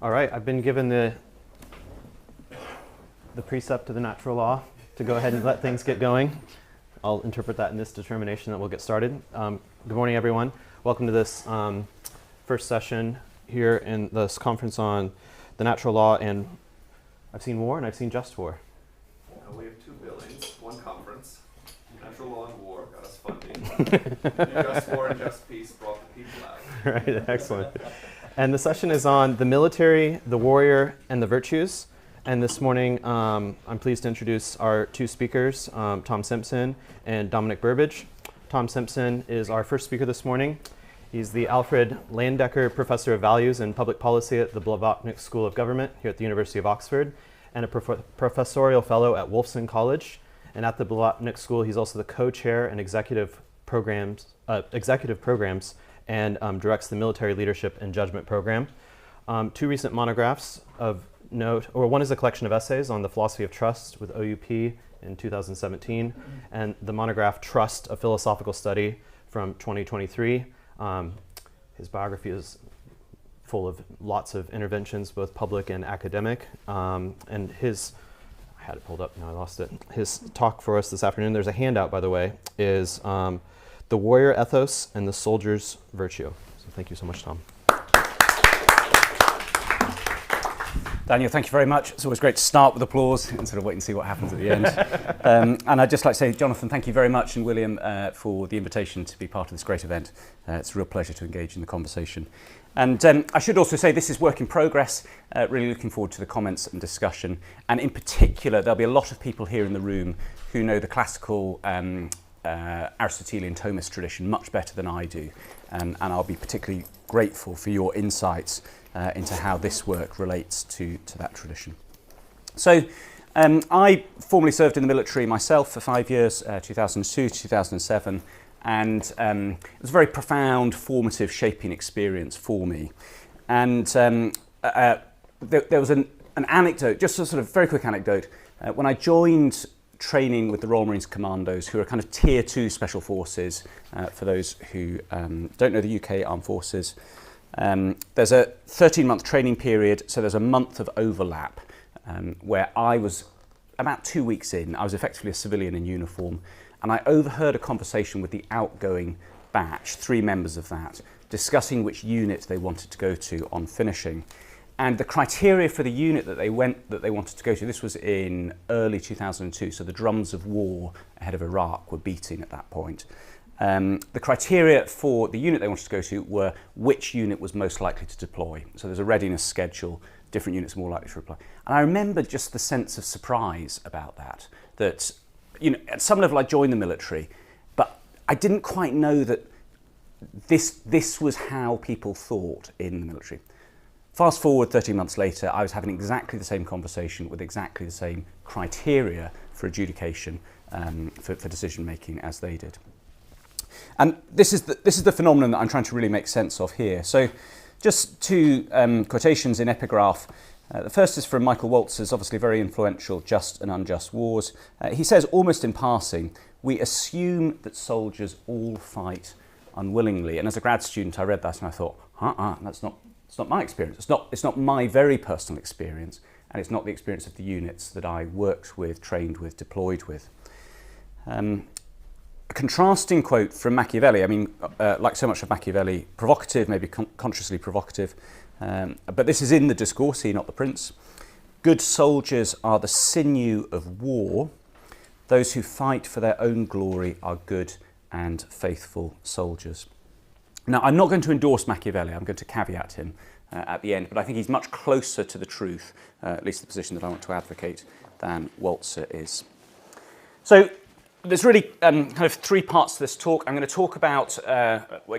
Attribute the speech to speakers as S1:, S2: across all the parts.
S1: All right, I've been given the precept of the natural law to go ahead and let things get going. I'll interpret that in this determination that we'll get started. Good morning, everyone. Welcome to this first session here in this conference on the natural law, and I've seen war and I've seen just war.
S2: We have two buildings, one conference. Natural law and war got us funding. Just war and just peace brought the people out.
S1: Right, excellent. And the session is on the military, the warrior, and the virtues. And this morning, I'm pleased to introduce our two speakers, Tom Simpson and Dominic Burbidge. Tom Simpson is our first speaker this morning. He's the Alfred Landecker Professor of Values and Public Policy at the Bouverie School of Government here at the University of Oxford, and a professorial fellow at Wolfson College. And at the Bouverie School, he's also the co-chair and executive programs and directs the Military Leadership and Judgment Program. Two recent monographs of note, or one is a collection of essays on the philosophy of trust with OUP in 2017, and the monograph Trust, a Philosophical Study from 2023. His biography is full of lots of interventions, both public and academic. And his, I had it pulled up, now I lost it. His talk for us this afternoon, there's a handout, by the way, is The Warrior Ethos and the Soldier's Virtue. So thank you so much, Tom.
S3: Daniel, thank you very much. It's always great to start with applause and sort of wait and see what happens at the end. And I'd just like to say, Jonathan, thank you very much, and William, for the invitation to be part of this great event. It's a real pleasure to engage in the conversation. And I should also say this is work in progress. Really looking forward to the comments and discussion. And in particular, there'll be a lot of people here in the room who know the classical Aristotelian Thomist tradition much better than I do. And I'll be particularly grateful for your insights into how this work relates to that tradition. So I formerly served in the military myself for 5 years, 2002 to 2007, and it was a very profound, formative, shaping experience for me. And there was an anecdote, just a sort of very quick anecdote. When I joined training with the Royal Marines Commandos, who are kind of Tier 2 Special Forces, for those who don't know the UK Armed Forces. There's a 13-month training period, so there's a month of overlap where I was about 2 weeks in. I was effectively a civilian in uniform, and I overheard a conversation with the outgoing batch, 3 members of that, discussing which unit they wanted to go to on finishing. And the criteria for the unit that they wanted to go to, this was in early 2002, so the drums of war ahead of Iraq were beating at that point. The criteria for the unit they wanted to go to were which unit was most likely to deploy. So there's a readiness schedule, different units are more likely to deploy. And I remember just the sense of surprise about that, you know, at some level I joined the military, but I didn't quite know that this was how people thought in the military. Fast forward 13 months later, I was having exactly the same conversation with exactly the same criteria for adjudication, for decision making as they did. And this is the phenomenon that I'm trying to really make sense of here. So just two quotations in epigraph. The first is from Michael Walzer's obviously very influential Just and Unjust Wars. He says, almost in passing, we assume that soldiers all fight unwillingly. And as a grad student, I read that and I thought, it's not my experience. It's not my very personal experience, and it's not the experience of the units that I worked with, trained with, deployed with. A contrasting quote from Machiavelli, I mean, like so much of Machiavelli, provocative, maybe consciously provocative, but this is in the Discorsi, not the Prince. Good soldiers are the sinew of war. Those who fight for their own glory are good and faithful soldiers. Now, I'm not going to endorse Machiavelli, I'm going to caveat him at the end, but I think he's much closer to the truth, at least the position that I want to advocate, than Walzer is. So, there's really kind of 3 parts to this talk. I'm going to talk about,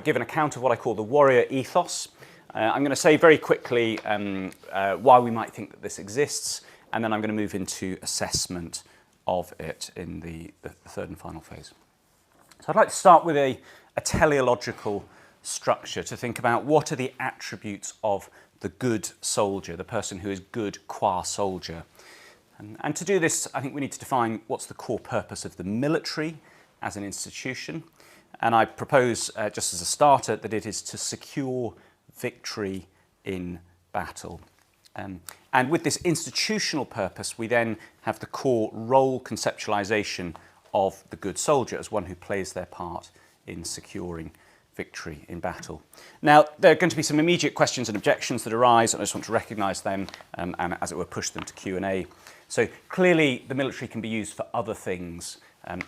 S3: give an account of what I call the warrior ethos. I'm going to say very quickly why we might think that this exists, and then I'm going to move into assessment of it in the third and final phase. So I'd like to start with a teleological structure to think about what are the attributes of the good soldier, the person who is good qua soldier. And to do this, I think we need to define what's the core purpose of the military as an institution. And I propose, just as a starter, that it is to secure victory in battle. And with this institutional purpose, we then have the core role conceptualization of the good soldier as one who plays their part in securing victory in battle. Now, there are going to be some immediate questions and objections that arise, and I just want to recognise them and, as it were, push them to Q&A. So clearly, the military can be used for other things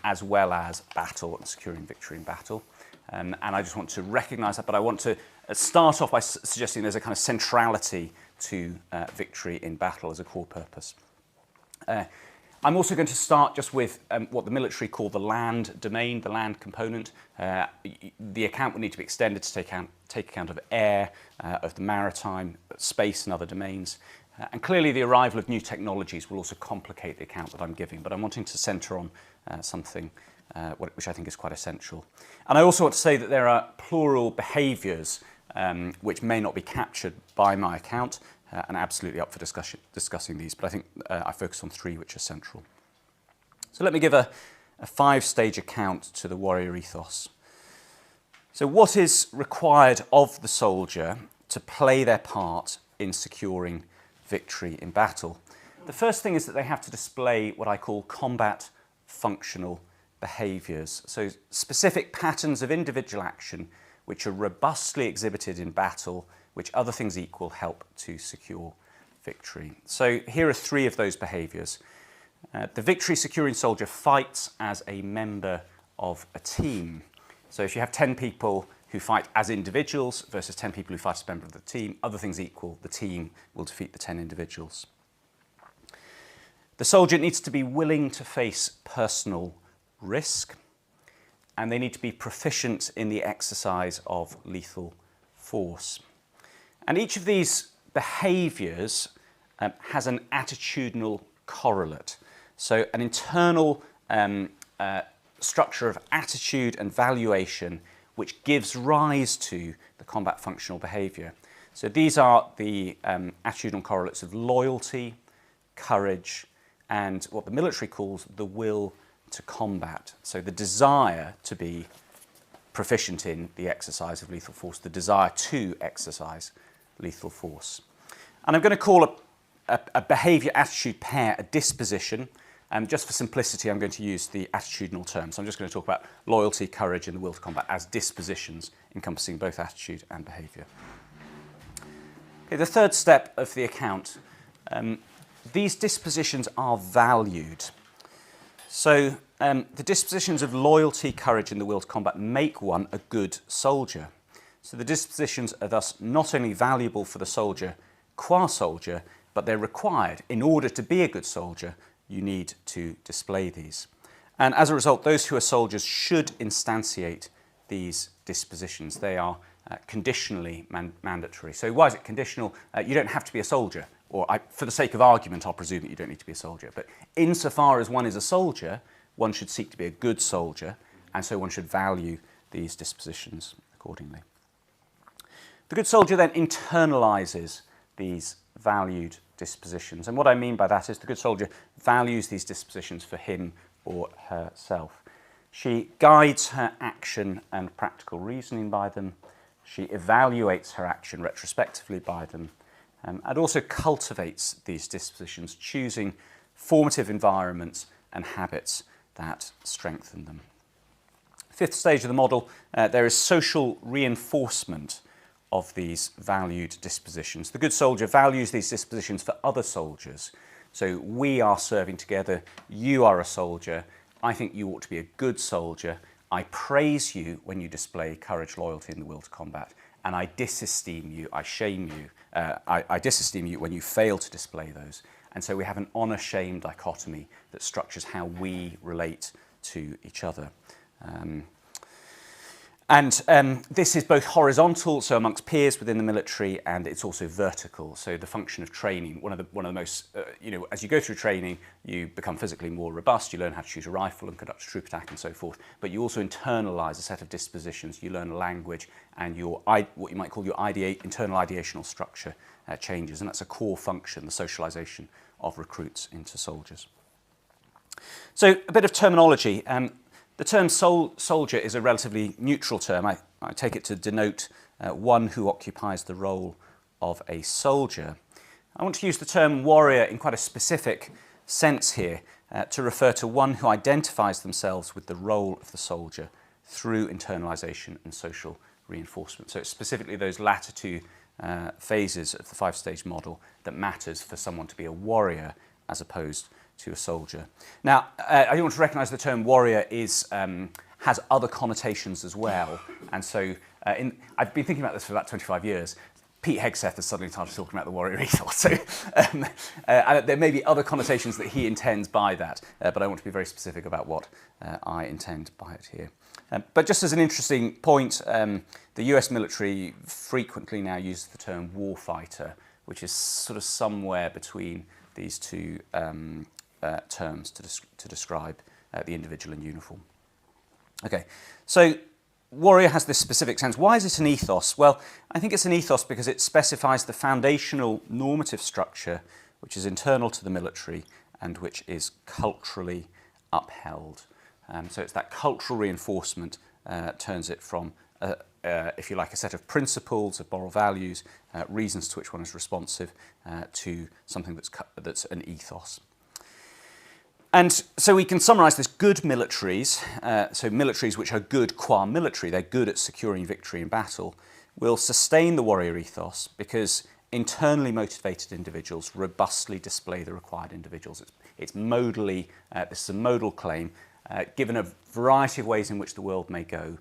S3: as well as battle and securing victory in battle. And I just want to recognise that, but I want to start off by suggesting there's a kind of centrality to victory in battle as a core purpose. I'm also going to start just with what the military call the land domain, the land component. The account will need to be extended to take account of air, of the maritime, space and other domains. And clearly the arrival of new technologies will also complicate the account that I'm giving, but I'm wanting to centre on something which I think is quite essential. And I also want to say that there are plural behaviours which may not be captured by my account, and absolutely up for discussing these, but I think I focus on three which are central. So let me give a 5-stage account to the warrior ethos. So what is required of the soldier to play their part in securing victory in battle? The first thing is that they have to display what I call combat functional behaviours, so specific patterns of individual action which are robustly exhibited in battle, which other things equal help to secure victory. So here are 3 of those behaviours. The victory securing soldier fights as a member of a team. So if you have 10 people who fight as individuals versus 10 people who fight as a member of the team, other things equal, the team will defeat the 10 individuals. The soldier needs to be willing to face personal risk, and they need to be proficient in the exercise of lethal force. And each of these behaviours has an attitudinal correlate. So an internal structure of attitude and valuation which gives rise to the combat functional behaviour. So these are the attitudinal correlates of loyalty, courage, and what the military calls the will to combat. So the desire to be proficient in the exercise of lethal force, the desire to exercise lethal force. And I'm going to call a behaviour attitude pair a disposition. Just for simplicity, I'm going to use the attitudinal term. So I'm just going to talk about loyalty, courage and the will to combat as dispositions encompassing both attitude and behaviour. Okay, the third step of the account, these dispositions are valued. So the dispositions of loyalty, courage and the will to combat make one a good soldier. So the dispositions are thus not only valuable for the soldier qua soldier, but they're required. In order to be a good soldier, you need to display these. And as a result, those who are soldiers should instantiate these dispositions. They are conditionally mandatory. So why is it conditional? You don't have to be a soldier, or for the sake of argument, I'll presume that you don't need to be a soldier. But insofar as one is a soldier, one should seek to be a good soldier, and so one should value these dispositions accordingly. The good soldier then internalises these valued dispositions. And what I mean by that is the good soldier values these dispositions for him or herself. She guides her action and practical reasoning by them. She evaluates her action retrospectively by them, and also cultivates these dispositions, choosing formative environments and habits that strengthen them. Fifth stage of the model, there is social reinforcement of these valued dispositions. The good soldier values these dispositions for other soldiers. So we are serving together, you are a soldier, I think you ought to be a good soldier, I praise you when you display courage, loyalty and the will to combat, and I disesteem you, I shame you, I disesteem you when you fail to display those. And so we have an honour-shame dichotomy that structures how we relate to each other. This is both horizontal, so amongst peers within the military, and it's also vertical. So the function of training, one of the most, as you go through training, you become physically more robust, you learn how to shoot a rifle and conduct a troop attack and so forth, but you also internalise a set of dispositions, you learn a language, and what you might call your internal ideational structure changes, and that's a core function, the socialisation of recruits into soldiers. So a bit of terminology. The term soldier is a relatively neutral term. I take it to denote one who occupies the role of a soldier. I want to use the term warrior in quite a specific sense here to refer to one who identifies themselves with the role of the soldier through internalisation and social reinforcement. So it's specifically those latter two phases of the five-stage model that matters for someone to be a warrior as opposed to a soldier. Now, I want to recognise the term warrior has other connotations as well, and so I've been thinking about this for about 25 years. Pete Hegseth has suddenly started talking about the warrior ethos, so there may be other connotations that he intends by that, but I want to be very specific about what I intend by it here. But just as an interesting point, the US military frequently now uses the term warfighter, which is sort of somewhere between these two terms to describe the individual in uniform. Okay, so warrior has this specific sense. Why is it an ethos? Well, I think it's an ethos because it specifies the foundational normative structure which is internal to the military and which is culturally upheld. So it's that cultural reinforcement turns it from, if you like, a set of principles, of moral values, reasons to which one is responsive, to something that's an ethos. And so we can summarise this: good militaries, so militaries which are good qua military, they're good at securing victory in battle, will sustain the warrior ethos because internally motivated individuals robustly display the required individuals. It's modally, this is a modal claim. Given a variety of ways in which the world may go,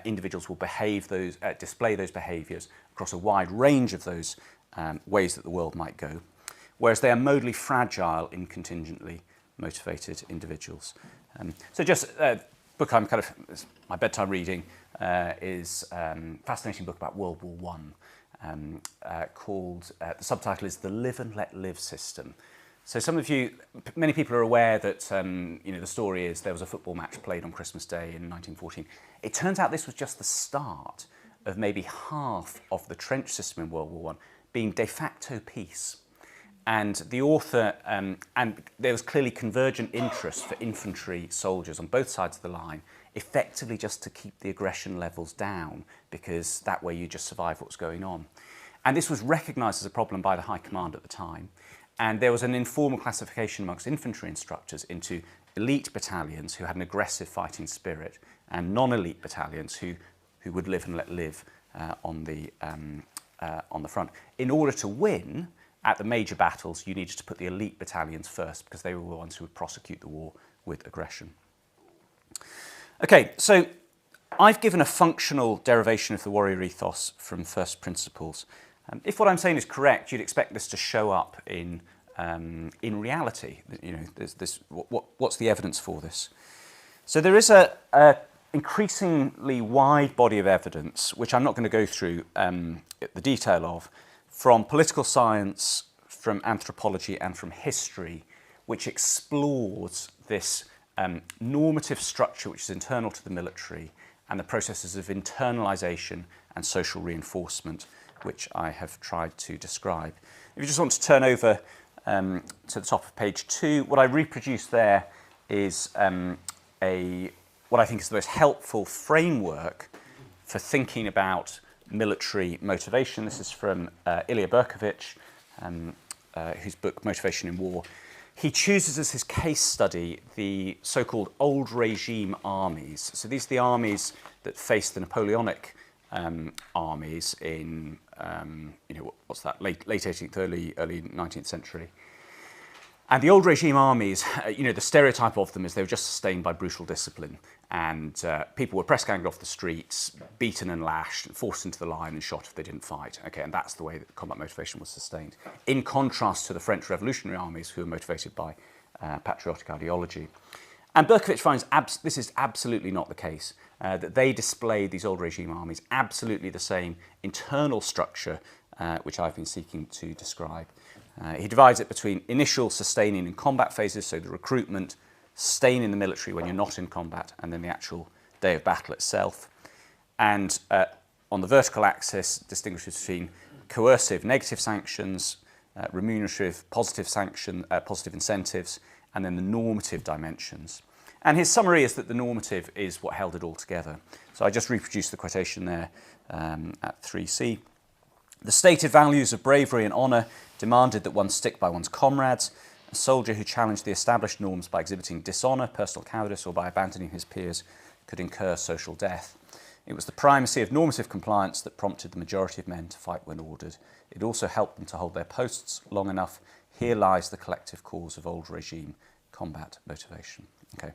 S3: individuals will display those behaviours across a wide range of those ways that the world might go, whereas they are modally fragile in contingently motivated individuals. So just a book I'm my bedtime reading is a fascinating book about World War I called, the subtitle is The Live and Let Live System. So many people are aware that the story is there was a football match played on Christmas Day in 1914. It turns out this was just the start of maybe half of the trench system in World War I being de facto peace. And the author, and there was clearly convergent interest for infantry soldiers on both sides of the line, effectively just to keep the aggression levels down, because that way you just survive what's going on. And this was recognised as a problem by the High Command at the time. And there was an informal classification amongst infantry instructors into elite battalions who had an aggressive fighting spirit and non-elite battalions who would live and let live on the front. In order to win at the major battles, you needed to put the elite battalions first because they were the ones who would prosecute the war with aggression. Okay, so I've given a functional derivation of the warrior ethos from first principles. If what I'm saying is correct, you'd expect this to show up in reality. What's the evidence for this? So there is a increasingly wide body of evidence, which I'm not going to go through the detail of, from political science, from anthropology, and from history, which explores this normative structure which is internal to the military and the processes of internalisation and social reinforcement, which I have tried to describe. If you just want to turn over to the top of page 2, what I reproduced there is what I think is the most helpful framework for thinking about military motivation. This is from Ilya Berkovich, whose book Motivation in War. He chooses as his case study the so-called old regime armies. So these are the armies that faced the Napoleonic armies in what's that, late 18th, early 19th century. And the old regime armies, the stereotype of them is they were just sustained by brutal discipline, and people were press ganged off the streets, beaten and lashed, and forced into the line and shot if they didn't fight. Okay, and that's the way that combat motivation was sustained. In contrast to the French revolutionary armies, who were motivated by patriotic ideology. And Berkovich finds this is absolutely not the case, that they displayed, these old regime armies, absolutely the same internal structure which I've been seeking to describe. He divides it between initial sustaining and combat phases, so the recruitment, staying in the military when you're not in combat, and then the actual day of battle itself. And on the vertical axis, distinguishes between coercive, negative sanctions, remunerative, positive incentives, and then the normative dimensions. And his summary is that the normative is what held it all together. So I just reproduced the quotation there at 3C. The stated values of bravery and honour demanded that one stick by one's comrades. A soldier who challenged the established norms by exhibiting dishonour, personal cowardice, or by abandoning his peers could incur social death. It was the primacy of normative compliance that prompted the majority of men to fight when ordered. It also helped them to hold their posts long enough. Here lies the collective cause of old regime combat motivation. Okay.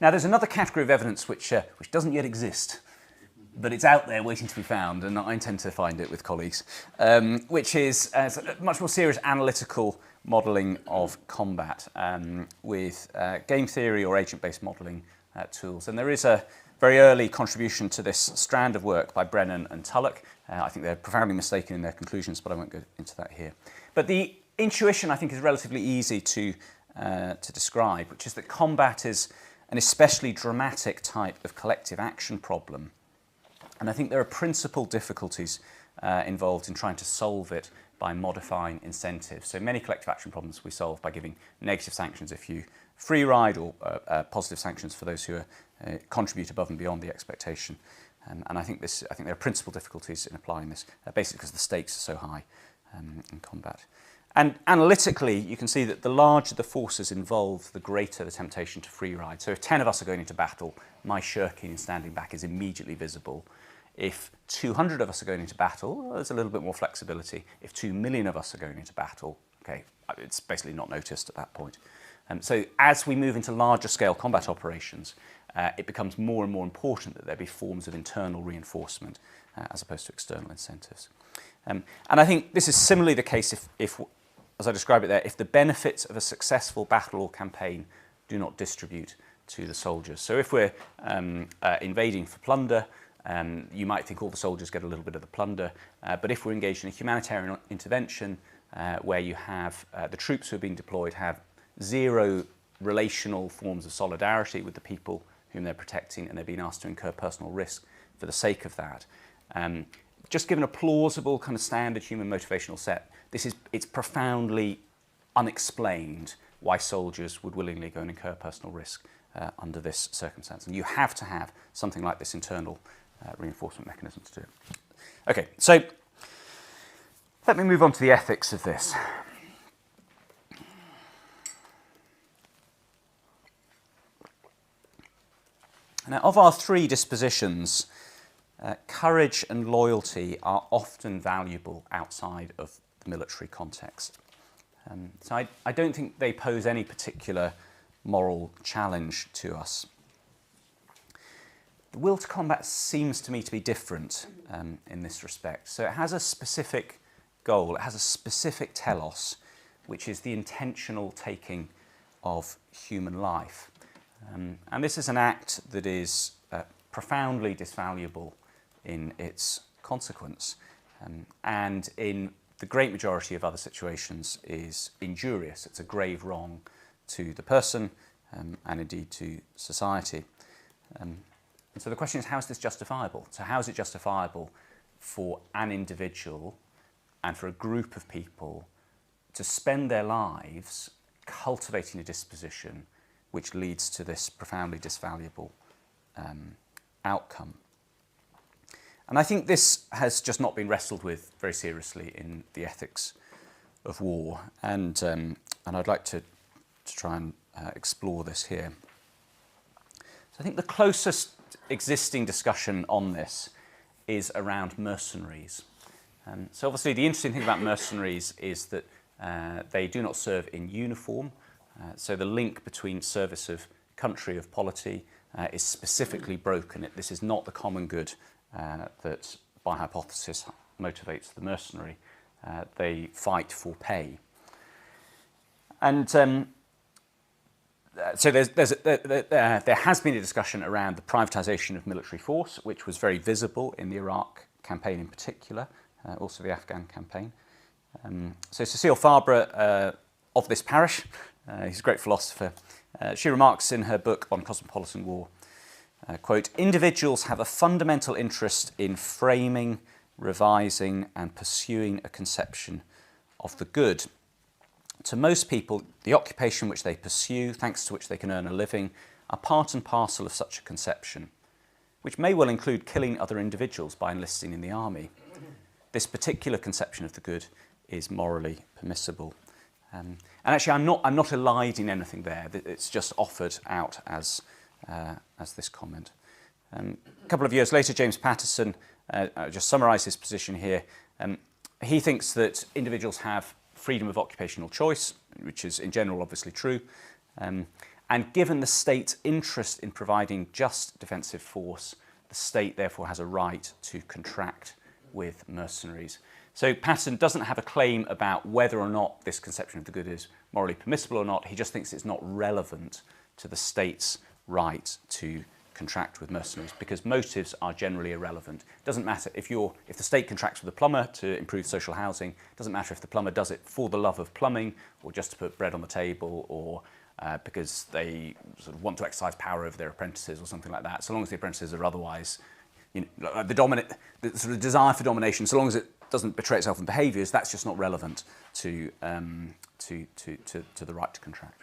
S3: Now, there's another category of evidence which doesn't yet exist, but it's out there waiting to be found, and I intend to find it with colleagues, which is a much more serious analytical modelling of combat with game theory or agent-based modelling tools. And there is a very early contribution to this strand of work by Brennan and Tulloch. I think they're profoundly mistaken in their conclusions, but I won't go into that here. But the intuition, I think, is relatively easy to describe, which is that combat is an especially dramatic type of collective action problem. And I think there are principal difficulties involved in trying to solve it by modifying incentives. So many collective action problems we solve by giving negative sanctions if you free ride, or positive sanctions for those who contribute above and beyond the expectation. And I think there are principal difficulties in applying this, basically because the stakes are so high in combat. And analytically, you can see that the larger the forces involved, the greater the temptation to free ride. So if 10 of us are going into battle, my shirking and standing back is immediately visible. If 200 of us are going into battle, well, there's a little bit more flexibility. If 2 million of us are going into battle, okay, it's basically not noticed at that point. So as we move into larger scale combat operations, it becomes more and more important that there be forms of internal reinforcement as opposed to external incentives. And I think this is similarly the case if, as I describe it there, if the benefits of a successful battle or campaign do not distribute to the soldiers. So if we're invading for plunder, you might think all the soldiers get a little bit of the plunder, but if we're engaged in a humanitarian intervention where you have the troops who are being deployed have zero relational forms of solidarity with the people whom they're protecting, and they're being asked to incur personal risk for the sake of that. Just given a plausible kind of standard human motivational set, it's profoundly unexplained why soldiers would willingly go and incur personal risk under this circumstance. And you have to have something like this internal reinforcement mechanism to do it. Okay, so let me move on to the ethics of this. Now, of our three dispositions, courage and loyalty are often valuable outside of the military context. So I don't think they pose any particular moral challenge to us. The will to combat seems to me to be different in this respect. So it has a specific goal, it has a specific telos, which is the intentional taking of human life. And this is an act that is profoundly disvaluable in its consequence, and in the great majority of other situations is injurious. It's a grave wrong to the person and indeed to society. And so the question is, how is this justifiable? So how is it justifiable for an individual and for a group of people to spend their lives cultivating a disposition which leads to this profoundly disvaluable outcome? And I think this has just not been wrestled with very seriously in the ethics of war, and I'd like to try and explore this here. So I think the closest existing discussion on this is around mercenaries. So obviously the interesting thing about mercenaries is that they do not serve in uniform, so the link between service of country, of polity, is specifically broken. This is not the common good that, by hypothesis, motivates the mercenary. They fight for pay. And so there has been a discussion around the privatisation of military force, which was very visible in the Iraq campaign in particular, also the Afghan campaign. So Cecile Fabre of this parish, he's a great philosopher, she remarks in her book on cosmopolitan war, quote, "Individuals have a fundamental interest in framing, revising and pursuing a conception of the good. To most people, the occupation which they pursue, thanks to which they can earn a living, are part and parcel of such a conception, which may well include killing other individuals by enlisting in the army. This particular conception of the good is morally permissible. And actually, I'm not eliding anything there. It's just offered out as this comment. A couple of years later, James Patterson just summarised his position here. He thinks that individuals have freedom of occupational choice, which is in general obviously true. And given the state's interest in providing just defensive force, the state therefore has a right to contract with mercenaries. So Patterson doesn't have a claim about whether or not this conception of the good is morally permissible or not. He just thinks it's not relevant to the state's right to contract with mercenaries because motives are generally irrelevant. It doesn't matter if the state contracts with a plumber to improve social housing. It doesn't matter if the plumber does it for the love of plumbing or just to put bread on the table or because they sort of want to exercise power over their apprentices or something like that. So long as the apprentices are otherwise, the sort of desire for domination, so long as it doesn't betray itself in behaviours, that's just not relevant to the right to contract.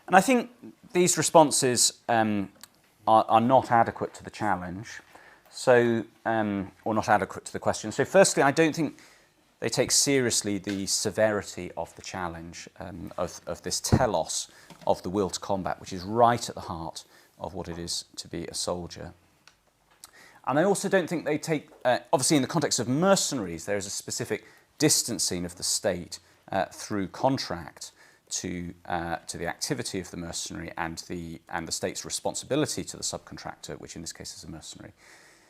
S3: And I think these responses are not adequate to the challenge, or not adequate to the question. So firstly, I don't think they take seriously the severity of the challenge, of this telos of the will to combat, which is right at the heart of what it is to be a soldier. And I also don't think they take, obviously in the context of mercenaries, there is a specific distancing of the state through contract to the activity of the mercenary and the state's responsibility to the subcontractor, which in this case is a mercenary.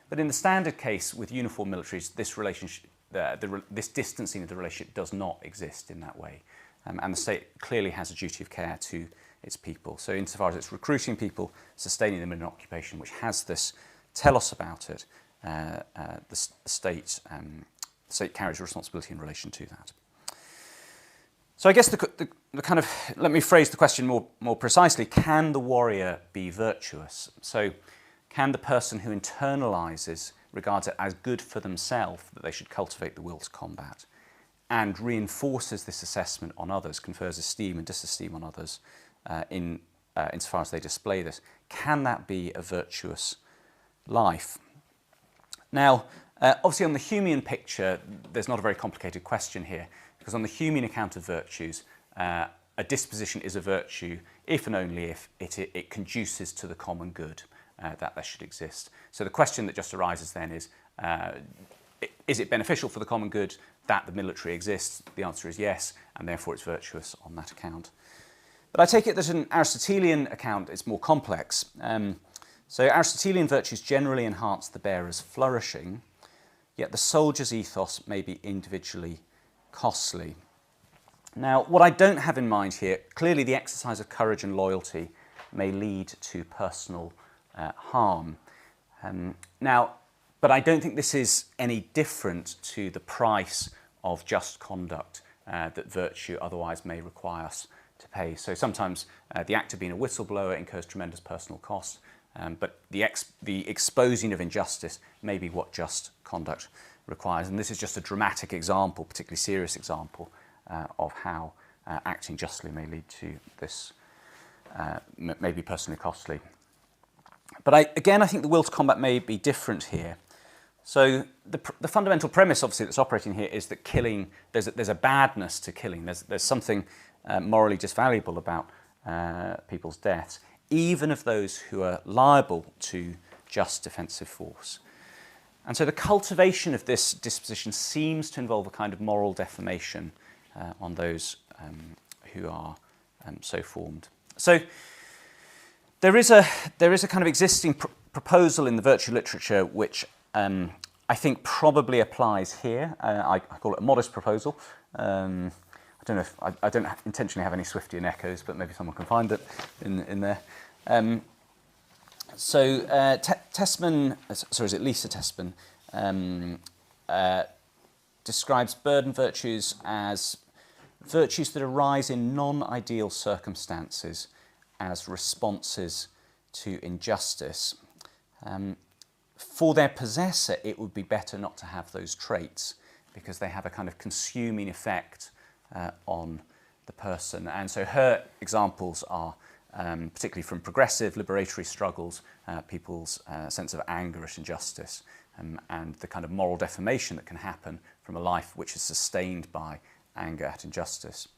S3: But in the standard case with uniformed militaries, this relationship, this distancing of the relationship does not exist in that way. And the state clearly has a duty of care to its people. So insofar as it's recruiting people, sustaining them in an occupation which has this telos about it, the state carries responsibility in relation to that. So I guess the kind of, let me phrase the question more precisely, can the warrior be virtuous? So can the person who internalises regards it as good for themselves that they should cultivate the will to combat and reinforces this assessment on others, confers esteem and disesteem on others insofar as they display this, can that be a virtuous life? Now, obviously on the Humean picture, there's not a very complicated question here, because on the Humean account of virtues, a disposition is a virtue if and only if it conduces to the common good that there should exist. So the question that just arises then is it beneficial for the common good that the military exists? The answer is yes, and therefore it's virtuous on that account. But I take it that an Aristotelian account is more complex. So Aristotelian virtues generally enhance the bearer's flourishing, yet the soldier's ethos may be individually costly. Now, what I don't have in mind here, clearly the exercise of courage and loyalty may lead to personal harm. But I don't think this is any different to the price of just conduct that virtue otherwise may require us to pay. So sometimes the act of being a whistleblower incurs tremendous personal cost, but the exposing of injustice may be what just conduct requires. And this is just a dramatic example, particularly serious example, of how acting justly may lead to this, may be personally costly. But I think the will to combat may be different here. So the fundamental premise, obviously, that's operating here is that killing, there's a badness to killing. There's something morally disvaluable about people's deaths, even of those who are liable to just defensive force. And so the cultivation of this disposition seems to involve a kind of moral defamation on those who are so formed. So there is a kind of existing proposal in the virtue literature which I think probably applies here. I call it a modest proposal. I don't know if I don't intentionally have any Swiftian echoes, but maybe someone can find it in there. Tessman, sorry, is it Lisa Tessman, describes burden virtues as virtues that arise in non-ideal circumstances as responses to injustice. For their possessor, it would be better not to have those traits because they have a kind of consuming effect on the person. And so her examples are particularly from progressive liberatory struggles, people's sense of anger at injustice, and the kind of moral defamation that can happen from a life which is sustained by anger at injustice.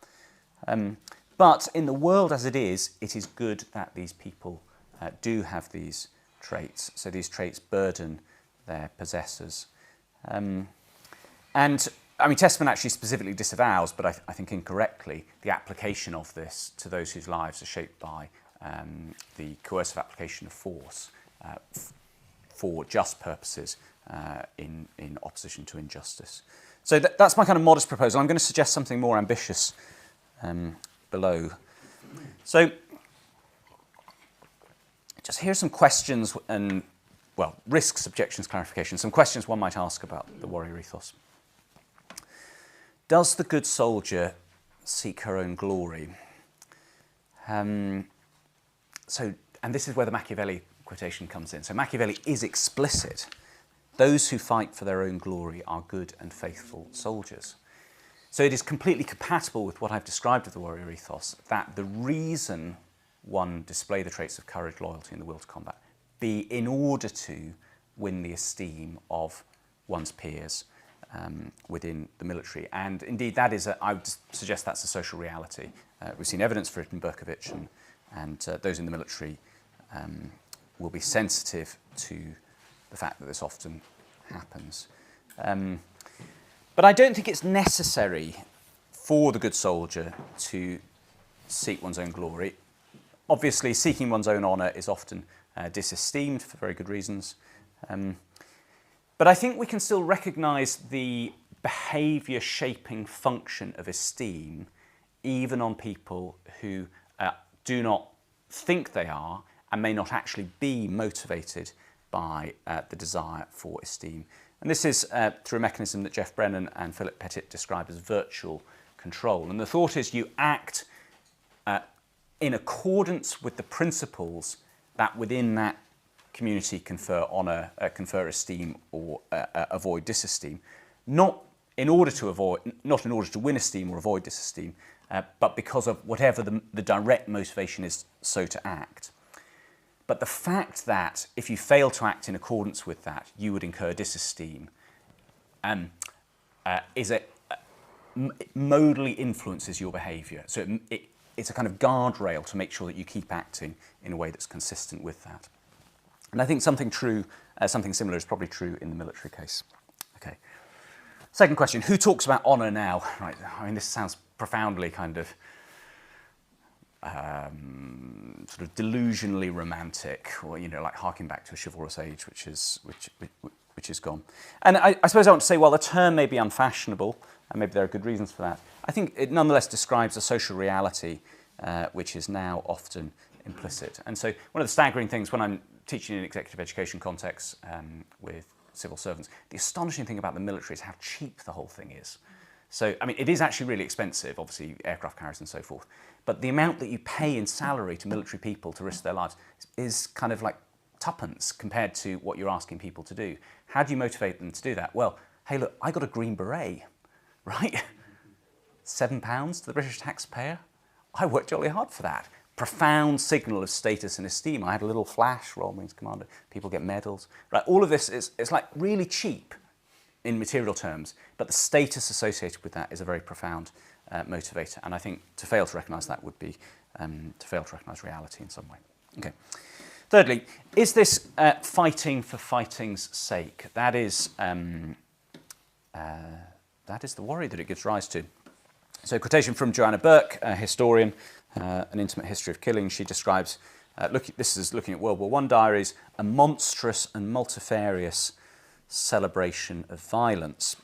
S3: But in the world as it is good that these people do have these traits. So these traits burden their possessors. And I mean, Testament actually specifically disavows, but I think incorrectly, the application of this to those whose lives are shaped by the coercive application of force for just purposes in opposition to injustice. So that's my kind of modest proposal. I'm going to suggest something more ambitious below. So just here are some questions and, well, risks, objections, clarifications, some questions one might ask about the warrior ethos. Does the good soldier seek her own glory? And this is where the Machiavelli quotation comes in. So Machiavelli is explicit. Those who fight for their own glory are good and faithful soldiers. So it is completely compatible with what I've described of the warrior ethos, that the reason one display the traits of courage, loyalty, and the will to combat be in order to win the esteem of one's peers within the military. And indeed, that is, I would suggest that's a social reality. We've seen evidence for it in Berkovich, and those in the military will be sensitive to the fact that this often happens. But I don't think it's necessary for the good soldier to seek one's own glory. Obviously, seeking one's own honour is often disesteemed for very good reasons. But I think we can still recognise the behaviour shaping function of esteem even on people who do not think they are and may not actually be motivated by the desire for esteem. And this is through a mechanism that Jeff Brennan and Philip Pettit describe as virtual control. And the thought is you act in accordance with the principles that within that community confer honour, confer esteem, or avoid disesteem, not in order to win esteem or avoid disesteem, but because of whatever the direct motivation is so to act. But the fact that if you fail to act in accordance with that, you would incur disesteem, modally influences your behaviour. So it's a kind of guardrail to make sure that you keep acting in a way that's consistent with that. And I think something similar is probably true in the military case. Okay. Second question, who talks about honour now? Right. I mean, this sounds profoundly kind of sort of delusionally romantic, or like harking back to a chivalrous age, which is gone. And I suppose I want to say, well, the term may be unfashionable, and maybe there are good reasons for that. I think it nonetheless describes a social reality which is now often implicit. And so one of the staggering things when I'm teaching in executive education contexts with civil servants, the astonishing thing about the military is how cheap the whole thing is. So, I mean, it is actually really expensive, obviously, aircraft carriers and so forth. But the amount that you pay in salary to military people to risk their lives is kind of like tuppence compared to what you're asking people to do. How do you motivate them to do that? Well, hey, look, I got a green beret, right? £7 to the British taxpayer? I worked jolly hard for that. Profound signal of status and esteem. I had a little flash, Royal Marines Commander. People get medals. Right? All of this is like really cheap in material terms, but the status associated with that is a very profound motivator. And I think to fail to recognise that would be to fail to recognise reality in some way. Okay. Thirdly, is this fighting for fighting's sake? That is the worry that it gives rise to. So a quotation from Joanna Burke, a historian, An Intimate History of Killing. She describes, this is looking at World War I diaries, a monstrous and multifarious celebration of violence.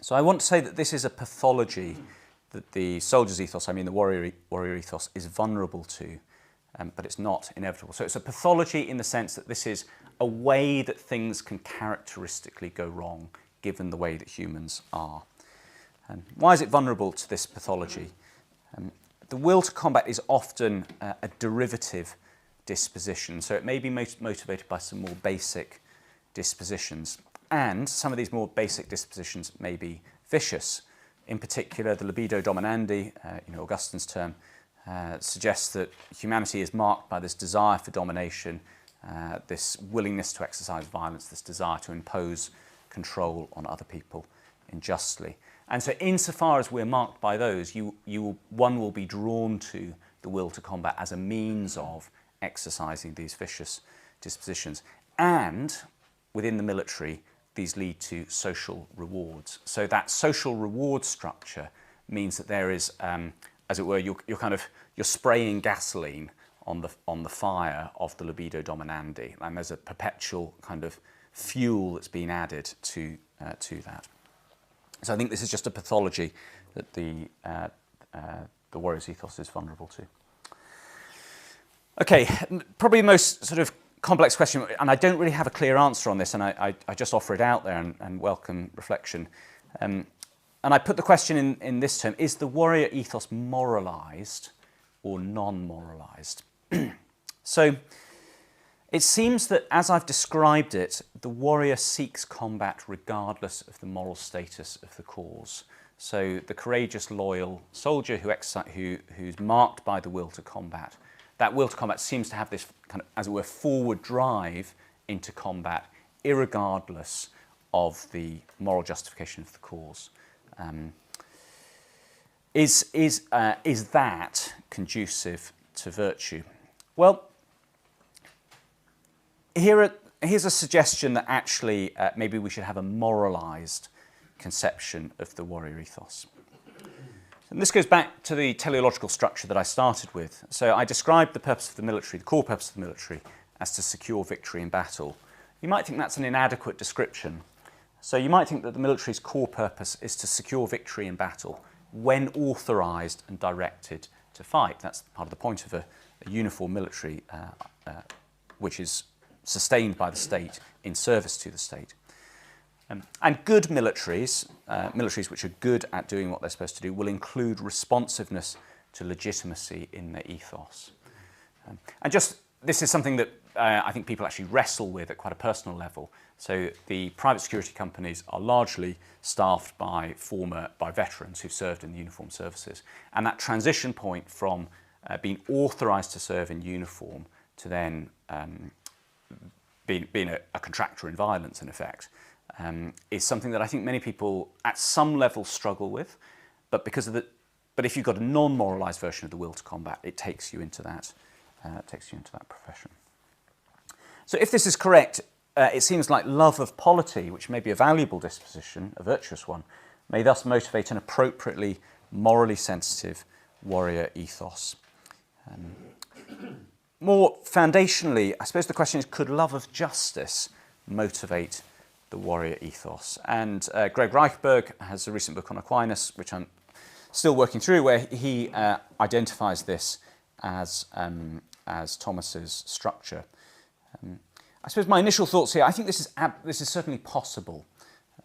S3: So I want to say that this is a pathology that the soldier's ethos, I mean the warrior ethos, is vulnerable to, but it's not inevitable. So it's a pathology in the sense that this is a way that things can characteristically go wrong given the way that humans are. Why is it vulnerable to this pathology? The will to combat is often a derivative disposition, so it may be motivated by some more basic dispositions, and some of these more basic dispositions may be vicious. In particular, the libido dominandi, Augustine's term, suggests that humanity is marked by this desire for domination this willingness to exercise violence, this desire to impose control on other people unjustly. And so insofar as we're marked by those, one will be drawn to the will to combat as a means of exercising these vicious dispositions. And within the military, these lead to social rewards. So that social reward structure means that there is, as it were, you're spraying gasoline on the fire of the libido dominandi, and there's a perpetual kind of fuel that's been added to that. So I think this is just a pathology that the warrior's ethos is vulnerable to. Okay, probably the most sort of complex question, and I don't really have a clear answer on this, and I just offer it out there and welcome reflection. And I put the question in this term: is the warrior ethos moralised or non-moralised? So it seems that, as I've described it, the warrior seeks combat regardless of the moral status of the cause. So the courageous, loyal soldier who's marked by the will to combat, that will to combat seems to have this kind of, as it were, forward drive into combat, irregardless of the moral justification of the cause. Is that conducive to virtue? Well, here's a suggestion that actually maybe we should have a moralised conception of the warrior ethos. And this goes back to the teleological structure that I started with. So I described the purpose of the military, the core purpose of the military, as to secure victory in battle. You might think that's an inadequate description. So you might think that the military's core purpose is to secure victory in battle when authorised and directed to fight. That's part of the point of a uniform military, which is sustained by the state in service to the state. And good militaries, militaries which are good at doing what they're supposed to do, will include responsiveness to legitimacy in their ethos. And just, this is something that I think people actually wrestle with at quite a personal level. So the private security companies are largely staffed by veterans who've served in the uniformed services. And that transition point from being authorised to serve in uniform to then being a contractor in violence, in effect, is something that I think many people at some level struggle with, but if you've got a non-moralised version of the will to combat, it takes you into that profession. So if this is correct, it seems like love of polity, which may be a valuable disposition, a virtuous one, may thus motivate an appropriately morally sensitive warrior ethos. More foundationally, I suppose the question is, could love of justice motivate the warrior ethos? And Greg Reichberg has a recent book on Aquinas, which I'm still working through, where he identifies this as Thomas's structure. I suppose my initial thoughts here, I think this is certainly possible.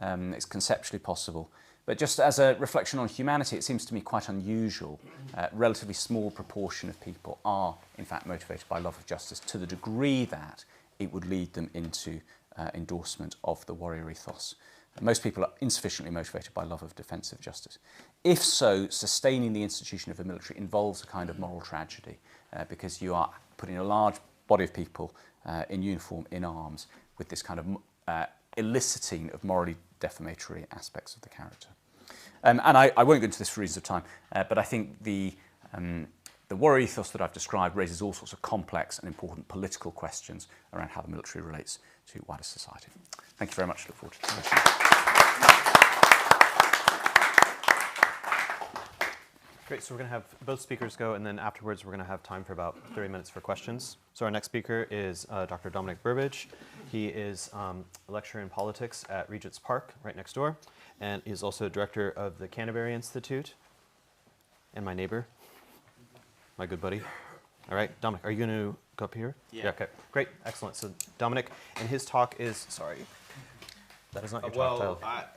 S3: It's conceptually possible. But just as a reflection on humanity, it seems to me quite unusual. A relatively small proportion of people are, in fact, motivated by love of justice to the degree that it would lead them into endorsement of the warrior ethos. Most people are insufficiently motivated by love of defensive justice. If so, sustaining the institution of the military involves a kind of moral tragedy, because you are putting a large body of people in uniform, in arms, with this kind of eliciting of morally defamatory aspects of the character. And I won't go into this for reasons of time, but I think the warrior ethos that I've described raises all sorts of complex and important political questions around how the military relates to wider society. Thank you very much. Look forward to the discussion.
S1: Great, so we're going to have both speakers go, and then afterwards we're going to have time for about 30 minutes for questions. So our next speaker is Dr. Dominic Burbidge. He is a lecturer in politics at Regent's Park, right next door, and he's also director of the Canterbury Institute, and my neighbor, my good buddy. All right, Dominic, are you going to go up here? Yeah. Okay, great, excellent. So Dominic, and his talk is, sorry, that is not your talk title.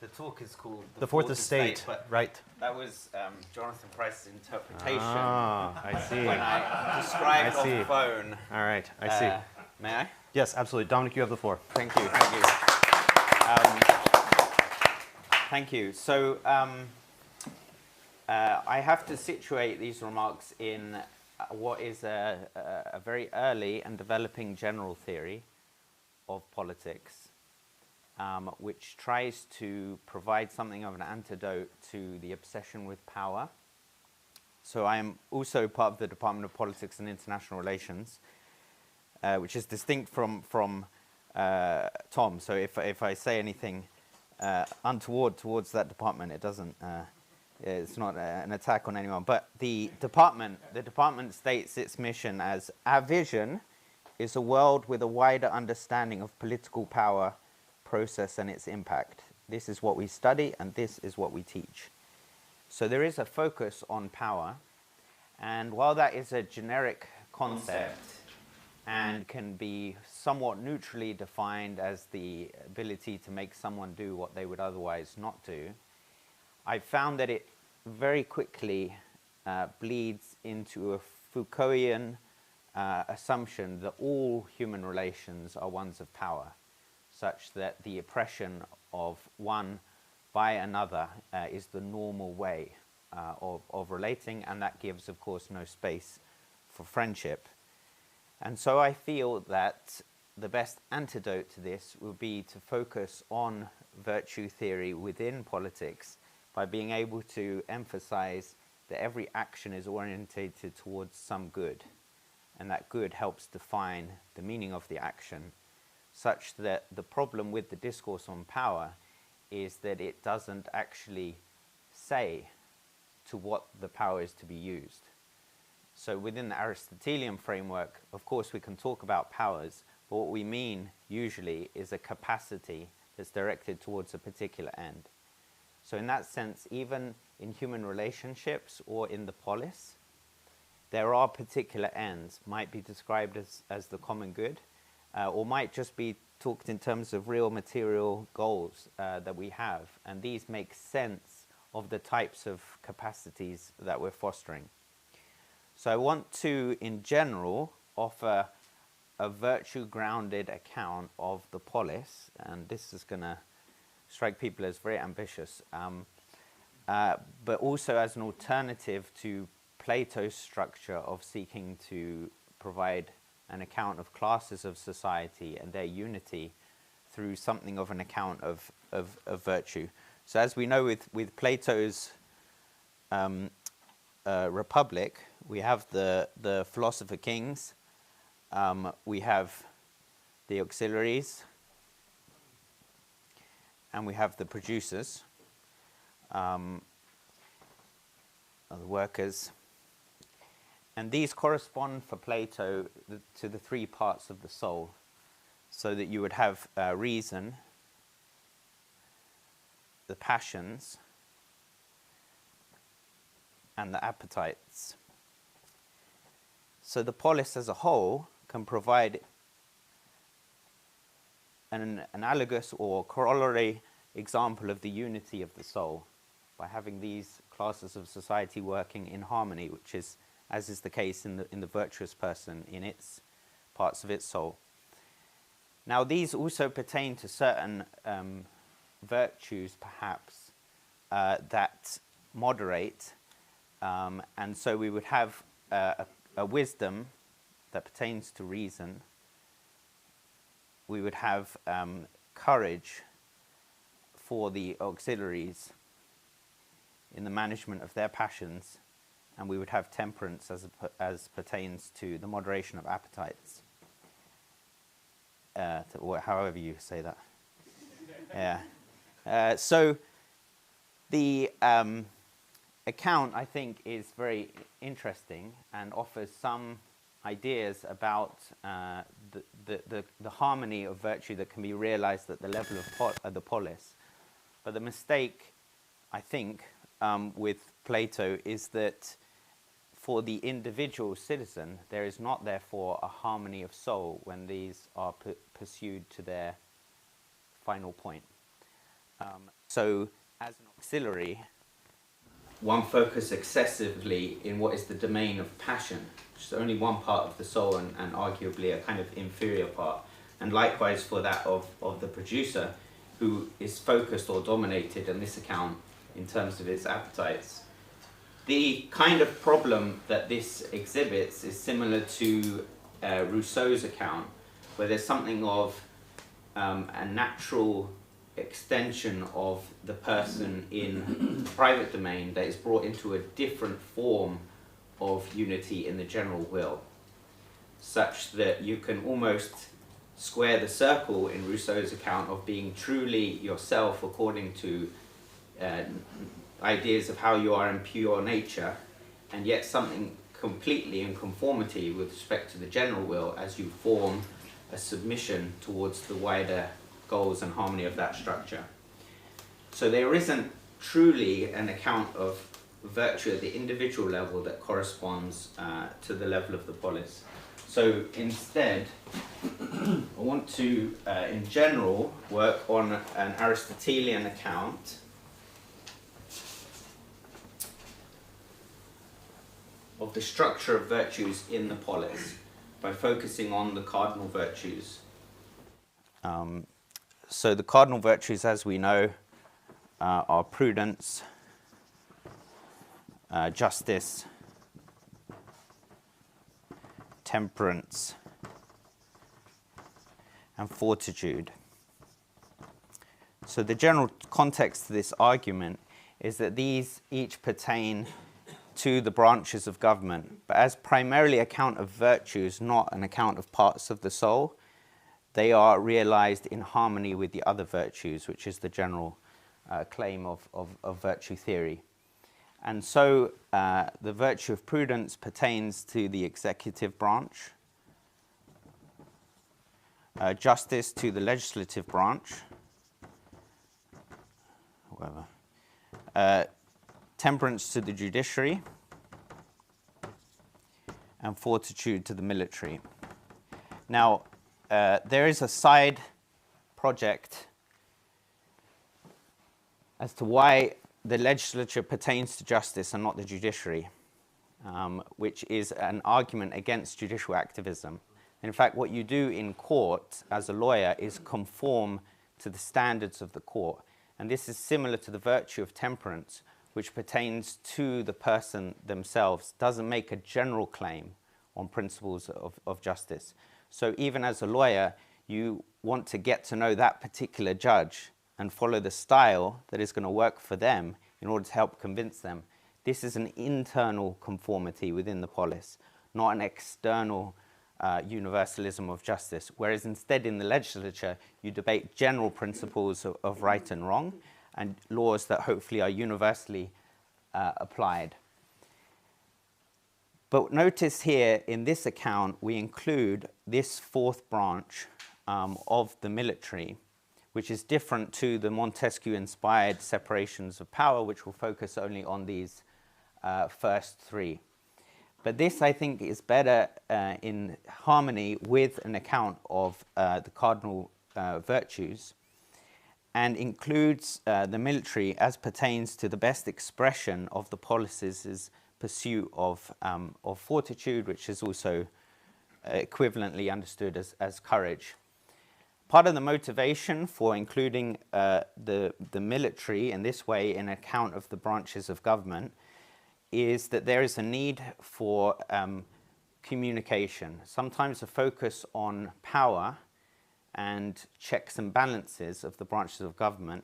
S4: The talk is called
S1: The Fourth Estate,
S4: but
S1: right.
S4: that was Jonathan Price's interpretation.
S1: Ah, I see.
S4: When I described on the phone.
S1: All right, I see.
S4: May I?
S1: Yes, absolutely. Dominic, you have the floor.
S4: Thank you, thank you. Thank you. So I have to situate these remarks in what is a very early and developing general theory of politics, which tries to provide something of an antidote to the obsession with power. So I am also part of the Department of Politics and International Relations, which is distinct from Tom. So if I say anything untoward towards that department, it doesn't. It's not an attack on anyone. But the department states its mission as: our vision is a world with a wider understanding of political power, process, and its impact. This is what we study, and this is what we teach. So there is a focus on power, and while that is a generic concept and can be somewhat neutrally defined as the ability to make someone do what they would otherwise not do, I found that it very quickly bleeds into a Foucaultian assumption that all human relations are ones of power, such that the oppression of one by another is the normal way of relating, and that gives, of course, no space for friendship. And so I feel that the best antidote to this would be to focus on virtue theory within politics by being able to emphasize that every action is orientated towards some good, and that good helps define the meaning of the action, such that the problem with the discourse on power is that it doesn't actually say to what the power is to be used. So within the Aristotelian framework, of course, we can talk about powers, but what we mean usually is a capacity that's directed towards a particular end. So in that sense, even in human relationships or in the polis, there are particular ends, might be described as the common good, or might just be talked in terms of real material goals that we have. And these make sense of the types of capacities that we're fostering. So I want to, in general, offer a virtue-grounded account of the polis, and this is going to strike people as very ambitious, but also as an alternative to Plato's structure of seeking to provide an account of classes of society and their unity through something of an account of virtue. So as we know with Plato's Republic, we have the philosopher kings, we have the auxiliaries, and we have the producers, the workers. And these correspond for Plato to the three parts of the soul, so that you would have reason, the passions, and the appetites. So the polis as a whole can provide an analogous or corollary example of the unity of the soul by having these classes of society working in harmony, which is, as is the case in the virtuous person in its parts of its soul. Now, these also pertain to certain virtues, perhaps, that moderate, and so we would have a wisdom that pertains to reason. We would have courage for the auxiliaries in the management of their passions, and we would have temperance as pertains to the moderation of appetites, however you say that. Yeah. So the account, I think, is very interesting and offers some ideas about the harmony of virtue that can be realized at the level of the polis. But the mistake, I think, with Plato is that for the individual citizen, there is not, therefore, a harmony of soul when these are pursued to their final point. So, as an auxiliary, one focuses excessively in what is the domain of passion, which is only one part of the soul and arguably a kind of inferior part. And likewise for that of the producer, who is focused or dominated in this account in terms of its appetites. The kind of problem that this exhibits is similar to Rousseau's account, where there's something of a natural extension of the person in the private domain that is brought into a different form of unity in the general will, such that you can almost square the circle in Rousseau's account of being truly yourself according to ideas of how you are in pure nature, and yet something completely in conformity with respect to the general will as you form a submission towards the wider goals and harmony of that structure. So there isn't truly an account of virtue at the individual level that corresponds to the level of the polis. So instead, I want to, in general, work on an Aristotelian account of the structure of virtues in the polis by focusing on the cardinal virtues. So the cardinal virtues, as we know, are prudence, justice, temperance, and fortitude. So the general context to this argument is that these each pertain to the branches of government, but as primarily account of virtues, not an account of parts of the soul, they are realized in harmony with the other virtues, which is the general claim of virtue theory. And so the virtue of prudence pertains to the executive branch, justice to the legislative branch, temperance to the judiciary, and fortitude to the military. Now, there is a side project as to why the legislature pertains to justice and not the judiciary, which is an argument against judicial activism. In fact, what you do in court as a lawyer is conform to the standards of the court. And this is similar to the virtue of temperance, which pertains to the person themselves, doesn't make a general claim on principles of justice. So even as a lawyer, you want to get to know that particular judge and follow the style that is going to work for them in order to help convince them. This is an internal conformity within the polis, not an external universalism of justice, whereas instead in the legislature, you debate general principles of right and wrong and laws that hopefully are universally applied. But notice here in this account, we include this fourth branch of the military, which is different to the Montesquieu-inspired separations of power, which will focus only on these first three. But this, I think, is better in harmony with an account of the cardinal virtues and includes the military as pertains to the best expression of the polis's pursuit of fortitude, which is also equivalently understood as courage. Part of the motivation for including the military in this way in account of the branches of government is that there is a need for communication, sometimes a focus on power and checks and balances of the branches of government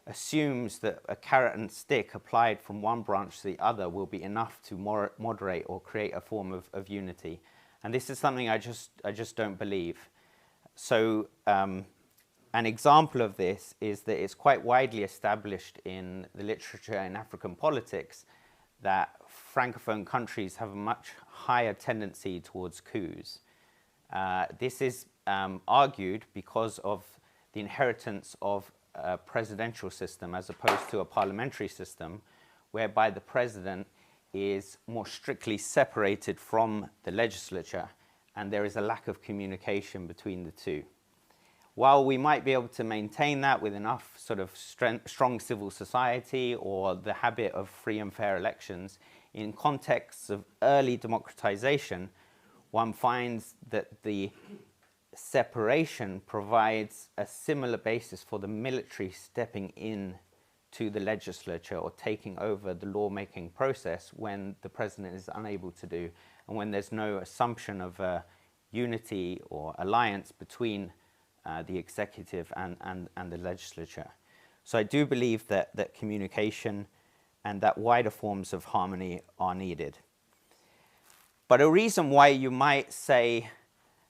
S4: assumes that a carrot and stick applied from one branch to the other will be enough to moderate or create a form of unity. And this is something I just don't believe. So an example of this is that it's quite widely established in the literature in African politics that Francophone countries have a much higher tendency towards coups. This is argued because of the inheritance of a presidential system as opposed to a parliamentary system, whereby the president is more strictly separated from the legislature, and there is a lack of communication between the two. While we might be able to maintain that with enough sort of strong civil society or the habit of free and fair elections, in contexts of early democratization, one finds that the separation provides a similar basis for the military stepping in to the legislature or taking over the lawmaking process when the president is unable to do, and when there's no assumption of a unity or alliance between the executive and the legislature. So I do believe that communication and that wider forms of harmony are needed. But a reason why you might say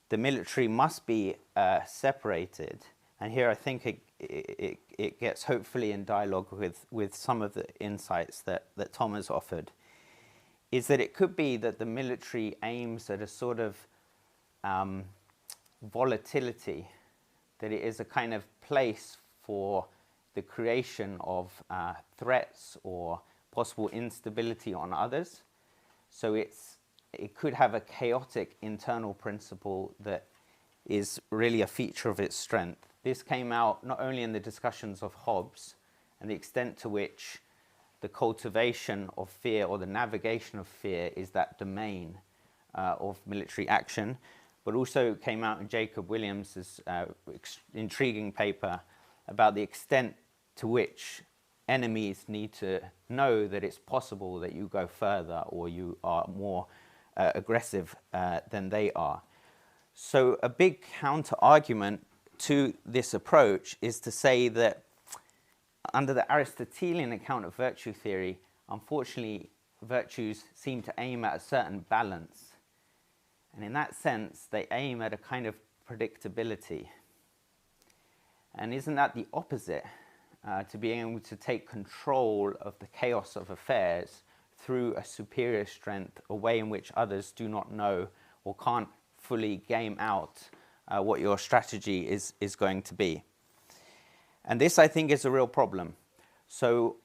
S4: the military must be separated, and here I think it gets hopefully in dialogue with some of the insights that Tom has offered, is that it could be that the military aims at a sort of volatility, that it is a kind of place for the creation of threats or possible instability on others. So it could have a chaotic internal principle that is really a feature of its strength. This came out not only in the discussions of Hobbes and the extent to which the cultivation of fear or the navigation of fear is that domain of military action, but also came out in Jacob Williams's intriguing paper about the extent to which enemies need to know that it's possible that you go further or you are more aggressive than they are. So a big counter-argument to this approach is to say that under the Aristotelian account of virtue theory, unfortunately, virtues seem to aim at a certain balance. And in that sense, they aim at a kind of predictability. And isn't that the opposite? To be able to take control of the chaos of affairs through a superior strength, a way in which others do not know or can't fully game out what your strategy is going to be. And this, I think, is a real problem. So,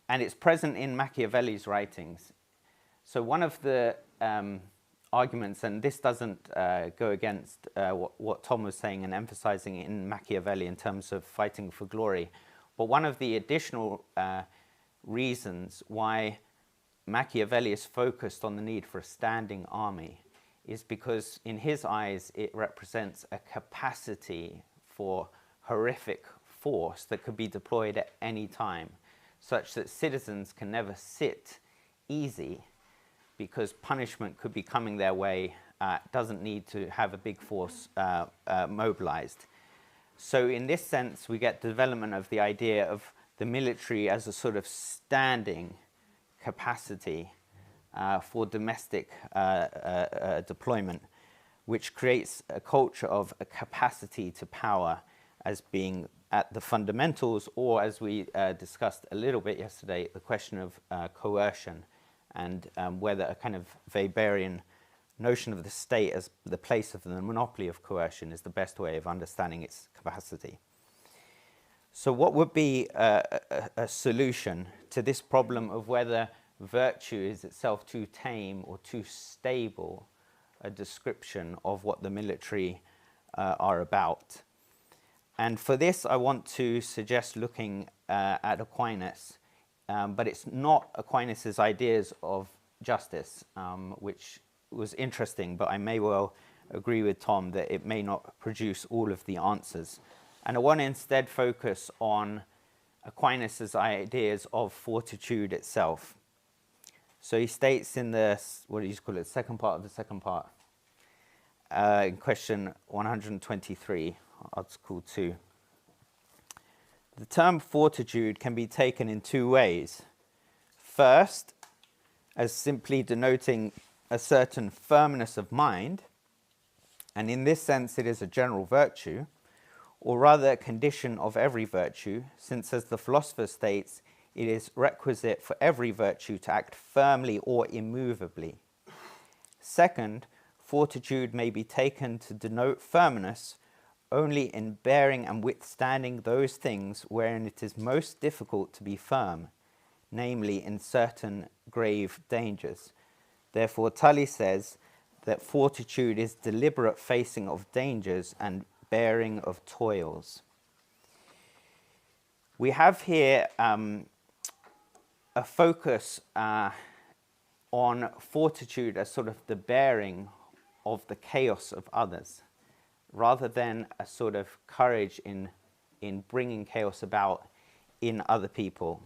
S4: and it's present in Machiavelli's writings. So one of the arguments, and this doesn't go against what Tom was saying and emphasizing in Machiavelli in terms of fighting for glory, but one of the additional reasons why Machiavelli is focused on the need for a standing army is because in his eyes it represents a capacity for horrific force that could be deployed at any time, such that citizens can never sit easy because punishment could be coming their way, doesn't need to have a big force mobilized. So in this sense, we get the development of the idea of the military as a sort of standing capacity for domestic deployment, which creates a culture of a capacity to power as being at the fundamentals, or as we discussed a little bit yesterday, the question of coercion and whether a kind of Weberian notion of the state as the place of the monopoly of coercion is the best way of understanding its capacity. So what would be a solution to this problem of whether virtue is itself too tame or too stable a description of what the military are about? And for this, I want to suggest looking at Aquinas, but it's not Aquinas' ideas of justice, which was interesting, but I may well agree with Tom that it may not produce all of the answers. And I want to instead focus on Aquinas' ideas of fortitude itself. So he states in the, what do you call it, second part of the second part, in question 123, Article 2. The term fortitude can be taken in two ways. First, as simply denoting a certain firmness of mind, and in this sense it is a general virtue, or rather a condition of every virtue, since, as the philosopher states, it is requisite for every virtue to act firmly or immovably. Second, fortitude may be taken to denote firmness only in bearing and withstanding those things wherein it is most difficult to be firm, namely in certain grave dangers. Therefore, Tully says that fortitude is deliberate facing of dangers and bearing of toils. We have here a focus on fortitude as sort of the bearing of the chaos of others, rather than a sort of courage in bringing chaos about in other people.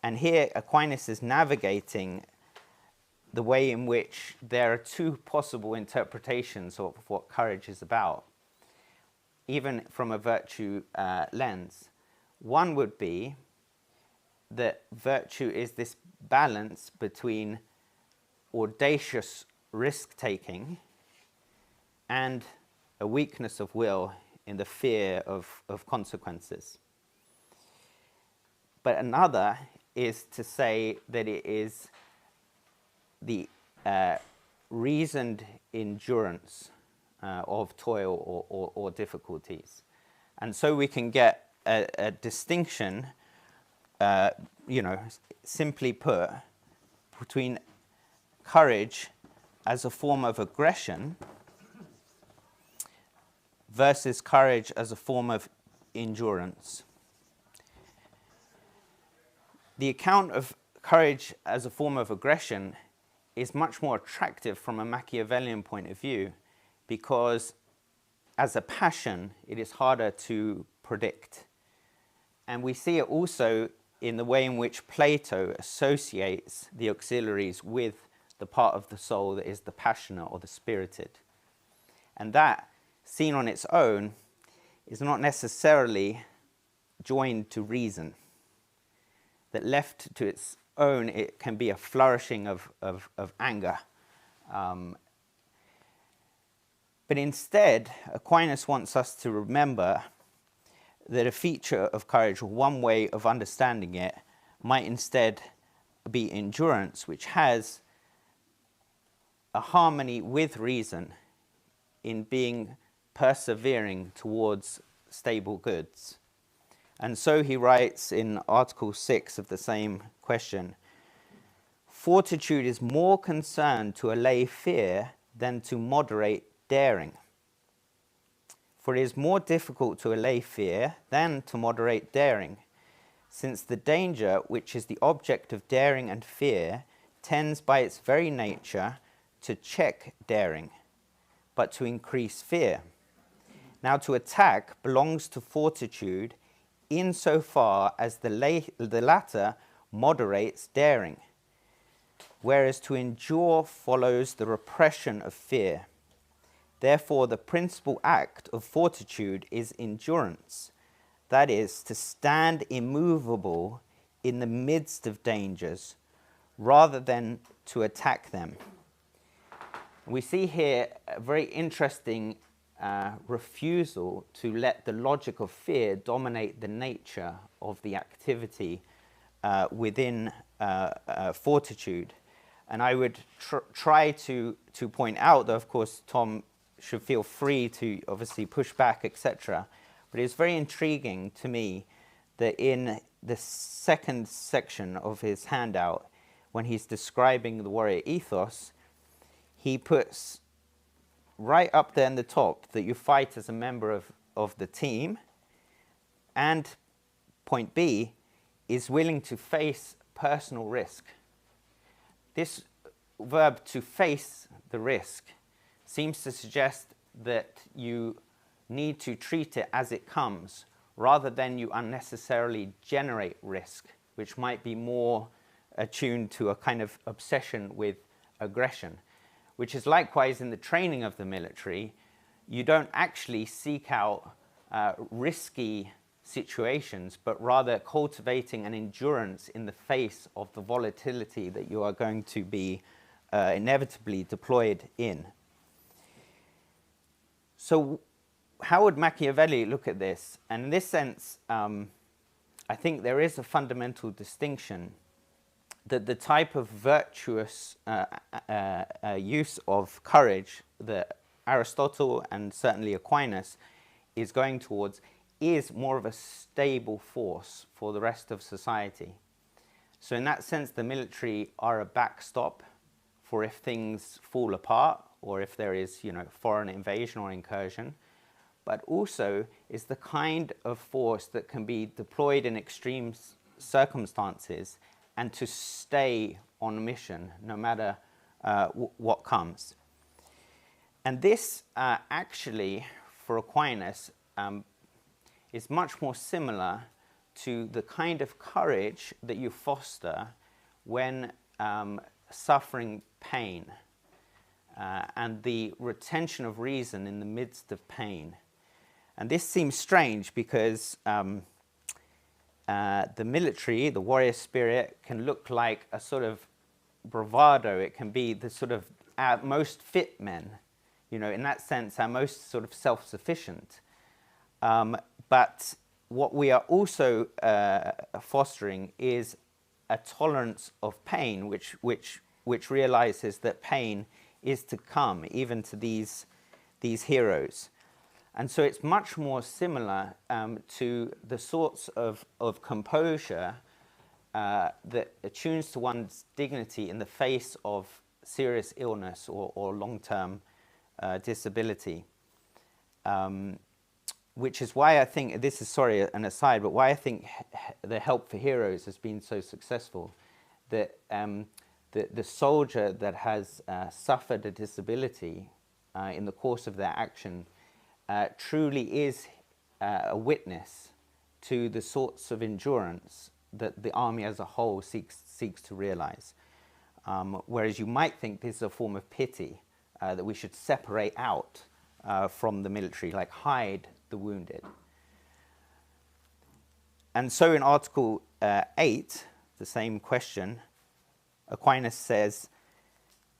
S4: And here Aquinas is navigating the way in which there are two possible interpretations of what courage is about, even from a virtue lens. One would be that virtue is this balance between audacious risk-taking and a weakness of will in the fear of consequences. But another is to say that it is the reasoned endurance of toil or difficulties. And so we can get a distinction, simply put, between courage as a form of aggression versus courage as a form of endurance. The account of courage as a form of aggression is much more attractive from a Machiavellian point of view, because as a passion, it is harder to predict. And we see it also in the way in which Plato associates the auxiliaries with the part of the soul that is the passionate or the spirited. And that, seen on its own, is not necessarily joined to reason. That left to its own, it can be a flourishing of anger. But instead, Aquinas wants us to remember that a feature of courage, or one way of understanding it, might instead be endurance, which has a harmony with reason in being persevering towards stable goods. And so he writes in Article 6 of the same question, "Fortitude is more concerned to allay fear than to moderate daring. For it is more difficult to allay fear than to moderate daring, since the danger which is the object of daring and fear tends by its very nature to check daring, but to increase fear. Now to attack belongs to fortitude insofar as the latter moderates daring, whereas to endure follows the repression of fear. Therefore, the principal act of fortitude is endurance, that is, to stand immovable in the midst of dangers, rather than to attack them." We see here a very interesting refusal to let the logic of fear dominate the nature of the activity within fortitude. And I would try to point out, though of course Tom should feel free to obviously push back, etc. But it's very intriguing to me that in the second section of his handout, when he's describing the warrior ethos, he puts right up there in the top that you fight as a member of the team, and point B is willing to face personal risk. This verb, to face the risk, seems to suggest that you need to treat it as it comes, rather than you unnecessarily generate risk, which might be more attuned to a kind of obsession with aggression, which is likewise in the training of the military. You don't actually seek out risky situations, but rather cultivating an endurance in the face of the volatility that you are going to be inevitably deployed in. So how would Machiavelli look at this? And in this sense, I think there is a fundamental distinction, that the type of virtuous use of courage that Aristotle and certainly Aquinas is going towards is more of a stable force for the rest of society. So in that sense, the military are a backstop for if things fall apart, or if there is, foreign invasion or incursion, but also is the kind of force that can be deployed in extreme circumstances and to stay on mission no matter what comes. And this actually, for Aquinas, is much more similar to the kind of courage that you foster when suffering pain and the retention of reason in the midst of pain. And this seems strange because the military, the warrior spirit, can look like a sort of bravado. It can be the sort of our most fit men, you know, in that sense, our most sort of self-sufficient. But what we are also fostering is a tolerance of pain, which realizes that pain is to come, even to these heroes. And so it's much more similar to the sorts of composure that attunes to one's dignity in the face of serious illness or long-term disability. Which is why I think, this is, sorry, an aside, but why I think the Help for Heroes has been so successful. That the soldier that has suffered a disability in the course of their action truly is a witness to the sorts of endurance that the army as a whole seeks to realize. Whereas you might think this is a form of pity, that we should separate out from the military, like hide the wounded. And so in Article 8, the same question, Aquinas says,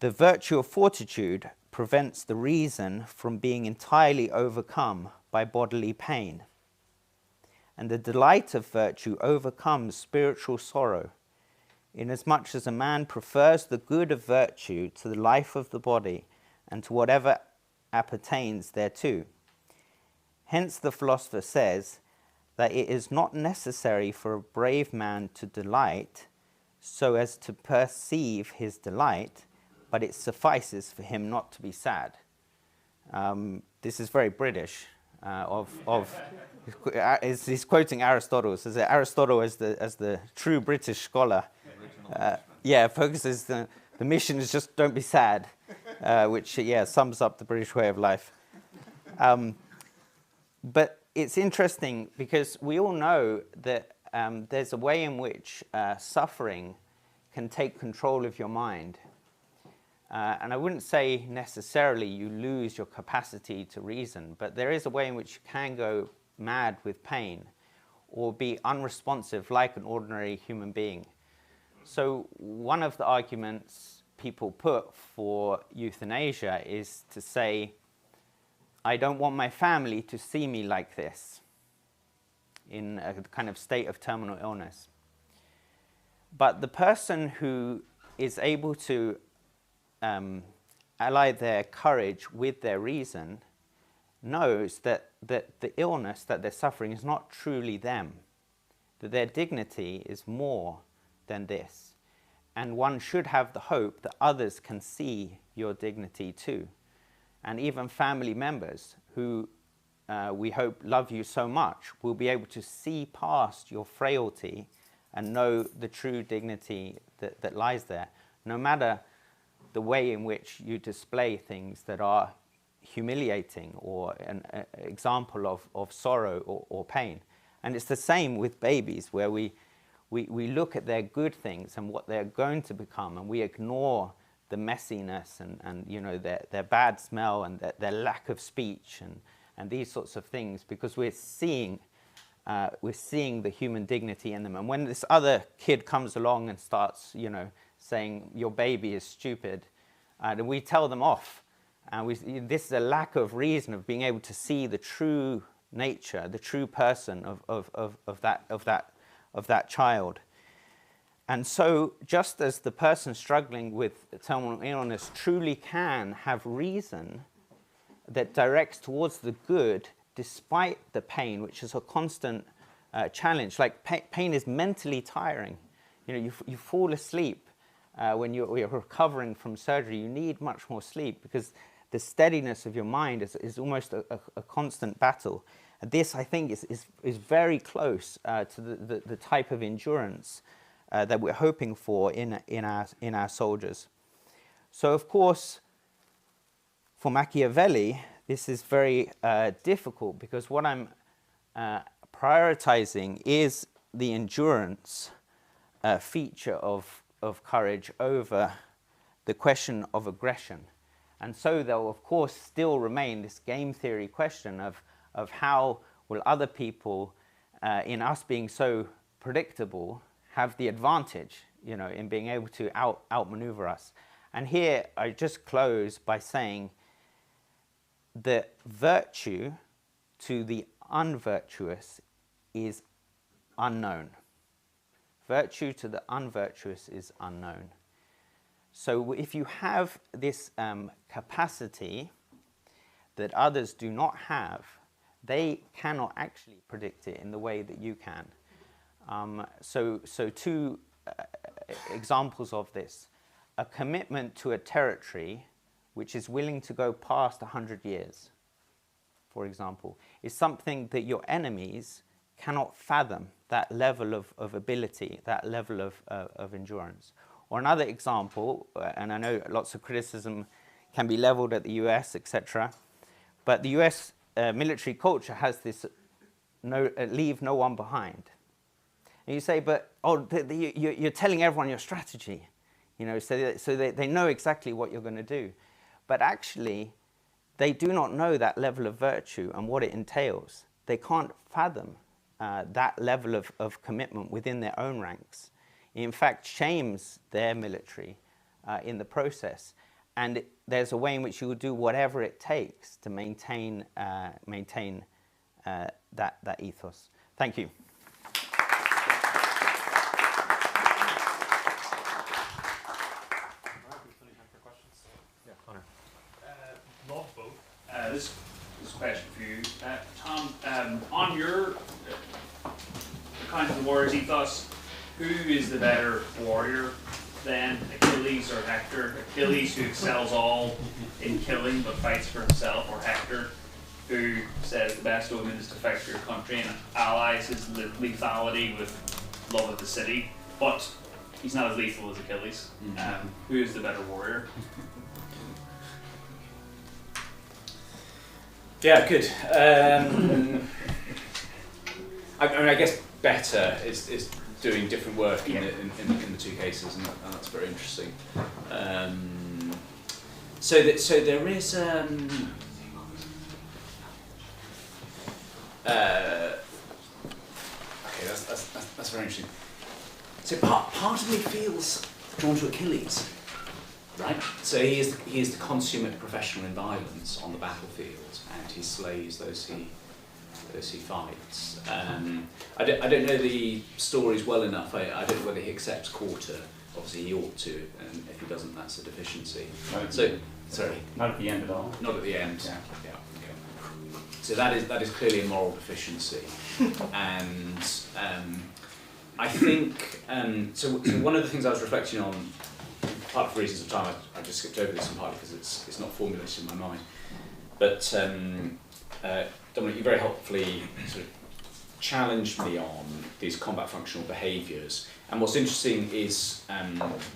S4: the virtue of fortitude prevents the reason from being entirely overcome by bodily pain. And the delight of virtue overcomes spiritual sorrow, inasmuch as a man prefers the good of virtue to the life of the body and to whatever appertains thereto. Hence the philosopher says that it is not necessary for a brave man to delight so as to perceive his delight, but it suffices for him not to be sad. This is very British. He's quoting Aristotle. So Aristotle, as the true British scholar, focuses the mission is just don't be sad, which sums up the British way of life. But it's interesting because we all know that there's a way in which suffering can take control of your mind. And I wouldn't say necessarily you lose your capacity to reason, but there is a way in which you can go mad with pain or be unresponsive like an ordinary human being. So one of the arguments people put for euthanasia is to say, I don't want my family to see me like this in a kind of state of terminal illness. But the person who is able to ally their courage with their reason knows that the illness that they're suffering is not truly them, that their dignity is more than this. And one should have the hope that others can see your dignity too. And even family members who we hope love you so much will be able to see past your frailty and know the true dignity that lies there, no matter the way in which you display things that are humiliating or an example of sorrow or pain. And it's the same with babies, where we look at their good things and what they're going to become, and we ignore the messiness and you know, their bad smell and their lack of speech and these sorts of things, because we're seeing the human dignity in them. And when this other kid comes along and starts, you know, saying your baby is stupid, and we tell them off, and this is a lack of reason of being able to see the true nature, the true person of that child. And so, just as the person struggling with terminal illness truly can have reason that directs towards the good despite the pain, which is a constant challenge. Like pain is mentally tiring. You know, you fall asleep when you're recovering from surgery. You need much more sleep because the steadiness of your mind is almost a constant battle. And this, I think, is very close to the type of endurance that we're hoping for in our soldiers. So, of course, for Machiavelli, this is very difficult, because what I'm prioritizing is the endurance feature of courage over the question of aggression. And so there will, of course, still remain this game theory question of how will other people, in us being so predictable, have the advantage, you know, in being able to outmaneuver us. And here I just close by saying that virtue to the unvirtuous is unknown. Virtue to the unvirtuous is unknown. So if you have this capacity that others do not have, they cannot actually predict it in the way that you can. So two examples of this. A commitment to a territory which is willing to go past 100 years, for example, is something that your enemies cannot fathom, that level of ability, that level of endurance. Or another example, and I know lots of criticism can be leveled at the US, etc., but the US military culture has this leave no one behind. And you say, but you're telling everyone your strategy, you know, so they know exactly what you're going to do. But actually, they do not know that level of virtue and what it entails. They can't fathom that level of commitment within their own ranks. It in fact shames their military in the process. And there's a way in which you will do whatever it takes to maintain that ethos. Thank you.
S5: Love both. This is a question for you, Tom. On your account of the warrior's ethos, who is the better warrior then, Achilles or Hector? Achilles, who excels all in killing but fights for himself, or Hector, who says the best omen is to fight for your country and allies his lethality with love of the city, but he's not as lethal as Achilles. Who is the better warrior?
S3: Yeah, good. I guess better is doing different work in the two cases, and that's very interesting. So there is. Okay, that's very interesting. So part of me feels drawn to Achilles, right? So he is the consummate professional in violence on the battlefield, and he slays those he fights. I don't know the stories well enough. I don't know whether he accepts quarter. Obviously he ought to, and if he doesn't, that's a deficiency. So, sorry.
S5: Not at the end at all.
S3: Not at the end.
S5: Yeah.
S3: Okay. So that is clearly a moral deficiency, and I think so. One of the things I was reflecting on, partly for reasons of time, I just skipped over this, and partly because it's not formulated in my mind. But Dominic, you very helpfully sort of challenged me on these combat functional behaviours. And what's interesting is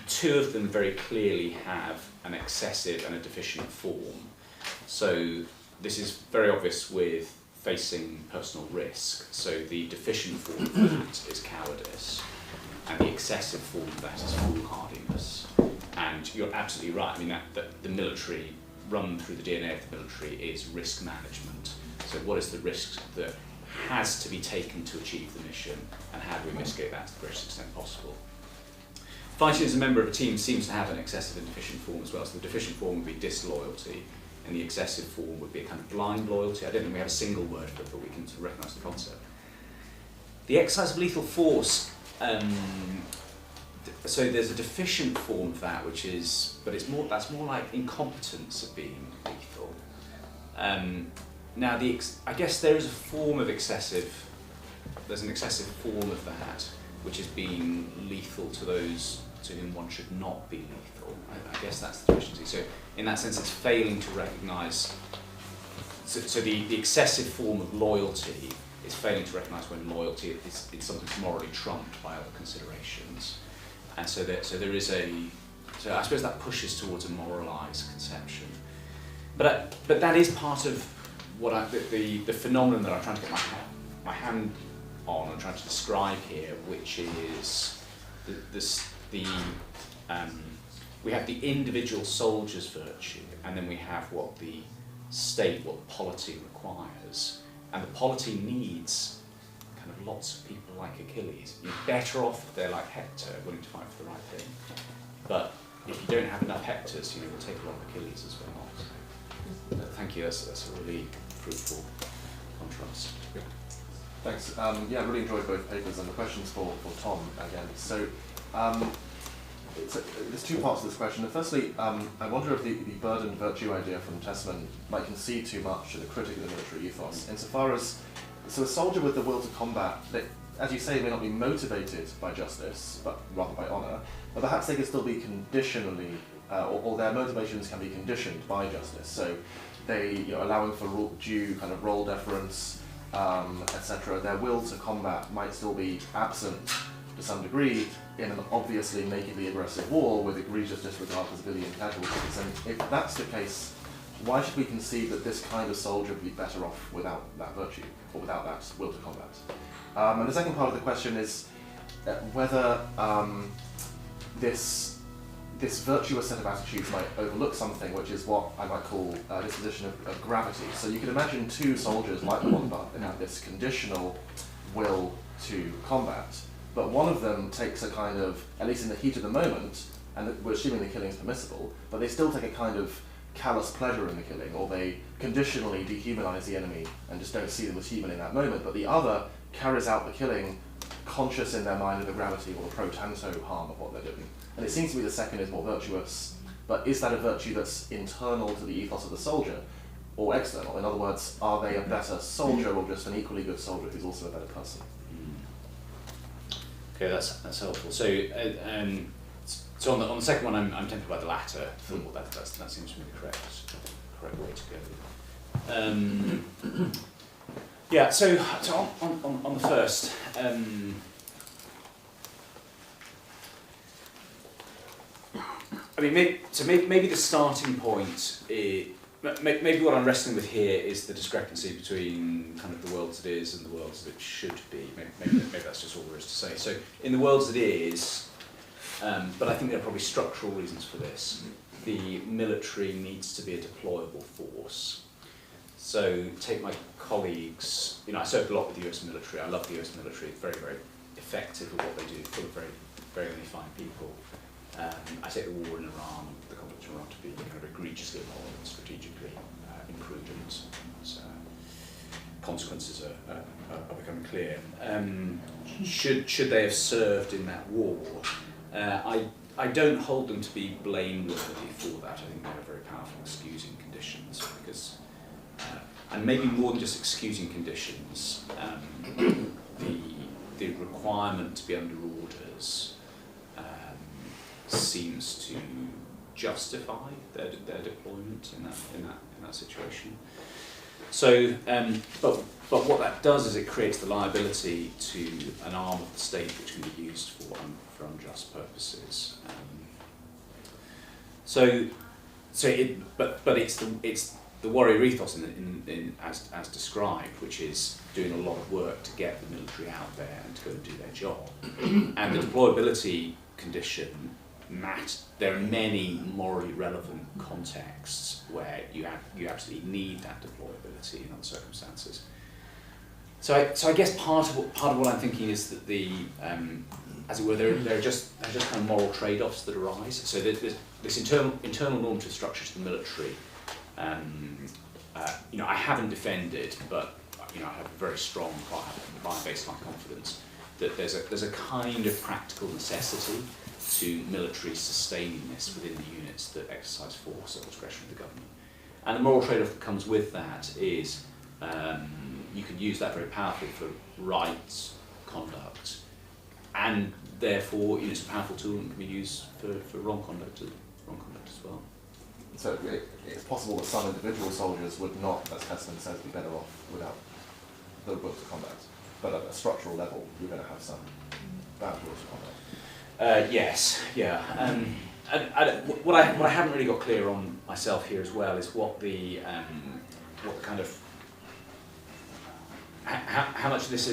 S3: two of them very clearly have an excessive and a deficient form. So this is very obvious with facing personal risk. So the deficient form of that is cowardice, and the excessive form of that is foolhardiness. And you're absolutely right. I mean, that the military, run through the DNA of the military, is risk management. So what is the risk that has to be taken to achieve the mission, and how do we mitigate that to the greatest extent possible? Fighting as a member of a team seems to have an excessive and deficient form as well. So the deficient form would be disloyalty, and the excessive form would be a kind of blind loyalty. I don't think we have a single word for it, but we can sort of recognise the concept. The exercise of lethal force, so there's a deficient form of that, which is, but that's more like incompetence of being lethal. Now, I guess there is a form of there's an excessive form of that, which is being lethal to those to whom one should not be lethal. I guess that's the deficiency. So in that sense, it's failing to recognise, so the excessive form of loyalty is failing to recognise when loyalty is something morally trumped by other considerations. And so there is so I suppose that pushes towards a moralised conception. But that is part of what the phenomenon that I'm trying to get my hand on and trying to describe here, which is we have the individual soldier's virtue, and then we have what the state, what the polity requires. And the polity needs kind of lots of people like Achilles. You're better off if they're like Hector, willing to fight for the right thing. But if you don't have enough Hectors, we'll take a lot of Achilles as well. Thank you, that's a really fruitful contrast.
S2: Thanks. Yeah, I really enjoyed both papers, and the questions for Tom again. So there's two parts to this question. Firstly, I wonder if the burdened virtue idea from Tessman might concede too much to the critic of the military ethos, insofar as, so a soldier with the will to combat, they, as you say, may not be motivated by justice, but rather by honour, but perhaps they can still be conditionally, or their motivations can be conditioned by justice. So they, allowing for due kind of role deference, etc. Their will to combat might still be absent to some degree in an obviously nakedly aggressive war with egregious disregard for civilian casualties. And if that's the case, why should we concede that this kind of soldier would be better off without that virtue, or without that will to combat? And the second part of the question is whether this virtuous set of attitudes might overlook something, which is what I might call a disposition of gravity. So you can imagine two soldiers like the one above, they have this conditional will to combat, but one of them takes a kind of, at least in the heat of the moment, and we're assuming the killing is permissible, but they still take a kind of callous pleasure in the killing, or they conditionally dehumanize the enemy and just don't see them as human in that moment, but the other carries out the killing conscious in their mind of the gravity or the pro tanto harm of what they're doing. And it seems to me the second is more virtuous, but is that a virtue that's internal to the ethos of the soldier, or external? In other words, are they a better soldier or just an equally good soldier who's also a better person?
S3: Okay, that's helpful. So, so on the second one, I'm tempted by the latter. That seems to be the correct way to go. Yeah. So on the first. I mean, maybe the starting point is, maybe what I'm wrestling with here is the discrepancy between kind of the world as it is and the world as it should be. Maybe that's just all there is to say. So in the world as it is, but I think there are probably structural reasons for this. The military needs to be a deployable force. So take my colleagues, I served a lot with the US military. I love the US military. It's very, very effective at what they do, full of very, very, very fine people. I take the war in Iran, the conflict in Iran, to be kind of egregiously immoral and strategically imprudent. Consequences are becoming clear. Should they have served in that war? I don't hold them to be blameworthy for that. I think they're very powerful excusing conditions, because, and maybe more than just excusing conditions, the requirement to be under orders seems to justify their deployment in that situation. So, but what that does is it creates the liability to an arm of the state which can be used for unjust purposes. But it's the warrior ethos as described, which is doing a lot of work to get the military out there and to go and do their job, and the deployability condition. There are many morally relevant contexts where you absolutely need that deployability in other circumstances. So I guess part of what I'm thinking is that as it were, there are just kind of moral trade-offs that arise. So there's this internal normative structure to the military. I haven't defended, but I have a very strong prior baseline confidence that there's a kind of practical necessity to military sustainingness within the units that exercise force at the discretion of the government. And the moral trade-off that comes with that is you can use that very powerfully for right conduct, and therefore it's a powerful tool and can be used for wrong conduct as well.
S2: So it's possible that some individual soldiers would not, as Tessman says, be better off without the will to combat. But at a structural level, you're going to have some bad will to combat.
S3: Yes, yeah. What I haven't really got clear on myself here as well is what the kind of
S6: how much of this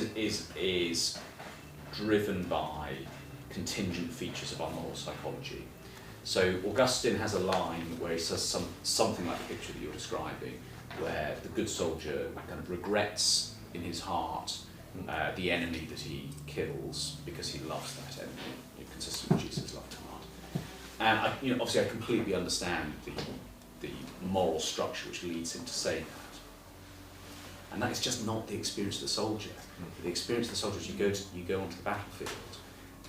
S6: is driven by contingent features of our moral psychology. So Augustine has a line where he says something like the picture that you're describing, where the good soldier kind of regrets in his heart the enemy that he kills because he loves that enemy, consistent with Jesus' love command. And obviously I completely understand the moral structure which leads him to say that. And that is just not the experience of the soldier. The experience of the soldier is you go onto the battlefield,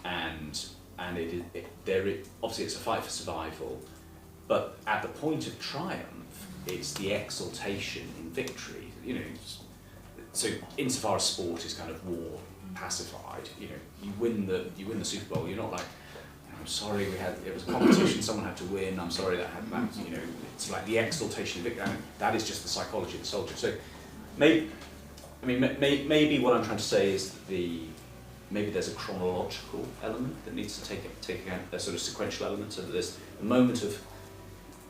S6: and obviously it's a fight for survival, but at the point of triumph, it's the exaltation in victory. So insofar as sport is kind of war pacified, you win the Super Bowl. You're not like, I'm sorry it was a competition, someone had to win. I'm sorry that happened. It's like the exaltation of victory. That is just the psychology of the soldier. So maybe what I'm trying to say is that maybe there's a chronological element that needs to take account, a sort of sequential element, so that there's a moment of,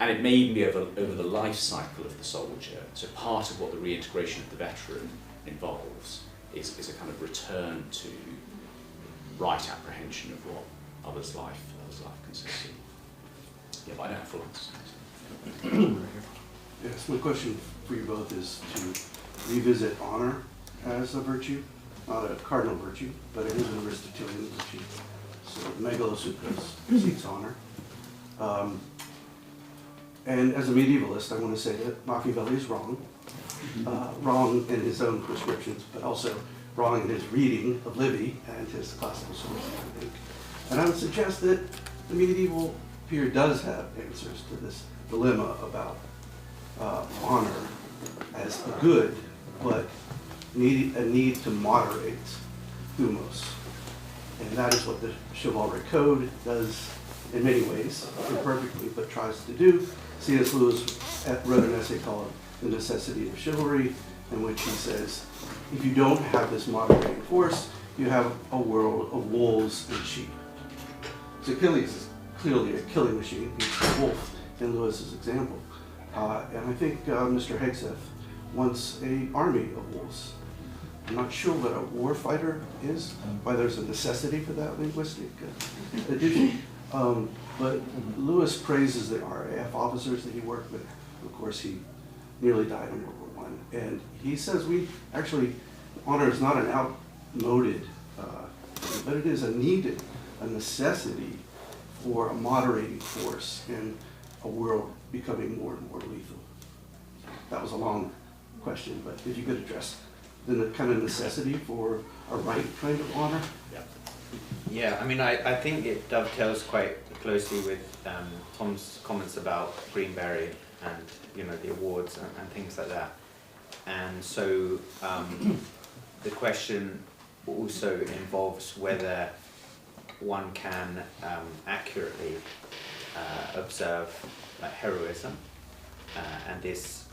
S6: and it may even be over the life cycle of the soldier. So part of what the reintegration of the veteran involves is a kind of return to right apprehension of what others' life consists of. Yeah, but I don't have full answers.
S7: Yes, my question for you both is to revisit honor as a virtue, not a cardinal virtue, but it is an Aristotelian virtue. So Megalosukos seeks honor. And as a medievalist, I want to say that Machiavelli is wrong. Wrong in his own prescriptions, but also wrong in his reading of Livy and his classical sources, I think. And I would suggest that the medieval period does have answers to this dilemma about honor as a good, but a need to moderate thumos. And that is what the chivalric code does in many ways, imperfectly, but tries to do. C.S. Lewis wrote an essay called The Necessity of Chivalry, in which he says, if you don't have this moderating force, you have a world of wolves and sheep. So Achilles is clearly a killing machine. He's a wolf in Lewis's example. And I think Mr. Hegseth wants an army of wolves. I'm not sure what a war fighter is, why there's a necessity for that linguistic addition. But Lewis praises the RAF officers that he worked with. Of course, he nearly died in World War I. And he says honor is not an outmoded thing, but it is a necessity for a moderating force in a world becoming more and more lethal. That was a long question, but if you could address the kind of necessity for a right kind of honor.
S4: Yeah, I mean, I think it dovetails quite closely with Tom's comments about Greenberry and the awards and things like that. And so the question also involves whether one can accurately observe heroism and this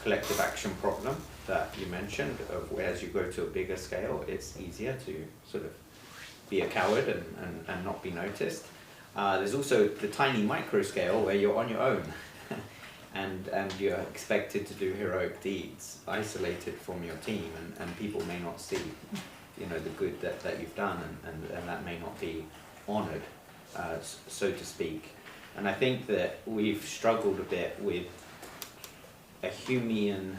S4: collective action problem that you mentioned, of where as you go to a bigger scale, it's easier to sort of be a coward and not be noticed. There's also the tiny micro scale where you're on your own and you're expected to do heroic deeds isolated from your team, and people may not see the good that you've done, and that may not be honored, so to speak. And I think that we've struggled a bit with a Humean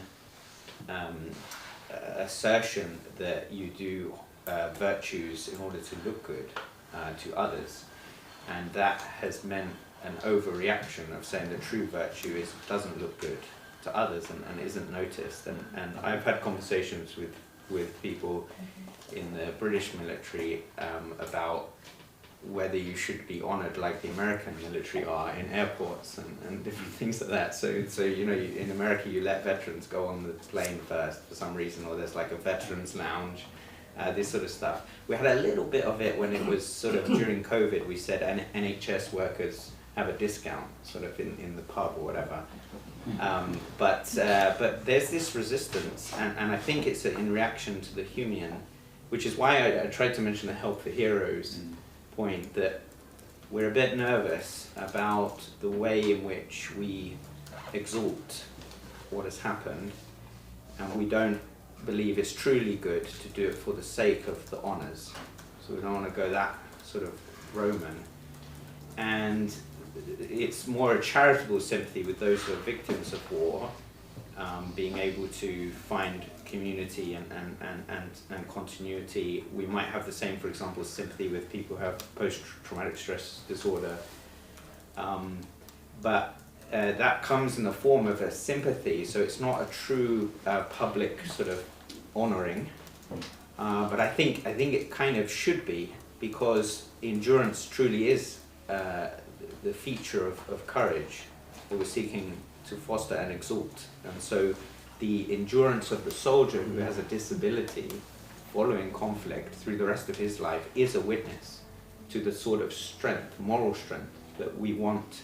S4: assertion that you do virtues in order to look good to others, and that has meant an overreaction of saying that true virtue doesn't look good to others and isn't noticed. And I've had conversations with people in the British military about whether you should be honoured like the American military are in airports and different things like that. So in America you let veterans go on the plane first for some reason, or there's like a veterans lounge, this sort of stuff. We had a little bit of it when it was sort of during COVID. We said NHS workers have a discount sort of in the pub or whatever. But there's this resistance, and I think it's in reaction to the Humean, which is why I tried to mention the Help for Heroes point, that we're a bit nervous about the way in which we exalt what has happened, and we don't believe it's truly good to do it for the sake of the honours. So we don't want to go that sort of Roman. And it's more a charitable sympathy with those who are victims of war, being able to find community and continuity. We might have the same, for example, sympathy with people who have post-traumatic stress disorder. But that comes in the form of a sympathy, so it's not a true public sort of honouring. But I think it kind of should be, because endurance truly is the feature of courage that we're seeking to foster and exalt. And so the endurance of the soldier who has a disability following conflict through the rest of his life is a witness to the sort of strength, moral strength, that we want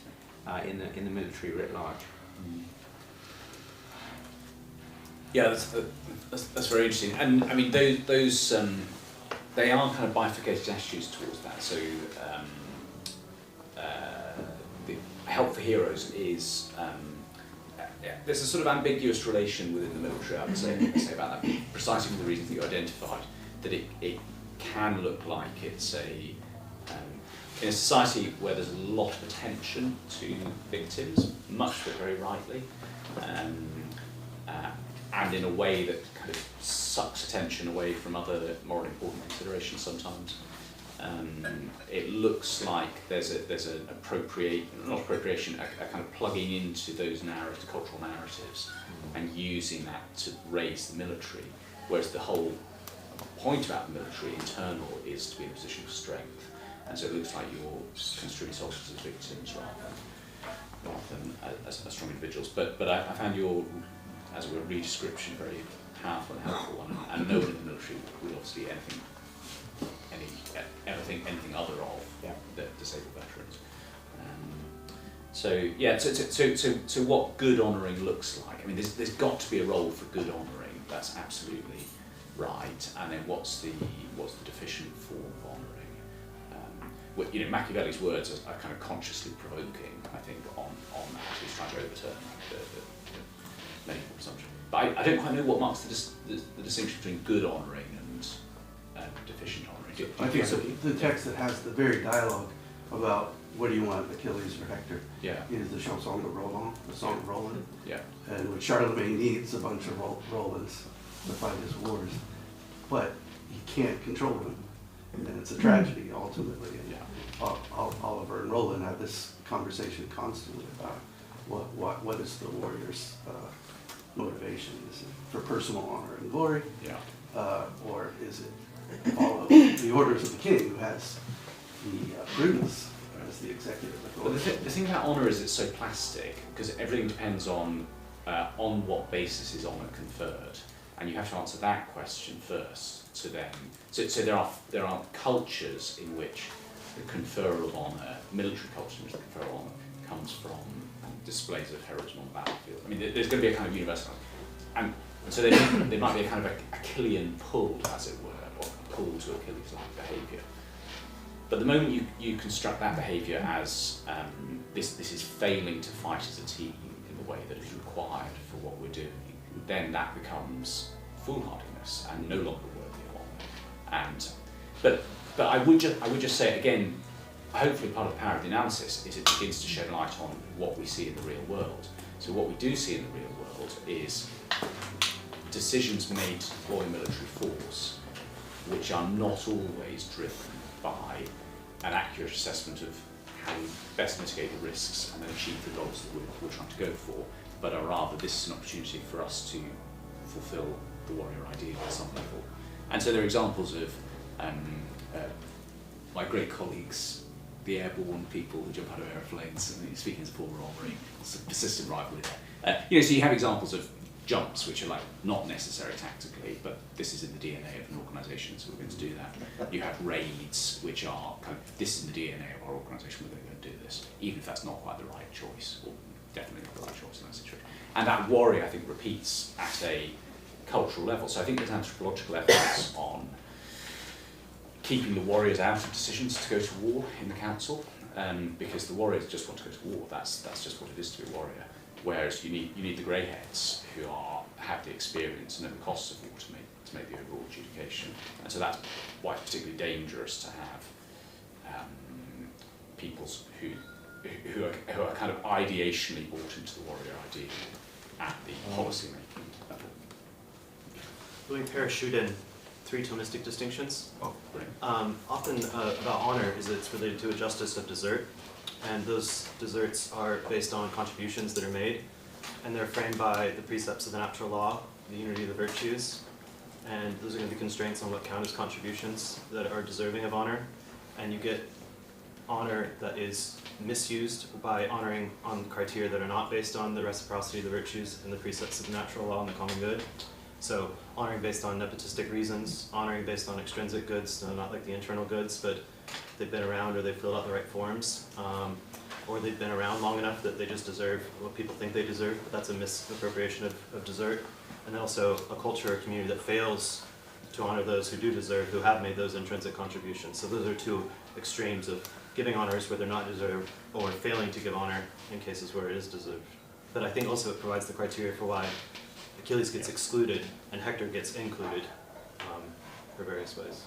S4: in the military writ large.
S6: Yeah, that's very interesting. And I mean, those they are kind of bifurcated attitudes towards that. So the Help for Heroes is there's a sort of ambiguous relation within the military, I would say about that, precisely for the reasons that you identified, that it can look like it's in a society where there's a lot of attention to victims, much of it very rightly, and in a way that kind of sucks attention away from other more important considerations sometimes. It looks like there's an not appropriation, a kind of plugging into those cultural narratives and using that to raise the military, whereas the whole point about the military internal is to be in a position of strength. And so it looks like you're construing soldiers as victims rather than as strong individuals. But I found your, as it were, re-description very powerful and helpful, and no one in the military would obviously anything other of the disabled veterans. So what good honouring looks like. I mean, there's got to be a role for good honouring. That's absolutely right. And then what's the deficient form of honouring? Machiavelli's words are kind of consciously provoking, I think, on that. He's trying to overturn the medical assumption. But I don't quite know what marks the distinction between good honouring and deficient honouring.
S7: I think so. The text that has the very dialogue about what do you want, Achilles or Hector, is the chanson de Roland, the song of Roland.
S6: Yeah.
S7: And when Charlemagne needs a bunch of Rolands to fight his wars, but he can't control them. And it's a tragedy, ultimately. And Oliver and Roland have this conversation constantly about what is the warrior's motivation. Is it for personal honor and glory? Or is it follow the orders of the king, who has the prudence as the executive authority?
S6: But the thing about honour is it's so plastic, because everything depends on what basis is honour conferred, and you have to answer that question first to them. So there are cultures in which the conferral of honour, military culture in which the conferral of honour comes from displays of heroism on the battlefield. I mean, there's going to be a kind of universal, and so there might be a kind of Achillean pull, as it were, or a pull to Achilles-like behaviour. But the moment you construct that behaviour as this is failing to fight as a team in the way that is required for what we're doing, then that becomes foolhardiness and no longer worthy of honour. But I would just say again, hopefully part of the power of the analysis is it begins to shed light on what we see in the real world. So what we do see in the real world is decisions made to deploy military force which are not always driven by an accurate assessment of how we best mitigate the risks and then achieve the goals that we're trying to go for, but are rather this is an opportunity for us to fulfil the warrior ideal at some level. And so there are examples of my great colleagues, the airborne people who jump out of airplanes, and speaking as Paul Romery, it's a persistent rivalry there. So you have examples of jumps which are like not necessary tactically, but this is in the DNA of an organisation, so we're going to do that. You have raids which are kind of, this is in the DNA of our organisation, we're going to do this, even if that's not quite the right choice, or definitely not the right choice in that situation. And that worry, I think, repeats at a cultural level. So I think there's anthropological evidence on keeping the warriors out of decisions to go to war in the council, because the warriors just want to go to war. That's just what it is to be a warrior. whereas you need the greyheads who have the experience and know the costs of war to make the overall adjudication. And so that's why it's particularly dangerous to have people who are kind of ideationally bought into the warrior ideal at the policy making level.
S1: Let me parachute in 3 Thomistic distinctions.
S6: Oh, brilliant.
S1: Often about honor is that it's related to a justice of desert, and those deserts are based on contributions that are made, and they're framed by the precepts of the natural law, the unity of the virtues, and those are going to be constraints on what count as contributions that are deserving of honor, and you get honor that is misused by honoring on criteria that are not based on the reciprocity of the virtues and the precepts of the natural law and the common good. So honoring based on nepotistic reasons, honoring based on extrinsic goods, so not like the internal goods, but they've been around or they've filled out the right forms, or they've been around long enough that they just deserve what people think they deserve, but that's a misappropriation of desert. And then also a culture or community that fails to honor those who do deserve, who have made those intrinsic contributions. So those are 2 extremes of giving honors where they're not deserved, or failing to give honor in cases where it is deserved. But I think also it provides the criteria for why Achilles gets excluded and Hector gets included for various ways.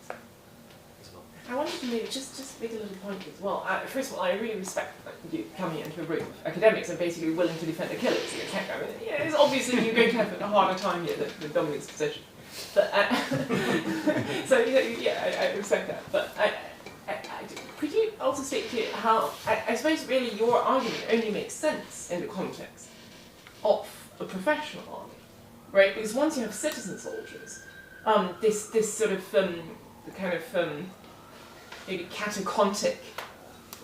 S1: As well.
S8: I wanted to maybe just make a little point as well. First of all, I really respect you coming into a group of academics and basically willing to defend Achilles against Hector. I mean, yeah, it's obviously you're going to have a harder time here than Dominic's position. But so yeah, I respect that. But could you also state here how I suppose really your argument only makes sense in the context of a professional army, right? Because once you have citizen soldiers, this sort of kind of maybe catacontic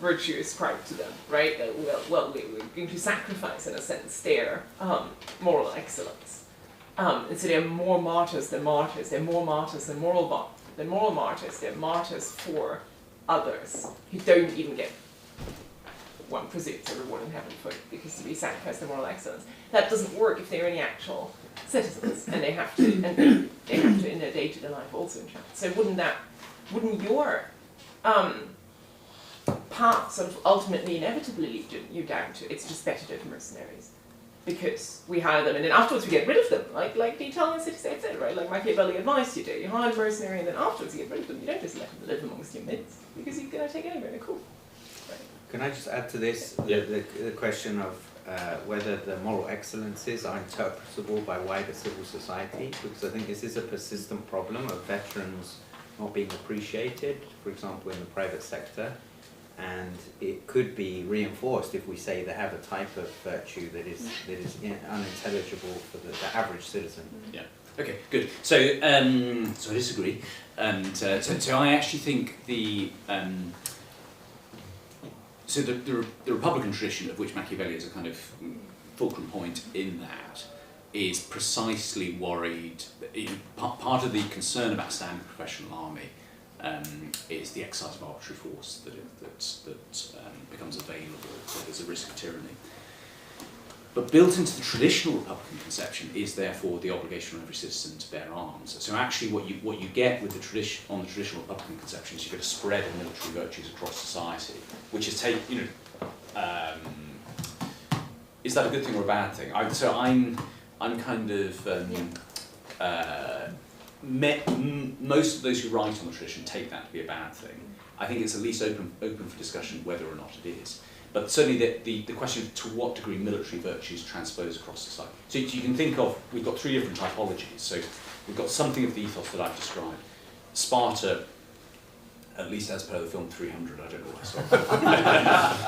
S8: virtue ascribed to them, right? Well, we're going to sacrifice in a sense their moral excellence. And so they're more martyrs than martyrs. They're more martyrs than moral martyrs. They're martyrs for others who don't even get, one presumes, a reward in heaven for it, because to be sacrificed their moral excellence. That doesn't work if they're any actual citizens, and they have to, in their day-to-day life also interact. So wouldn't your path sort of ultimately, inevitably lead you down to it's just better to have mercenaries? Because we hire them and then afterwards we get rid of them, like the Italian city-state said, right? Like Machiavelli advised you to. You hire a mercenary and then afterwards you get rid of them. You don't just let them live amongst your midst, because you're going to take over in a coup. Right?
S9: Can I just add to this the question of whether the moral excellences are interpretable by wider civil society? Because I think this is a persistent problem of veterans not being appreciated, for example, in the private sector. And it could be reinforced if we say they have a type of virtue that is unintelligible for the average citizen.
S6: Yeah. Okay. Good. So so I disagree, and so I actually think the Republican tradition, of which Machiavelli is a kind of fulcrum point in that, is precisely worried. Part of the concern about standing a professional army is the exercise of arbitrary force that becomes available, so there's a risk of tyranny. But built into the traditional Republican conception is therefore the obligation on every citizen to bear arms. So actually what you get with the traditional Republican conception is you get a spread of military virtues across society, which is is that a good thing or a bad thing? I'm kind of most of those who write on the tradition take that to be a bad thing. I think it's at least open for discussion whether or not it is. But certainly the question of to what degree military virtues transpose across society. So you can think of, we've got 3 different typologies. So we've got something of the ethos that I've described. Sparta, at least as per the film 300, I don't know what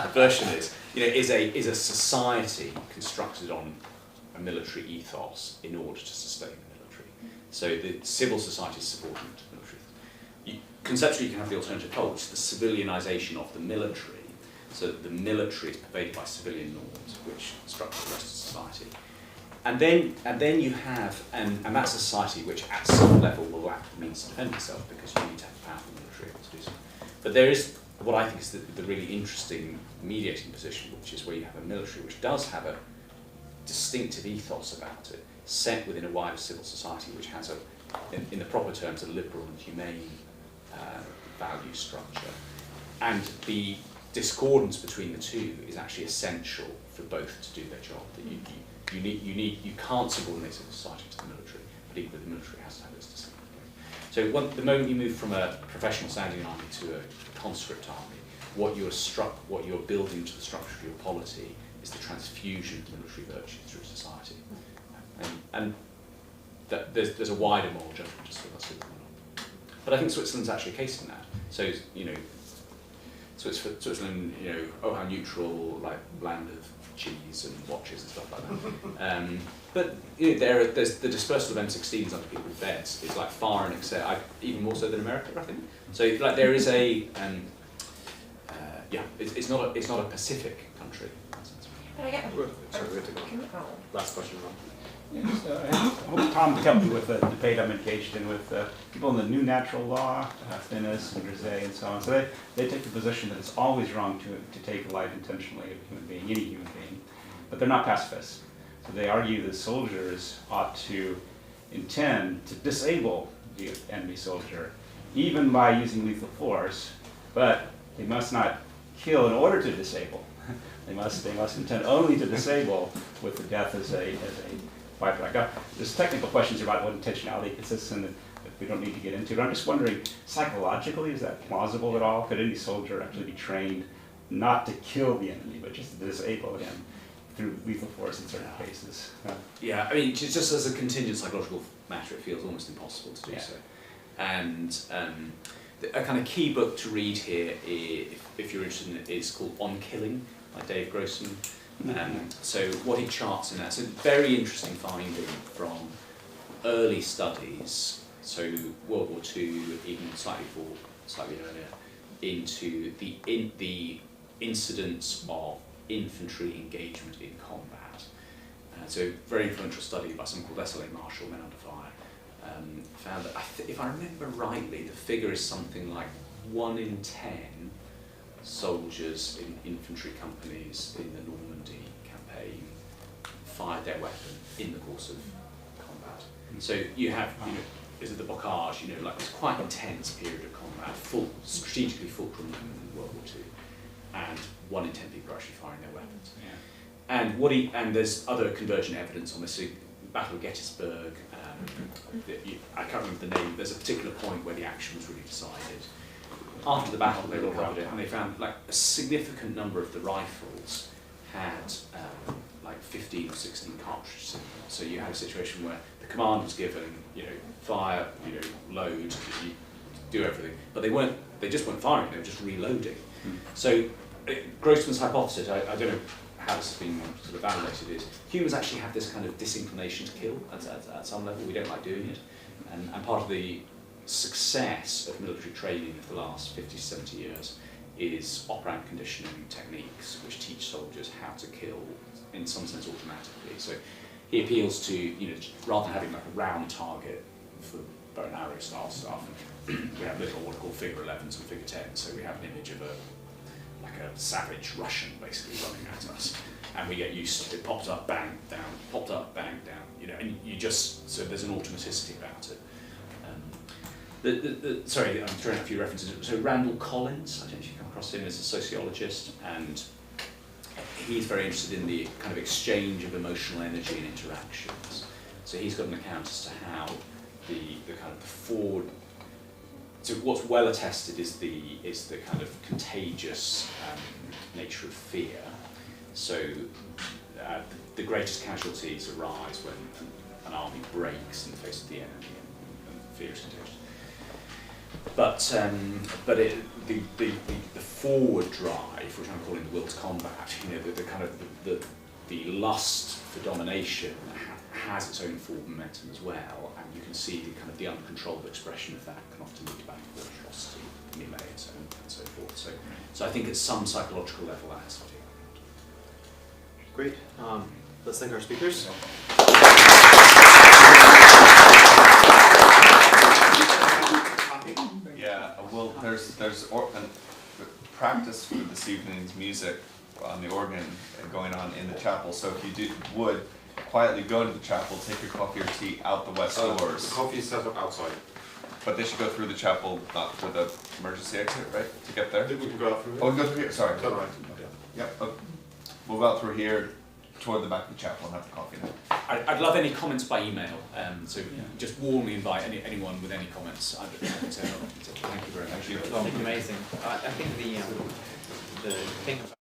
S6: the version is, is a society constructed on a military ethos in order to sustain the military. So the civil society is subordinate to military. Conceptually, you can have the alternative pole, which is the civilianization of the military. So that the military is pervaded by civilian norms, which structure the rest of society. And then you have, and that's a society which at some level will lack the means to defend itself, because you need to have a powerful military to do so. But there is what I think is the really interesting mediating position, which is where you have a military which does have a distinctive ethos about it, set within a wider civil society which has in the proper terms, a liberal and humane value structure. And the discordance between the two is actually essential for both to do their job. That you can't subordinate civil society to the military, but equally the military has to have its discipline. So the moment you move from a professional standing army to a conscript army, what you're building to the structure of your polity is the transfusion of military virtue through society. And that there's a wider moral judgment as to what's going on. But I think Switzerland's actually a case in that. So, Switzerland, oh, how neutral, like land of cheese and watches and stuff like that. But there's the dispersal of M16s under people's beds is like far in excess, even more so than America, I think. So like there is a, it's not a Pacific country.
S8: Can I get
S2: Sorry, we have to go. Last question, Ron.
S10: Yes, I hope Tom helped me with the debate I'm engaged in with people in the new natural law, Finnis and Grisey and so on. So they take the position that it's always wrong to take life intentionally of a human being, any human being, but they're not pacifists. So they argue that soldiers ought to intend to disable the enemy soldier, even by using lethal force, but they must not kill in order to disable. They must intend only to disable with the death as a byproduct. There's technical questions about what intentionality consists in that we don't need to get into, but I'm just wondering, psychologically, is that plausible at all? Could any soldier actually be trained not to kill the enemy, but just to disable him through lethal force in certain cases?
S6: Yeah, I mean, just as a contingent psychological matter, it feels almost impossible to do so. And a kind of key book to read here, if you're interested in it, is called On Killing by Dave Grossman. So what he charts in that, so very interesting finding from early studies, so World War II, even slightly earlier, into the incidence of infantry engagement in combat. So very influential study by someone called S.L.A. Marshall, Men Under Fire, found that, if I remember rightly, the figure is something like 1 in 10 soldiers in infantry companies in the Normandy campaign fired their weapon in the course of combat. So you have, is it the bocage, like this quite intense period of combat, strategically fulcrum in World War II, and 1 in 10 people are actually firing their weapons. Yeah. And there's other convergent evidence on this. So Battle of Gettysburg, I can't remember the name. There's a particular point where the action was really decided. After the battle, they recovered it, and they found like a significant number of the rifles had like 15 or 16 cartridges in them. So you had a situation where the command was given, fire, load, you do everything, but they just weren't firing; they were just reloading. So Grossman's hypothesis, I don't know how this has been sort of validated, is humans actually have this kind of disinclination to kill at some level. We don't like doing it, and part of the success of military training of the last 50 to 70 years is operant conditioning techniques which teach soldiers how to kill in some sense automatically. So he appeals to, rather than having like a round target for bow and arrow style stuff, we have little what are called figure 11s and figure 10s, so we have an image of a savage Russian basically running at us, and we get used to it. Popped up, bang, down, popped up, bang, down, and so there's an automaticity about it. Sorry, I'm throwing out a few references. So Randall Collins, I don't know if you've come across him, as a sociologist, and he's very interested in the kind of exchange of emotional energy and interactions. So he's got an account as to how the kind of the forward. So what's well attested is the kind of contagious nature of fear. So the greatest casualties arise when an army breaks in the face of the enemy, and fear is contagious. But the forward drive, which I'm calling the will to combat, the kind of the lust for domination has its own forward momentum as well, and you can see the kind of the uncontrolled expression of that can often lead to backwards atrocity, melee, and so forth. So I think at some psychological level that has to be.
S2: Great. Let's thank our speakers.
S11: Yeah, well, there's practice for this evening's music on the organ going on in the chapel. So if you would quietly go to the chapel, take your coffee or tea out the west doors.
S2: The coffee is set up outside.
S11: but they should go through the chapel, not through the emergency exit, right, to get there?
S12: We can go out through here.
S11: Oh, we go through here, sorry.
S12: Turn right.
S11: Yep, we'll go out through here toward the back of the chapel and have the coffee now.
S6: I'd love any comments by email, so just warmly invite anyone with any comments. I'd say, thank you very much.
S11: Thank you.
S9: Tom, amazing. I think the thing about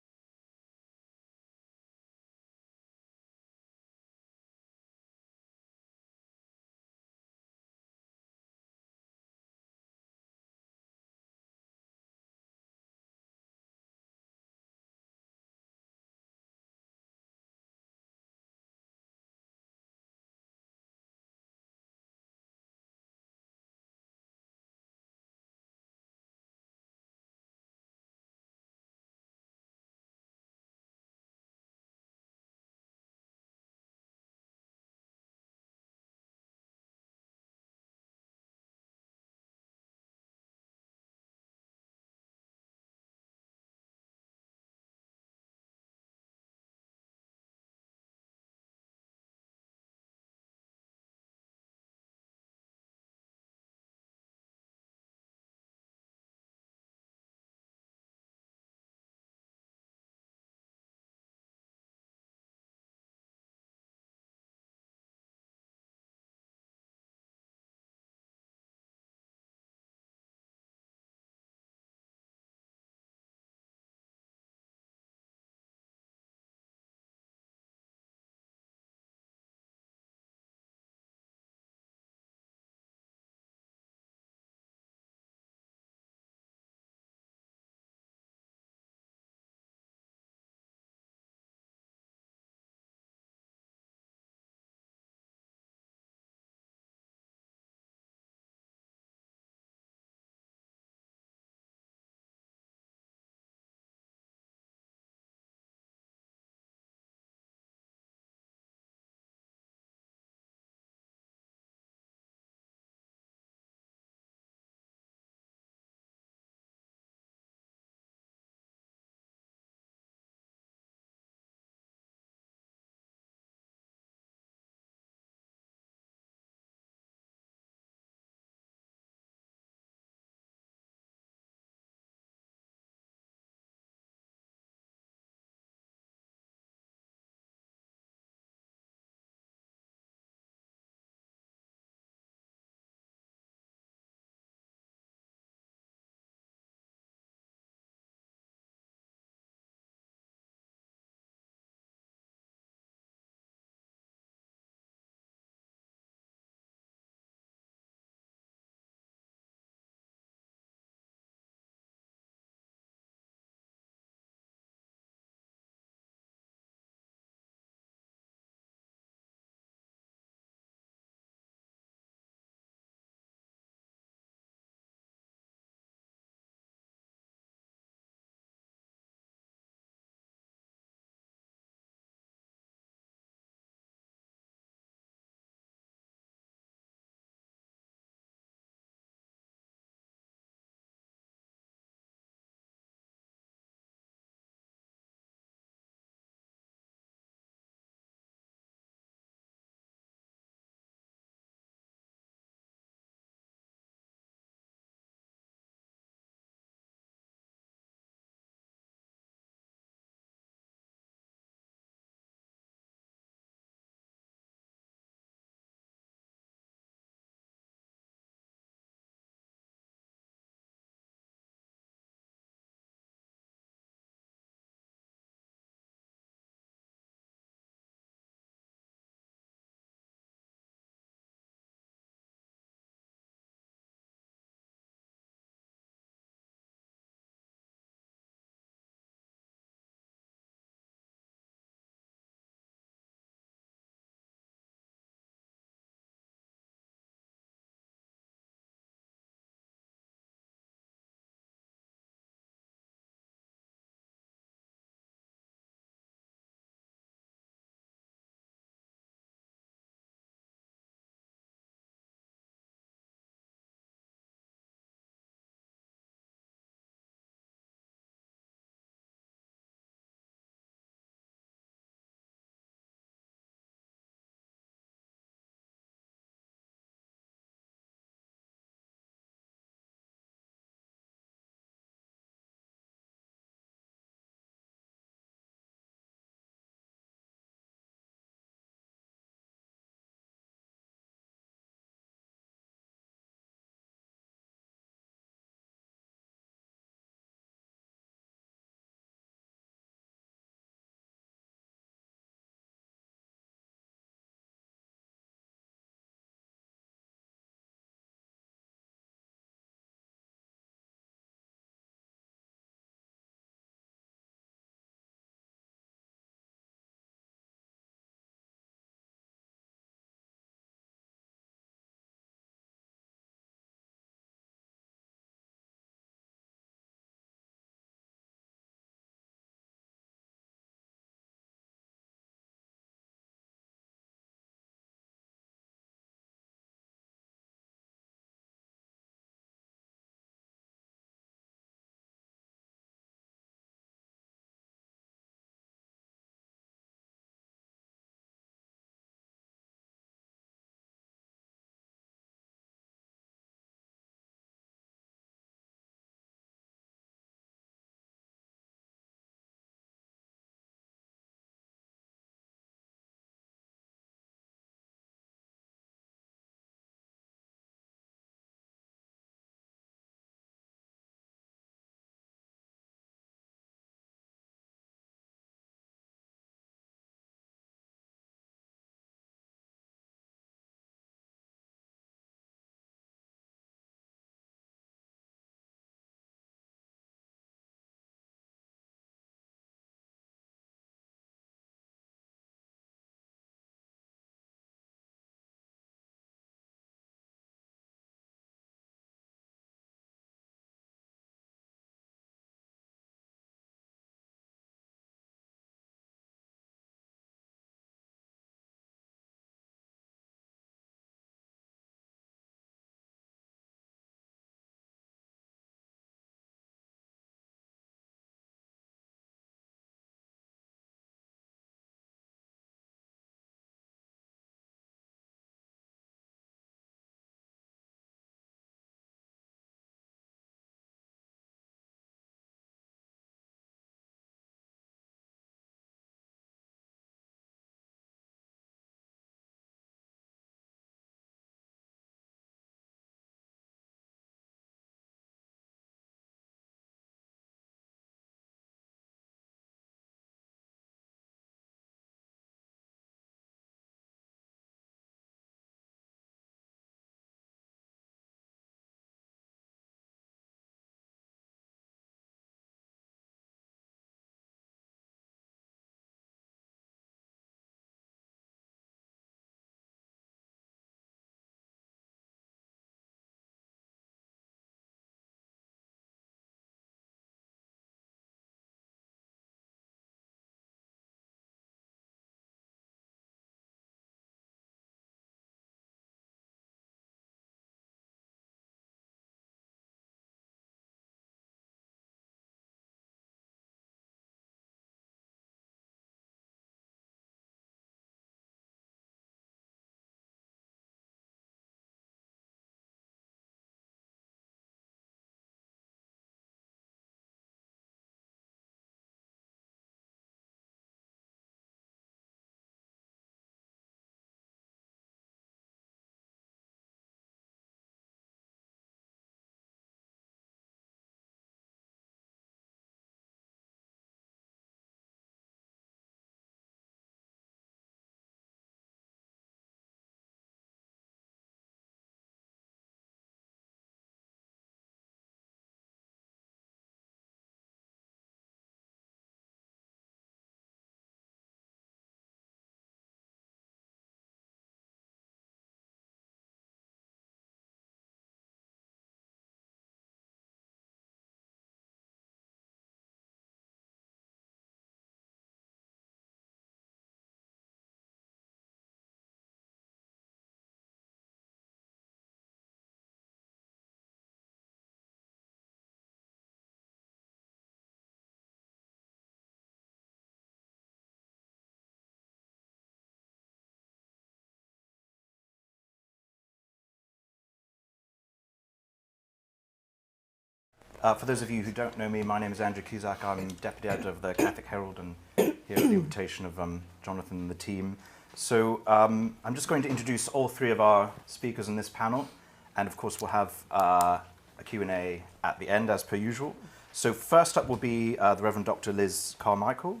S12: For those of you who don't know me, my name is Andrew Cusack. I'm Deputy Editor of the Catholic Herald and here at the invitation of Jonathan and the team. So I'm just going to introduce all three of our speakers in this panel, and of course we'll have a Q&A at the end as per usual. So first up will be the Reverend Dr. Liz Carmichael,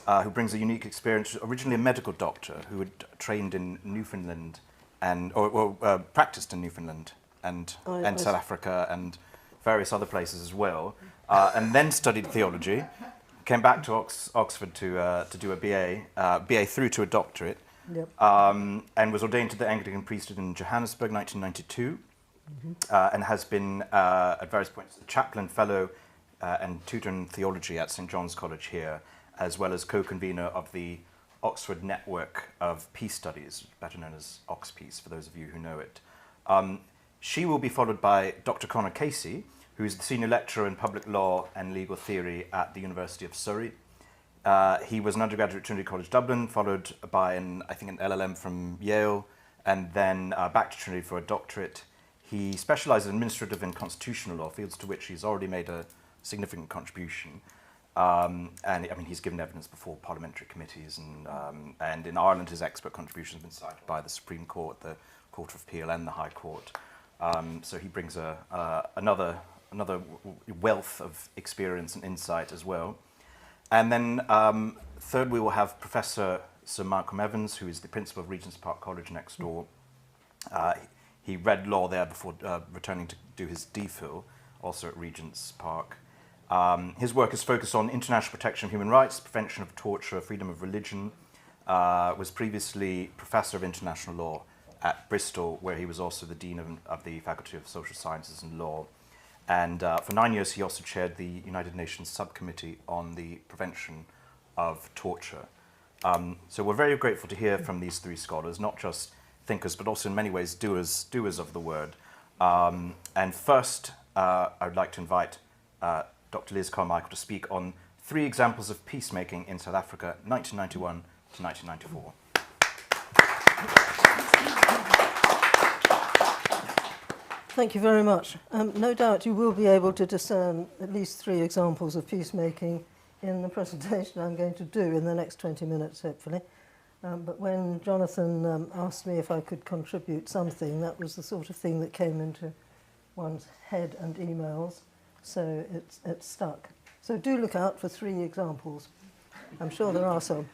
S12: who brings a unique experience, originally a medical doctor who had trained in Newfoundland and practiced in Newfoundland and South Africa and various other places as well, and then studied theology, came back to Oxford to do a BA through to a doctorate,
S13: yep.
S12: And was ordained to the Anglican priesthood in Johannesburg, 1992, and has been at various points a chaplain, fellow, and tutor in theology at St. John's College here, as well as co-convener of the Oxford Network of Peace Studies, better known as OxPeace, for those of you who know it. She will be followed by Dr. Conor Casey, who is the Senior Lecturer in Public Law and Legal Theory at the University of Surrey. He was an undergraduate at Trinity College Dublin, followed by an LLM from Yale, and then back to Trinity for a doctorate. He specialises in administrative and constitutional law, fields to which he's already made a significant contribution. And I mean, he's given evidence before parliamentary committees, and in Ireland his expert contribution has been cited by the Supreme Court, the Court of Appeal and the High Court. So he brings another wealth of experience and insight as well. And then third we will have Professor Sir Malcolm Evans, who is the principal of Regent's Park College next door. He read law there before returning to do his DPhil, also at Regent's Park. His work is focused on international protection of human rights, prevention of torture, freedom of religion. Was previously Professor of International Law at Bristol, where he was also the Dean of the Faculty of Social Sciences and Law. And for 9 years, he also chaired the United Nations Subcommittee on the Prevention of Torture. So we're very grateful to hear from these three scholars, not just thinkers, but also in many ways doers of the word. And first, I would like to invite Dr. Liz Carmichael to speak on 3 examples of peacemaking in South Africa, 1991 to 1994.
S13: Thank you very much. No doubt you will be able to discern at least 3 examples of peacemaking in the presentation I'm going to do in the next 20 minutes, hopefully. But when Jonathan asked me if I could contribute something, that was the sort of thing that came into one's head and emails, so it's stuck. So do look out for 3 examples. I'm sure there are some.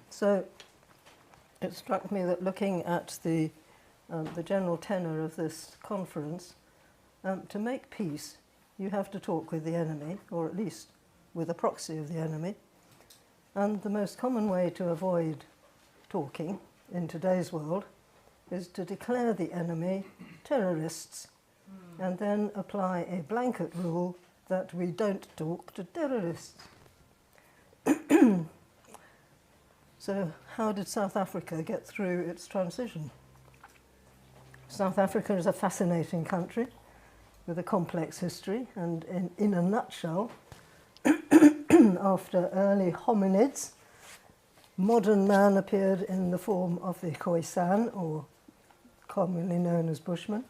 S13: So it struck me that looking at the general tenor of this conference, to make peace, you have to talk with the enemy, or at least with a proxy of the enemy. And the most common way to avoid talking in today's world is to declare the enemy terrorists and then apply a blanket rule that we don't talk to terrorists. So how did South Africa get through its transition? South Africa is a fascinating country with a complex history, and in a nutshell, after early hominids, modern man appeared in the form of the Khoisan, or commonly known as Bushmen,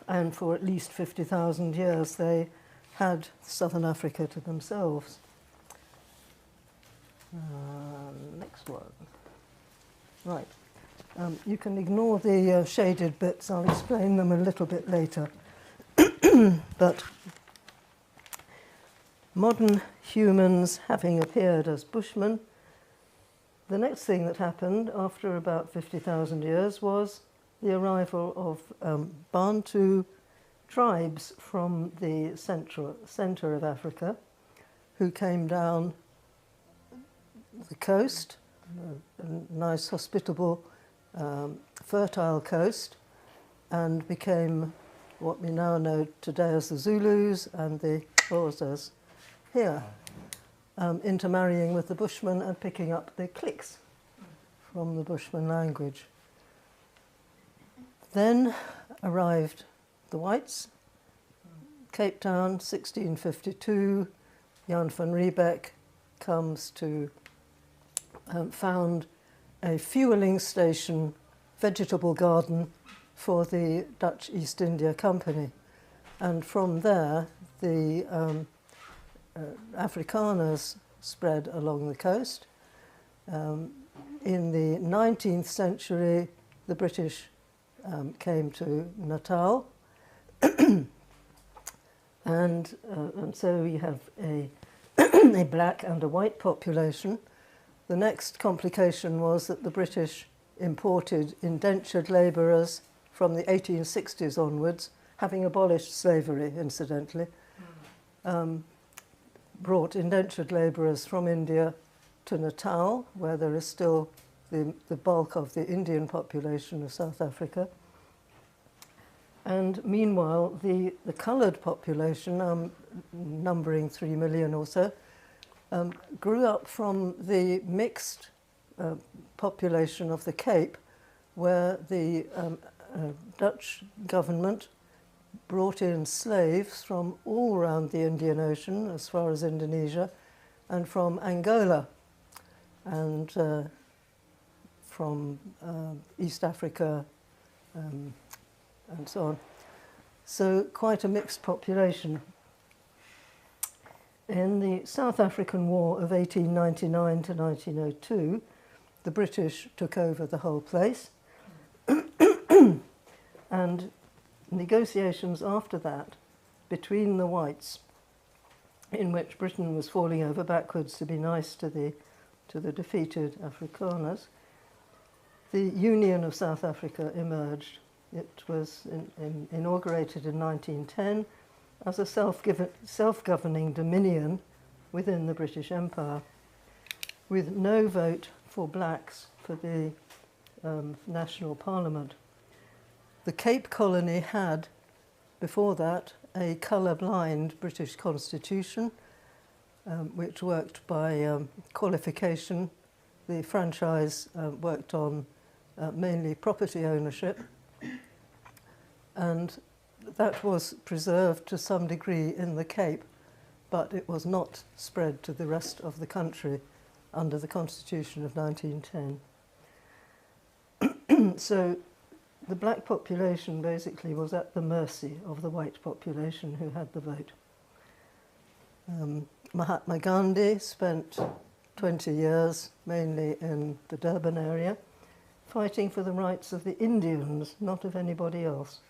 S13: and for at least 50,000 years they had Southern Africa to themselves. Next one. Right. You can ignore the shaded bits, I'll explain them a little bit later. But modern humans having appeared as Bushmen, the next thing that happened after about 50,000 years was the arrival of Bantu tribes from the centre of Africa, who came down the coast, a nice, hospitable, fertile coast, and became what we now know today as the Zulus and the Xhosas here, intermarrying with the Bushmen and picking up the cliques from the Bushman language. Then arrived the whites, Cape Town, 1652, Jan van Riebeck comes to found a fueling station, vegetable garden for the Dutch East India Company. And from there, the Afrikaners spread along the coast. In the 19th century, the British came to Natal, and so we have a, a black and a white population. The next complication was that the British imported indentured labourers from the 1860s onwards, having abolished slavery, incidentally, brought indentured labourers from India to Natal, where there is still the bulk of the Indian population of South Africa. And meanwhile, the coloured population, numbering 3 million or so, grew up from the mixed population of the Cape, where the Dutch government brought in slaves from all around the Indian Ocean, as far as Indonesia, and from Angola, and from East Africa, and so on. So quite a mixed population. In the South African War of 1899 to 1902, the British took over the whole place, and negotiations after that between the whites, in which Britain was falling over backwards to be nice to the defeated Afrikaners, the Union of South Africa emerged. It was inaugurated in 1910 as a self-governing dominion within the British Empire, with no vote for blacks for the National Parliament. The Cape Colony had, before that, a colour-blind British constitution, which worked by qualification. The franchise worked on mainly property ownership, and that was preserved to some degree in the Cape, but it was not spread to the rest of the country under the Constitution of 1910. So the black population basically was at the mercy of the white population who had the vote. Mahatma Gandhi spent 20 years, mainly in the Durban area, fighting for the rights of the Indians, not of anybody else.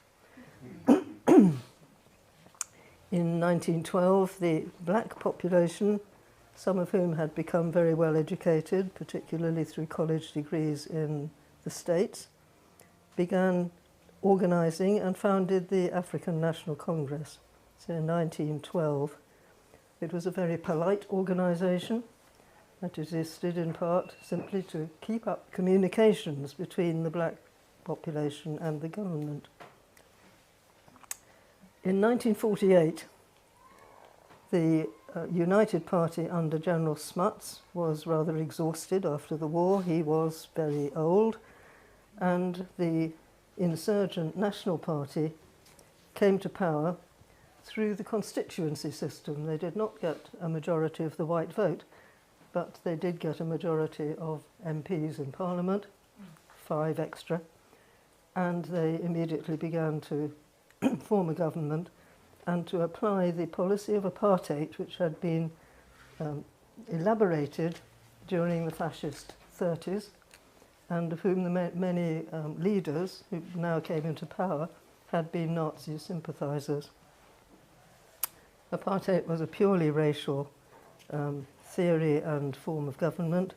S13: In 1912, the black population, some of whom had become very well educated, particularly through college degrees in the States, began organising and founded the African National Congress. So in 1912, it was a very polite organisation that existed in part simply to keep up communications between the black population and the government. In 1948, the United Party under General Smuts was rather exhausted after the war. He was very old, and the insurgent National Party came to power through the constituency system. They did not get a majority of the white vote, but they did get a majority of MPs in Parliament, 5 extra, and they immediately began to form a government and to apply the policy of apartheid, which had been elaborated during the fascist 30s, and of whom the many leaders who now came into power had been Nazi sympathisers. Apartheid was a purely racial theory and form of government,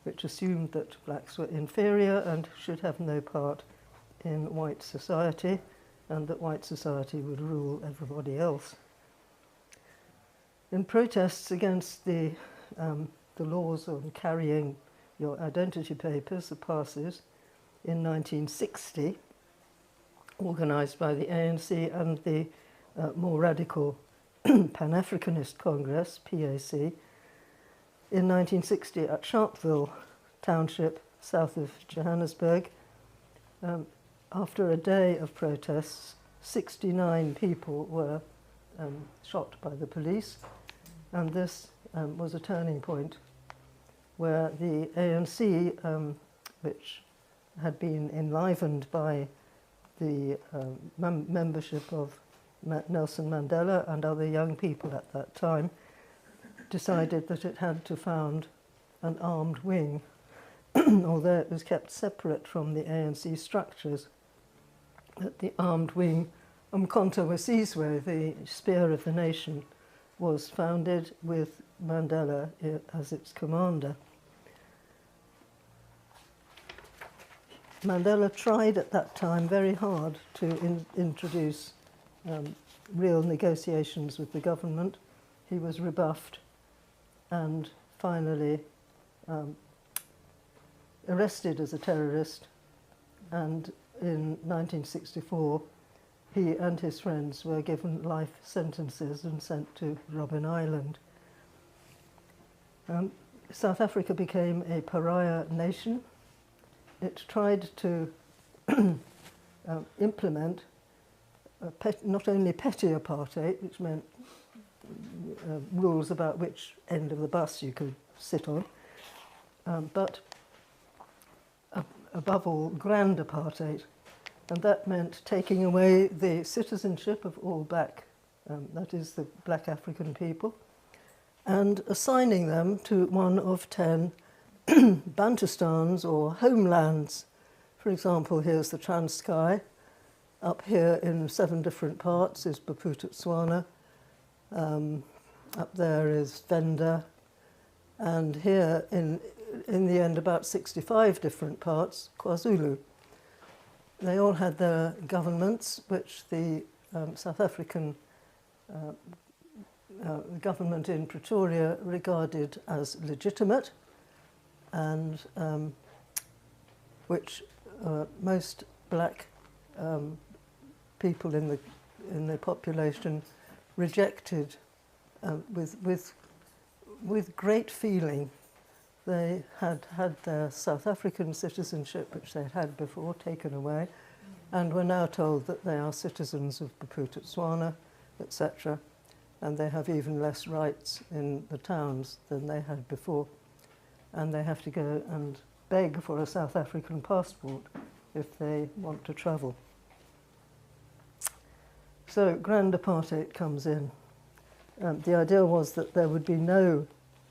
S13: which assumed that blacks were inferior and should have no part in white society, and that white society would rule everybody else. In protests against the laws on carrying your identity papers, the passes, in 1960, organised by the ANC and the more radical Pan-Africanist Congress, PAC, in 1960 at Sharpeville Township, south of Johannesburg, after a day of protests, 69 people were shot by the police, and this was a turning point where the ANC, which had been enlivened by the membership of Nelson Mandela and other young people at that time decided that it had to found an armed wing, although it was kept separate from the ANC structures, that the armed wing, Umkhonto we Sizwe, the Spear of the Nation, was founded with Mandela as its commander. Mandela tried at that time very hard to introduce real negotiations with the government. He was rebuffed and finally arrested as a terrorist, and in 1964 he and his friends were given life sentences and sent to Robben Island. South Africa became a pariah nation. It tried to implement not only petty apartheid, which meant rules about which end of the bus you could sit on, but above all, grand apartheid. And that meant taking away the citizenship of all black, that is the black African people, and assigning them to one of 10 Bantustans or homelands. For example, here's the Transkei. Up here in 7 different parts is Bophuthatswana. Up there is Venda. And here, in the end, about 65 different parts, KwaZulu. They all had their governments, which the South African government in Pretoria regarded as legitimate, and which most black people in the population rejected with great feeling. They had had their South African citizenship, which they had before, taken away, and were now told that they are citizens of Bophuthatswana, etc., and they have even less rights in the towns than they had before. And they have to go and beg for a South African passport if they want to travel. So grand apartheid comes in. The idea was that there would be no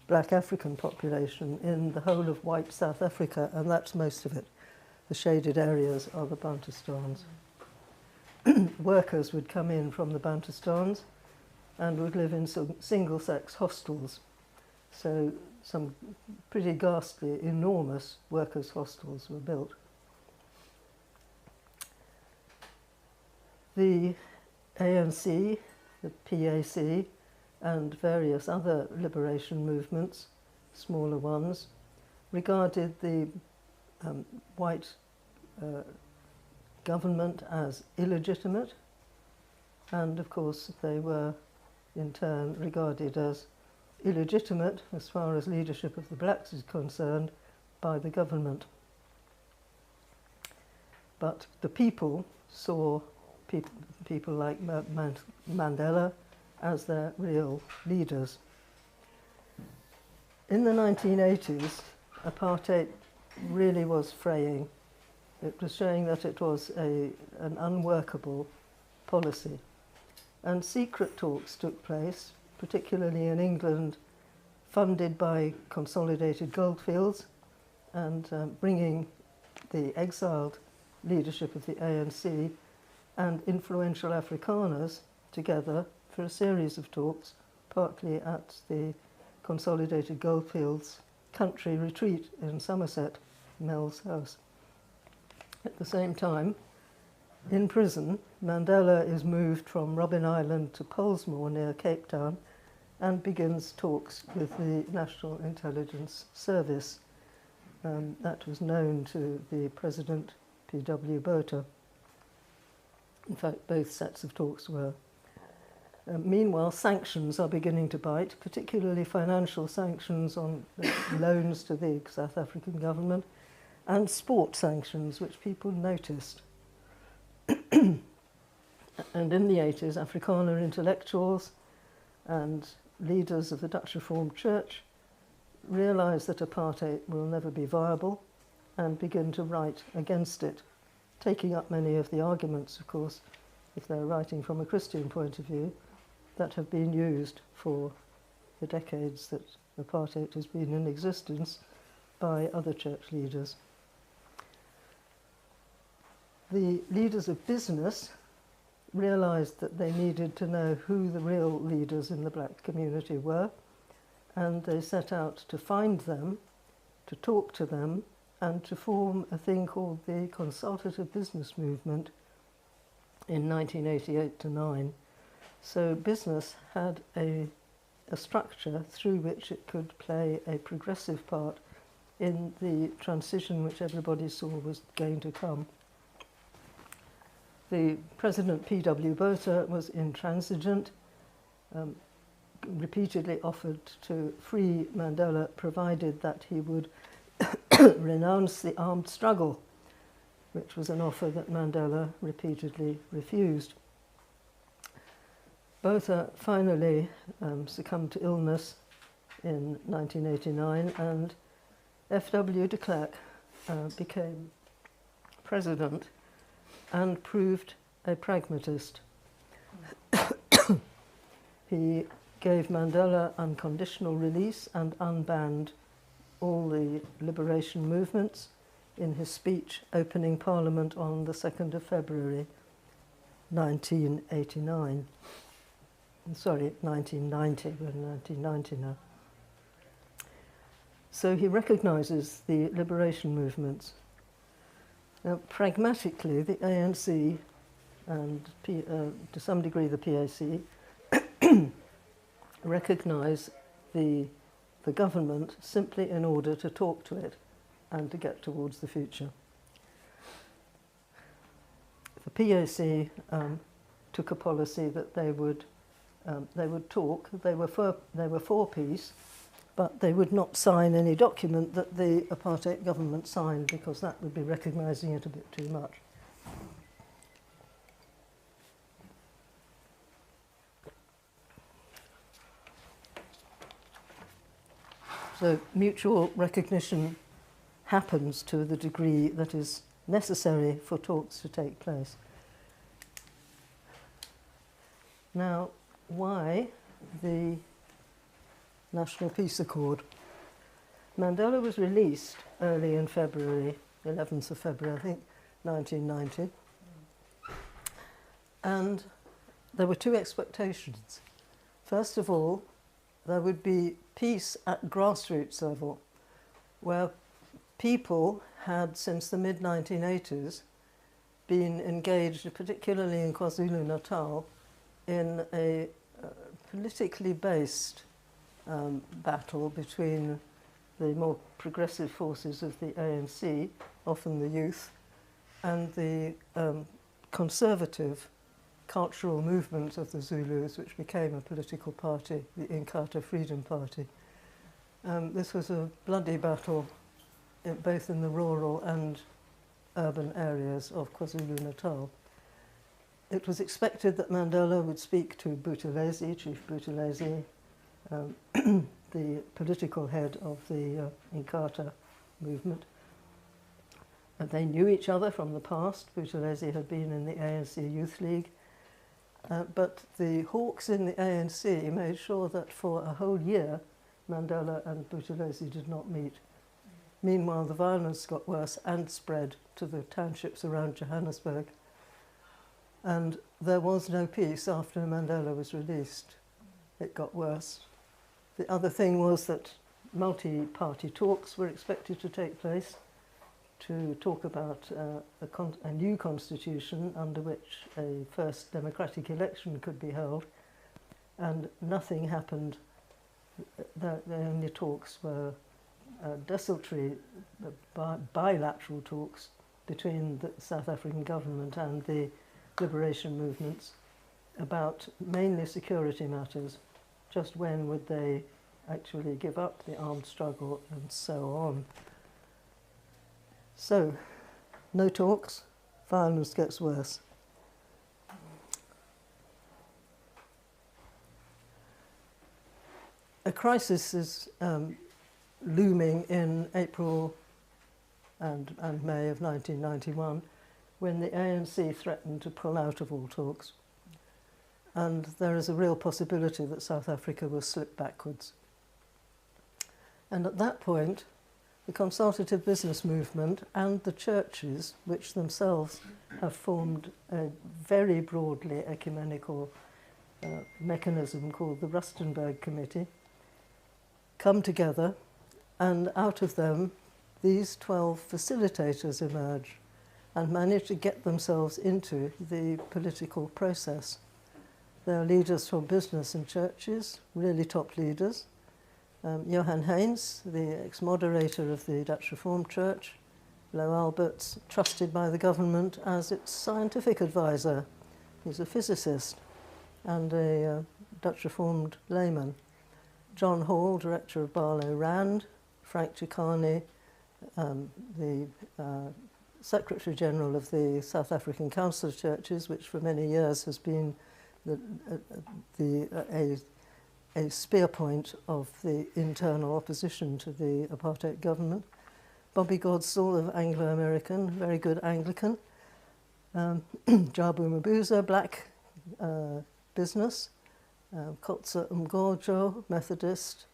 S13: black African population in the whole of white South Africa, and that's most of it. The shaded areas are the Bantustans. Workers would come in from the Bantustans and would live in single-sex hostels. So some pretty ghastly, enormous workers' hostels were built. The ANC, the PAC, and various other liberation movements, smaller ones, regarded the white government as illegitimate, and of course they were in turn regarded as illegitimate as far as leadership of the blacks is concerned by the government. But the people saw people like Mandela as their real leaders. In the 1980s, apartheid really was fraying. It was showing that it was an unworkable policy. And secret talks took place, particularly in England, funded by Consolidated Goldfields, and bringing the exiled leadership of the ANC and influential Afrikaners together for a series of talks, partly at the Consolidated Goldfields country retreat in Somerset, Mel's house. At the same time, in prison, Mandela is moved from Robben Island to Pollsmoor near Cape Town and begins talks with the National Intelligence Service. That was known to the President, P.W. Botha. In fact, both sets of talks were. Meanwhile, sanctions are beginning to bite, particularly financial sanctions on loans to the South African government, and sport sanctions, which people noticed. And in the 80s, Afrikaner intellectuals and leaders of the Dutch Reformed Church realised that apartheid will never be viable and begin to write against it. taking up many of the arguments, of course, if they're writing from a Christian point of view, that have been used for the decades that apartheid has been in existence by other church leaders. The leaders of business realised that they needed to know who the real leaders in the black community were, and they set out to find them, to talk to them, and to form a thing called the Consultative Business Movement in 1988-9. So business had a structure through which it could play a progressive part in the transition which everybody saw was going to come. The President P.W. Botha was intransigent, repeatedly offered to free Mandela provided that he would renounce the armed struggle, which was an offer that Mandela repeatedly refused. Botha finally succumbed to illness in 1989, and F.W. de Klerk became president and proved a pragmatist. He gave Mandela unconditional release and unbanned all the liberation movements in his speech opening Parliament on the 2nd of February 1989. Sorry, 1990, we're in 1990 now. So he recognises the liberation movements. Now, pragmatically, the ANC and to some degree the PAC recognise the government simply in order to talk to it and to get towards the future. The PAC took a policy that they would talk. They were for peace, but they would not sign any document that the apartheid government signed, because that would be recognising it a bit too much. So mutual recognition happens to the degree that is necessary for talks to take place. Now, why the National Peace Accord? Mandela was released early in February, 11th of February, I think, 1990. And there were two expectations. First of all, there would be peace at grassroots level, where people had, since the mid-1980s, been engaged, particularly in KwaZulu-Natal, in a politically based battle between the more progressive forces of the ANC, often the youth, and the conservative cultural movement of the Zulus, which became a political party, the Inkatha Freedom Party. This was a bloody battle both in the rural and urban areas of KwaZulu-Natal. It was expected that Mandela would speak to Buthelezi, Chief Buthelezi, the political head of the Inkatha movement. And they knew each other from the past. Buthelezi had been in the ANC Youth League. But the hawks in the ANC made sure that for a whole year, Mandela and Buthelezi did not meet. Meanwhile, the violence got worse and spread to the townships around Johannesburg. And there was no peace after Mandela was released. It got worse. The other thing was that multi-party talks were expected to take place to talk about a new constitution under which a first democratic election could be held, and nothing happened. The only talks were desultory bilateral talks between the South African government and the liberation movements about mainly security matters. Just when would they actually give up the armed struggle and so on. So, no talks, violence gets worse. A crisis is looming in April and May of 1991, when the ANC threatened to pull out of all talks. And there is a real possibility that South Africa will slip backwards. And at that point, the consultative business movement and the churches, which themselves have formed a very broadly ecumenical mechanism called the Rustenburg Committee, come together, and out of them, these 12 facilitators emerge and manage to get themselves into the political process. They're leaders from business and churches, really top leaders. Johan Heyns, the ex-moderator of the Dutch Reformed Church, Lo Alberts, trusted by the government as its scientific advisor. He's a physicist and a Dutch Reformed layman. John Hall, director of Barlow Rand, Frank Chikane, the Secretary General of the South African Council of Churches, which for many years has been a spear point of the internal opposition to the apartheid government. Bobby Godsall of Anglo-American, very good Anglican. Jabu Mabuza, black business. Kotsa Mgojo, Methodist,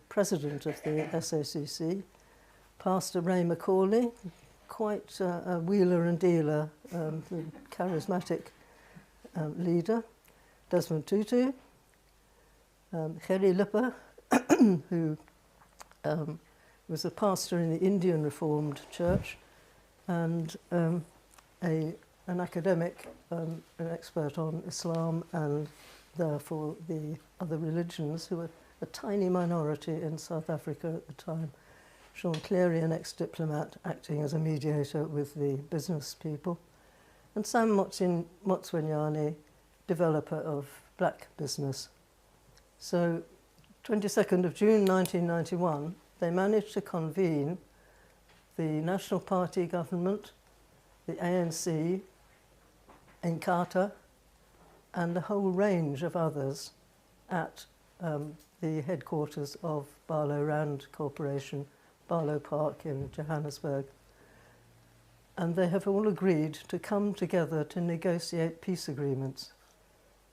S13: president of the SACC. Pastor Ray Macaulay, quite a wheeler and dealer, charismatic leader. Desmond Tutu, Gerry Lipper, who was a pastor in the Indian Reformed Church, and an academic, an expert on Islam and therefore the other religions, who were a tiny minority in South Africa at the time. Sean Cleary, an ex-diplomat, acting as a mediator with the business people. And Sam Motswenyane, developer of black business. So 22nd of June 1991, they managed to convene the National Party government, the ANC, Inkatha, and a whole range of others at the headquarters of Barlow Rand Corporation, Barlow Park in Johannesburg. And they have all agreed to come together to negotiate peace agreements.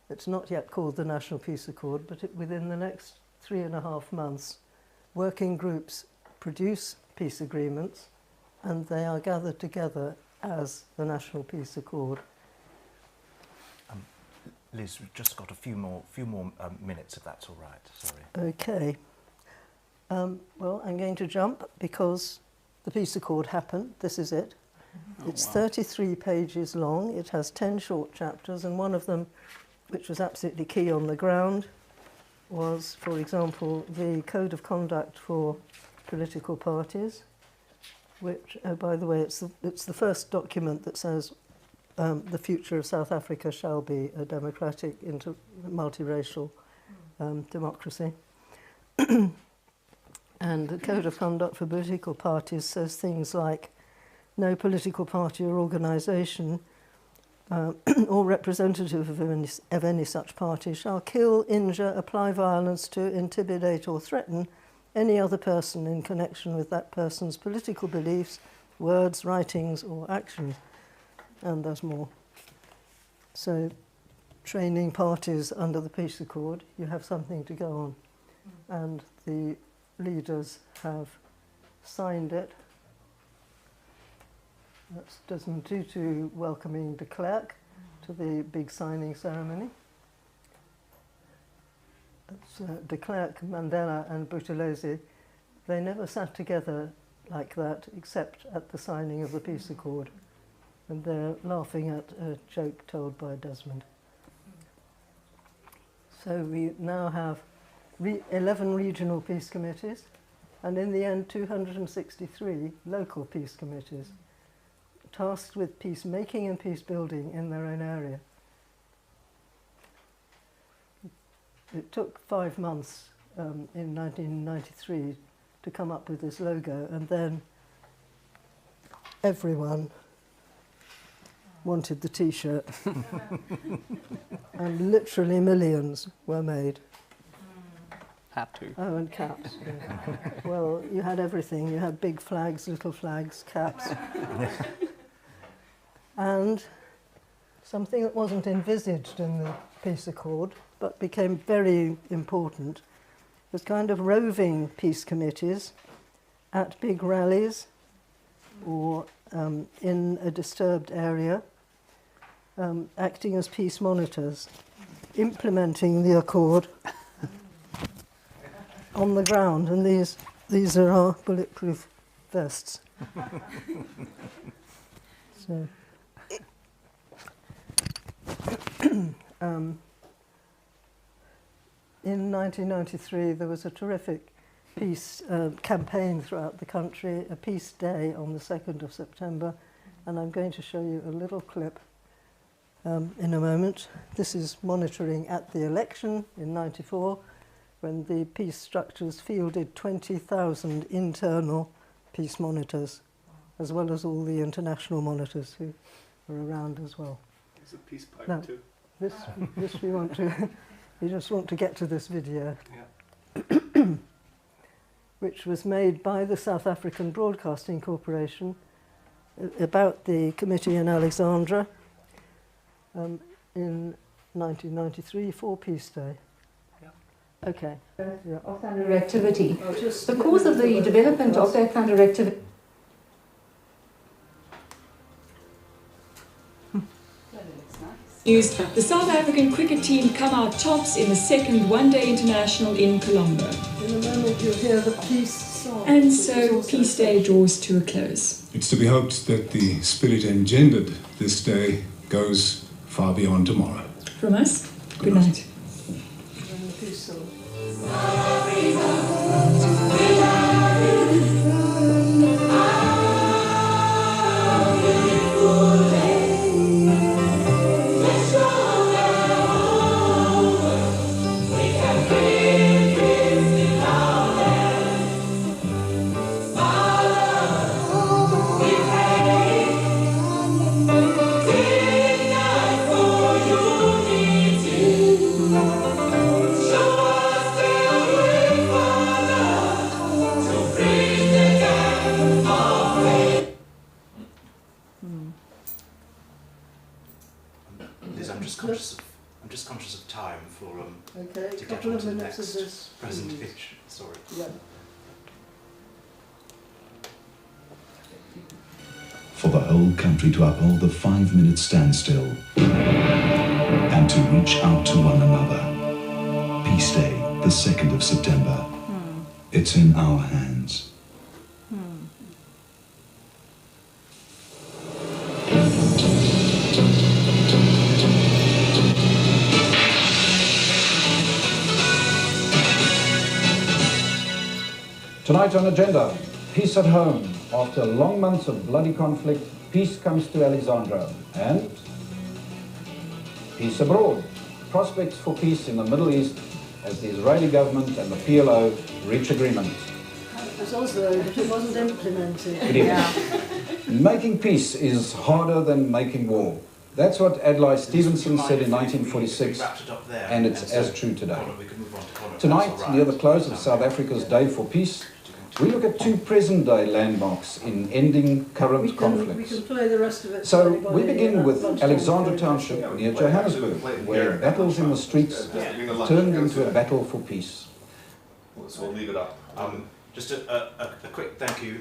S13: It's not yet called the National Peace Accord, but within the next 3.5 months, working groups produce peace agreements, and they are gathered together as the National Peace Accord.
S12: Liz, we've just got a few more minutes, if that's all right. Sorry.
S13: Okay. Well, I'm going to jump because the peace accord happened. This is it. It's 33 pages long. It has 10 short chapters, and one of them, which was absolutely key on the ground, was, for example, the Code of Conduct for Political Parties, which, by the way, it's the first document that says the future of South Africa shall be a democratic, multiracial democracy. And the Code of Conduct for Political Parties says things like, no political party or organisation or representative of any such party shall kill, injure, apply violence to, intimidate or threaten any other person in connection with that person's political beliefs, words, writings or actions. And there's more. So, training parties under the peace accord, you have something to go on. And the leaders have signed it. That's Desmond Tutu welcoming de Klerk to the big signing ceremony. That's de Klerk, Mandela and Buthelezi. They never sat together like that except at the signing of the peace accord. And they're laughing at a joke told by Desmond. So we now have 11 regional peace committees, and in the end 263 local peace committees, tasked with peacemaking and peace building in their own area. It took 5 months in 1993 to come up with this logo, and then everyone wanted the T-shirt. And literally millions were made.
S3: Had to.
S13: Oh, and caps. Yeah. Well, you had everything. You had big flags, little flags, caps. And something that wasn't envisaged in the peace accord, but became very important, was kind of roving peace committees at big rallies or in a disturbed area, acting as peace monitors, implementing the accord on the ground. And these are our bulletproof vests. So, in 1993, there was a terrific peace campaign throughout the country, a peace day on the 2nd of September, and I'm going to show you a little clip in a moment. This is monitoring at the election in '94, when the peace structures fielded 20,000 internal peace monitors, as well as all the international monitors who were around as well.
S7: There's a peace pipe
S13: Now,
S7: too.
S13: This we want to, we just want to get to this video, which was made by the South African Broadcasting Corporation about the committee in Alexandra in 1993 for Peace Day. Okay. Yeah.
S14: Of thunder activity. Because of the development of that thunder activity.
S15: News, the South African cricket team come out tops in the second one-day international in Colombo.
S13: In a moment you'll hear the peace song.
S15: And so Peace Day draws to a close.
S16: It's to be hoped that the spirit engendered this day goes far beyond tomorrow.
S15: From us, good night.
S13: And the peace song.
S12: I'm just conscious of time for
S13: okay,
S12: to
S13: a
S12: get
S13: couple
S12: on
S13: of
S12: to the
S13: minutes
S12: next
S13: of this.
S12: presentation. Sorry.
S13: Yeah.
S17: For the whole country to uphold the 5-minute standstill and to reach out to one another. Peace Day, the 2nd of September. It's in our hands.
S18: Tonight on Agenda, peace at home. After long months of bloody conflict, peace comes to Alexandra. And peace abroad. Prospects for peace in the Middle East as the Israeli government and the PLO reach agreement.
S13: It was Oslo, but it wasn't implemented.
S18: It is. Making peace is harder than making war. That's what Adlai Stevenson said in 1946, and it's as true today. Tonight, near the close of South Africa's Day for Peace, we look at 2 present-day landmarks in ending current conflicts.
S13: We can play the rest of it.
S18: So we begin with Alexandra Township near Johannesburg, where battles in the streets turned into a battle for peace.
S11: So we'll leave it up.
S12: Just a quick thank you.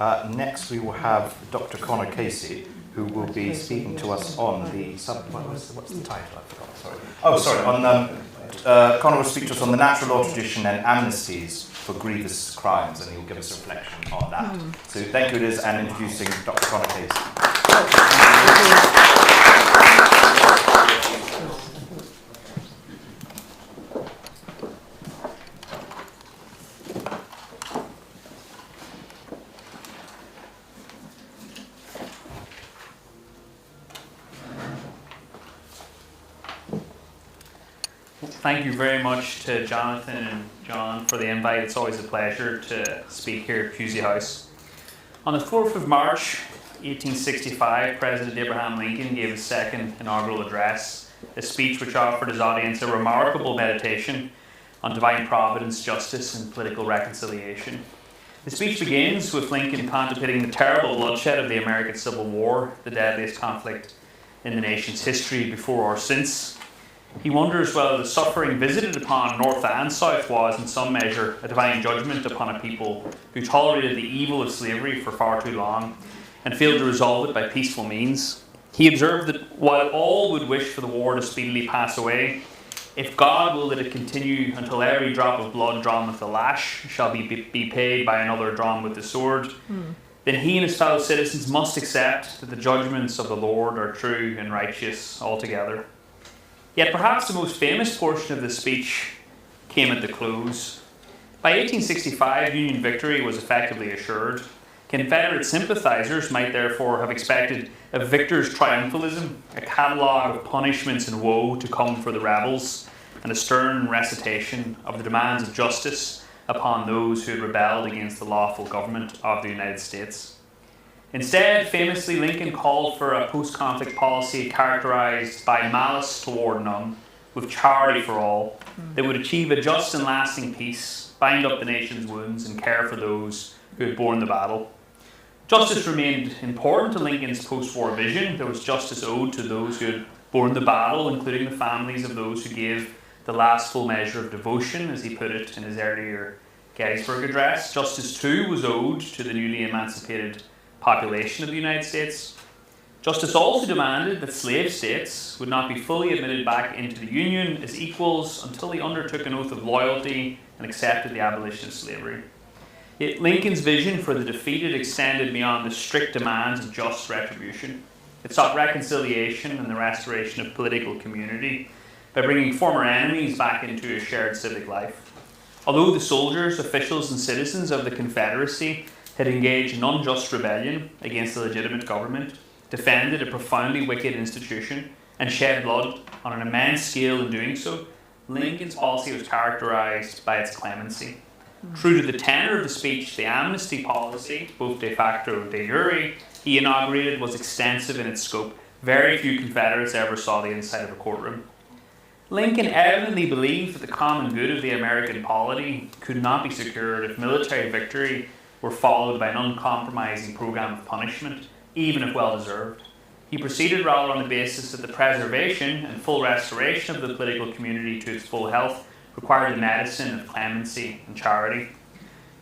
S12: And next we will have Dr. Connor Casey, who will be speaking to us on the what's the title? I forgot. Sorry. Oh, sorry. On Connor will speak to us on the natural law tradition and amnesties for grievous crimes, and he'll give us a reflection on that. So thank you, it is, and introducing Dr. Connor Casey.
S5: Thank you very much to Jonathan and John for the invite. It's always a pleasure to speak here at Pusey House. On the 4th of March, 1865, President Abraham Lincoln gave his second inaugural address, a speech which offered his audience a remarkable meditation on divine providence, justice, and political reconciliation. The speech begins with Lincoln contemplating the terrible bloodshed of the American Civil War, the deadliest conflict in the nation's history before or since. He wonders whether the suffering visited upon North and South was, in some measure, a divine judgment upon a people who tolerated the evil of slavery for far too long and failed to resolve it by peaceful means. He observed that while all would wish for the war to speedily pass away, if God will that it continue until every drop of blood drawn with the lash shall be paid by another drawn with the sword, then he and his fellow citizens must accept that the judgments of the Lord are true and righteous altogether. Yet perhaps the most famous portion of the speech came at the close. By 1865, Union victory was effectively assured. Confederate sympathizers might therefore have expected a victor's triumphalism, a catalogue of punishments and woe to come for the rebels, and a stern recitation of the demands of justice upon those who had rebelled against the lawful government of the United States. Instead, famously, Lincoln called for a post-conflict policy characterized by malice toward none, with charity for all, that would achieve a just and lasting peace, bind up the nation's wounds, and care for those who had borne the battle. Justice remained important to Lincoln's post-war vision. There was justice owed to those who had borne the battle, including the families of those who gave the last full measure of devotion, as he put it in his earlier Gettysburg Address. Justice, too, was owed to the newly emancipated population of the United States. Justice also demanded that slave states would not be fully admitted back into the Union as equals until they undertook an oath of loyalty and accepted the abolition of slavery. Yet Lincoln's vision for the defeated extended beyond the strict demands of just retribution. It sought reconciliation and the restoration of political community by bringing former enemies back into a shared civic life. Although the soldiers, officials, and citizens of the Confederacy had engaged in unjust rebellion against the legitimate government, defended a profoundly wicked institution, and shed blood on an immense scale in doing so, Lincoln's policy was characterized by its clemency. True to the tenor of the speech, the amnesty policy, both de facto and de jure, he inaugurated was extensive in its scope. Very few Confederates ever saw the inside of a courtroom. Lincoln evidently believed that the common good of the American polity could not be secured if military victory were followed by an uncompromising program of punishment, even if well-deserved. He proceeded rather on the basis that the preservation and full restoration of the political community to its full health required the medicine of clemency and charity.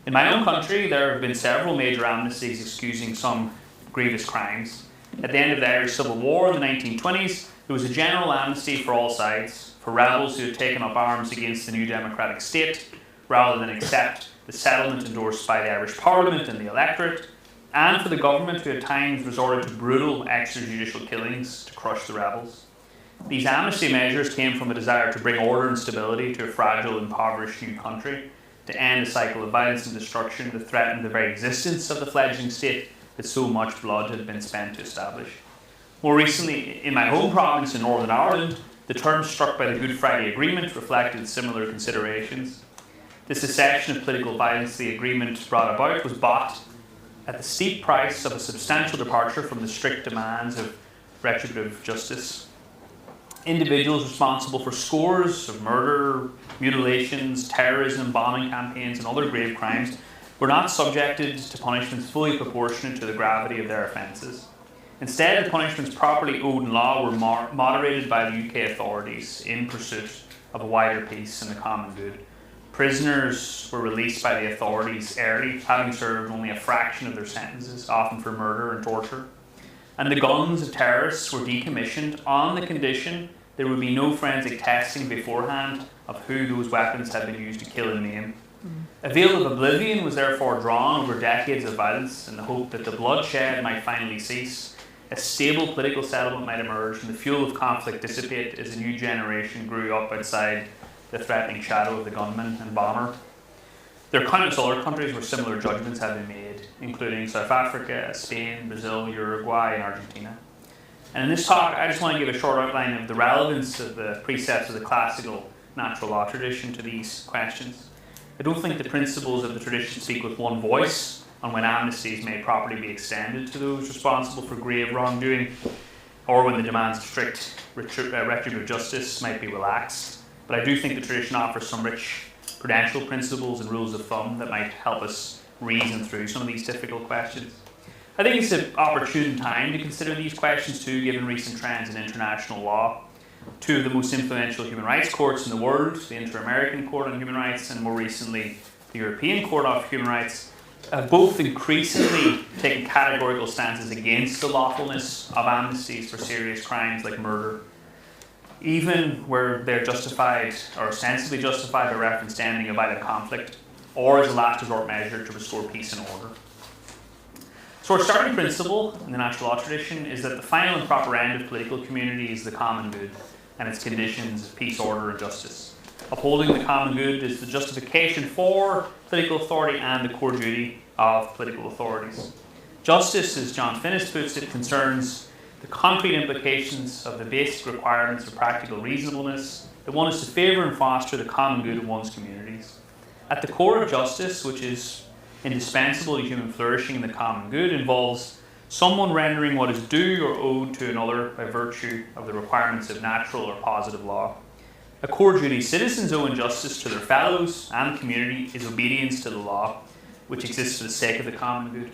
S5: In my own country, there have been several major amnesties excusing some grievous crimes. At the end of the Irish Civil War in the 1920s, there was a general amnesty for all sides, for rebels who had taken up arms against the new democratic state, rather than accept the settlement endorsed by the Irish Parliament and the electorate, and for the government who at times resorted to brutal extrajudicial killings to crush the rebels. These amnesty measures came from a desire to bring order and stability to a fragile, impoverished new country, to end a cycle of violence and destruction that threatened the very existence of the fledgling state that so much blood had been spent to establish. More recently, in my home province in Northern Ireland, the terms struck by the Good Friday Agreement reflected similar considerations. The cessation of political violence the agreement brought about was bought at the steep price of a substantial departure from the strict demands of retributive justice. Individuals responsible for scores of murder, mutilations, terrorism, bombing campaigns, and other grave crimes were not subjected to punishments fully proportionate to the gravity of their offences. Instead, the punishments properly owed in law were moderated by the UK authorities in pursuit of a wider peace and the common good. Prisoners were released by the authorities early, having served only a fraction of their sentences, often for murder and torture. And the guns of terrorists were decommissioned on the condition there would be no forensic testing beforehand of who those weapons had been used to kill and maim. A veil of oblivion was therefore drawn over decades of violence in the hope that the bloodshed might finally cease, a stable political settlement might emerge, and the fuel of conflict dissipate as a new generation grew up outside the threatening shadow of the gunman and bomber. There are countless other countries where similar judgments have been made, including South Africa, Spain, Brazil, Uruguay, and Argentina. And in this talk, I just want to give a short outline of the relevance of the precepts of the classical natural law tradition to these questions. I don't think the principles of the tradition speak with one voice on when amnesties may properly be extended to those responsible for grave wrongdoing, or when the demands of strict retributive justice might be relaxed. But I do think the tradition offers some rich prudential principles and rules of thumb that might help us reason through some of these difficult questions. I think it's an opportune time to consider these questions too, given recent trends in international law. Two of the most influential human rights courts in the world, the Inter-American Court on Human Rights and more recently the European Court of Human Rights, have both increasingly taken categorical stances against the lawfulness of amnesties for serious crimes like murder, even where they're justified or ostensibly justified by reference to ending a violent conflict or as a last resort measure to restore peace and order. So our starting principle in the natural law tradition is that the final and proper end of political community is the common good and its conditions of peace, order and justice. Upholding the common good is the justification for political authority and the core duty of political authorities. Justice, as John Finnis puts it, concerns the concrete implications of the basic requirements of practical reasonableness that one is to favour and foster the common good of one's communities. At the core of justice, which is indispensable to human flourishing in the common good, involves someone rendering what is due or owed to another by virtue of the requirements of natural or positive law. A core duty citizens owe in justice to their fellows and community is obedience to the law, which exists for the sake of the common good.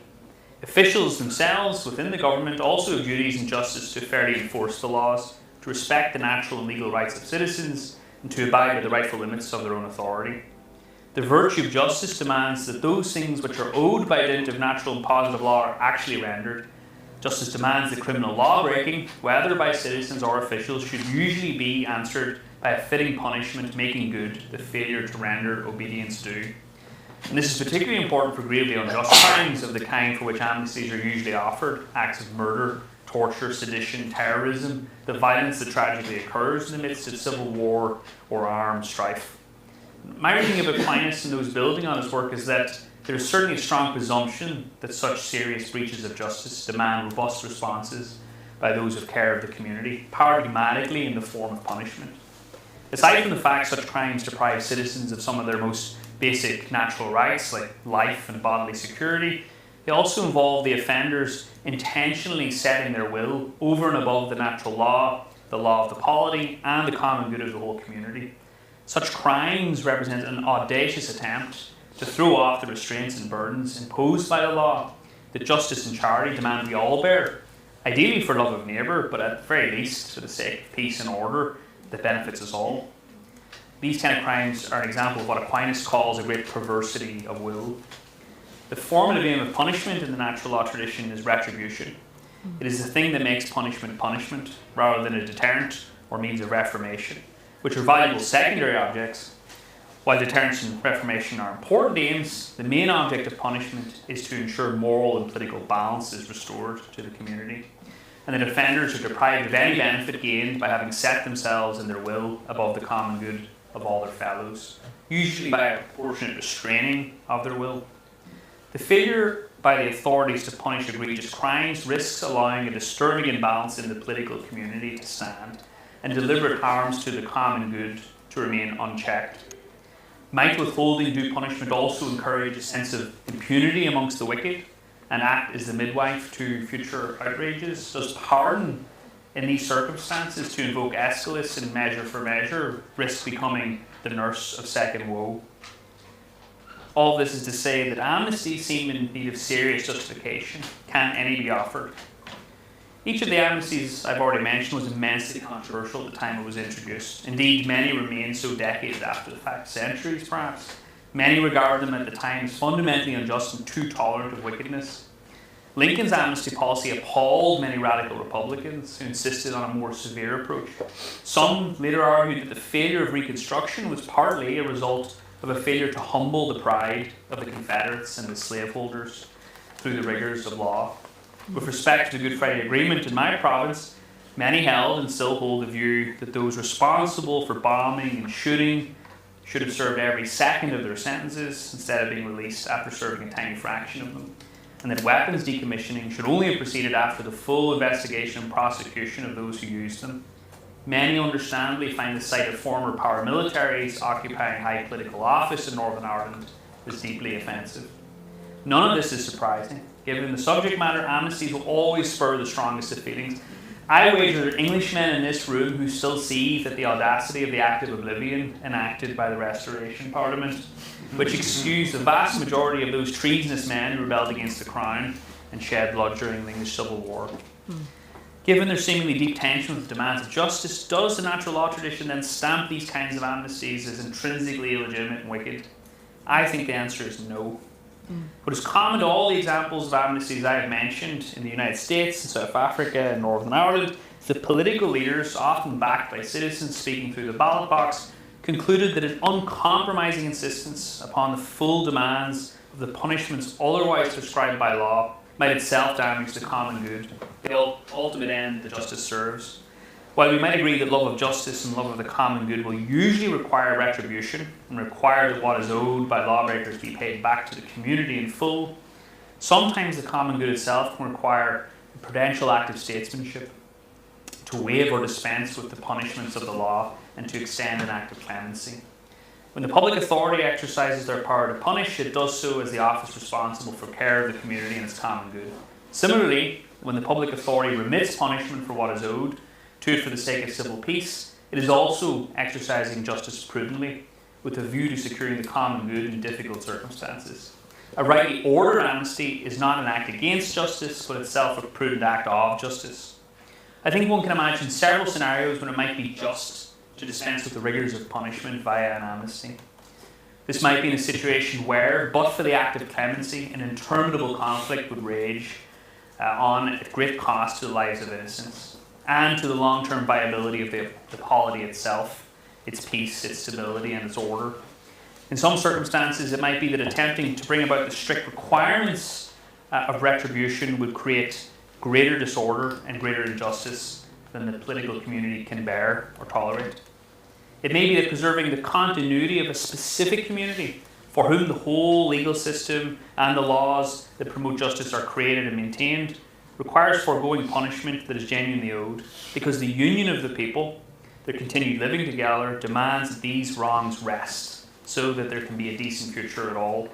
S5: Officials themselves within the government also have duties and justice to fairly enforce the laws, to respect the natural and legal rights of citizens, and to abide by the rightful limits of their own authority. The virtue of justice demands that those things which are owed by dint of natural and positive law are actually rendered. Justice demands that criminal law breaking, whether by citizens or officials, should usually be answered by a fitting punishment making good the failure to render obedience due. And this is particularly important for gravely unjust crimes of the kind for which amnesties are usually offered, acts of murder, torture, sedition, terrorism, the violence that tragically occurs in the midst of civil war or armed strife. My reading of Aquinas and those building on his work is that there is certainly a strong presumption that such serious breaches of justice demand robust responses by those of care of the community, paradigmatically in the form of punishment. Aside from the fact such crimes deprive citizens of some of their most basic natural rights like life and bodily security, they also involve the offenders intentionally setting their will over and above the natural law, the law of the polity, and the common good of the whole community. Such crimes represent an audacious attempt to throw off the restraints and burdens imposed by the law that justice and charity demand we all bear, ideally for love of neighbour, but at the very least for the sake of peace and order that benefits us all. These kind of crimes are an example of what Aquinas calls a great perversity of will. The formative aim of punishment in the natural law tradition is retribution. It is the thing that makes punishment punishment, rather than a deterrent or means of reformation, which are valuable secondary objects. While deterrence and reformation are important aims, the main object of punishment is to ensure moral and political balance is restored to the community, and that offenders are deprived of any benefit gained by having set themselves and their will above the common good of all their fellows, usually by a proportionate restraining of their will. The failure by the authorities to punish egregious crimes risks allowing a disturbing imbalance in the political community to stand, and deliberate harms to the common good to remain unchecked. Might withholding due punishment also encourage a sense of impunity amongst the wicked and act as the midwife to future outrages? Does pardon in these circumstances to invoke Aeschylus and measure for measure risk becoming the nurse of second woe? All this is to say that amnesties seem in need of serious justification. Can any be offered? Each of the amnesties I've already mentioned was immensely controversial at the time it was introduced. Indeed, many remain so decades after the fact, centuries perhaps. Many regard them at the time as fundamentally unjust and too tolerant of wickedness. Lincoln's amnesty policy appalled many radical Republicans who insisted on a more severe approach. Some later argued that the failure of Reconstruction was partly a result of a failure to humble the pride of the Confederates and the slaveholders through the rigours of law. With respect to the Good Friday Agreement in my province, many held and still hold the view that those responsible for bombing and shooting should have served every second of their sentences instead of being released after serving a tiny fraction of them, and that weapons decommissioning should only have proceeded after the full investigation and prosecution of those who used them. Many understandably find the sight of former paramilitaries occupying high political office in Northern Ireland as deeply offensive. None of this is surprising. Given the subject matter, amnesties will always spur the strongest of feelings, I wager there are Englishmen in this room who still see that the audacity of the Act of Oblivion enacted by the Restoration Parliament, which excused the vast majority of those treasonous men who rebelled against the Crown and shed blood during the English Civil War. Given their seemingly deep tension with the demands of justice, does the natural law tradition then stamp these kinds of amnesties as intrinsically illegitimate and wicked? I think the answer is no. What is common to all the examples of amnesties I have mentioned in the United States, in South Africa, and Northern Ireland is that political leaders, often backed by citizens speaking through the ballot box, concluded that an uncompromising insistence upon the full demands of the punishments otherwise prescribed by law might itself damage the common good, the ultimate end that justice serves. While we might agree that love of justice and love of the common good will usually require retribution and require that what is owed by lawbreakers be paid back to the community in full, sometimes the common good itself can require a prudential act of statesmanship to waive or dispense with the punishments of the law and to extend an act of clemency. When the public authority exercises their power to punish, it does so as the office responsible for care of the community and its common good. Similarly, when the public authority remits punishment for what is owed to it for the sake of civil peace, it is also exercising justice prudently with a view to securing the common good in difficult circumstances. A rightly ordered amnesty is not an act against justice, but itself a prudent act of justice. I think one can imagine several scenarios when it might be just to dispense with the rigours of punishment via an amnesty. This might be in a situation where, but for the act of clemency, an interminable conflict would rage on at great cost to the lives of innocents and to the long-term viability of the polity itself, its peace, its stability, and its order. In some circumstances, it might be that attempting to bring about the strict requirements of retribution would create greater disorder and greater injustice than the political community can bear or tolerate. It may be that preserving the continuity of a specific community for whom the whole legal system and the laws that promote justice are created and maintained requires foregoing punishment that is genuinely owed, because the union of the people, their continued living together, demands that these wrongs rest, so that there can be a decent future at all.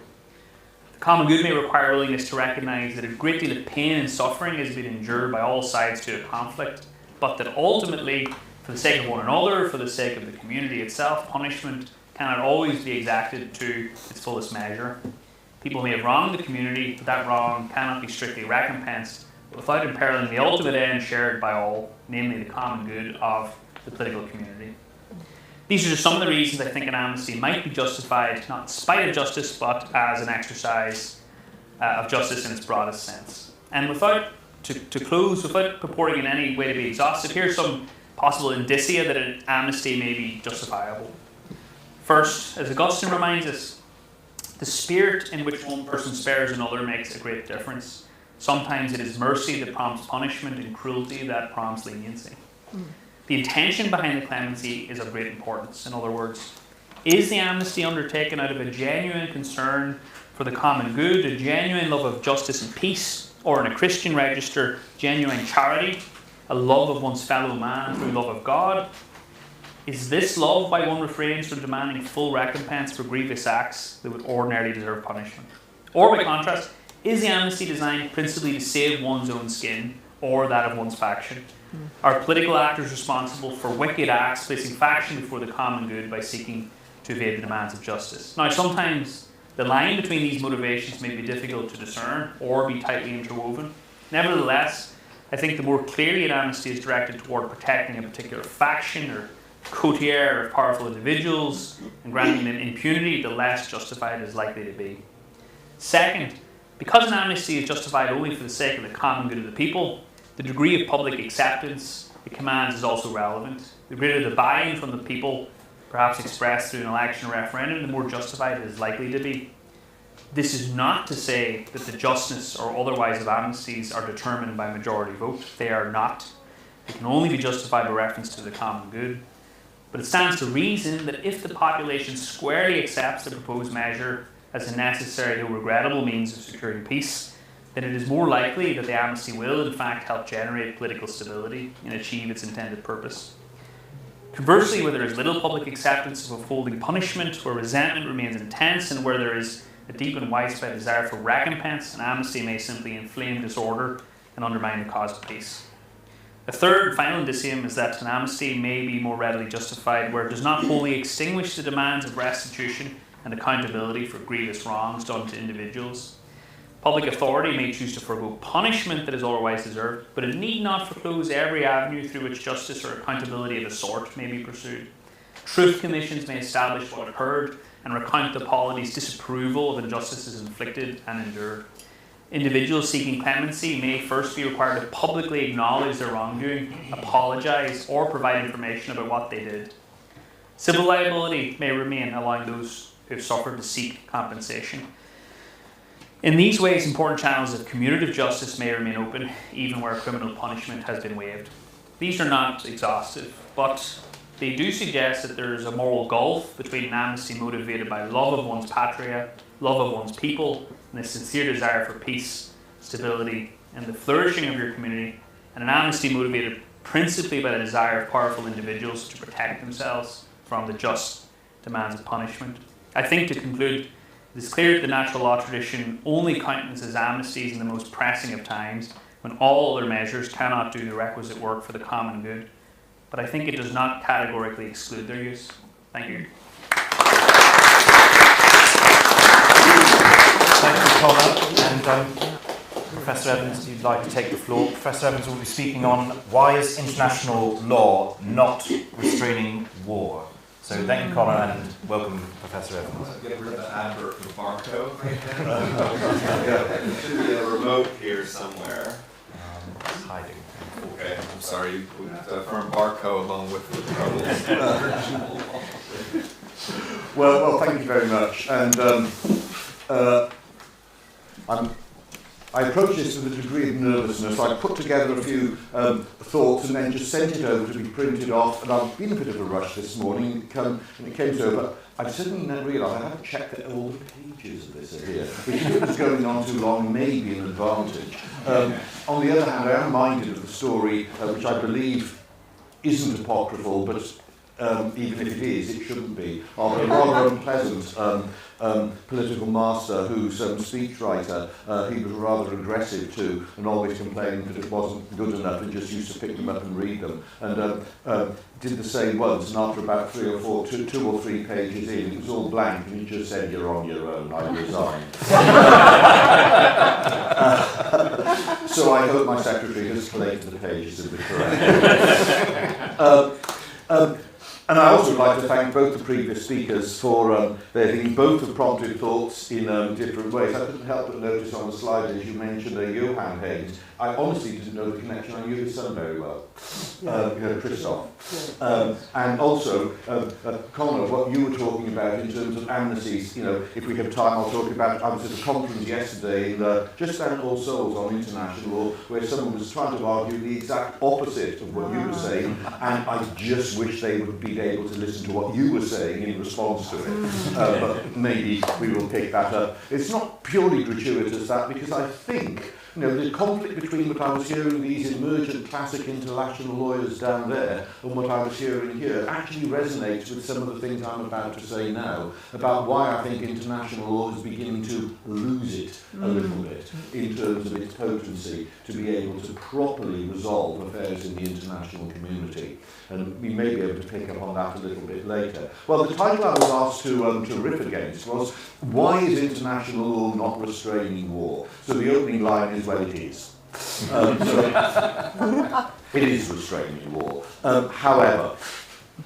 S5: The common good may require willingness to recognise that a great deal of pain and suffering has been endured by all sides to a conflict, but that ultimately, for the sake of one another, for the sake of the community itself, punishment cannot always be exacted to its fullest measure. People may have wronged the community, but that wrong cannot be strictly recompensed without imperiling the ultimate end shared by all, namely the common good of the political community. These are just some of the reasons I think an amnesty might be justified, not in spite of justice, but as an exercise of justice in its broadest sense. And to close, without purporting in any way to be exhaustive, here are some possible indicia that an amnesty may be justifiable. First, as Augustine reminds us, the spirit in which one person spares another makes a great difference. Sometimes it is mercy that prompts punishment and cruelty that prompts leniency. The intention behind the clemency is of great importance. In other words, is the amnesty undertaken out of a genuine concern for the common good, a genuine love of justice and peace, or in a Christian register, genuine charity, a love of one's fellow man through love of God? Is this love why one refrains from demanding full recompense for grievous acts that would ordinarily deserve punishment? Or by contrast, is the amnesty designed principally to save one's own skin or that of one's faction? Are political actors responsible for wicked acts, placing faction before the common good by seeking to evade the demands of justice? Now, sometimes the line between these motivations may be difficult to discern or be tightly interwoven. Nevertheless, I think the more clearly an amnesty is directed toward protecting a particular faction or coterie of powerful individuals and granting them impunity, the less justified it is likely to be. Second, because an amnesty is justified only for the sake of the common good of the people, the degree of public acceptance it commands is also relevant. The greater the buy-in from the people, perhaps expressed through an election or referendum, the more justified it is likely to be. This is not to say that the justness or otherwise of amnesties are determined by majority vote. They are not. They can only be justified by reference to the common good. But it stands to reason that if the population squarely accepts the proposed measure as a necessary though regrettable means of securing peace, then it is more likely that the amnesty will in fact help generate political stability and achieve its intended purpose. Conversely, where there is little public acceptance of withholding punishment, where resentment remains intense, and where there is a deep and widespread desire for recompense, an amnesty may simply inflame disorder and undermine the cause of peace. A third final indicium is that an amnesty may be more readily justified where it does not wholly extinguish the demands of restitution and accountability for grievous wrongs done to individuals. Public authority may choose to forego punishment that is otherwise deserved, but it need not foreclose every avenue through which justice or accountability of a sort may be pursued. Truth commissions may establish what occurred and recount the polity's disapproval of injustices inflicted and endured. Individuals seeking clemency may first be required to publicly acknowledge their wrongdoing, apologise, or provide information about what they did. Civil liability may remain, allowing those who have suffered to seek compensation. In these ways, important channels of commutative justice may remain open, even where criminal punishment has been waived. These are not exhaustive, but they do suggest that there is a moral gulf between an amnesty motivated by love of one's patria, love of one's people, and a sincere desire for peace, stability, and the flourishing of your community, and an amnesty motivated principally by the desire of powerful individuals to protect themselves from the just demands of punishment. I think, to conclude, it is clear that the natural law tradition only countenances amnesties in the most pressing of times, when all other measures cannot do the requisite work for the common good. But I think it does not categorically exclude their use. Thank you.
S12: Thank you, Connor. And Professor Evans, if you'd like to take the floor. Professor Evans will be speaking on why is international law not restraining war. So thank you, Connor, and welcome, Professor Evans.
S11: Get rid of the advert for Barco. There should be a remote here somewhere.
S12: It's hiding.
S11: Okay, I'm sorry. We have to affirm Barco along with the troubles.
S19: Well, thank you very much. And I approached this with a degree of nervousness. I put together a few thoughts and then just sent it over to be printed off. And I've been a bit of a rush this morning, and it came to over. I suddenly realised I haven't checked that all the pages of this are here, which if it was going on too long may be an advantage. On the other hand, I am minded of the story, which I believe isn't apocryphal, but even if it is, it shouldn't be, of a rather unpleasant political master whose speechwriter he was rather aggressive to and always complained that it wasn't good enough and just used to pick them up and read them. And did the same once, and after about two or three pages in, it was all blank and he just said, "You're on your own, I resign." So I hope my secretary has collated the pages of the correct. And I also would like to thank both the previous speakers for their things. Both have prompted thoughts in different ways. I couldn't help but notice on the slide, as you mentioned, Johan Haynes. I honestly didn't know the connection. I knew his son very well, Christoph. And also, Connor, what you were talking about in terms of amnesties, if we have time, I'll talk about, I was at a conference yesterday in just down All Souls on international law, where someone was trying to argue the exact opposite of what you were saying, and I just wish they would be able to listen to what you were saying in response to it. But maybe we will pick that up. It's not purely gratuitous, that, because I think the conflict between what I was hearing these emergent classic international lawyers down there and what I was hearing here actually resonates with some of the things I'm about to say now about why I think international law is beginning to lose it a little bit in terms of its potency to be able to properly resolve affairs in the international community. And we may be able to pick up on that a little bit later. Well, the title I was asked to riff against was, why is international law not restraining war? So the opening line is, well, it is. It is restraining war. However,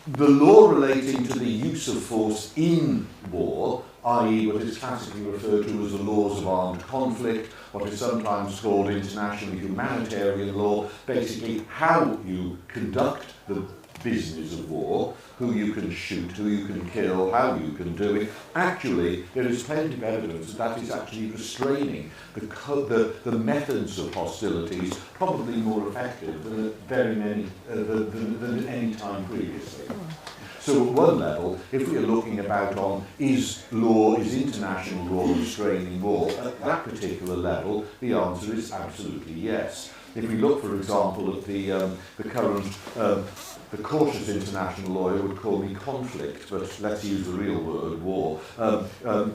S19: the law relating to the use of force in war, i.e. what is classically referred to as the laws of armed conflict, what is sometimes called international humanitarian law, basically how you conduct the business of war, who you can shoot, who you can kill, how you can do it. Actually, there is plenty of evidence that is actually restraining the methods of hostilities, probably more effective than than any time previously. So at one level, if we are looking about on is international law restraining war, at that particular level, the answer is absolutely yes. If we look, for example, at the current, the cautious international lawyer would call me conflict, but let's use the real word, war,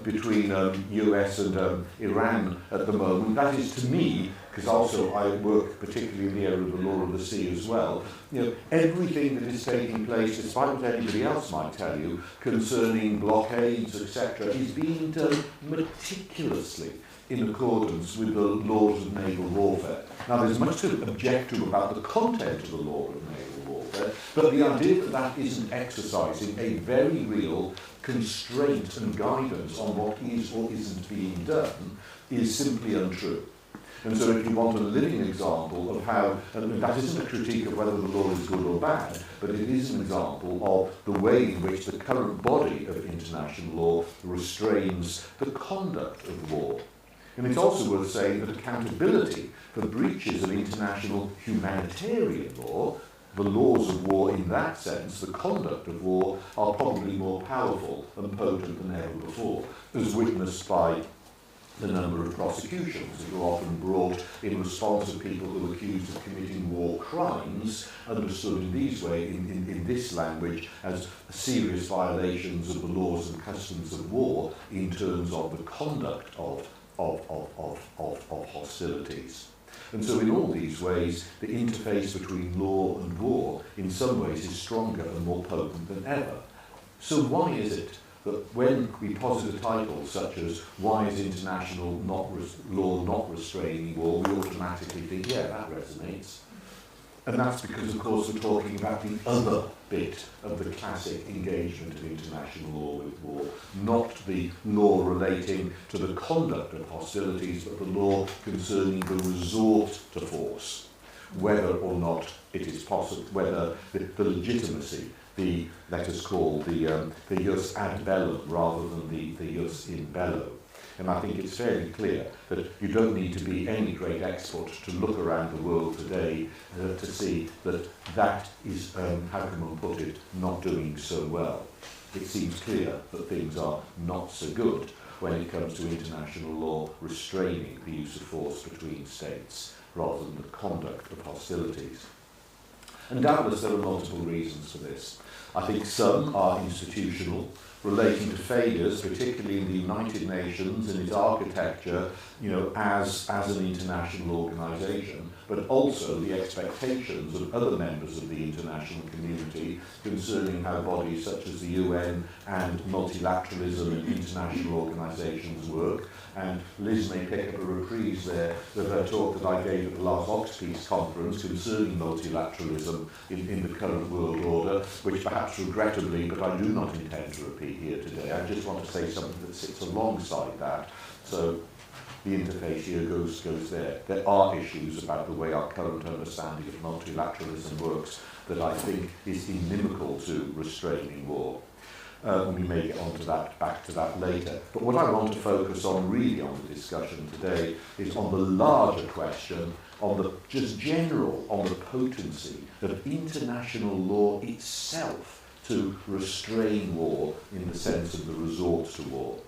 S19: between US and Iran at the moment, that is to me because also I work particularly in the area of the law of the sea as well, everything that is taking place, despite what anybody else might tell you, concerning blockades, etc., is being done meticulously in accordance with the laws of naval warfare. Now, there's much to object to about the content of the law of naval warfare, but the idea that that isn't exercising a very real constraint and guidance on what is or isn't being done is simply untrue. And so if you want a living example of how, and that isn't a critique of whether the law is good or bad, but it is an example of the way in which the current body of international law restrains the conduct of war. And it's also worth saying that accountability for breaches of international humanitarian law, the laws of war in that sense, the conduct of war, are probably more powerful and potent than ever before, as witnessed by the number of prosecutions that were often brought in response of people who were accused of committing war crimes, understood in this language as serious violations of the laws and customs of war in terms of the conduct of hostilities. And so in all these ways, the interface between law and war in some ways is stronger and more potent than ever. So why is it that when we posit a title such as "Why is international law not restraining war?" we automatically think, yeah, that resonates. And that's because, of course, we're talking about the other bit of the classic engagement of international law with war, not the law relating to the conduct of hostilities, but the law concerning the resort to force, whether or not it is possible, whether the legitimacy, let us call the jus ad bellum rather than the jus in bello. And I think it's fairly clear that you don't need to be any great expert to look around the world today to see that that is, how can one put it, not doing so well. It seems clear that things are not so good when it comes to international law restraining the use of force between states rather than the conduct of hostilities. And doubtless there are multiple reasons for this. I think some are institutional, relating to failures, particularly in the United Nations and its architecture, as an international organisation, but also the expectations of other members of the international community concerning how bodies such as the UN and multilateralism and international organisations work. And Liz may pick up a reprise there of a talk that I gave at the last Ox Peace conference concerning multilateralism in the current world order, which perhaps regrettably, but I do not intend to repeat here today. I just want to say something that sits alongside that. So the interface here goes there. There are issues about the way our current understanding of multilateralism works that I think is inimical to restraining war. We may get onto that, back to that later. But what I want to focus on really on the discussion today is on the larger question, on the on the potency of international law itself to restrain war in the sense of the resort to war.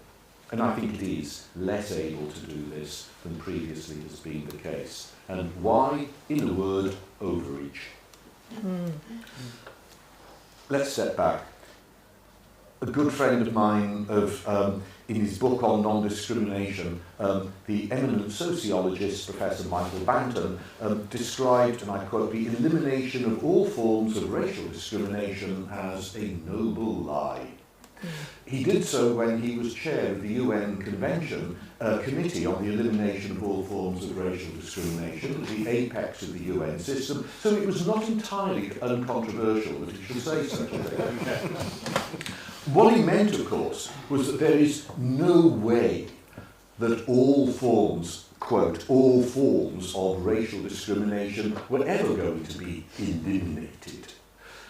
S19: And I think it is less able to do this than previously has been the case. And why? In a word, overreach. Let's step back. A good friend of mine, in his book on non-discrimination, the eminent sociologist, Professor Michael Banton, described, and I quote, the elimination of all forms of racial discrimination as a noble lie. He did so when he was chair of the UN Convention Committee on the Elimination of All Forms of Racial Discrimination, the apex of the UN system, so it was not entirely uncontroversial that he should say such a thing. What he meant, of course, was that there is no way that all forms, quote, all forms of racial discrimination were ever going to be eliminated.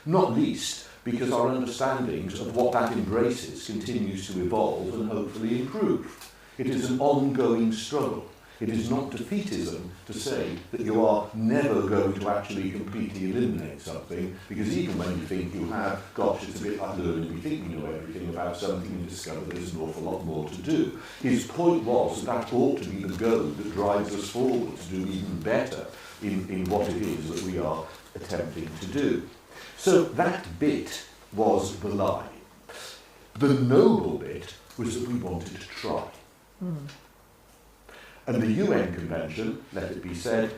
S19: Not least because our understandings of what that embraces continues to evolve and hopefully improve. It is an ongoing struggle. It is not defeatism to say that you are never going to actually completely eliminate something, because even when you think you have, gosh, it's a bit like learning, we think we know everything about something and discover there's an awful lot more to do. His point was that that ought to be the goal that drives us forward to do even better in what it is that we are attempting to do. So that bit was the lie. The noble bit was that we wanted to try. And the UN Convention, let it be said,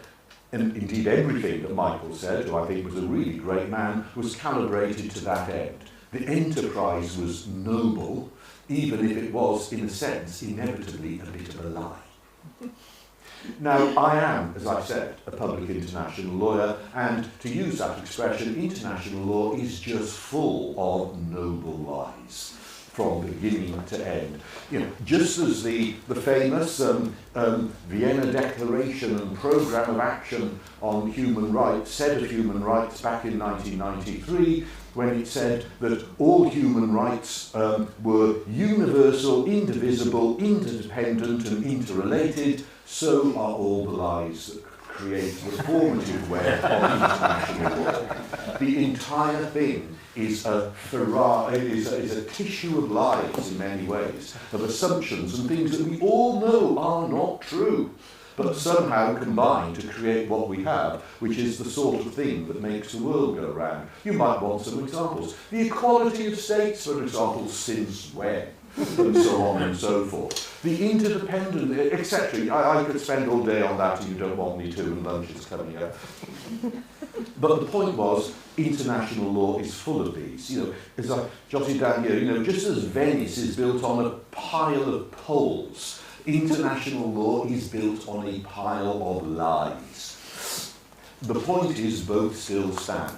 S19: and indeed everything that Michael said, who I think was a really great man, was calibrated to that end. The enterprise was noble, even if it was, in a sense, inevitably a bit of a lie. Now, I am, as I said, a public international lawyer, and to use that expression, international law is just full of noble lies, from beginning to end. You know, just as the famous Vienna Declaration and Programme of Action on Human Rights said of human rights back in 1993, when it said that all human rights were universal, indivisible, interdependent and interrelated, so are all the lies that create the formative web of international law. The entire thing is a tissue of lies in many ways, of assumptions and things that we all know are not true, but somehow combine to create what we have, which is the sort of thing that makes the world go round. You might want some examples. The equality of states, for example, since when? And so on and so forth. The interdependent, etc. I could spend all day on that, and you don't want me to, and lunch is coming up. But the point was, international law is full of these. You know, as I jotted down here, you know, just as Venice is built on a pile of poles, international law is built on a pile of lies. The point is, both still stand.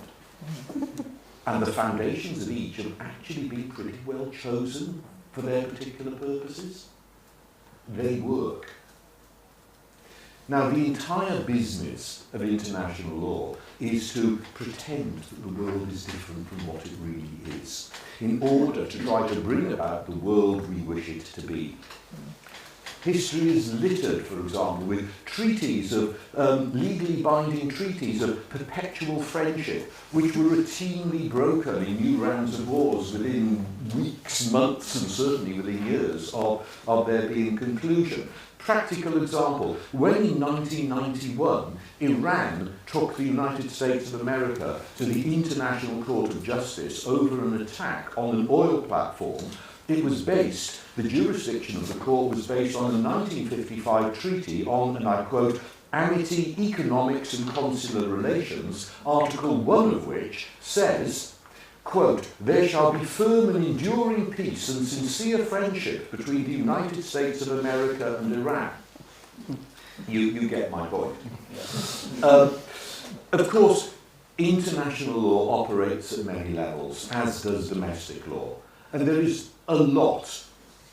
S19: And the foundations of each have actually been pretty well chosen for their particular purposes. They work. Now, the entire business of international law is to pretend that the world is different from what it really is, in order to try to bring about the world we wish it to be. History is littered, for example, with treaties of legally binding treaties of perpetual friendship, which were routinely broken in new rounds of wars within weeks, months, and certainly within years of there being conclusion. Practical example, when in 1991 Iran took the United States of America to the International Court of Justice over an attack on an oil platform, it was based, the jurisdiction of the court was based on a 1955 treaty on, and I quote, amity, economics and consular relations, Article 1 of which says, quote, there shall be firm and enduring peace and sincere friendship between the United States of America and Iran. You get my point. Of course, international law operates at many levels, as does domestic law. And there is a lot,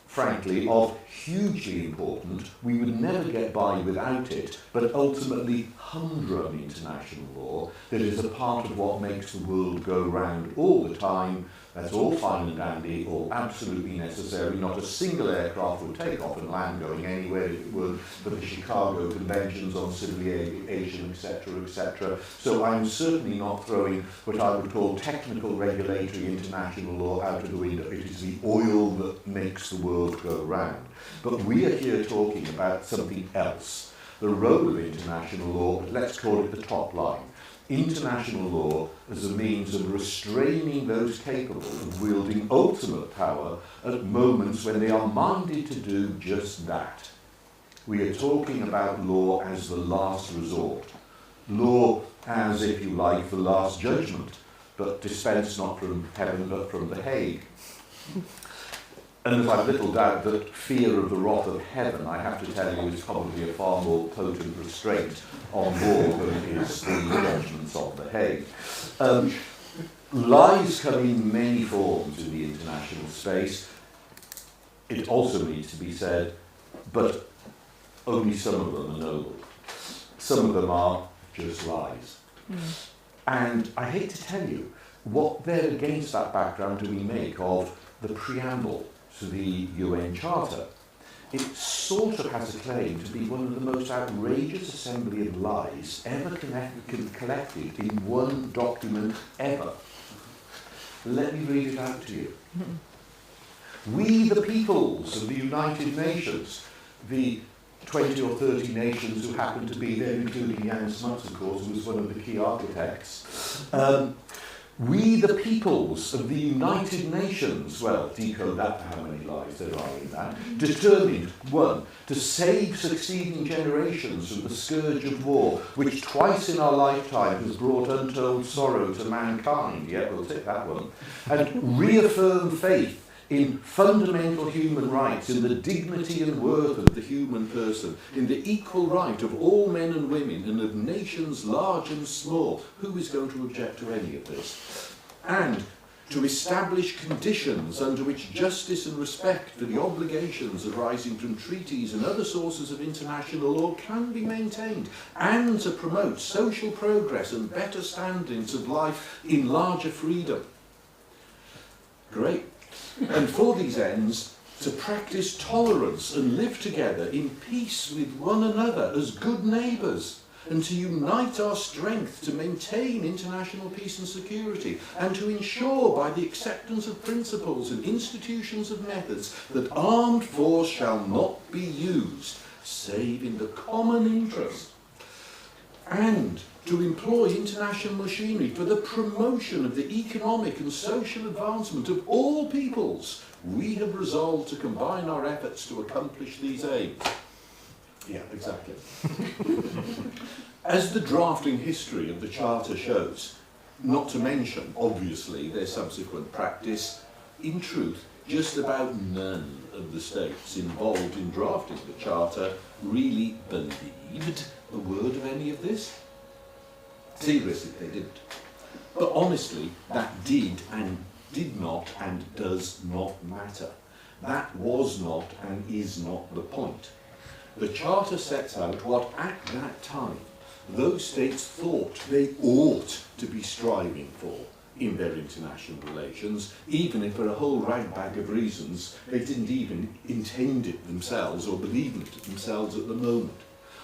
S19: frankly, of hugely important, we would never get by without it, but ultimately humdrum international law that is a part of what makes the world go round all the time. That's all fine and dandy, all absolutely necessary. Not a single aircraft would take off and land going anywhere if it were for the Chicago Conventions on Civil Aviation, etc., etc. So I'm certainly not throwing what I would call technical regulatory international law out of the window. It is the oil that makes the world go round. But we are here talking about something else. The role of international law, let's call it the top line. International law as a means of restraining those capable of wielding ultimate power at moments when they are minded to do just that. We are talking about law as the last resort. Law as, if you like, the last judgment, but dispensed not from heaven but from the Hague. And there's like little doubt that fear of the wrath of heaven, I have to tell you, is probably a far more potent restraint on law than it is the judgments of the Hague. Lies come in many forms in the international space. It also needs to be said, but only some of them are noble. Some of them are just lies. And I hate to tell you, what then against that background do we make of the preamble to the UN Charter? It sort of has a claim to be one of the most outrageous assembly of lies ever collected in one document ever. Let me read it out to you. We, the peoples of the United Nations, the 20 or 30 nations who happen to be there, including Jan Smuts, of course, who was one of the key architects, We the peoples of the United Nations, well, decode that to how many lives there are in that, determined, 1, to save succeeding generations from the scourge of war, which twice in our lifetime has brought untold sorrow to mankind, yeah, we'll take that one, and reaffirm faith in fundamental human rights, in the dignity and worth of the human person, in the equal right of all men and women, and of nations large and small. Who is going to object to any of this? And to establish conditions under which justice and respect for the obligations arising from treaties and other sources of international law can be maintained, and to promote social progress and better standards of life in larger freedom. Great. And for these ends, to practice tolerance and live together in peace with one another as good neighbours, and to unite our strength to maintain international peace and security, and to ensure by the acceptance of principles and institutions of methods that armed force shall not be used, save in the common interest, and to employ international machinery for the promotion of the economic and social advancement of all peoples. We have resolved to combine our efforts to accomplish these aims. Yeah, exactly. As the drafting history of the Charter shows, not to mention, obviously, their subsequent practice, in truth, just about none of the states involved in drafting the Charter really believed a word of any of this. Seriously, they didn't. But honestly, that did not and does not matter. That was not and is not the point. The Charter sets out what at that time those states thought they ought to be striving for in their international relations, even if for a whole ragbag of reasons they didn't even intend it themselves or believe it themselves at the moment.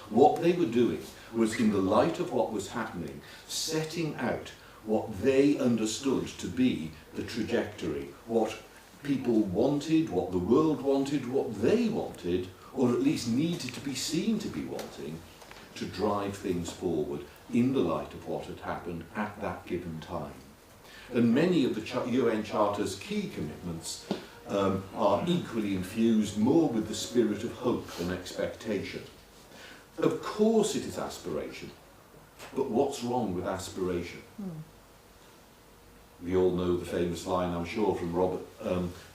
S19: What they were doing was, in the light of what was happening, setting out what they understood to be the trajectory, what people wanted, what the world wanted, what they wanted, or at least needed to be seen to be wanting, to drive things forward in the light of what had happened at that given time. And many of the UN Charter's key commitments are equally infused more with the spirit of hope than expectation. Of course it is aspiration, but what's wrong with aspiration? We all know the famous line, I'm sure, from Robert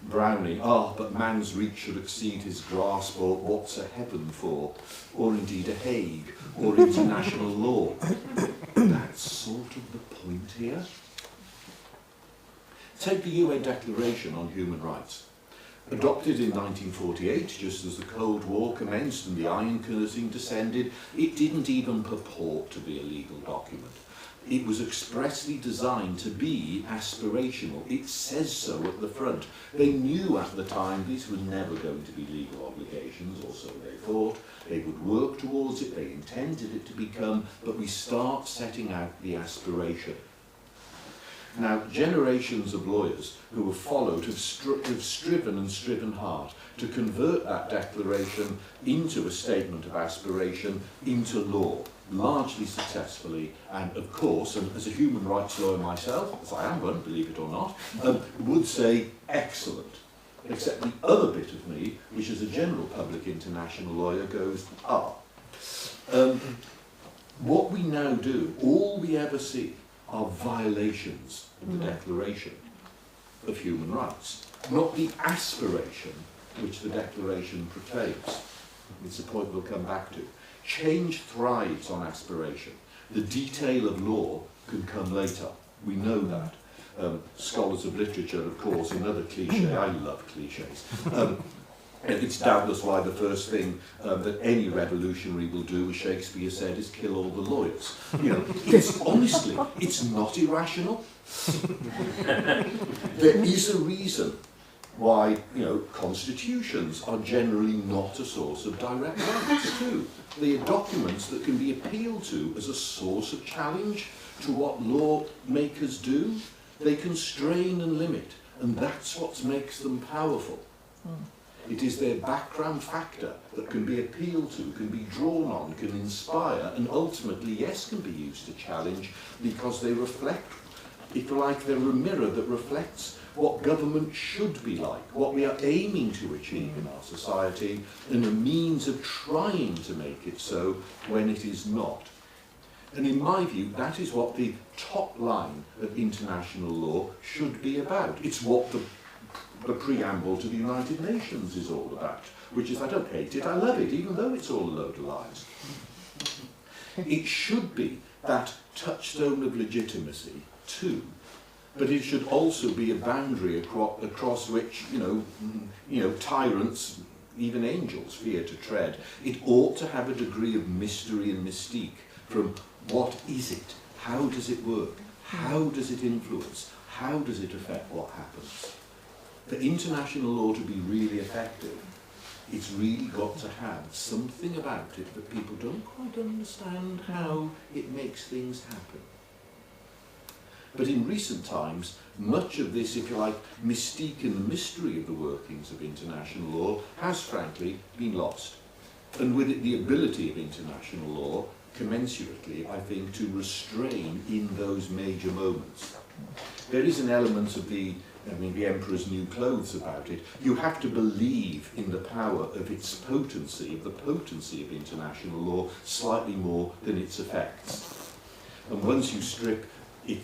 S19: Browning, but man's reach should exceed his grasp, or what's a heaven for, or indeed a Hague, or international law. That's sort of the point here. Take the UN Declaration on Human Rights. Adopted in 1948, just as the Cold War commenced and the Iron Curtain descended, it didn't even purport to be a legal document. It was expressly designed to be aspirational. It says so at the front. They knew at the time these were never going to be legal obligations, or so they thought. They would work towards it, they intended it to become, but we start setting out the aspiration. Now, generations of lawyers who have followed have striven and striven hard to convert that declaration into a statement of aspiration, into law, largely successfully, and of course, and as a human rights lawyer myself, as I am one, believe it or not, would say excellent. Except the other bit of me, which as a general public international lawyer goes, what we now do, all we ever see, are violations of the Declaration of Human Rights, not the aspiration which the Declaration proclaims. It's a point we'll come back to. Change thrives on aspiration. The detail of law can come later. We know that. Scholars of literature, of course, another cliche. I love cliches. It's doubtless why the first thing that any revolutionary will do, as Shakespeare said, is kill all the lawyers. You know, it's honestly, it's not irrational. There is a reason why, you know, constitutions are generally not a source of direct rights too. They are documents that can be appealed to as a source of challenge to what lawmakers do. They constrain and limit, and that's what makes them powerful. It is their background factor that can be appealed to, can be drawn on, can inspire, and ultimately, yes, can be used to challenge, because they reflect if you like, they're a mirror that reflects what government should be like, what we are aiming to achieve in our society, and a means of trying to make it so when it is not. And in my view, that is what the top line of international law should be about. It's what the preamble to the United Nations is all about, which is, I don't hate it, I love it, even though it's all a load of lies. It should be that touchstone of legitimacy, too, but it should also be a boundary across which, you know, tyrants, even angels, fear to tread. It ought to have a degree of mystery and mystique from what is it, how does it work, how does it influence, how does it affect what happens. For international law to be really effective, it's really got to have something about it that people don't quite understand how it makes things happen. But in recent times, much of this, if you like, mystique and mystery of the workings of international law has, frankly, been lost. And with it, the ability of international law, commensurately, I think, to restrain in those major moments. There is an element of the emperor's new clothes about it. You have to believe in the power of its potency, the potency of international law, slightly more than its effects. And once you strip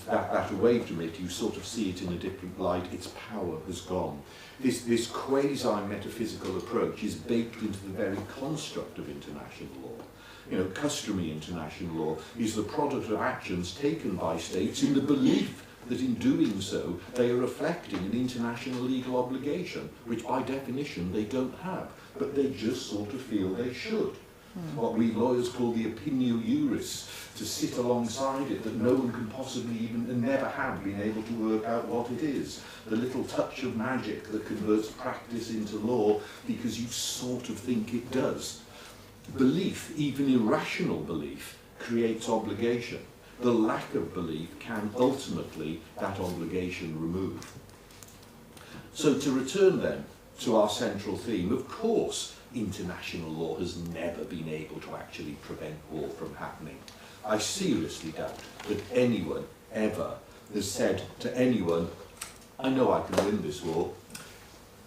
S19: that away from it, you sort of see it in a different light. Its power has gone. This quasi-metaphysical approach is baked into the very construct of international law. You know, customary international law is the product of actions taken by states in the belief that in doing so they are reflecting an international legal obligation, which by definition they don't have, but they just sort of feel they should. What we lawyers call the opinio juris, to sit alongside it, that no one can possibly even, and never have been able to work out what it is. The little touch of magic that converts practice into law because you sort of think it does. Belief, even irrational belief, creates obligation. The lack of belief can ultimately that obligation remove. So to return then to our central theme, of course, international law has never been able to actually prevent war from happening. I seriously doubt that anyone ever has said to anyone, I know I can win this war,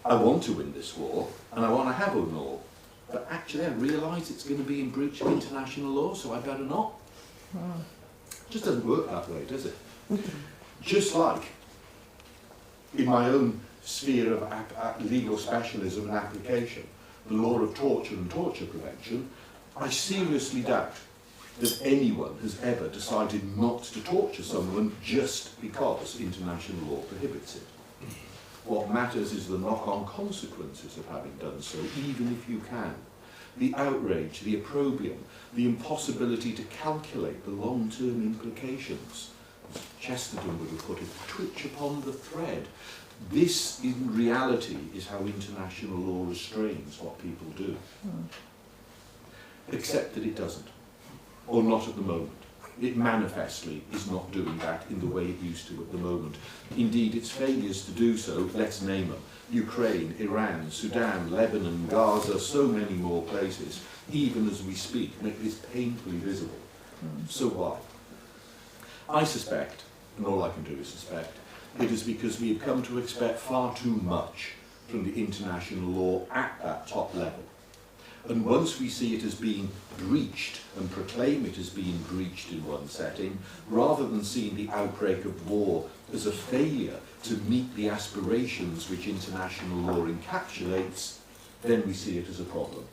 S19: I want to win this war, and I want to have a war, but actually I realise it's going to be in breach of international law, so I better not. It just doesn't work that way, does it? Just like in my own sphere of legal specialism and application, the law of torture and torture prevention, I seriously doubt that anyone has ever decided not to torture someone just because international law prohibits it. What matters is the knock-on consequences of having done so, even if you can. The outrage, the opprobrium, the impossibility to calculate the long-term implications. As Chesterton would have put it, twitch upon the thread. This, in reality, is how international law restrains what people do. Except that it doesn't, or not at the moment. It manifestly is not doing that in the way it used to at the moment. Indeed, its failures to do so, let's name them, Ukraine, Iran, Sudan, Lebanon, Gaza, so many more places, even as we speak, make this painfully visible. So why? I suspect, and all I can do is suspect, it is because we have come to expect far too much from the international law at that top level. And once we see it as being breached and proclaim it as being breached in one setting, rather than seeing the outbreak of war as a failure to meet the aspirations which international law encapsulates, then we see it as a problem.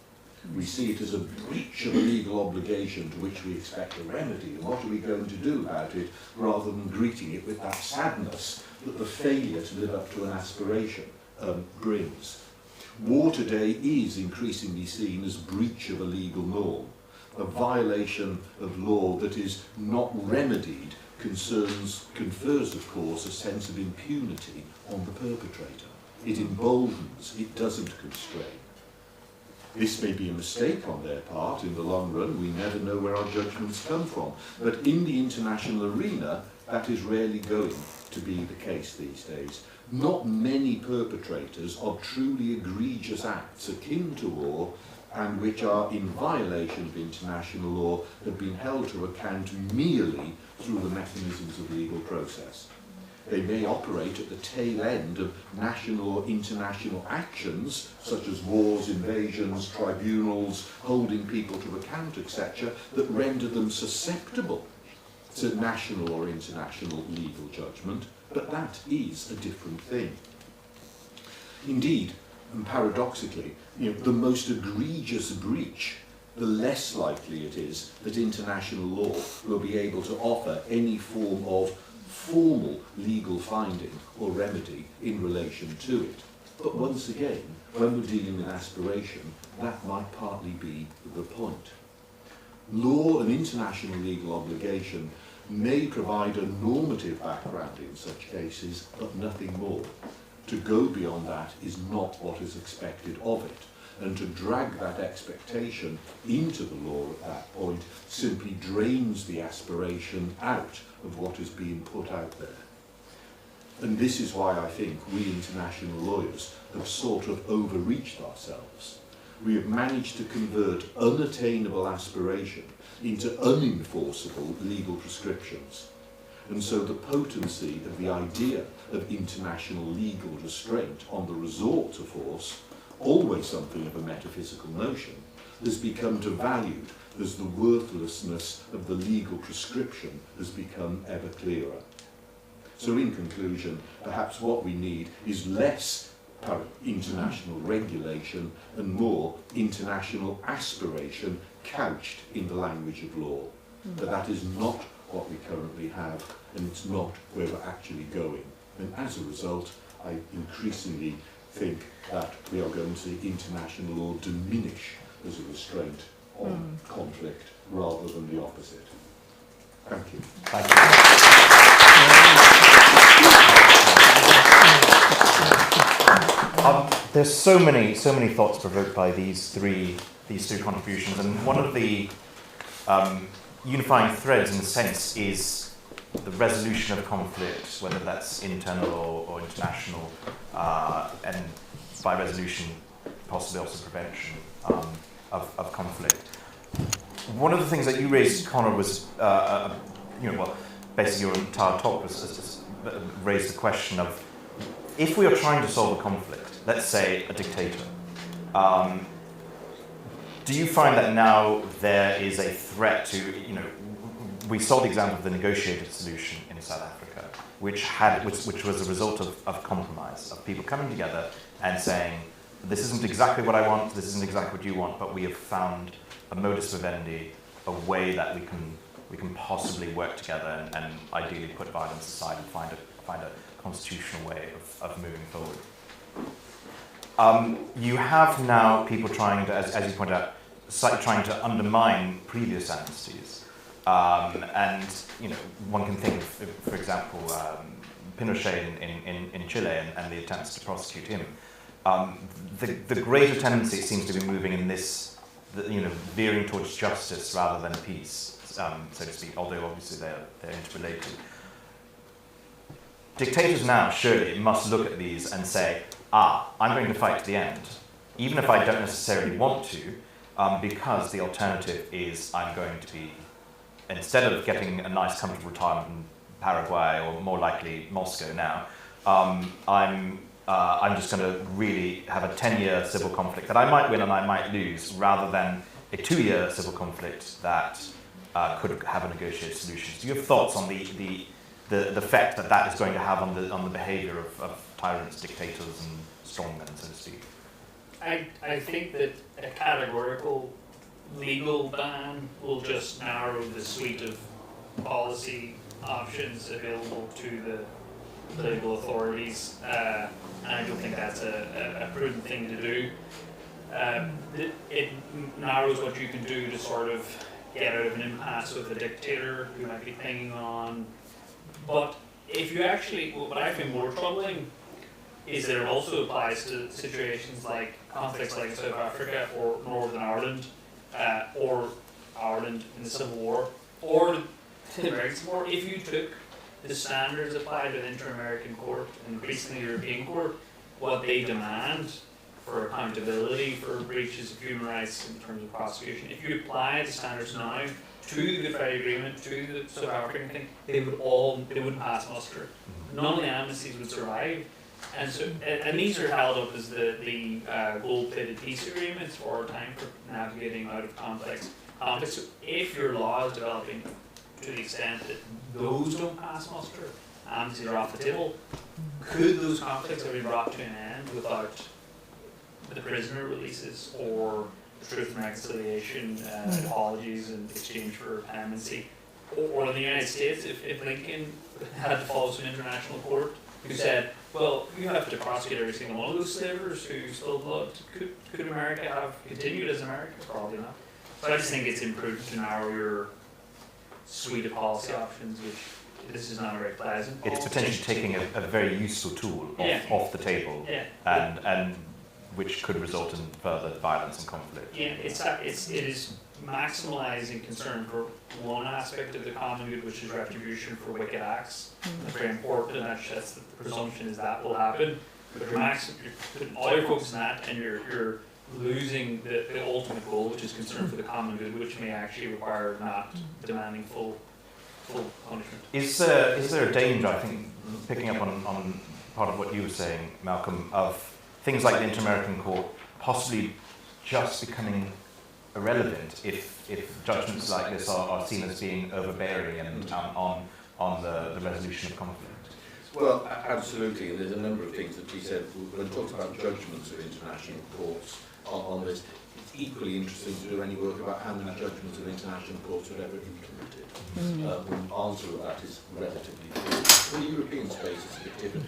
S19: We see it as a breach of a legal obligation to which we expect a remedy, and what are we going to do about it, rather than greeting it with that sadness that the failure to live up to an aspiration brings. War today is increasingly seen as breach of a legal norm. A violation of law that is not remedied confers, of course, a sense of impunity on the perpetrator. It emboldens, it doesn't constrain. This may be a mistake on their part in the long run, we never know where our judgments come from, but in the international arena, that is rarely going to be the case these days. Not many perpetrators of truly egregious acts akin to war and which are in violation of international law have been held to account merely through the mechanisms of legal process. They may operate at the tail end of national or international actions, such as wars, invasions, tribunals, holding people to account, etc., that render them susceptible to national or international legal judgment, but that is a different thing. Indeed, and paradoxically, the most egregious breach, the less likely it is that international law will be able to offer any form of formal legal finding or remedy in relation to it. But once again, when we're dealing with aspiration, that might partly be the point. Law and international legal obligation may provide a normative background in such cases, but nothing more. To go beyond that is not what is expected of it, and to drag that expectation into the law at that point simply drains the aspiration out of what is being put out there. And this is why I think we international lawyers have sort of overreached ourselves. We have managed to convert unattainable aspiration into unenforceable legal prescriptions. And so the potency of the idea of international legal restraint on the resort to force, always something of a metaphysical notion, has become devalued as the worthlessness of the legal prescription has become ever clearer. So in conclusion, perhaps what we need is less international regulation and more international aspiration couched in the language of law. But that is not what we currently have, and it's not where we're actually going. And as a result, I increasingly think that we are going to see international law diminish as a restraint on conflict rather than the opposite. Thank you.
S12: Thank you. There's so many thoughts provoked by these three contributions, and one of the unifying threads, in a sense, is the resolution of conflict, whether that's internal or international, and by resolution, possibly also prevention of conflict. One of the things that you raised, Conor, was, basically your entire talk was raised the question of, if we are trying to solve a conflict, let's say a dictator, do you find that now there is a threat to, we saw the example of the negotiated solution in South Africa, which was a result of compromise, of people coming together and saying, this isn't exactly what I want, this isn't exactly what you want, but we have found a modus vivendi, a way that we can possibly work together and ideally put violence aside and find a constitutional way of moving forward. You have now people trying to, as you point out, trying to undermine previous amnesties. And one can think of, for example, Pinochet in Chile and the attempts to prosecute him. The greater tendency seems to be moving in this, veering towards justice rather than peace, so to speak, although obviously they're interrelated. Dictators now surely must look at these and say, I'm going to fight to the end, even if I don't necessarily want to, because the alternative is I'm going to be, instead of getting a nice comfortable retirement in Paraguay or more likely Moscow now, I'm just going to really have a 10-year civil conflict that I might win and I might lose, rather than a 2-year civil conflict that could have a negotiated solution. Do you have thoughts on the effect that is going to have on the behaviour of tyrants, dictators, and strongmen, so to speak?
S5: I think that a categorical legal ban will just narrow the suite of policy options available to the political authorities, and I don't think that's a prudent thing to do. It narrows what you can do to sort of get out of an impasse with a dictator who might be clinging on. But if you actually, what I find more troubling is that it also applies to situations like conflicts like South Africa or Northern Ireland, or Ireland in the Civil War, or the American War. If you took the standards applied to the Inter-American Court and increasingly the European Court, what they demand for accountability for breaches of human rights in terms of prosecution, if you apply the standards now to the Good Friday Agreement, to the South African thing, they wouldn't pass muster. None of the amnesties would survive. And so, and these are held up as the gold-plated peace agreements for time for navigating out of complex conflicts. So if your law is developing to the extent that those don't pass muster, amnesties are off the table, could those conflicts have been brought to an end without the prisoner releases or the truth and reconciliation apologies in exchange for clemency? Or in the United States, if Lincoln had to follow some international court who said, well, you have to prosecute every single one of those slavers who spilled blood, could America have continued as America? Probably not. So I just think it's imprudent to narrow your suite of policy options, which this is not a very pleasant.
S12: It's potentially taking a very useful tool off the table,
S5: Yeah.
S12: and which could result in further violence and conflict.
S5: Yeah, it is maximalising concern for one aspect of the common good, which is retribution for wicked acts. That's very important, and that's the presumption is that will happen. But you're putting all your focus on that, and you're losing the ultimate goal, which is concern for the common good, which may actually require not demanding full punishment.
S12: Is there a danger, I think, picking up on part of what you were saying, Malcolm, of things like the Inter-American Court possibly just becoming irrelevant if judgments like this are seen as being overbearing and on the resolution of conflict?
S19: Well, absolutely, and there's a number of things that he said when he talks about judgments of international courts on this. It's equally interesting to do any work about how many judgments of international courts are ever implemented. The answer to that is relatively few. In the European space, it's a bit different.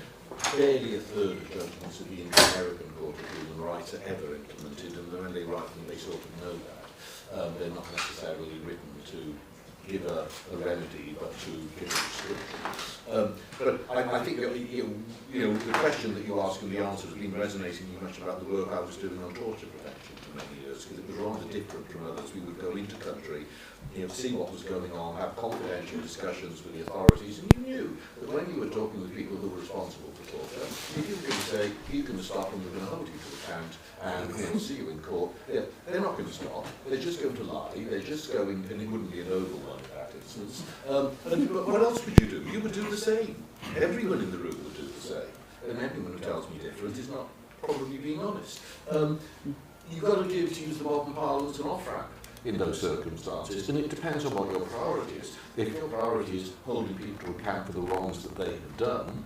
S19: Barely a third of judgments of the Inter-American Court of Human Rights are ever implemented, and when they write them, they sort of know that. They're not necessarily written to give a remedy, but to give a prescription. But I think the question that you ask and the answer has been resonating much about the work I was doing on torture prevention for many years, because it was rather different from others. We would go into country, see what was going on, have confidential discussions with the authorities, and you knew that when you were talking with people who were responsible for torture, if you can say, you can stop them, we're going to hold you to account, and we'll see you in court, they're not going to stop, they're just going to lie, they're just going, and it wouldn't be an oval one in that instance. And what else would you do? You would do the same. Everyone in the room would do the same. And anyone who tells me different is not probably being honest. You've got to use the modern parlance an off-ramp in those circumstances, and it depends on what your priority is. If your priority is holding people to account for the wrongs that they have done,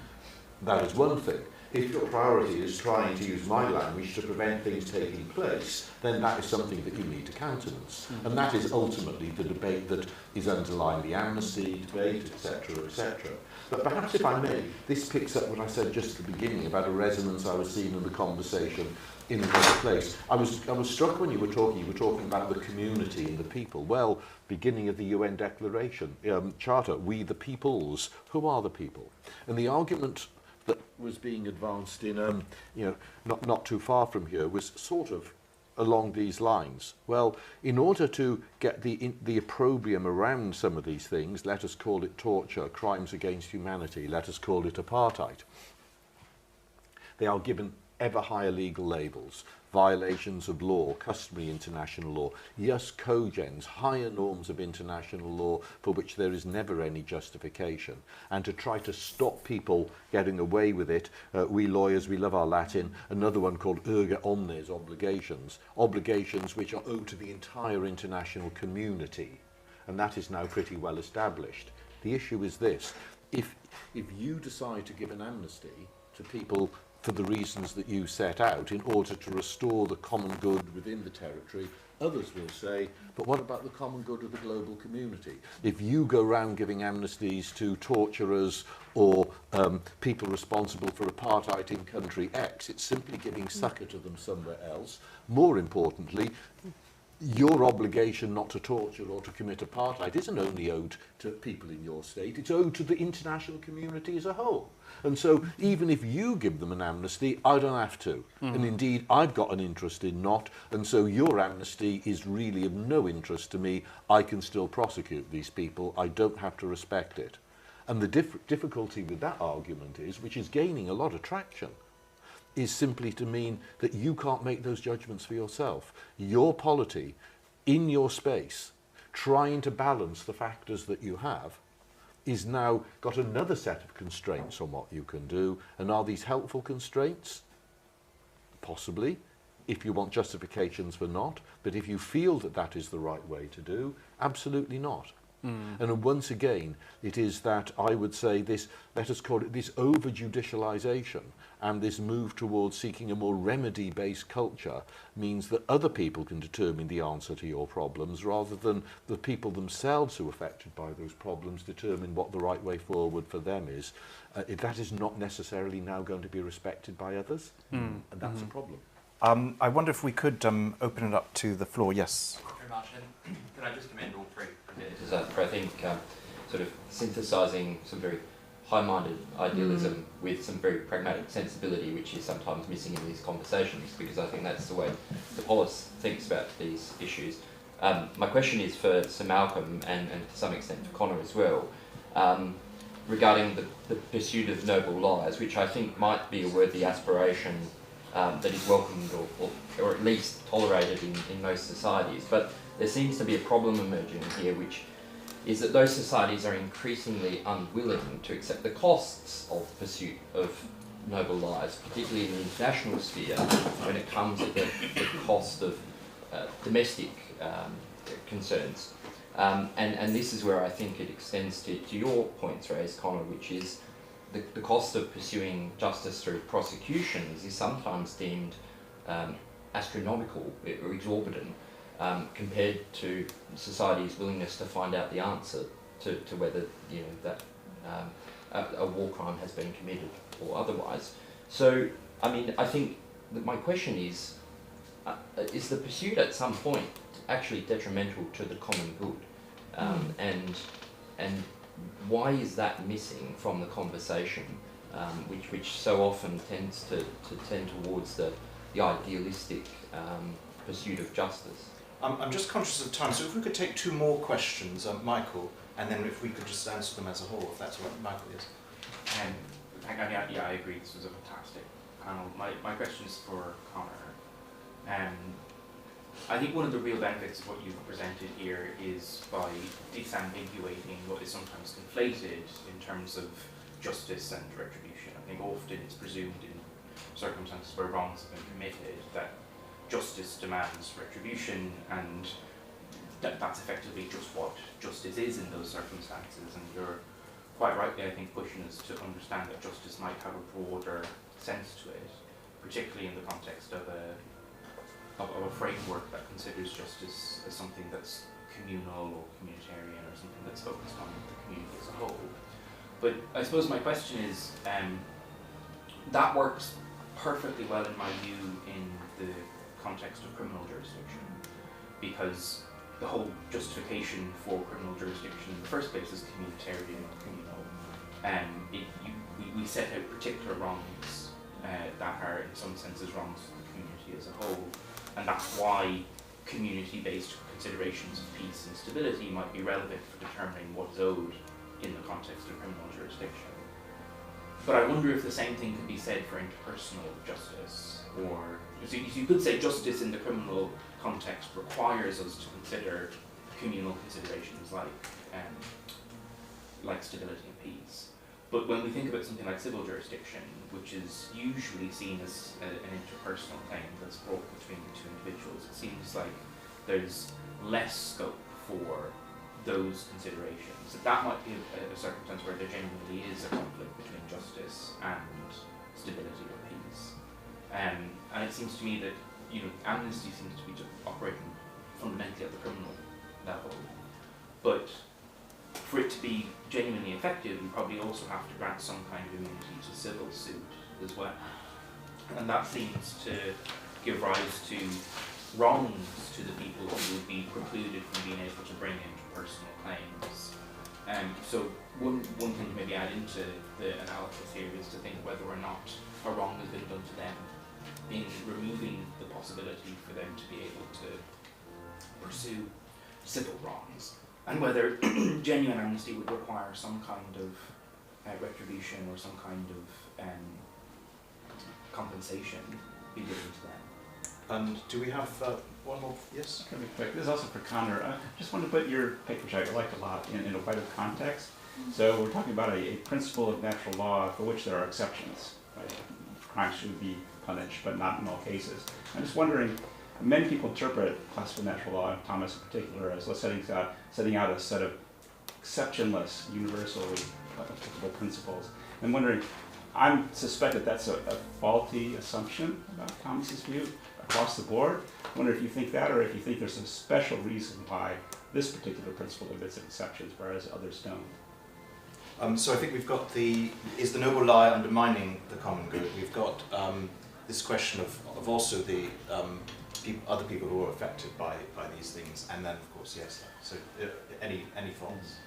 S19: that is one thing. If your priority is trying to use my language to prevent things taking place, then that is something that you need to countenance. And that is ultimately the debate that is underlying the amnesty debate, etc., etc. But perhaps, if I may, this picks up what I said just at the beginning about a resonance I was seeing in the conversation in another place. I was struck when you were talking about the community and the people. Well, beginning of the UN Declaration, Charter, we the peoples. Who are the people? And the argument that was being advanced in, not too far from here, was sort of along these lines. Well, in order to get the opprobrium around some of these things, let us call it torture, crimes against humanity, let us call it apartheid. They are given ever higher legal labels, violations of law, customary international law, jus cogens, higher norms of international law for which there is never any justification. And to try to stop people getting away with it, we lawyers, we love our Latin, another one called erga omnes, obligations which are owed to the entire international community. And that is now pretty well established. The issue is this: if you decide to give an amnesty to people for the reasons that you set out in order to restore the common good within the territory, others will say, but what about the common good of the global community? If you go around giving amnesties to torturers or people responsible for apartheid in country X, it's simply giving succor to them somewhere else. More importantly, your obligation not to torture or to commit apartheid isn't only owed to people in your state, it's owed to the international community as a whole. And so even if you give them an amnesty, I don't have to. And indeed, I've got an interest in not, and so your amnesty is really of no interest to me. I can still prosecute these people. I don't have to respect it. And the difficulty with that argument is, which is gaining a lot of traction, is simply to mean that you can't make those judgments for yourself. Your polity, in your space,
S20: trying to balance the factors that you have is now got another set of constraints on what you can do. And are these helpful constraints? Possibly, if you want justifications for not. But if you feel that that is the right way to do, absolutely not. And once again, it is that, I would say, this, let us call it this over-judicialization and this move towards seeking a more remedy-based culture means that other people can determine the answer to your problems rather than the people themselves who are affected by those problems determine what the right way forward for them is. That is not necessarily now going to be respected by others, and that's a problem.
S12: I wonder if we could open it up to the floor. Yes.
S21: Thank you very much. And can I just commend all three presenters for, I think, sort of synthesising some very high-minded idealism with some very pragmatic sensibility, which is sometimes missing in these conversations, because I think that's the way the polis thinks about these issues. My question is for Sir Malcolm and to some extent for Connor as well, regarding the pursuit of noble lives, which I think might be a worthy aspiration that is welcomed or at least tolerated in most societies. But there seems to be a problem emerging here, which is that those societies are increasingly unwilling to accept the costs of pursuit of noble lives, particularly in the international sphere, when it comes at the cost of domestic concerns. And this is where I think it extends to your points raised, Connor, which is the cost of pursuing justice through prosecutions is sometimes deemed astronomical or exorbitant compared to society's willingness to find out the answer to whether that a war crime has been committed or otherwise. So, I mean, I think that my question is the pursuit at some point actually detrimental to the common good? And why is that missing from the conversation, which so often tends to tend towards the idealistic pursuit of justice?
S12: I'm just conscious of time, so if we could take two more questions, Michael, and then if we could just answer them as a whole, if that's what Michael is.
S22: I agree, this was a fantastic panel. My question is for Connor. I think one of the real benefits of what you've presented here is by disambiguating what is sometimes conflated in terms of justice and retribution. I think often it's presumed in circumstances where wrongs have been committed that justice demands retribution, and that's effectively just what justice is in those circumstances. And you're quite rightly, I think, pushing us to understand that justice might have a broader sense to it, particularly in the context of a framework that considers justice as something that's communal or communitarian or something that's focused on the community as a whole. But I suppose my question is, that works perfectly well in my view in the context of criminal jurisdiction, because the whole justification for criminal jurisdiction in the first place is communitarian or communal. We set out particular wrongs that are in some senses wrongs to the community as a whole, and that's why community-based considerations of peace and stability might be relevant for determining what is owed in the context of criminal jurisdiction. But I wonder if the same thing could be said for interpersonal justice, or you could say justice in the criminal context requires us to consider communal considerations like stability and peace. But when we think about something like civil jurisdiction, which is usually seen as an interpersonal claim that's brought between the two individuals, it seems like there's less scope for those considerations. That might be a circumstance where there genuinely is a conflict between justice and stability or peace. And it seems to me that amnesty seems to be operating fundamentally at the criminal level, but for it to be genuinely effective, you probably also have to grant some kind of immunity to civil suit as well. And that seems to give rise to wrongs to the people who would be precluded from being able to bring interpersonal claims. So one thing to maybe add into the analysis here is to think whether or not a wrong has been done to them in removing the possibility for them to be able to pursue civil wrongs, and whether genuine amnesty would require some kind of retribution or some kind of compensation be given to them.
S12: And do we have
S6: one more, yes?
S10: Can be quick. This is also for Connor. I just wanted to put your paper, which I liked a lot, in a wider context. So we're talking about a principle of natural law for which there are exceptions. Right? Crimes should be punished, but not in all cases. I'm just wondering, many people interpret classical natural law, and Thomas in particular, as setting out a set of exceptionless, universally applicable principles. I'm wondering, I suspect that that's a faulty assumption about Thomas's view across the board. I wonder if you think that, or if you think there's a special reason why this particular principle admits exceptions, whereas others don't.
S12: So I think we've got is the noble lie undermining the common good? We've got this question of also the other people who are affected by these things, and then of course, yes. So any thoughts?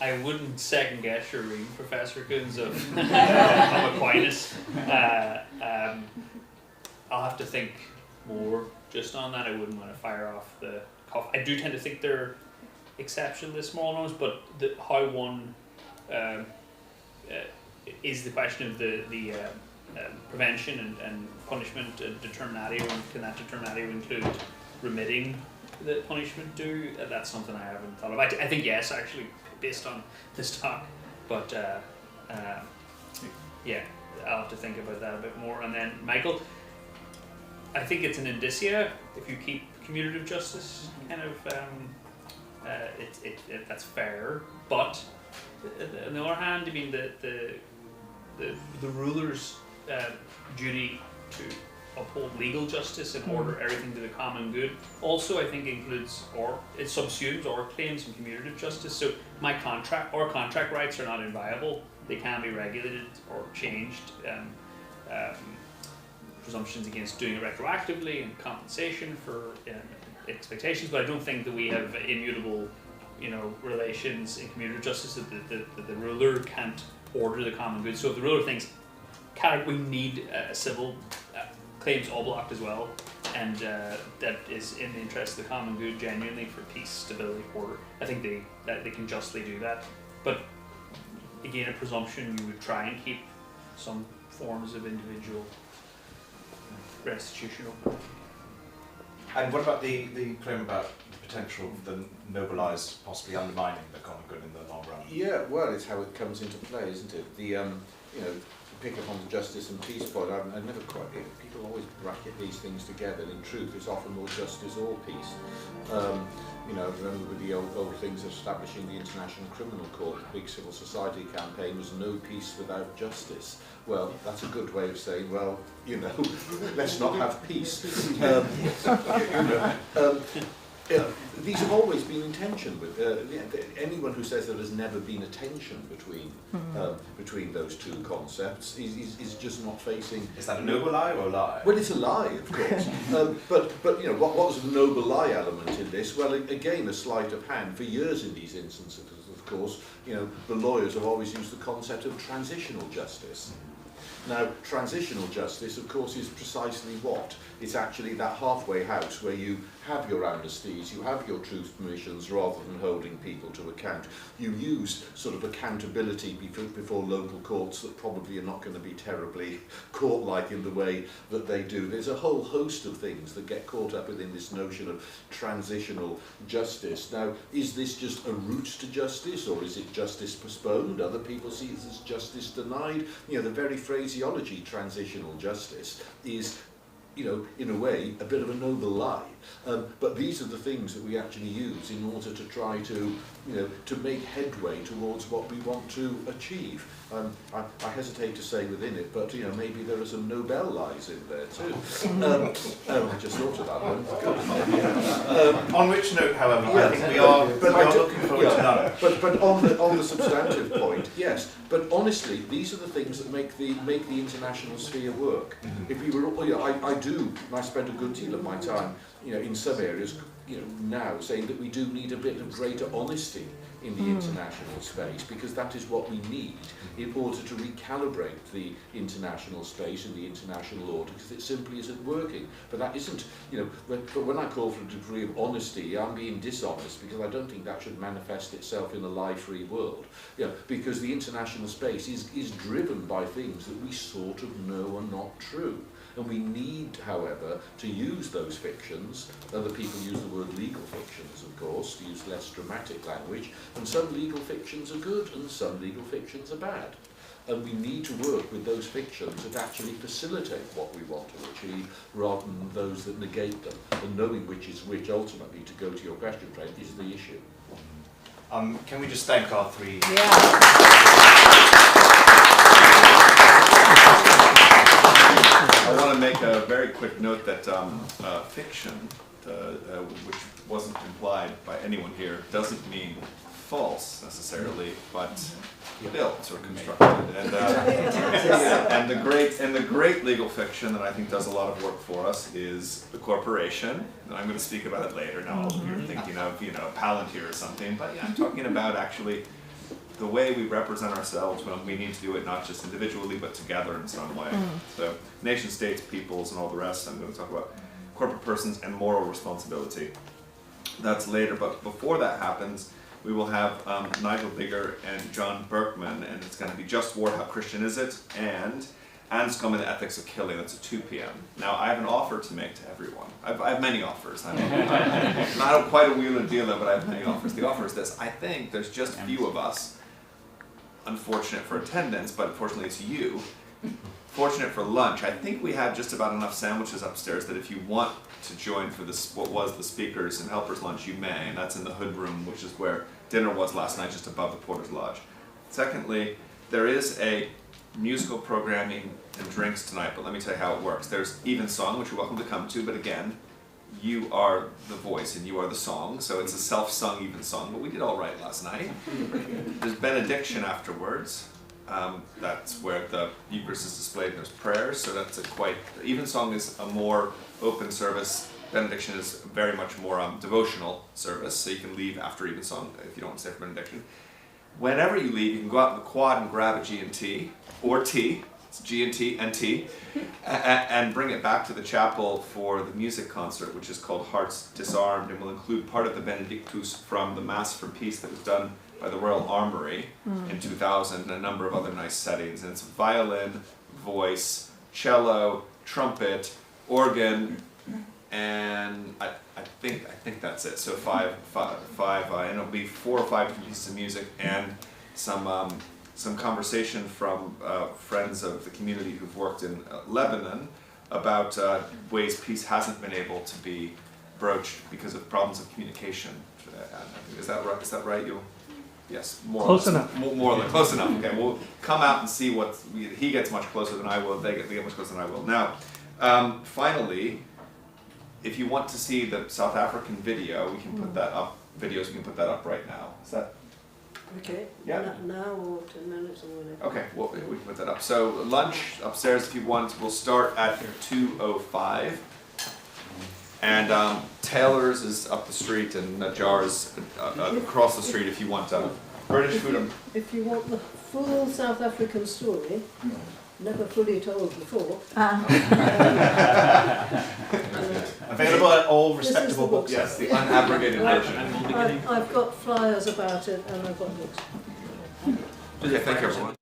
S5: I wouldn't second guess your reading, Professor Coons, of Aquinas. I'll have to think more just on that. I wouldn't want to fire off the cuff. I do tend to think they're exceptionless moral norms, but how one is the question of the prevention and punishment and determinatio, and can that determinatio include remitting the punishment due? That's something I haven't thought of. I think yes, actually, based on this talk, but yeah, I'll have to think about that a bit more. And then Michael, I think it's an indicia if you keep commutative justice kind of that's fair, but on the other hand, I mean the ruler's duty to uphold legal justice and order everything to the common good also, I think, includes, or it subsumes or claims in commutative justice. So contract rights are not inviolable. They can be regulated or changed. Presumptions against doing it retroactively and compensation for expectations, but I don't think that we have immutable, relations in commutative justice that the ruler can't order the common good. So if the ruler thinks, we need a civil claims oblocked as well, and that is in the interest of the common good genuinely for peace, stability, order, I think they can justly do that. But again, a presumption you would try and keep some forms of individual restitution open.
S12: And what about the claim about the potential of the noble lies possibly undermining the common good in the long run?
S20: Yeah, well, it's how it comes into play, isn't it? The pick up on the justice and peace point. I never quite. People always bracket these things together. In truth, it's often more justice or peace. Remember with the old things of establishing the International Criminal Court, the big civil society campaign was no peace without justice. Well, that's a good way of saying, well, let's not have peace. These have always been in tension with anyone who says there has never been a tension between those two concepts is just not facing.
S12: Is that a noble lie or a lie?
S20: Well, it's a lie, of course. But what was the noble lie element in this? Well, again, a sleight of hand. For years in these instances, of course, the lawyers have always used the concept of transitional justice. Now, transitional justice, of course, is precisely what? It's actually that halfway house where you have your amnesties, you have your truth permissions rather than holding people to account. You use sort of accountability before local courts that probably are not going to be terribly court-like in the way that they do. There's a whole host of things that get caught up within this notion of transitional justice. Now, is this just a route to justice, or is it justice postponed? Other people see it as justice denied. The very phraseology transitional justice is, in a way, a bit of a noble lie. But these are the things that we actually use in order to try to, to make headway towards what we want to achieve. I hesitate to say within it, but maybe there are some Nobel lies in there too. I just thought of that one.
S12: On which note, however, I think we are looking forward to none.
S20: But on the substantive point, yes. But honestly, these are the things that make the international sphere work. If we were, I spent a good deal of my time, in some areas, now saying that we do need a bit of greater honesty in the international space, because that is what we need in order to recalibrate the international space and the international order, because it simply isn't working. But that isn't, but when I call for a degree of honesty, I'm being dishonest, because I don't think that should manifest itself in a lie-free world. Because the international space is driven by things that we sort of know are not true. And we need, however, to use those fictions. Other people use the word legal fictions, of course, to use less dramatic language, and some legal fictions are good and some legal fictions are bad. And we need to work with those fictions that actually facilitate what we want to achieve, rather than those that negate them. And knowing which is which, ultimately, to go to your question, Trent, is the issue.
S1: Can we just thank our three?
S11: I want to make a very quick note that fiction, which wasn't implied by anyone here, doesn't mean false necessarily, but built or constructed. And the great legal fiction that I think does a lot of work for us is The Corporation. And I'm going to speak about it later. Now you're thinking of Palantir or something, but yeah, I'm talking about actually the way we represent ourselves when we need to do it not just individually but together in some way. So nation states, peoples, and all the rest. I'm going to talk about corporate persons and moral responsibility. That's later, but before that happens, we will have Nigel Bigger and John Berkman, and it's going to be Just War, How Christian Is It? And Anscombe and the Ethics of Killing. That's at 2 p.m. Now, I have an offer to make to everyone. I have many offers. I'm not quite a wheel and dealer, but I have many offers. The offer is this. I think there's just few of us, unfortunate for attendance, but unfortunately it's you, fortunate for lunch. I think we have just about enough sandwiches upstairs that if you want to join for this, what was the speakers and helpers lunch, you may, and that's in the hood room, which is where dinner was last night, just above the Porter's Lodge. Secondly, there is a musical programming and drinks tonight, but let me tell you how it works. There's Evensong, which you're welcome to come to, but again, you are the voice and you are the song, so it's a self-sung Evensong, but we did all right last night. There's benediction afterwards. That's where the Eucharist is displayed and there's prayers, so that's Evensong is a more open service. Benediction is very much more devotional service, so you can leave after Evensong if you don't want to stay for benediction. Whenever you leave, you can go out in the quad and grab a G&T, or tea, it's G&T and tea, and bring it back to the chapel for the music concert, which is called Hearts Disarmed, and will include part of the Benedictus from the Mass for Peace that was done by the Royal Armoury in 2000, and a number of other nice settings. And it's violin, voice, cello, trumpet, organ, and I think that's it. So five, and it'll be 4 or 5 pieces of music and some conversation from friends of the community who've worked in Lebanon about ways peace hasn't been able to be broached because of problems of communication. Is that right? Is that right? Yes, more
S7: close
S11: or less.
S7: enough.
S11: More or less, close enough. Okay, we'll come out and see what he gets much closer than I will. They get much closer than I will. Now, finally, if you want to see the South African video, we can put that up. Videos, we can put that up right now. Is that?
S13: Okay.
S11: Yeah.
S13: Now or 10 minutes or whatever.
S11: Okay, well, we can put that up. So lunch upstairs, if you want, we'll start at 2:05. And Taylor's is up the street, and Najjar's across the street if you want British food.
S13: If you want the full South African story, never fully told before.
S1: Available at all respectable books.
S11: Yes, the unabrogated version.
S13: I've got flyers about it and I've got books.
S11: Okay, thank you everyone.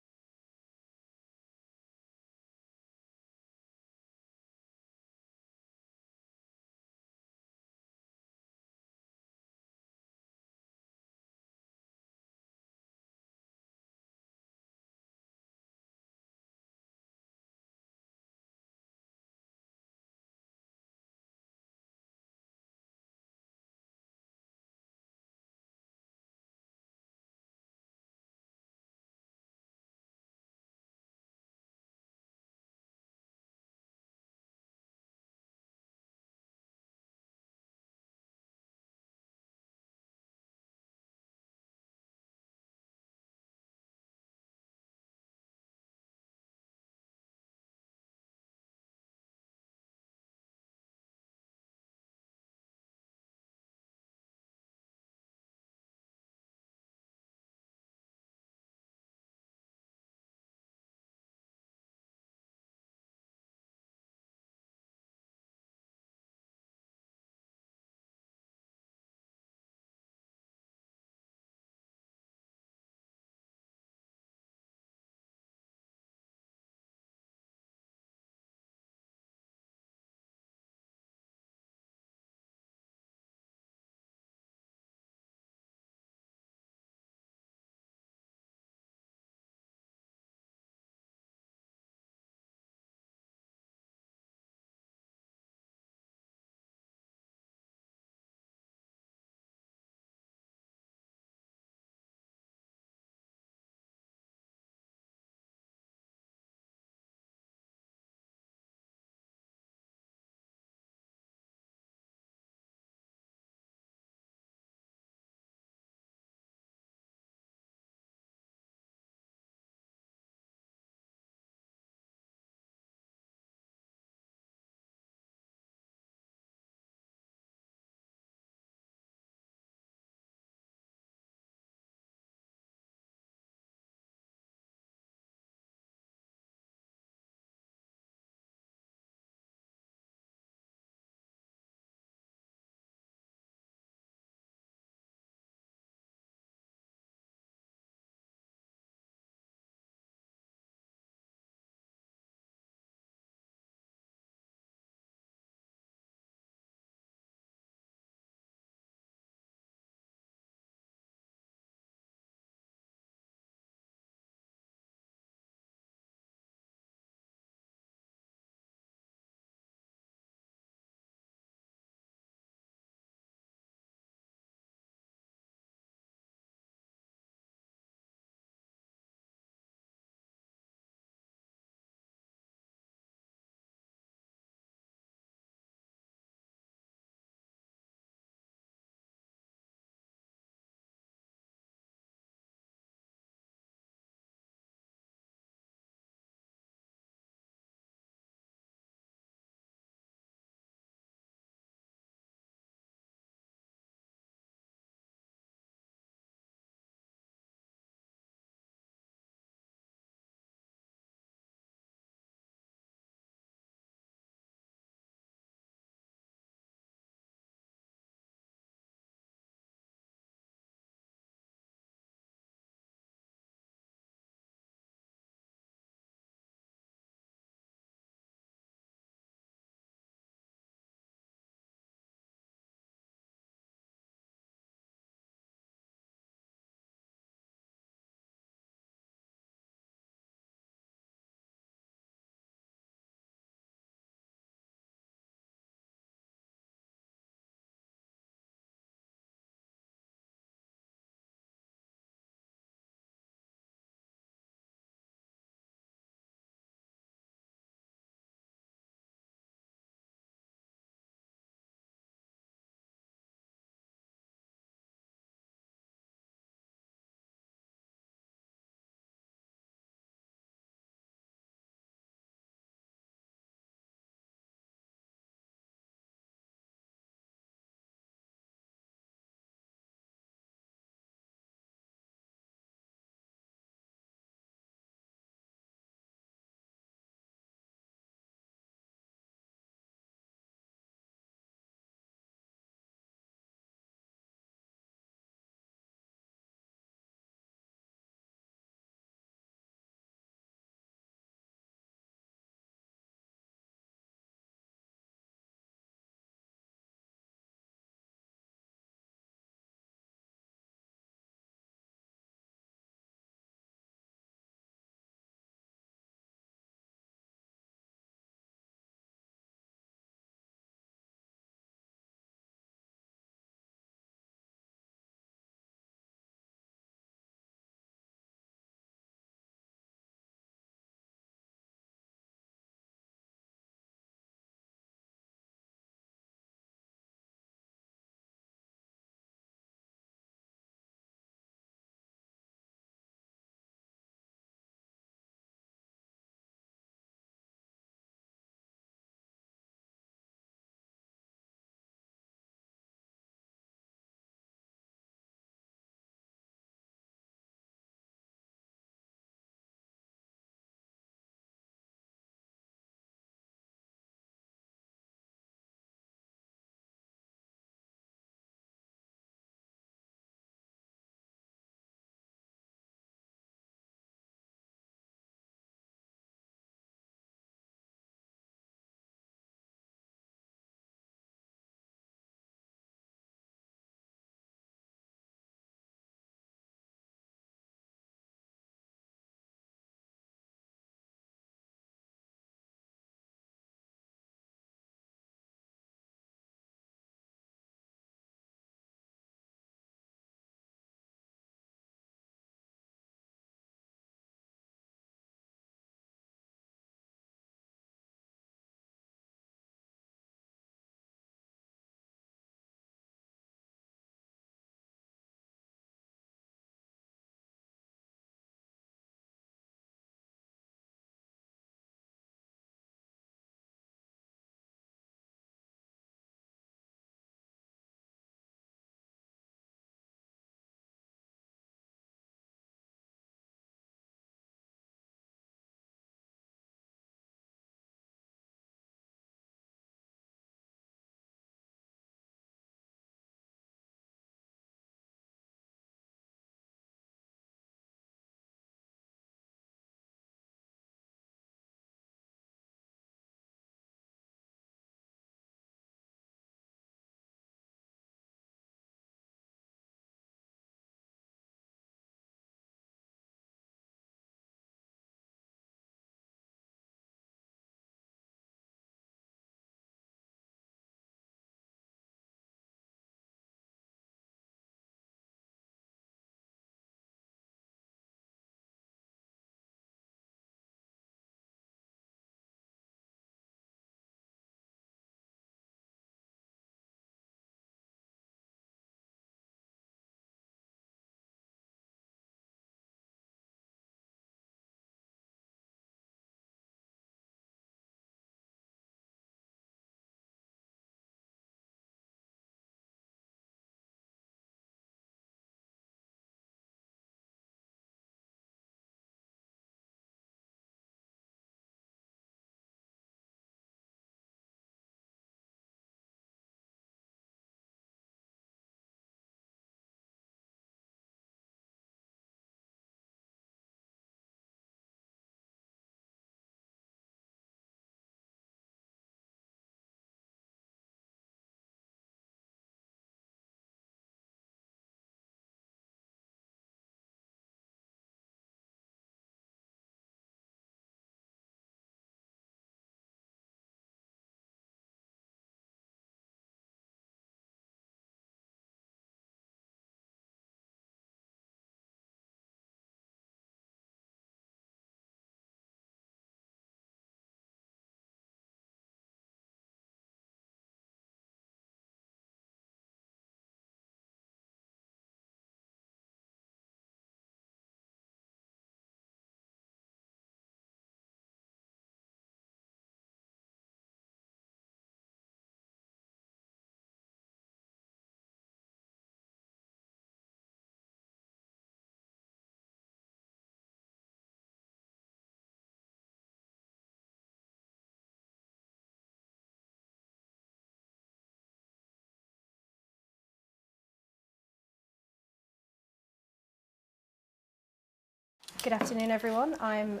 S4: Good afternoon, everyone. I'm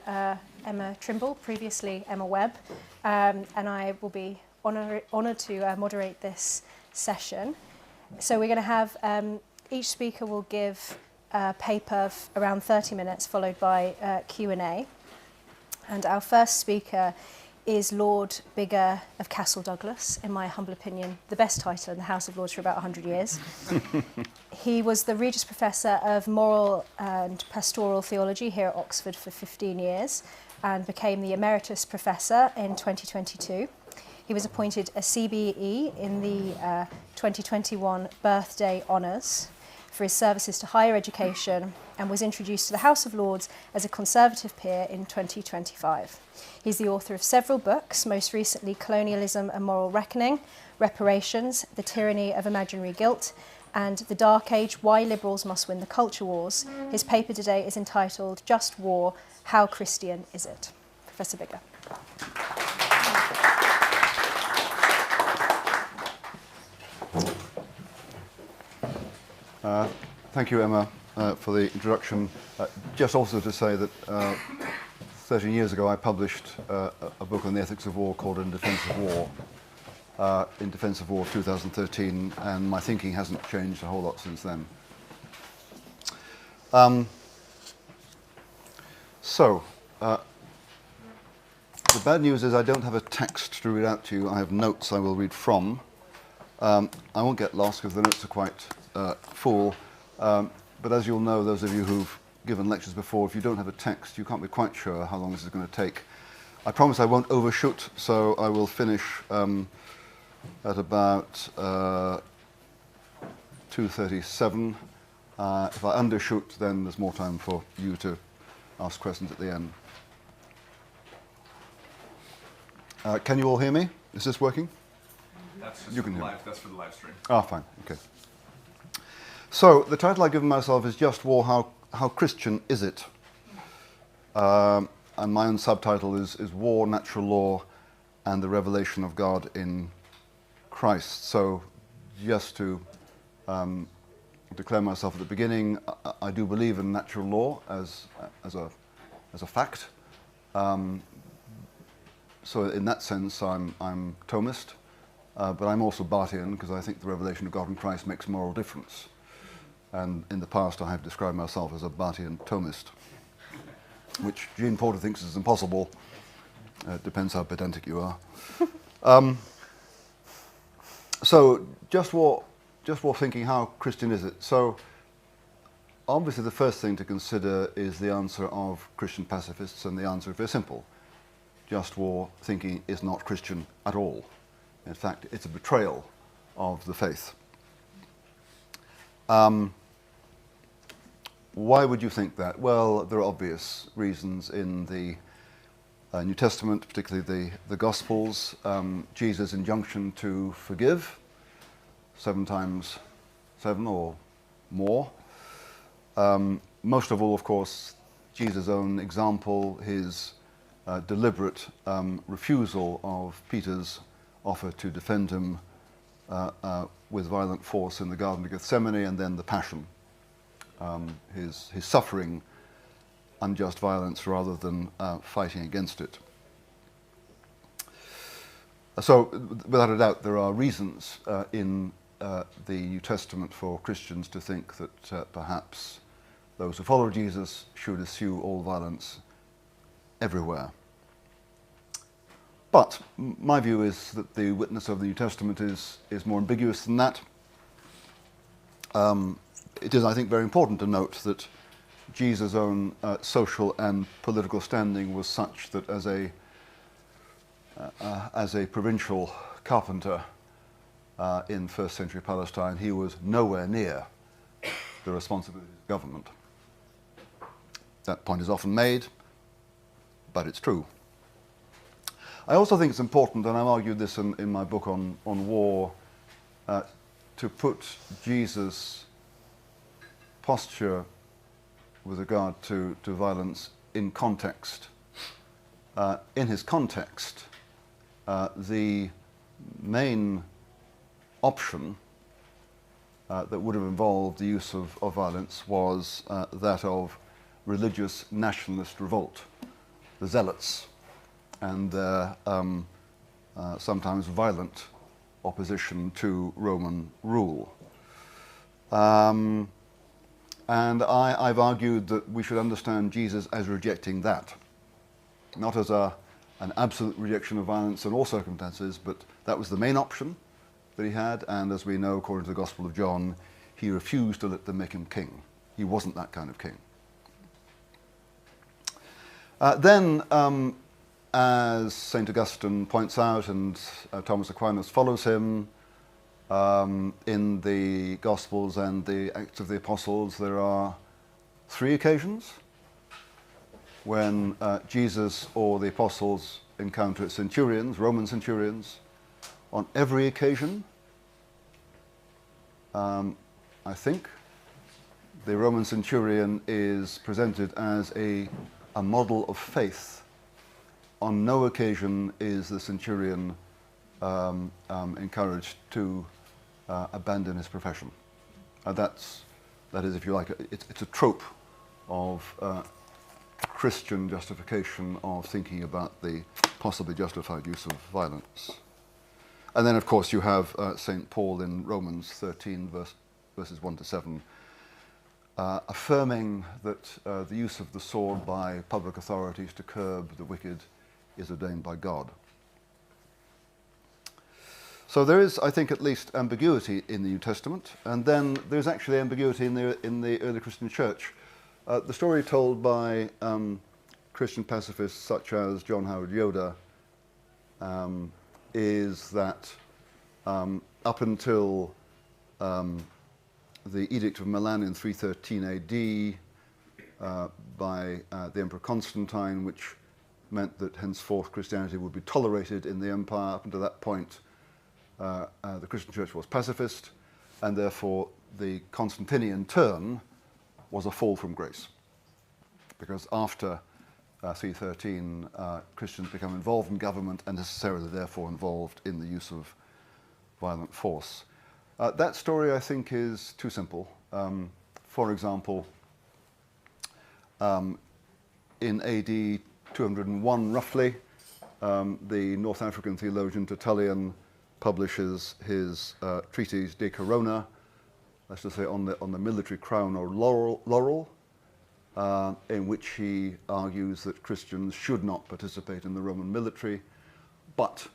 S4: Emma Trimble, previously Emma Webb, and I will be honoured to moderate this session. So we're going to have, each speaker will give a paper of around 30 minutes, followed by Q&A. And our first speaker is Lord Biggar of Castle Douglas, in my humble opinion, the best title in the House of Lords for about 100 years. He was the Regius Professor of Moral and Pastoral Theology here at Oxford for 15 years and became the Emeritus Professor in 2022. He was appointed a CBE in the 2021 Birthday Honours for his services to higher education and was introduced to the House of Lords as a Conservative peer in 2025. He's the author of several books, most recently Colonialism and Moral Reckoning, Reparations, The Tyranny of Imaginary Guilt, and The Dark Age, Why Liberals Must Win the Culture Wars. His paper today is entitled Just War, How Christian Is It? Professor Biggar.
S8: Thank you, Emma, for the introduction. Just also to say that 13 years ago I published a book on the ethics of war called In Defence of War, 2013, and my thinking hasn't changed a whole lot since then. The bad news is I don't have a text to read out to you. I have notes I will read from. I won't get lost because the notes are quite full, but as you'll know, those of you who've given lectures before, if you don't have a text, you can't be quite sure how long this is going to take. I promise I won't overshoot, so I will finish at about 2:37. If I undershoot, then there's more time for you to ask questions at the end. Can you all hear me? Is this working?
S11: That's just
S8: you can hear
S11: live. That's for the live stream.
S8: Ah, fine. Okay. So the title I've given myself is Just War, How Christian Is It? And my own subtitle is War, Natural Law, and the Revelation of God in Christ. So just to declare myself at the beginning, I do believe in natural law as a fact. So in that sense, I'm Thomist, but I'm also Barthian because I think the revelation of God in Christ makes a moral difference. And in the past, I have described myself as a Barthian Thomist, which Jean Porter thinks is impossible. Depends how pedantic you are. So just war thinking, how Christian is it? So obviously the first thing to consider is the answer of Christian pacifists, and the answer is very simple. Just war thinking is not Christian at all. In fact, it's a betrayal of the faith. Why would you think that? Well, there are obvious reasons in the New Testament, particularly the Gospels. Jesus' injunction to forgive 7 times 7 or more. Most of all, of course, Jesus' own example, his deliberate refusal of Peter's offer to defend him with violent force in the Garden of Gethsemane, and then the Passion. His suffering unjust violence rather than fighting against it. So, without a doubt, there are reasons in the New Testament for Christians to think that perhaps those who follow Jesus should eschew all violence everywhere. But my view is that the witness of the New Testament is more ambiguous than that. It is, I think, very important to note that Jesus' own social and political standing was such that as a provincial carpenter in first century Palestine, he was nowhere near the responsibility of government. That point is often made, but it's true. I also think it's important, and I've argued this in my book on war, to put Jesus' posture with regard to violence in context. In his context, the main option that would have involved the use of violence was that of religious nationalist revolt, the Zealots, and their sometimes violent opposition to Roman rule. And I've argued that we should understand Jesus as rejecting that, not as an absolute rejection of violence in all circumstances, but that was the main option that he had, and as we know, according to the Gospel of John, he refused to let them make him king. He wasn't that kind of king. Then, as St. Augustine points out, and Thomas Aquinas follows him, in the Gospels and the Acts of the Apostles, there are 3 occasions when Jesus or the Apostles encounter centurions, Roman centurions. On every occasion, I think, the Roman centurion is presented as a model of faith. On no occasion is the centurion encouraged to abandon his profession. That is, if you like, it's a trope of Christian justification of thinking about the possibly justified use of violence. And then, of course, you have St. Paul in Romans 13, verses 1 to 7, affirming that the use of the sword by public authorities to curb the wicked is ordained by God. So there is, I think, at least ambiguity in the New Testament, and then there's actually ambiguity in the early Christian church. The story told by Christian pacifists such as John Howard Yoder is that up until the Edict of Milan in 313 AD by the Emperor Constantine, which meant that henceforth Christianity would be tolerated in the empire. Up until that point, the Christian church was pacifist, and therefore the Constantinian turn was a fall from grace. Because after 313, Christians become involved in government and necessarily therefore involved in the use of violent force. That story, I think, is too simple. For example, in AD 201, roughly, the North African theologian Tertullian publishes his treatise De Corona, let's just say on the military crown or laurel, in which he argues that Christians should not participate in the Roman military, but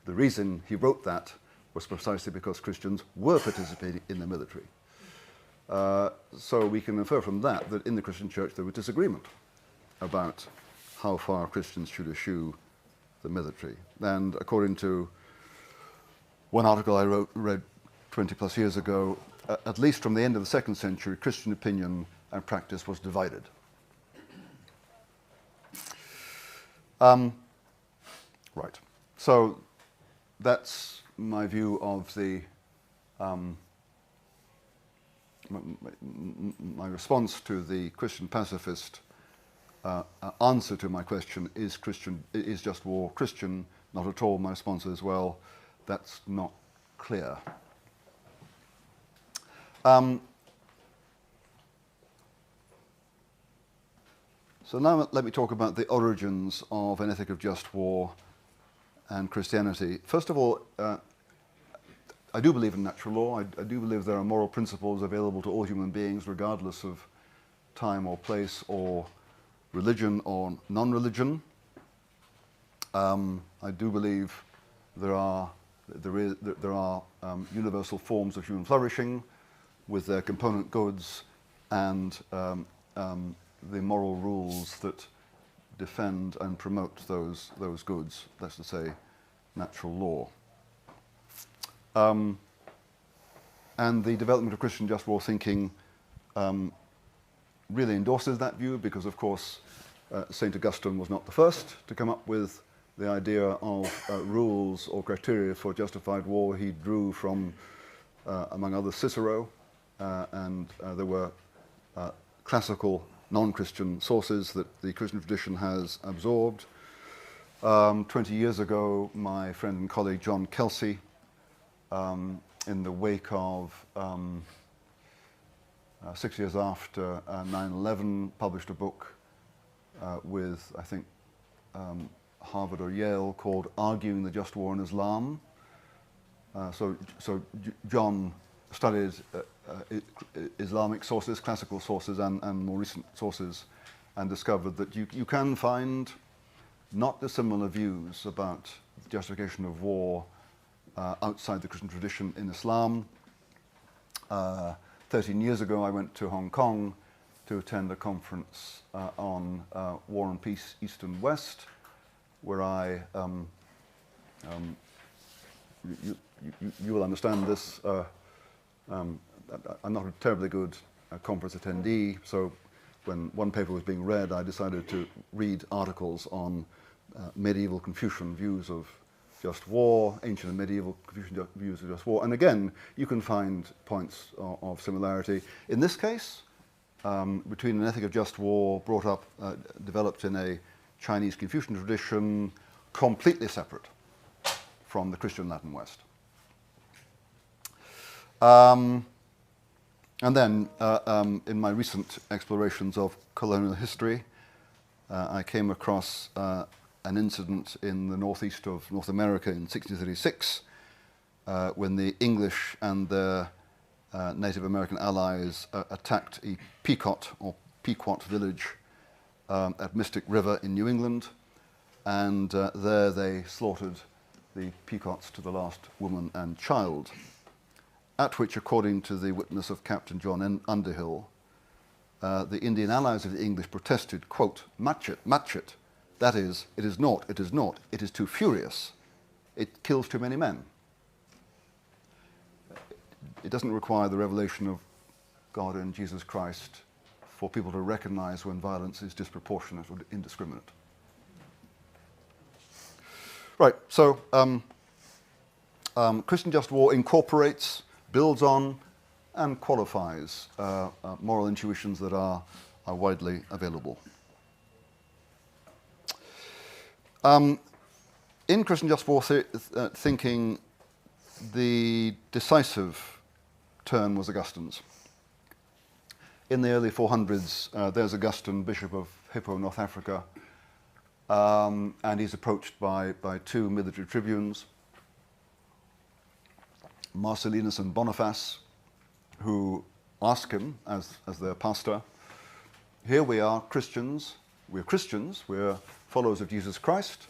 S8: the reason he wrote that was precisely because Christians were participating in the military. So we can infer from that in the Christian church there was disagreement about how far Christians should eschew the military. And according to one article I read 20 plus years ago, at least from the end of the 2nd century, Christian opinion and practice was divided. Right. So that's my view of the my response to the Christian pacifist answer to my question: is just war Christian? Not at all. My response is, well, that's not clear. So now let me talk about the origins of an ethic of just war and Christianity. First of all, I do believe in natural law. I do believe there are moral principles available to all human beings, regardless of time or place or religion or non-religion. I do believe there are universal forms of human flourishing with their component goods and the moral rules that defend and promote those goods. That's to say, natural law. And the development of Christian just war thinking really endorses that view because, of course, St. Augustine was not the first to come up with the idea of rules or criteria for justified war. He drew from, among others, Cicero, and there were classical non-Christian sources that the Christian tradition has absorbed. 20 years ago, my friend and colleague John Kelsey, in the wake of 6 years after 9/11, published a book with, I think, Harvard or Yale, called Arguing the Just War in Islam. So John studied Islamic sources, classical sources, and more recent sources, and discovered that you can find not dissimilar views about the justification of war outside the Christian tradition in Islam. 13 years ago, I went to Hong Kong to attend a conference on War and Peace, East and West, where I, you will understand this, I'm not a terribly good conference attendee, so when one paper was being read, I decided to read articles on medieval Confucian views of just war, ancient and medieval Confucian views of just war. And again, you can find points of similarity. In this case, between an ethic of just war brought up, developed in a Chinese Confucian tradition, completely separate from the Christian Latin West. And then, in my recent explorations of colonial history, I came across an incident in the northeast of North America in 1636, when the English and their Native American allies attacked a Pequot village at Mystic River in New England, and there they slaughtered the Pequots to the last woman and child, at which, according to the witness of Captain John Underhill, the Indian allies of the English protested, quote, "Match it, match it. That is, it is not, it is not, it is too furious. It kills too many men." It doesn't require the revelation of God and Jesus Christ for people to recognize when violence is disproportionate or indiscriminate. Right, so Christian Just War incorporates, builds on, and qualifies moral intuitions that are widely available. In Christian Just War thinking, the decisive turn was Augustine's. In the early 400s, there's Augustine, Bishop of Hippo, North Africa, and he's approached by two military tribunes, Marcellinus and Boniface, who ask him, as their pastor, "Here we are, Christians, we're followers of Jesus Christ,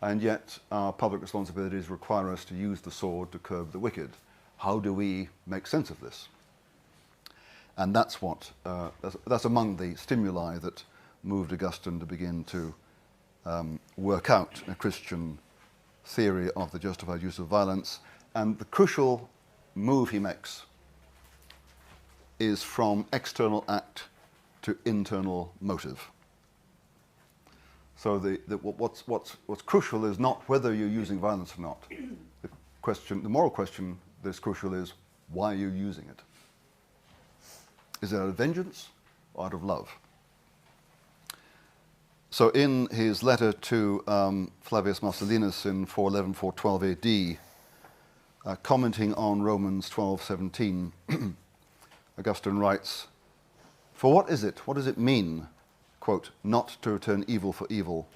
S8: and yet our public responsibilities require us to use the sword to curb the wicked. How do we make sense of this?" And that's that's among the stimuli that moved Augustine to begin to work out a Christian theory of the justified use of violence. And the crucial move he makes is from external act to internal motive. So what's crucial is not whether you're using violence or not. The moral question that's crucial is, why are you using it? Is it out of vengeance or out of love? So in his letter to Flavius Marcellinus in 411, 412 AD, commenting on Romans 12:17, Augustine writes, "For what is it? What does it mean, quote, not to return evil for evil,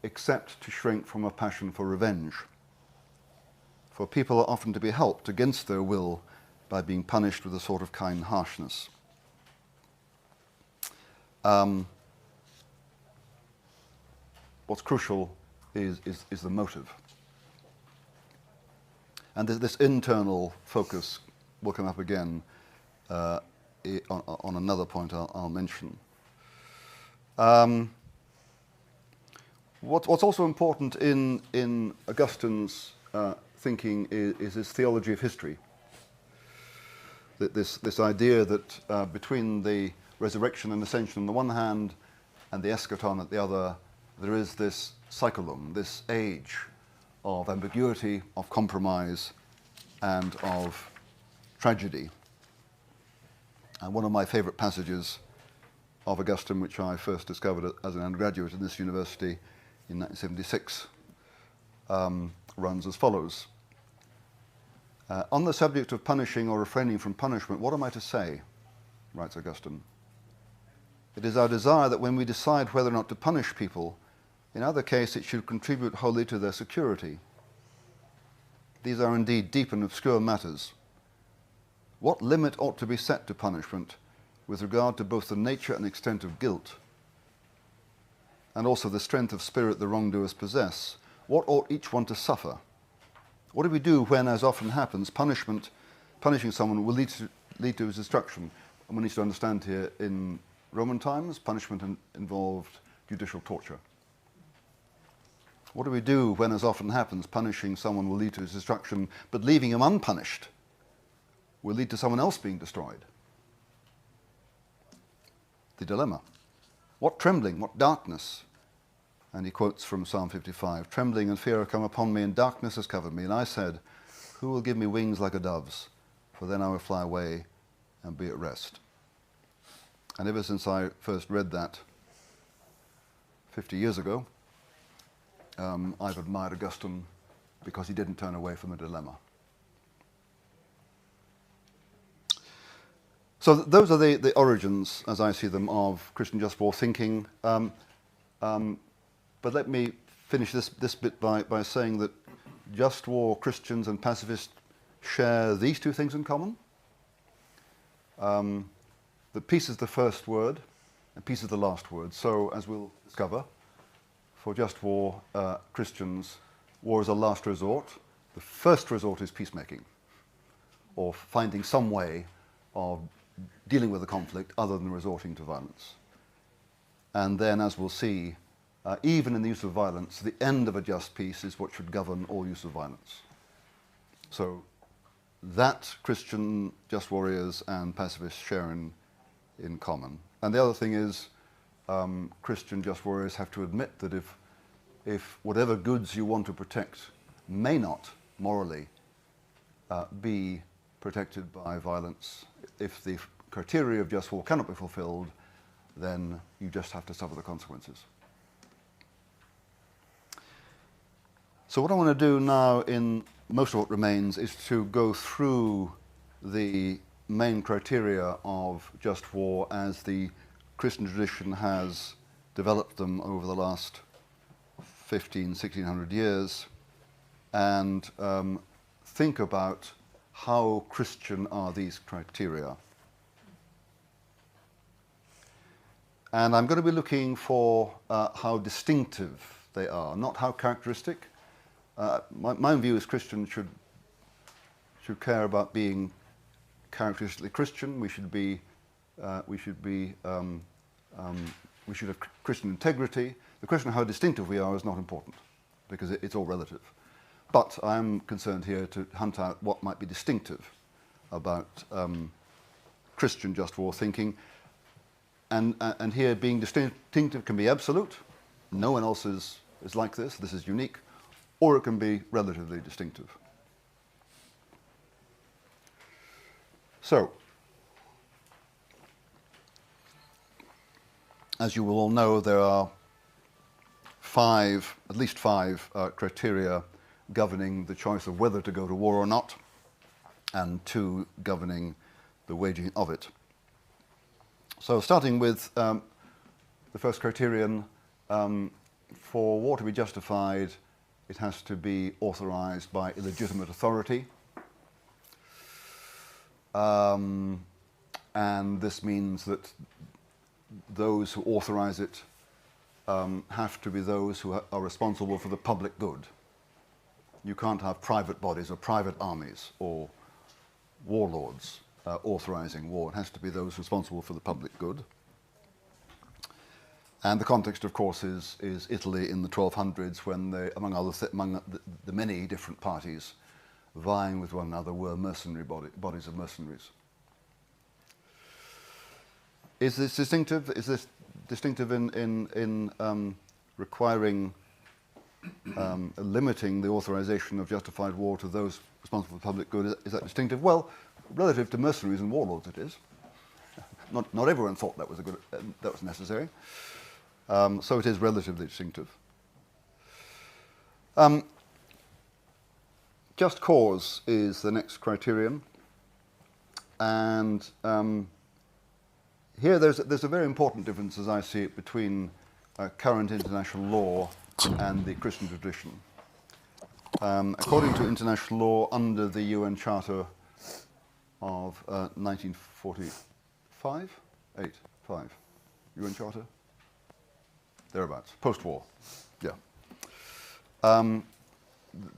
S8: except to shrink from a passion for revenge? For people are often to be helped against their will by being punished with a sort of kind harshness." What's crucial is the motive. And this internal focus will come up again on another point I'll mention. What's also important in Augustine's thinking is his theology of history. This idea that between the resurrection and ascension on the one hand and the eschaton at the other, there is this cyclum, this age of ambiguity, of compromise, and of tragedy. And one of my favorite passages of Augustine, which I first discovered as an undergraduate in this university in 1976, runs as follows. On the subject of punishing or refraining from punishment, what am I to say? Writes Augustine. It is our desire that when we decide whether or not to punish people, in either case it should contribute wholly to their security. These are indeed deep and obscure matters. What limit ought to be set to punishment with regard to both the nature and extent of guilt, and also the strength of spirit the wrongdoers possess? What ought each one to suffer? What do we do when, as often happens, punishing someone will lead to his destruction? And we need to understand here, in Roman times, punishment involved judicial torture. What do we do when, as often happens, punishing someone will lead to his destruction, but leaving him unpunished will lead to someone else being destroyed? The dilemma. What trembling, what darkness? And he quotes from Psalm 55, "Trembling and fear have come upon me, and darkness has covered me. And I said, who will give me wings like a dove's? For then I will fly away and be at rest." And ever since I first read that 50 years ago, I've admired Augustine because he didn't turn away from the dilemma. So those are the origins, as I see them, of Christian just war thinking. But let me finish this bit by saying that just war Christians and pacifists share these two things in common. That peace is the first word and peace is the last word. So, as we'll discover, for just war Christians, war is a last resort. The first resort is peacemaking, or finding some way of dealing with the conflict other than resorting to violence. And then, as we'll see, even in the use of violence, the end of a just peace is what should govern all use of violence. So that Christian just warriors and pacifists share in common. And the other thing is, Christian just warriors have to admit that if whatever goods you want to protect may not morally be protected by violence, if the criteria of just war cannot be fulfilled, then you just have to suffer the consequences. So what I want to do now, in most of what remains, is to go through the main criteria of just war as the Christian tradition has developed them over the last 1600 years, and think about how Christian are these criteria. And I'm going to be looking for how distinctive they are, not how characteristic. My view is Christians should care about being characteristically Christian. We should have Christian integrity. The question of how distinctive we are is not important, because it's all relative. But I'm concerned here to hunt out what might be distinctive about Christian just war thinking. And here, being distinctive can be absolute. No one else is like this. This is unique. Or it can be relatively distinctive. So, as you will all know, there are at least five criteria governing the choice of whether to go to war or not, and 2 governing the waging of it. So, starting with the first criterion, for war to be justified, it has to be authorized by illegitimate authority. And this means that those who authorize it have to be those who are responsible for the public good. You can't have private bodies or private armies or warlords authorizing war. It has to be those responsible for the public good. And the context, of course, is Italy in the 1200s, when they, among the many different parties vying with one another, were mercenary bodies of mercenaries. Is this distinctive? Is this distinctive in requiring limiting the authorization of justified war to those responsible for public good? Is that distinctive? Well, relative to mercenaries and warlords, it is. Not everyone thought that was that was necessary. So it is relatively distinctive. just cause is the next criterion. And here there's a very important difference, as I see it, between current international law and the Christian tradition. According to international law, under the UN Charter of 1945, 5, UN Charter, thereabouts, post-war, yeah.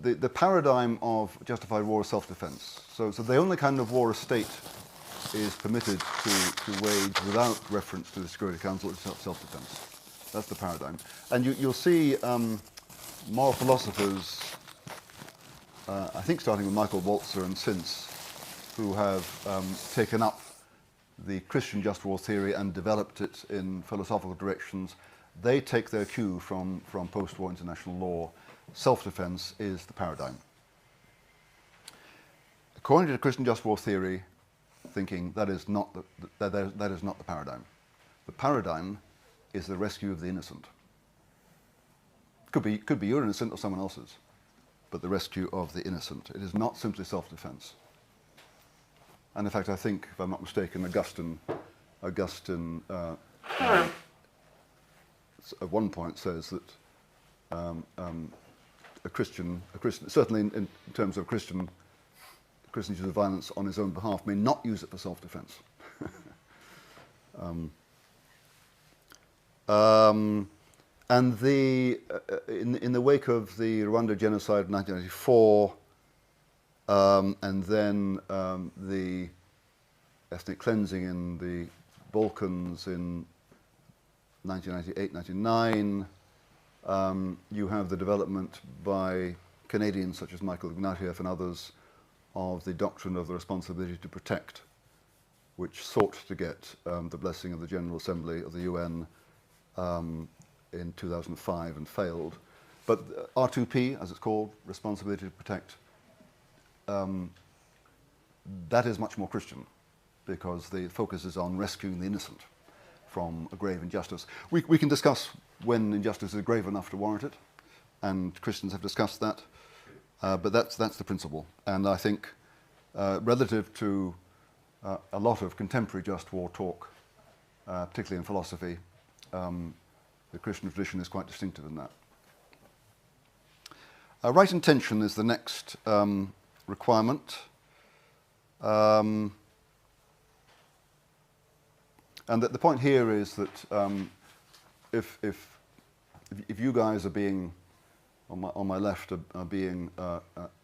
S8: The paradigm of justified war is self-defense. So the only kind of war a state is permitted to wage without reference to the Security Council is self-defense. That's the paradigm. And you'll see moral philosophers, I think starting with Michael Walzer and since, who have taken up the Christian just war theory and developed it in philosophical directions. They take their cue from post-war international law. Self-defense is the paradigm. According to the Christian just war theory thinking, that is not the paradigm. The paradigm is the rescue of the innocent. Could be your innocent or someone else's, but the rescue of the innocent. It is not simply self-defense. And in fact, I think, if I'm not mistaken, Augustine at one point says that a Christian, certainly in terms of Christian use of violence on his own behalf, may not use it for self-defense. And in the wake of the Rwanda genocide in 1994, and then the ethnic cleansing in the Balkans in 1998-99, you have the development by Canadians such as Michael Ignatieff and others of the doctrine of the responsibility to protect, which sought to get the blessing of the General Assembly of the UN in 2005 and failed. But R2P, as it's called, responsibility to protect, that is much more Christian, because the focus is on rescuing the innocent from a grave injustice. We can discuss when injustice is grave enough to warrant it, and Christians have discussed that, but that's the principle. And I think relative to a lot of contemporary just war talk, particularly in philosophy, the Christian tradition is quite distinctive in that. Right intention is the next requirement. And the point here is that if you guys are being, on my left, are being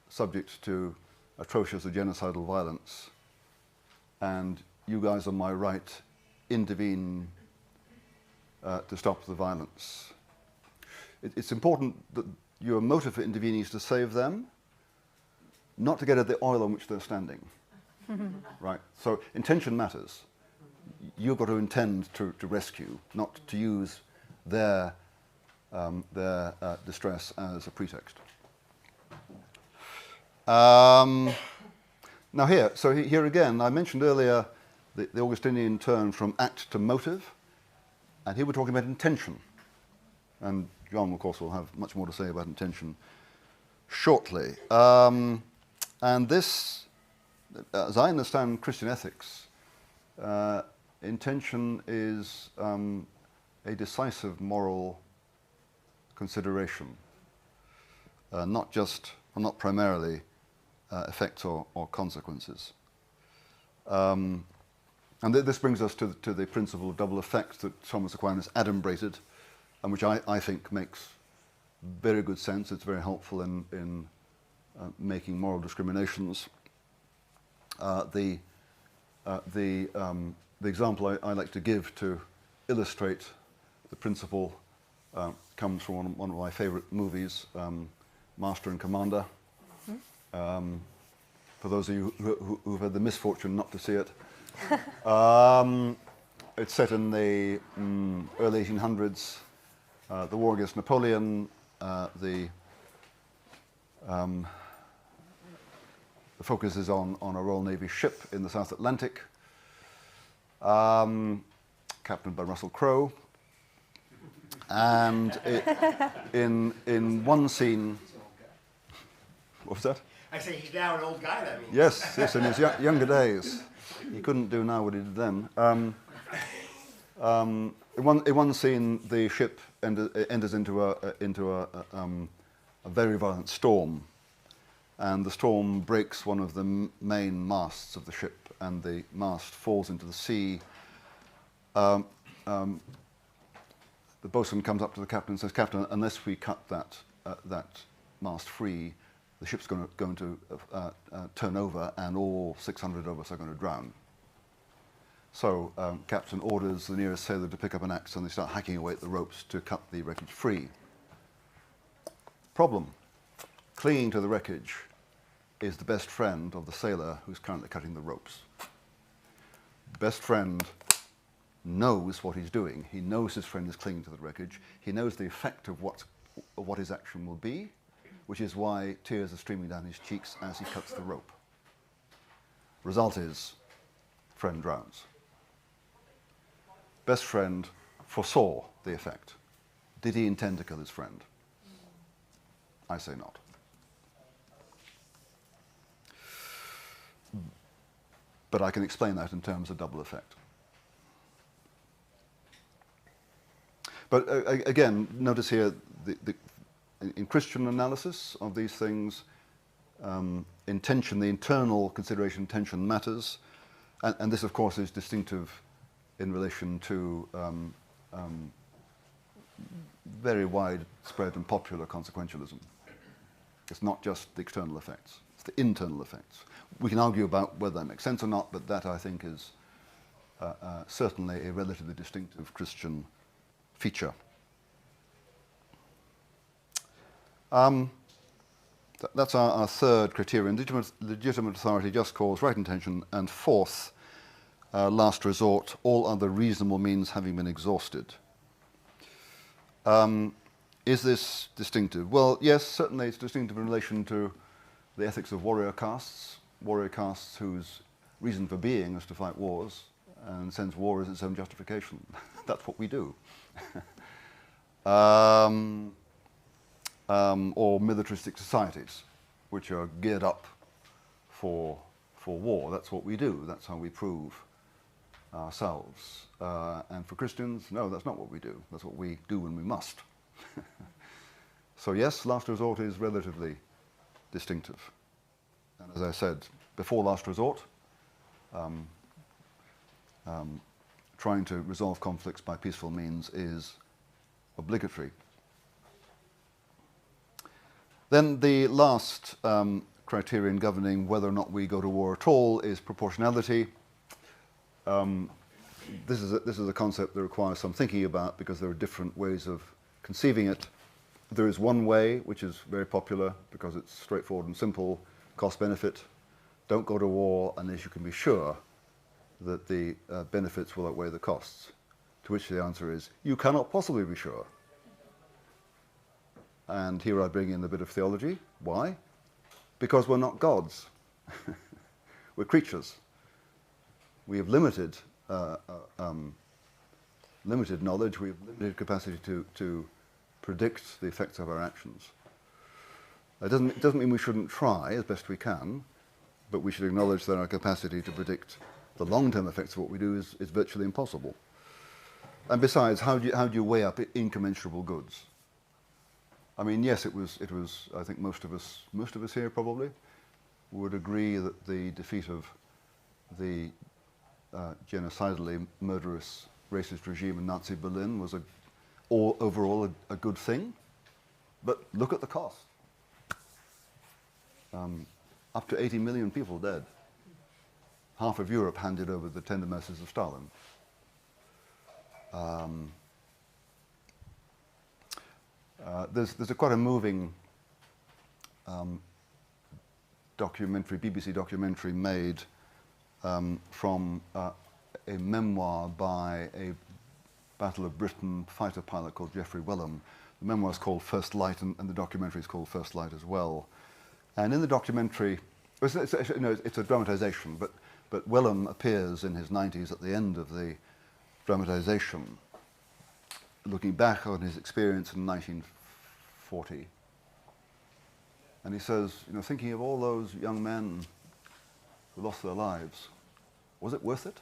S8: subject to atrocious or genocidal violence, and you guys on my right intervene to stop the violence, it's important that your motive for intervening is to save them, not to get at the oil on which they're standing. Right? So intention matters. You've got to intend to rescue, not to use their distress as a pretext. Now here again, I mentioned earlier the Augustinian turn from act to motive, and here we're talking about intention. And John, of course, will have much more to say about intention shortly. And this, as I understand Christian ethics, intention is a decisive moral consideration, not primarily effects or consequences. And this brings us to the principle of double effect that Thomas Aquinas adumbrated, and which I think makes very good sense. It's very helpful in making moral discriminations. The example I like to give to illustrate the principle comes from one of my favorite movies, Master and Commander. For those of you who've had the misfortune not to see it, it's set in the early 1800s, the war against Napoleon. The focus is on a Royal Navy ship in the South Atlantic, captained by Russell Crowe. And in one scene, what was that?
S2: I say he's now an old guy, that means.
S8: Yes, in his younger days. He couldn't do now what he did then. In one scene, the ship enters into a very violent storm, and the storm breaks one of the main masts of the ship, and the mast falls into the sea. The boatswain comes up to the captain and says, "Captain, unless we cut that mast free, the ship's going to turn over, and all 600 of us are going to drown." So captain orders the nearest sailor to pick up an axe, and they start hacking away at the ropes to cut the wreckage free. Problem: clinging to the wreckage is the best friend of the sailor who's currently cutting the ropes. The best friend knows what he's doing. He knows his friend is clinging to the wreckage. He knows the effect of what his action will be, which is why tears are streaming down his cheeks as he cuts the rope. Result is, friend drowns. Best friend foresaw the effect. Did he intend to kill his friend? I say not. But I can explain that in terms of double effect. But again, notice here, in Christian analysis of these things, intention, the internal consideration, intention matters, and this, of course, is distinctive in relation to very widespread and popular consequentialism. It's not just the external effects, it's the internal effects. We can argue about whether that makes sense or not, but that, I think, is certainly a relatively distinctive Christian feature. That's our third criterion: legitimate authority, just cause, right intention, and fourth, last resort, all other reasonable means having been exhausted. Is this distinctive? Well, yes, certainly it's distinctive in relation to the ethics of warrior castes whose reason for being is to fight wars, and in a sense war is its own justification. That's what we do. Or militaristic societies, which are geared up for war. That's what we do. That's how we prove ourselves. And for Christians, no, that's not what we do. That's what we do when we must. So yes, last resort is relatively distinctive. And as I said, before last resort, trying to resolve conflicts by peaceful means is obligatory. Then the last criterion governing whether or not we go to war at all is proportionality. This is a concept that requires some thinking about, because there are different ways of conceiving it. There is one way, which is very popular because it's straightforward and simple: cost-benefit. Don't go to war unless you can be sure that the benefits will outweigh the costs. To which the answer is, you cannot possibly be sure. And here I bring in a bit of theology. Why? Because we're not gods. We're creatures. We have limited knowledge. We have limited capacity to predict the effects of our actions. It doesn't mean we shouldn't try as best we can, but we should acknowledge that our capacity to predict the long-term effects of what we do is virtually impossible. And besides, how do you weigh up incommensurable goods? I mean, yes, it was. I think most of us here probably would agree that the defeat of the genocidally murderous, racist regime in Nazi Berlin was overall a good thing. But look at the cost. Up to 80 million people dead. Half of Europe handed over the tender mercies of Stalin. There's quite a moving documentary, BBC documentary made from a memoir by a Battle of Britain fighter pilot called Geoffrey Wellham. The memoir is called First Light, and the documentary is called First Light as well. And in the documentary, it's a dramatization, but Wellham appears in his 90s at the end of the dramatization, looking back on his experience in 1940. And he says, you know, thinking of all those young men who lost their lives, was it worth it?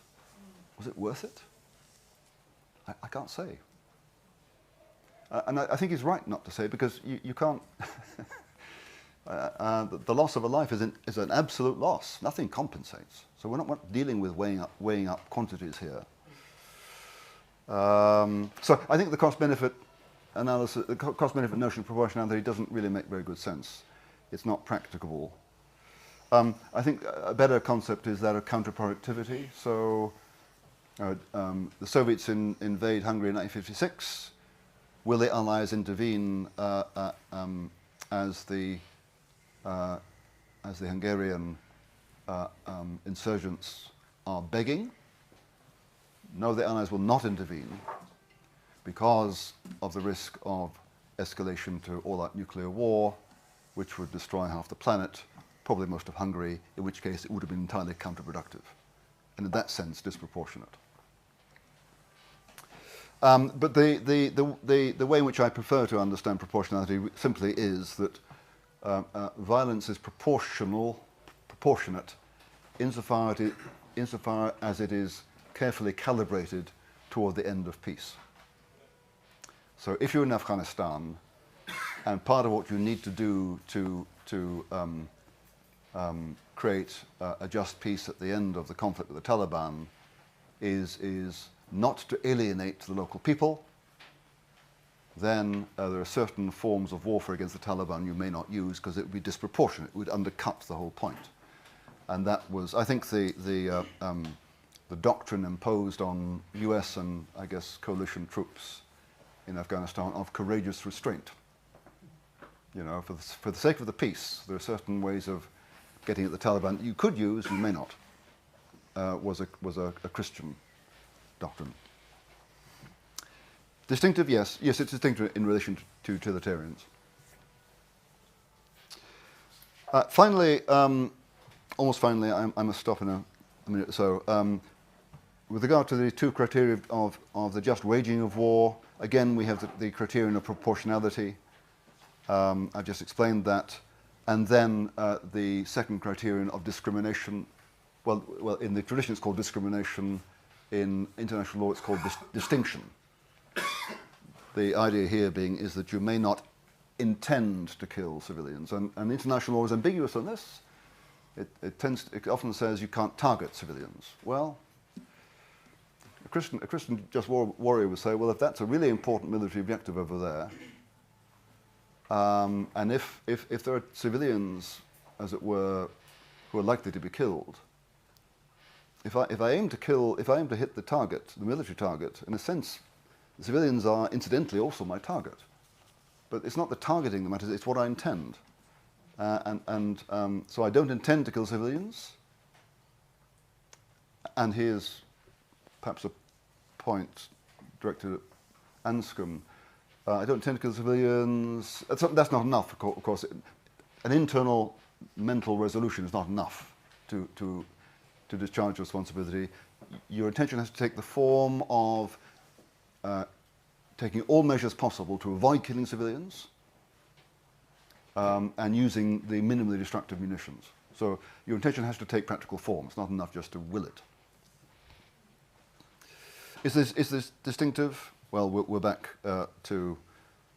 S8: Was it worth it? I can't say. And I think he's right not to say, because you can't... the loss of a life is an absolute loss. Nothing compensates. So we're not dealing with weighing up quantities here. So I think the cost-benefit analysis, the cost-benefit notion of proportionality doesn't really make very good sense. It's not practicable. I think a better concept is that of counterproductivity. So the Soviets invade Hungary in 1956. Will the Allies intervene as the Hungarian insurgents are begging? No, the Allies will not intervene because of the risk of escalation to all-out nuclear war, which would destroy half the planet, probably most of Hungary, in which case it would have been entirely counterproductive, and in that sense disproportionate. But the way in which I prefer to understand proportionality simply is that violence is proportionate insofar as it is carefully calibrated toward the end of peace. So if you're in Afghanistan, and part of what you need to do to create a just peace at the end of the conflict with the Taliban is not to alienate the local people, then there are certain forms of warfare against the Taliban you may not use because it would be disproportionate. It would undercut the whole point. And that was, I think, the doctrine imposed on US and, I guess, coalition troops in Afghanistan of courageous restraint. You know, for the sake of the peace, there are certain ways of getting at the Taliban you could use, you may not, was a Christian doctrine. Distinctive, yes. Yes, it's distinctive in relation to utilitarians. Finally, almost finally, I must stop in a minute or so. With regard to the two criteria of the just waging of war, again, we have the criterion of proportionality. I've just explained that. And then the second criterion of discrimination. Well, in the tradition it's called discrimination. In international law it's called distinction. The idea here being is that you may not intend to kill civilians. And international law is ambiguous on this. It often says you can't target civilians. Well, a Christian just warrior would say, well, if that's a really important military objective over there, and if there are civilians, as it were, who are likely to be killed, if I aim to hit the target, the military target, in a sense, the civilians are incidentally also my target. But it's not the targeting that matters; it's what I intend. So I don't intend to kill civilians. And here's perhaps a point directed at Anscombe. I don't intend to kill civilians. That's not enough, of course. An internal mental resolution is not enough to discharge responsibility. Your intention has to take the form of taking all measures possible to avoid killing civilians and using the minimally destructive munitions. So your intention has to take practical form. It's not enough just to will it. Is this distinctive? Well, we're back to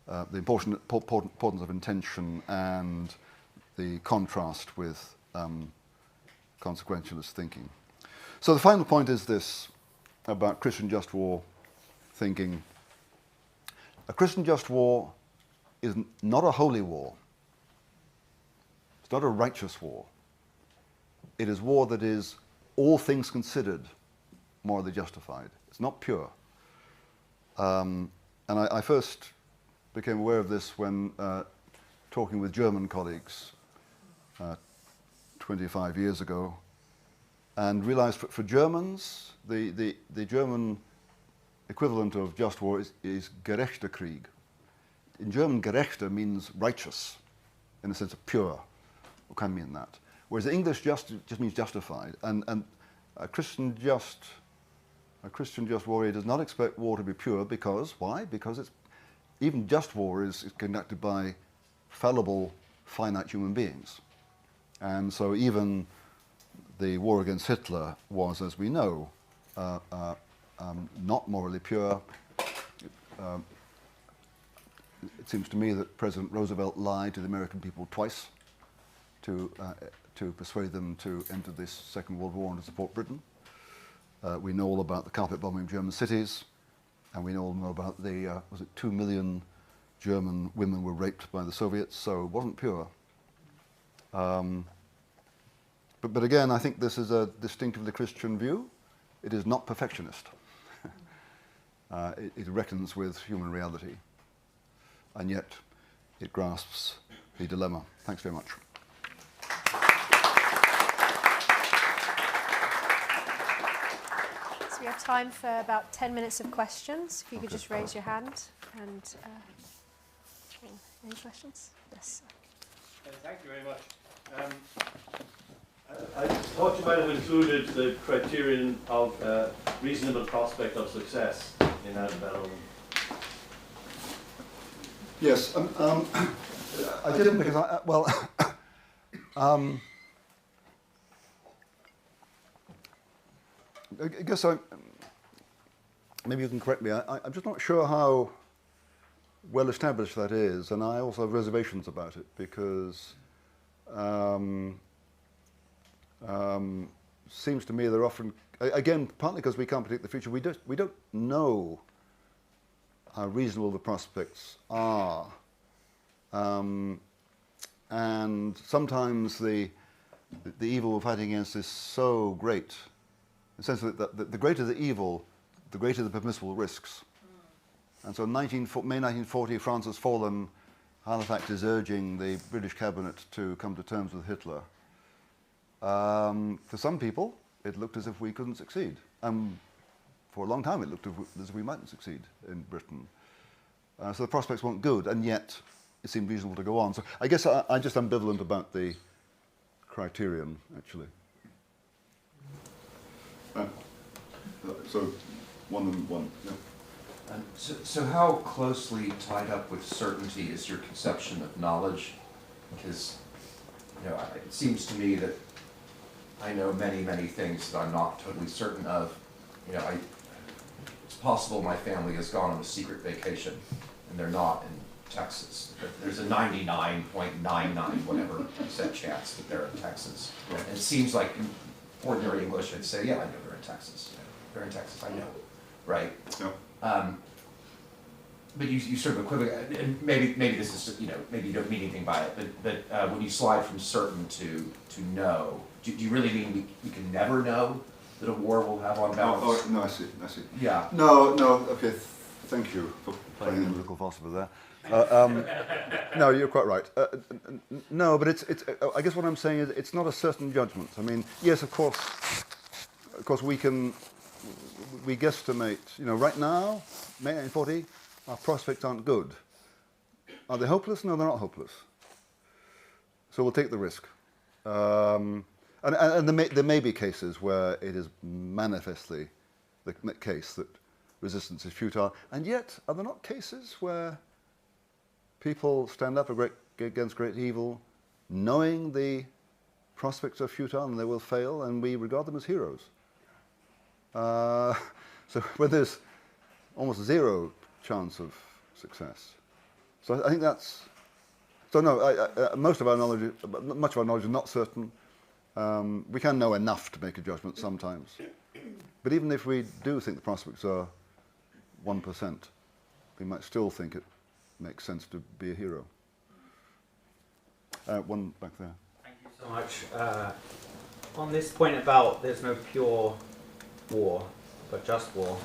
S8: the importance of intention and the contrast with consequentialist thinking. So the final point is this about Christian just war thinking. A Christian just war is not a holy war. It's not a righteous war. It is war that is, all things considered, morally justified. It's not pure. And I first became aware of this when talking with German colleagues 25 years ago, and realized for Germans, the German equivalent of just war is gerechter Krieg. In German, gerechter means righteous, in the sense of pure. What can mean that? Whereas the English just means justified. And a Christian just warrior does not expect war to be pure because, why? Because even just war is conducted by fallible finite human beings. And so even the war against Hitler was, as we know, not morally pure. It seems to me that President Roosevelt lied to the American people twice to persuade them to enter this Second World War and to support Britain. We know all about the carpet bombing of German cities, and we all know about the, was it 2 million German women were raped by the Soviets, so it wasn't pure. But again, I think this is a distinctively Christian view. It is not perfectionist. It reckons with human reality, and yet it grasps the dilemma. Thanks very much.
S4: So we have time for about 10 minutes of questions. If you could just raise your hand. And any questions? Yes.
S3: Thank you very much. I thought you might have included the criterion of reasonable prospect of success in our development.
S8: Yes, I didn't because I guess maybe you can correct me. I'm just not sure how well established that is, and I also have reservations about it because seems to me they're often, again, partly because we can't predict the future. We don't know how reasonable the prospects are, and sometimes the evil we're fighting against is so great, in the sense that the greater the evil, the greater the permissible risks. And so in May 1940, France has fallen. Halifax is urging the British cabinet to come to terms with Hitler. For some people, it looked as if we couldn't succeed. For a long time, it looked as if we mightn't succeed in Britain. So the prospects weren't good, and yet it seemed reasonable to go on. So I guess I'm just ambivalent about the criterion, actually.
S19: So, one. Yeah.
S9: So how closely tied up with certainty is your conception of knowledge? Because, it seems to me that I know many, many things that I'm not totally certain of. It's possible my family has gone on a secret vacation, and they're not in Texas. There's a 99.99 whatever % chance that they're in Texas. And it seems like in ordinary English, I'd say, yeah, I know they're in Texas. They're in Texas, I know, right?
S19: Yeah.
S9: But you sort of equivocate, and maybe this is, maybe you don't mean anything by it, but when you slide from certain to know, do you really mean we can never know that a war will have on balance?
S8: No, I see.
S9: Yeah.
S8: No, okay, thank you for playing the political philosopher there. No, you're quite right. No, but it's I guess what I'm saying is it's not a certain judgment. I mean, yes, of course we guesstimate, right now, May 1940, our prospects aren't good. Are they hopeless? No, they're not hopeless. So we'll take the risk. And there may be cases where it is manifestly the case that resistance is futile. And yet, are there not cases where people stand up against great evil, knowing the prospects are futile and they will fail, and we regard them as heroes? So when there's almost zero chance of success. So I think that's, so no, much of our knowledge is not certain. We can know enough to make a judgment sometimes. But even if we do think the prospects are 1%, we might still think it makes sense to be a hero. One back there.
S23: Thank you so much. On this point about there's no pure war, but just war,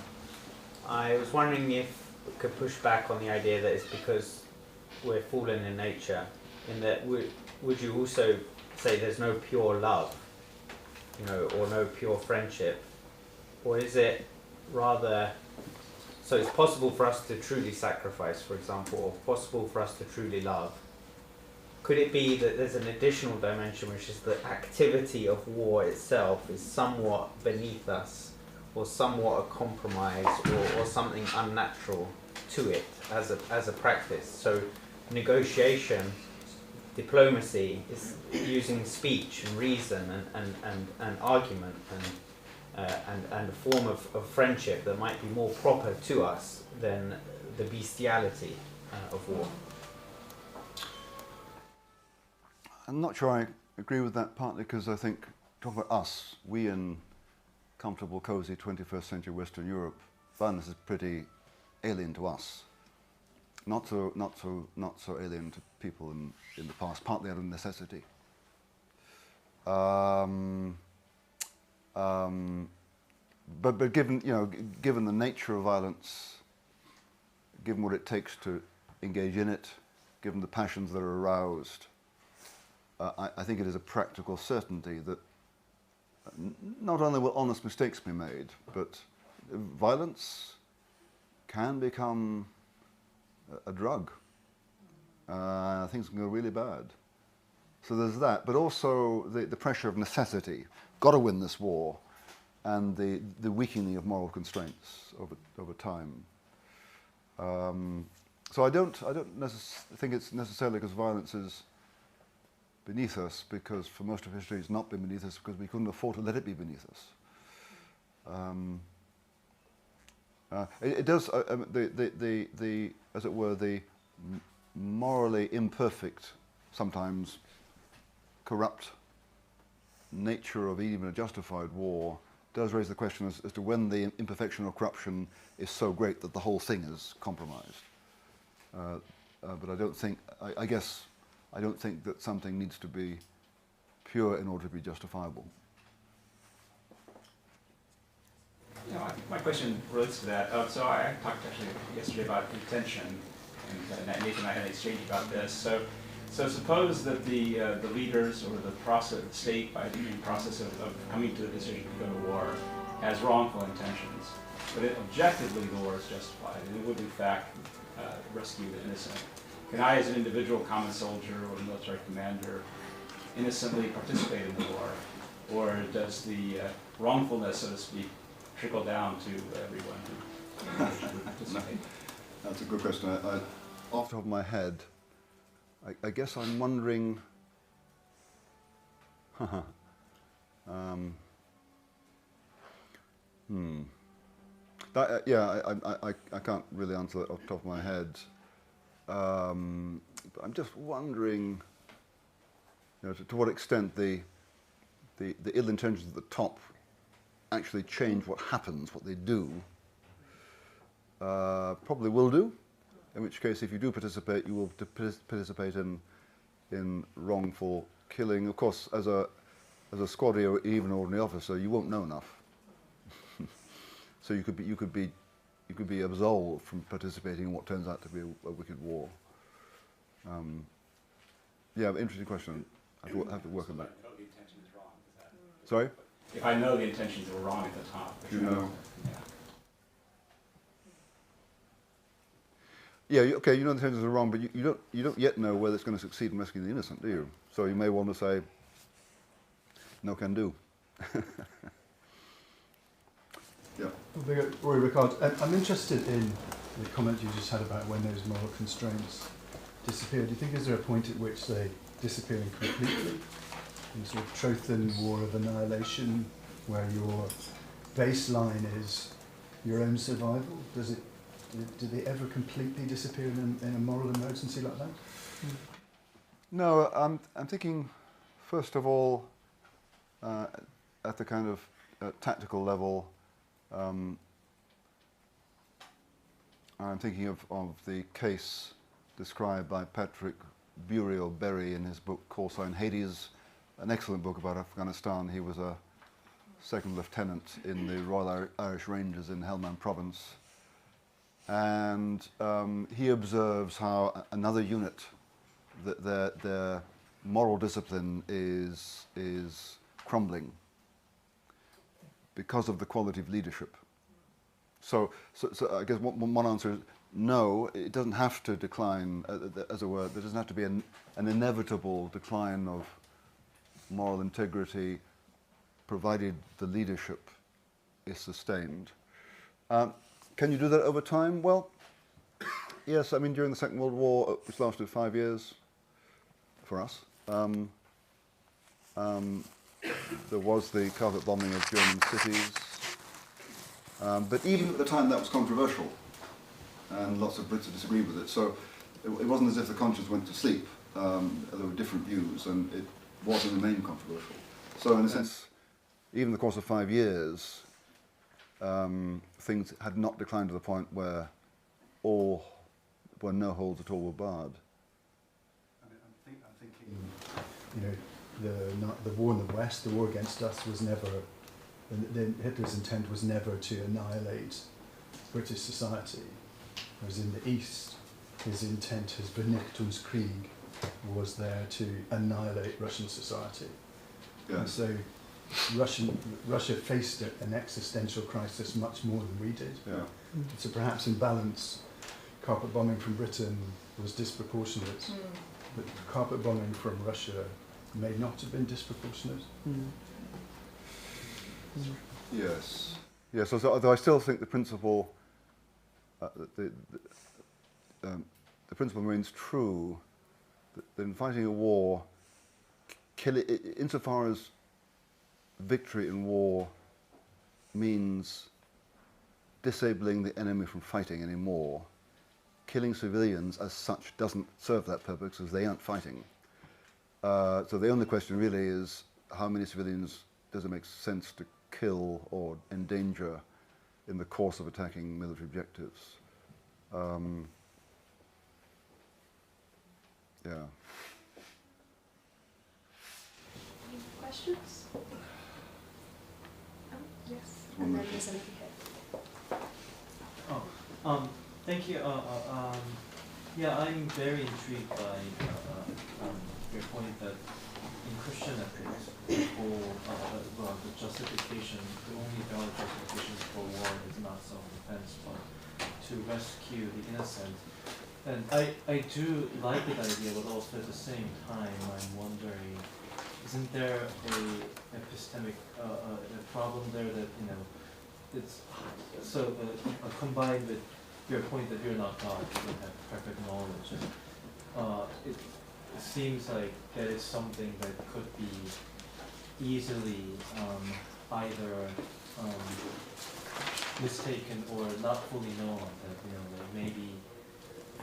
S23: I was wondering if we could push back on the idea that it's because we're fallen in nature, in that would you also say there's no pure love, or no pure friendship? Or is it rather, so it's possible for us to truly sacrifice, for example, or possible for us to truly love? Could it be that there's an additional dimension, which is the activity of war itself is somewhat beneath us, or somewhat a compromise, or something unnatural to it as a practice? So negotiation diplomacy is using speech and reason and argument and a form of friendship that might be more proper to us than the bestiality of war.
S8: I'm not sure I agree with that, partly because I think, talking about us, we in comfortable, cosy 21st century Western Europe, violence is pretty alien to us. Not so alien to people in the past, partly out of necessity. But given given the nature of violence, given what it takes to engage in it, given the passions that are aroused, I think it is a practical certainty that not only will honest mistakes be made, but violence can become a drug. Things can go really bad. So there's that, but also the pressure of necessity. Got to win this war, and the weakening of moral constraints over time. So I don't think it's necessarily because violence is beneath us, because for most of history it's not been beneath us because we couldn't afford to let it be beneath us. It does the as it were the morally imperfect, sometimes corrupt nature of even a justified war does raise the question as to when the imperfection or corruption is so great that the whole thing is compromised. But I don't think, I guess, I don't think that something needs to be pure in order to be justifiable.
S10: You know, I think my question relates to that. So I talked actually yesterday about intention, and Nathan and I had an exchange about this. So suppose that the leaders or the process, the state, by the process of coming to the decision to go to war, has wrongful intentions, but objectively the war is justified, and it would in fact rescue the innocent. Can I, as an individual common soldier or military commander, innocently participate in the war, or does the wrongfulness, so to speak, trickle down to everyone who participate?
S8: That's a good question. Off the top of my head, I guess I'm wondering. I can't really answer that off the top of my head. But I'm just wondering, to what extent the ill intentions at the top actually change what happens, what they do. Probably will do. In which case, if you do participate, you will participate in wrongful killing. Of course, as a squaddy or even ordinary officer, you won't know enough. So you could be absolved from participating in what turns out to be a wicked war. Interesting question. I have to work on that.
S10: If I know the intention is wrong, is that?
S8: Sorry?
S10: If I know the intentions were wrong at the top.
S8: You know.
S10: Yeah.
S8: Yeah, okay, you know the intentions are wrong, but you don't yet know whether it's going to succeed in rescuing the innocent, do you? So you may want to say, no can do. Yeah.
S14: Roy Rickard, I'm interested in the comment you just had about when those moral constraints disappear. Do you think is there a point at which they disappear completely? In sort of Trothan war of annihilation, where your baseline is your own survival? Do they ever completely disappear in a moral emergency like that?
S8: No, I'm thinking, first of all, at the kind of tactical level, I'm thinking of the case described by Patrick Bouverie in his book Call Sign Hades, an excellent book about Afghanistan. He was a second lieutenant in the Royal Irish Rangers in Helmand Province. And he observes how another unit, their moral discipline is crumbling because of the quality of leadership. So I guess one answer is no, it doesn't have to decline, as it were. There doesn't have to be an inevitable decline of moral integrity, provided the leadership is sustained. Can you do that over time? Well, yes. I mean, during the Second World War, which lasted 5 years, for us. There was the carpet bombing of German cities, but even at the time that was controversial, and lots of Brits disagreed with it. So it wasn't as if the conscience went to sleep. There were different views, and it was in the main controversial. So in a sense, even in the course of 5 years, things had not declined to the point where no holds at all were barred.
S14: I'm thinking, the war in the West, the war against us was never, Hitler's intent was never to annihilate British society. Whereas in the East, his intent, his Vernichtungskrieg, was there to annihilate Russian society.
S8: Yeah.
S14: And so Russia faced an existential crisis much more than we did.
S8: Yeah.
S14: So perhaps in balance, carpet bombing from Britain was disproportionate, but carpet bombing from Russia may not have been disproportionate.
S8: Yes. Yes, although I still think the principle, the principle remains true, that in fighting a war, insofar as victory in war means disabling the enemy from fighting anymore, killing civilians as such doesn't serve that purpose because they aren't fighting. So the only question really is how many civilians does it make sense to kill or endanger in the course of attacking military objectives. Yeah.
S4: Any questions? Yes. And then there's another head.
S15: Thank you. Yeah, I'm very intrigued by your point that in Christian ethics, the justification, the only valid justification for war is not self-defense, but to rescue the innocent. And I do like that idea, but also at the same time, I'm wondering, isn't there a epistemic problem there that, it's so combined with your point that you're not God, you don't have perfect knowledge, and it seems like that is something that could be easily either mistaken or not fully known, that that maybe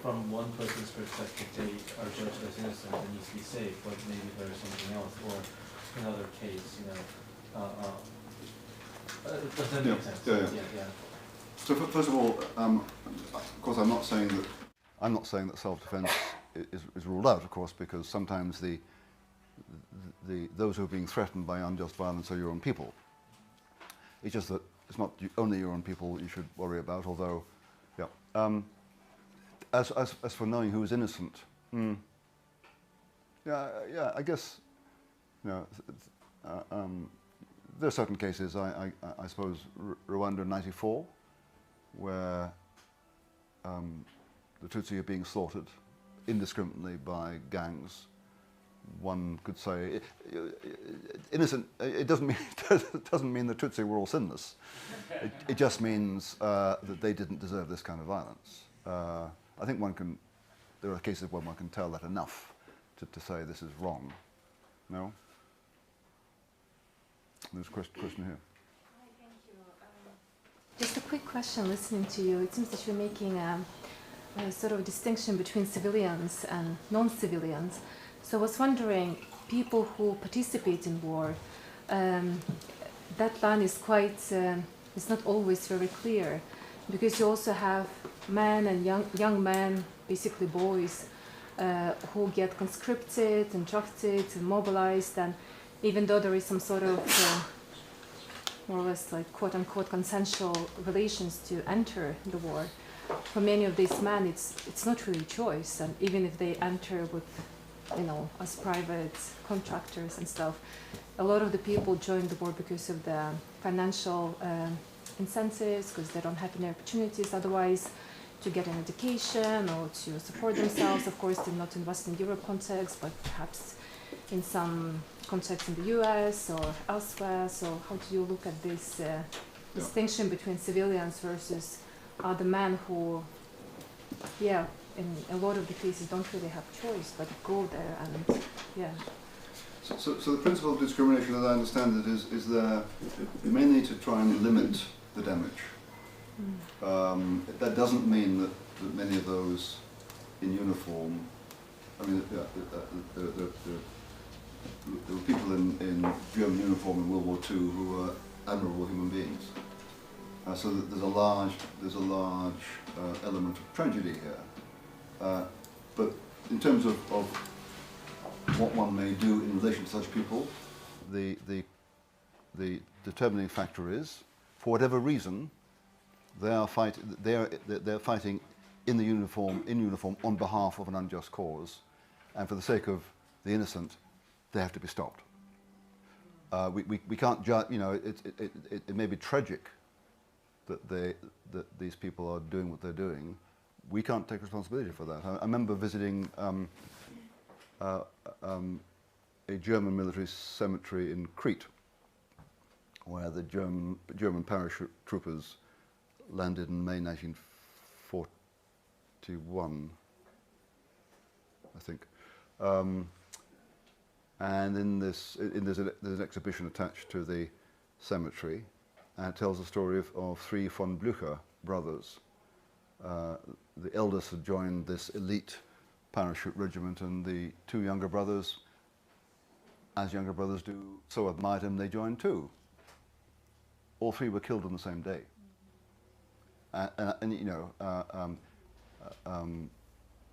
S15: from one person's perspective they are judged as innocent and needs to be saved, but maybe there's something else, or another case, does that make sense? Yeah.
S8: So first of all, of course, I'm not saying that self-defense is ruled out, of course, because sometimes those who are being threatened by unjust violence are your own people. It's just that it's not only your own people you should worry about. Although, yeah. As for knowing who is innocent, yeah, I guess, there are certain cases. I suppose Rwanda in '94, where the Tutsi are being slaughtered indiscriminately by gangs. One could say innocent. It doesn't mean the Tutsi were all sinless. It just means that they didn't deserve this kind of violence. I think there are cases where one can tell that enough to say this is wrong. No? There's a question here.
S16: Hi, thank you. Just a quick question listening to you. It seems that you're making a sort of distinction between civilians and non-civilians. So I was wondering, people who participate in war, that line is quite, it's not always very clear, because you also have men and young men, basically boys, who get conscripted and drafted and mobilized, and even though there is some sort of more or less like quote-unquote consensual relations to enter the war, for many of these men it's not really a choice, and even if they enter with, as private contractors and stuff, a lot of the people join the war because of the financial incentives, because they don't have any opportunities otherwise to get an education or to support themselves. Of course, they're not in Western Europe context, but perhaps in some context in the US or elsewhere. So how do you look at this distinction between civilians versus the men who, in a lot of the cases don't really have choice but go there and yeah.
S8: So the principle of discrimination, as I understand it, is there mainly to try and limit the damage. That doesn't mean that many of those in uniform, I mean, there were people in German uniform in World War II who were admirable human beings. So that there's a large element of tragedy here. But in terms of what one may do in relation to such people, the determining factor is, for whatever reason, they're fighting in uniform on behalf of an unjust cause, and for the sake of the innocent, they have to be stopped. We can't judge. You know, it may be tragic that these people are doing what they're doing. We can't take responsibility for that. I remember visiting a German military cemetery in Crete, where the German parachute troopers landed in May 1941, I think. And there's an exhibition attached to the cemetery, and it tells the story of three von Blücher brothers. The eldest had joined this elite parachute regiment, and the two younger brothers, as younger brothers do, so admired him, they joined too. All three were killed on the same day. And you know,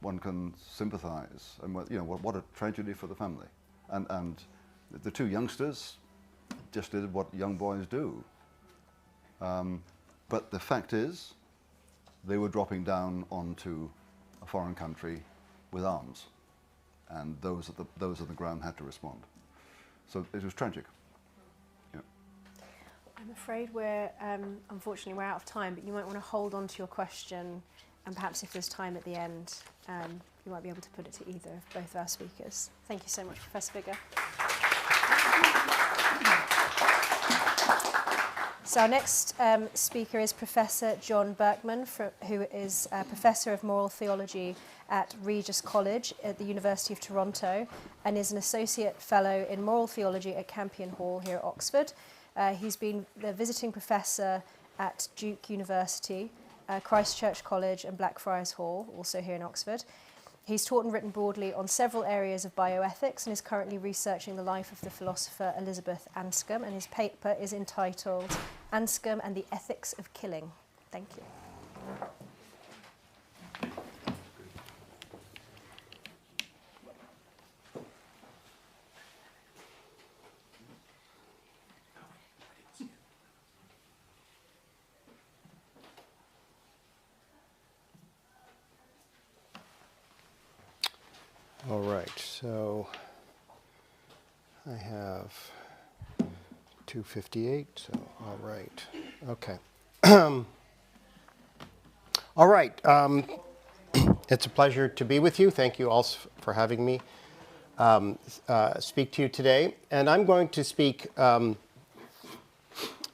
S8: one can sympathise, and you know, what a tragedy for the family. And the two youngsters just did what young boys do. But the fact is, they were dropping down onto a foreign country with arms, and those at the ground had to respond. So it was tragic. Yeah.
S4: I'm afraid unfortunately we're out of time, but you might want to hold on to your question, and perhaps if there's time at the end, you might be able to put it to either of both our speakers. Thank you so much, Professor Bigger. So our next speaker is Professor John Berkman, who is a Professor of Moral Theology at Regis College at the University of Toronto, and is an Associate Fellow in Moral Theology at Campion Hall here at Oxford. He's been the Visiting Professor at Duke University, Christ Church College and Blackfriars Hall, also here in Oxford. He's taught and written broadly on several areas of bioethics and is currently researching the life of the philosopher Elizabeth Anscombe, and his paper is entitled Anscombe and the Ethics of Killing. Thank you.
S2: All right, so I have 258, so all right, okay. All right, it's a pleasure to be with you. Thank you all for having me speak to you today. And I'm going to speak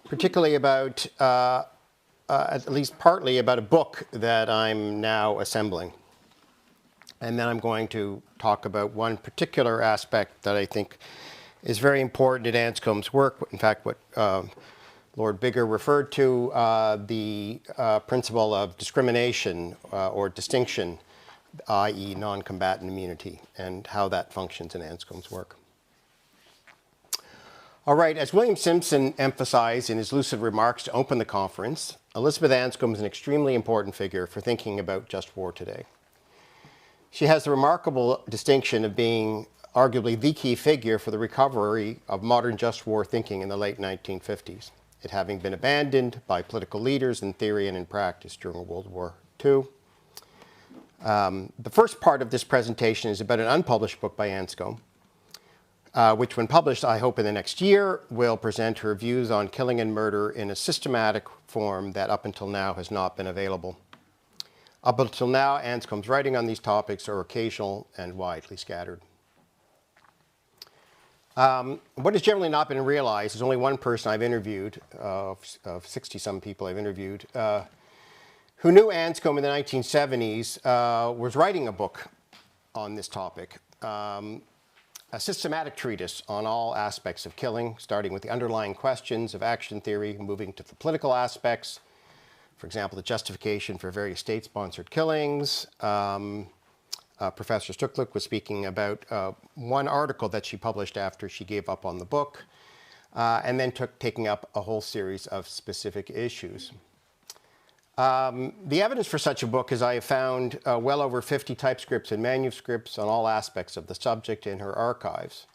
S2: particularly about, at least partly about a book that I'm now assembling. And then I'm going to talk about one particular aspect that I think is very important in Anscombe's work. In fact, what Lord Bigger referred to, the principle of discrimination or distinction, i.e. non-combatant immunity, and how that functions in Anscombe's work. All right, as William Simpson emphasized in his lucid remarks to open the conference, Elizabeth Anscombe is an extremely important figure for thinking about just war today. She has the remarkable distinction of being arguably the key figure for the recovery of modern just war thinking in the late 1950s, it having been abandoned by political leaders in theory and in practice during World War II. The first part of this presentation is about an unpublished book by Anscombe, which when published, I hope in the next year, will present her views on killing and murder in a systematic form that up until now has not been available. Up until now, Anscombe's writing on these topics are occasional and widely scattered. What has generally not been realized is only one person I've interviewed, of 60-some people I've interviewed, who knew Anscombe in the 1970s, was writing a book on this topic, a systematic treatise on all aspects of killing, starting with the underlying questions of action theory, moving to the political aspects, for example, the justification for various state-sponsored killings. Professor Stucklick was speaking about one article that she published after she gave up on the book, and then taking up a whole series of specific issues. The evidence for such a book is I have found well over 50 typescripts and manuscripts on all aspects of the subject in her archives.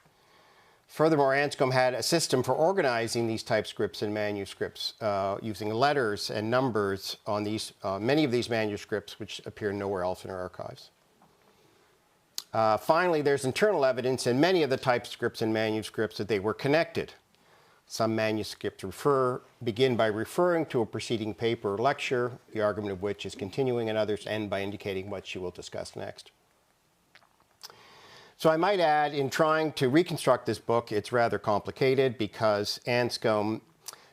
S2: Furthermore, Anscombe had a system for organizing these typescripts and manuscripts using letters and numbers on these, many of these manuscripts which appear nowhere else in her archives. Finally, there's internal evidence in many of the typescripts and manuscripts that they were connected. Some manuscripts begin by referring to a preceding paper or lecture, the argument of which is continuing, and others end by indicating what she will discuss next. So I might add, in trying to reconstruct this book, it's rather complicated because Anscombe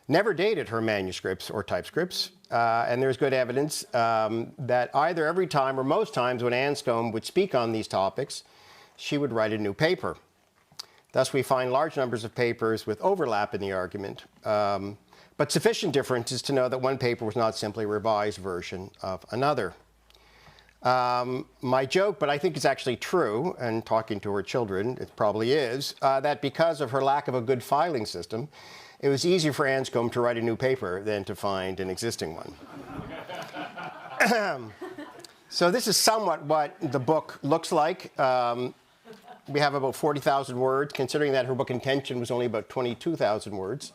S2: never dated her manuscripts or typescripts, and there's good evidence that either every time or most times when Anscombe would speak on these topics, she would write a new paper. Thus, we find large numbers of papers with overlap in the argument, but sufficient differences to know that one paper was not simply a revised version of another. My joke, but I think it's actually true, and talking to her children, it probably is, that because of her lack of a good filing system, it was easier for Anscombe to write a new paper than to find an existing one. So this is somewhat what the book looks like. We have about 40,000 words, considering that her book Intention was only about 22,000 words.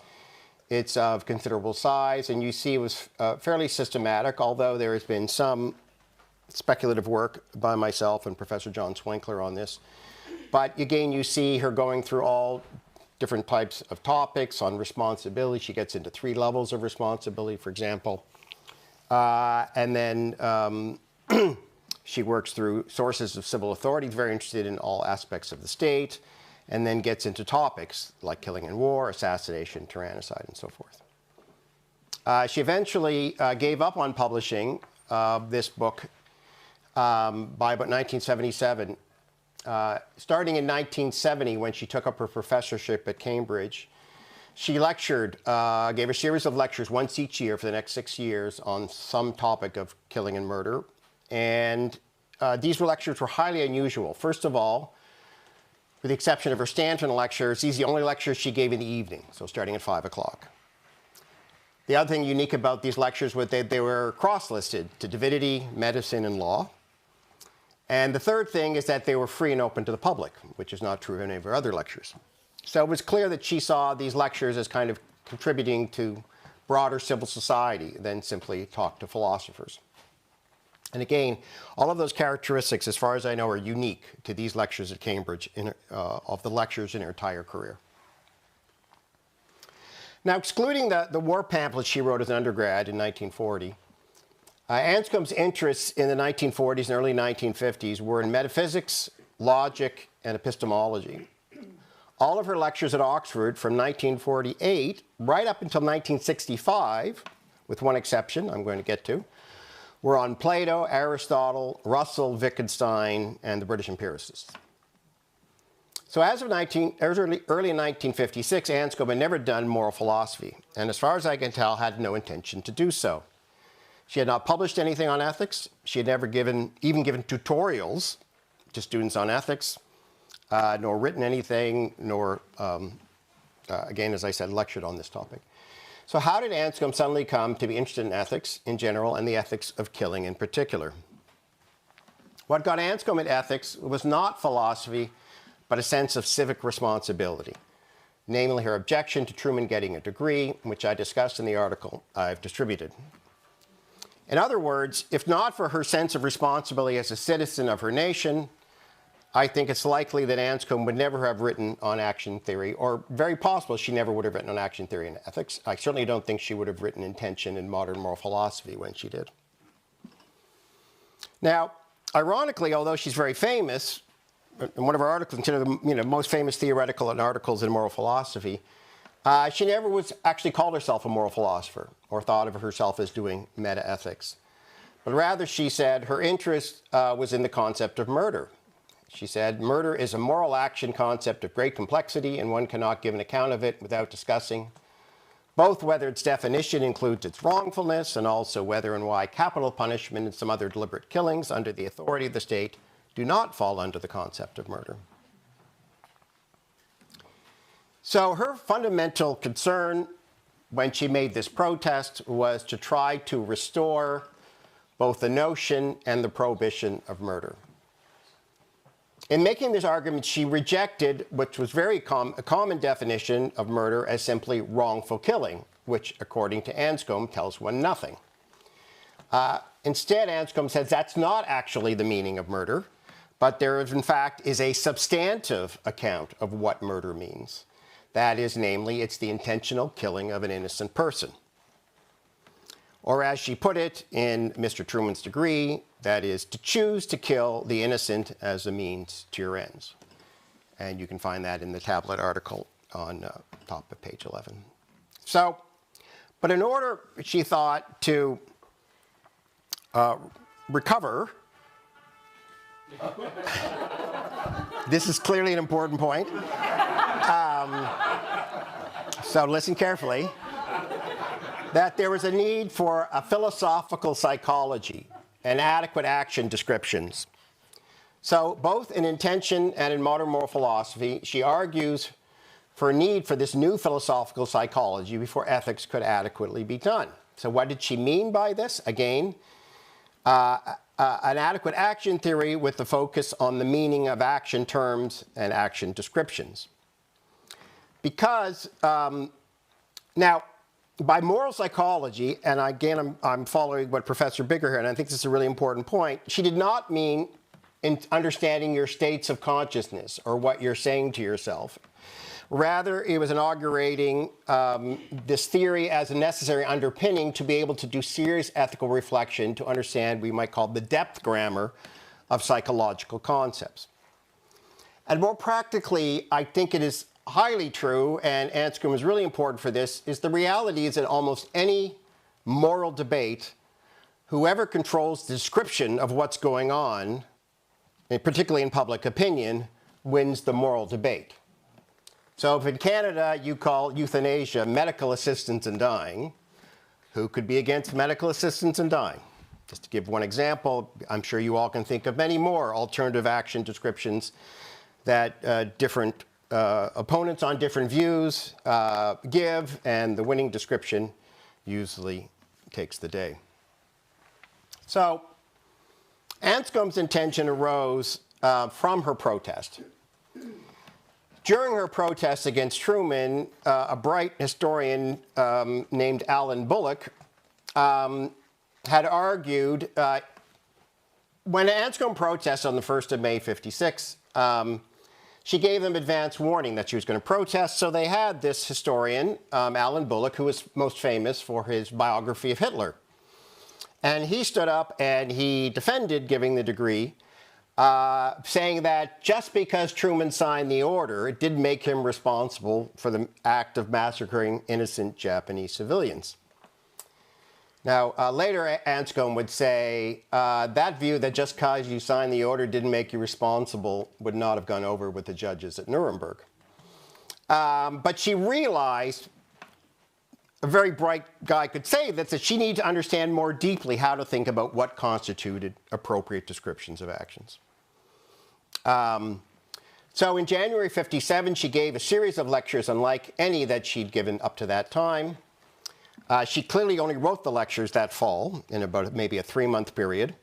S2: It's of considerable size, and you see it was fairly systematic, although there has been some speculative work by myself and Professor John Swinkler on this. But again, you see her going through all different types of topics on responsibility. She gets into 3 levels of responsibility, for example. And then she works through sources of civil authority, very interested in all aspects of the state, and then gets into topics like killing in war, assassination, tyrannicide, and so forth. She eventually gave up on publishing this book by about 1977. Starting in 1970, when she took up her professorship at Cambridge, she lectured, gave a series of lectures once each year for the next 6 years on some topic of killing and murder. And these lectures were highly unusual. First of all, with the exception of her Stanton lectures, these are the only lectures she gave in the evening, so starting at 5 o'clock. The other thing unique about these lectures was that they were cross-listed to divinity, medicine, and law. And the third thing is that they were free and open to the public, which is not true of any of her other lectures. So it was clear that she saw these lectures as kind of contributing to broader civil society than simply talk to philosophers. And again, all of those characteristics, as far as I know, are unique to these lectures at Cambridge of the lectures in her entire career. Now, excluding the war pamphlets she wrote as an undergrad in 1940, Anscombe's interests in the 1940s and early 1950s were in metaphysics, logic, and epistemology. All of her lectures at Oxford from 1948 right up until 1965, with one exception I'm going to get to, were on Plato, Aristotle, Russell, Wittgenstein, and the British empiricists. So as of early in 1956, Anscombe had never done moral philosophy, and as far as I can tell, had no intention to do so. She had not published anything on ethics. She had never even given tutorials to students on ethics, nor written anything, nor, again, as I said, lectured on this topic. So how did Anscombe suddenly come to be interested in ethics in general and the ethics of killing in particular? What got Anscombe into ethics was not philosophy, but a sense of civic responsibility, namely her objection to Truman getting a degree, which I discussed in the article I've distributed. In other words, if not for her sense of responsibility as a citizen of her nation, I think it's likely that Anscombe would never have written on action theory, or very possible she never would have written on action theory and ethics. I certainly don't think she would have written Intention in modern moral philosophy when she did. Now, ironically, although she's very famous, in one of her articles, considered the most famous theoretical articles in moral philosophy, she never was actually called herself a moral philosopher or thought of herself as doing meta-ethics. but rather, she said, her interest was in the concept of murder. She said, murder is a moral action concept of great complexity, and one cannot give an account of it without discussing both whether its definition includes its wrongfulness and also whether and why capital punishment and some other deliberate killings under the authority of the state do not fall under the concept of murder. So her fundamental concern when she made this protest was to try to restore both the notion and the prohibition of murder. In making this argument, she rejected, which was a common definition of murder as simply wrongful killing, which, according to Anscombe, tells one nothing. Instead, Anscombe says that's not actually the meaning of murder, but there is, in fact, is a substantive account of what murder means. That is, namely, it's the intentional killing of an innocent person. Or as she put it in Mr. Truman's degree, that is, to choose to kill the innocent as a means to your ends. And you can find that in the tablet article on top of page 11. So, but in order, she thought, to recover, this is clearly an important point, so listen carefully, that there was a need for a philosophical psychology and adequate action descriptions. So both in Intention and in Modern Moral Philosophy, she argues for a need for this new philosophical psychology before ethics could adequately be done. So what did she mean by this? Again, an adequate action theory with the focus on the meaning of action terms and action descriptions. Because, now, by moral psychology, and again, I'm following what Professor Bigger here, and I think this is a really important point, she did not mean in understanding your states of consciousness or what you're saying to yourself. Rather, it was inaugurating this theory as a necessary underpinning to be able to do serious ethical reflection to understand what we might call the depth grammar of psychological concepts. And more practically, I think it is highly true, and Anscombe is really important for this, is the reality is that almost any moral debate, whoever controls the description of what's going on, and particularly in public opinion, wins the moral debate. So if in Canada you call euthanasia medical assistance in dying, who could be against medical assistance in dying? Just to give one example, I'm sure you all can think of many more alternative action descriptions that different opponents on different views give, and the winning description usually takes the day. So Anscombe's intention arose from her protest. During her protest against Truman, a bright historian named Alan Bullock had argued, when Anscombe protested on the 1st of May, 56, she gave them advance warning that she was going to protest, so they had this historian, Alan Bullock, who was most famous for his biography of Hitler. And he stood up and he defended giving the degree, saying that just because Truman signed the order, it didn't make him responsible for the act of massacring innocent Japanese civilians. Now, later Anscombe would say that view that just because you signed the order didn't make you responsible would not have gone over with the judges at Nuremberg. But she realized, a very bright guy could say that she needed to understand more deeply how to think about what constituted appropriate descriptions of actions. So in January 57, she gave a series of lectures unlike any that she'd given up to that time. She clearly only wrote the lectures that fall in about maybe a 3-month period.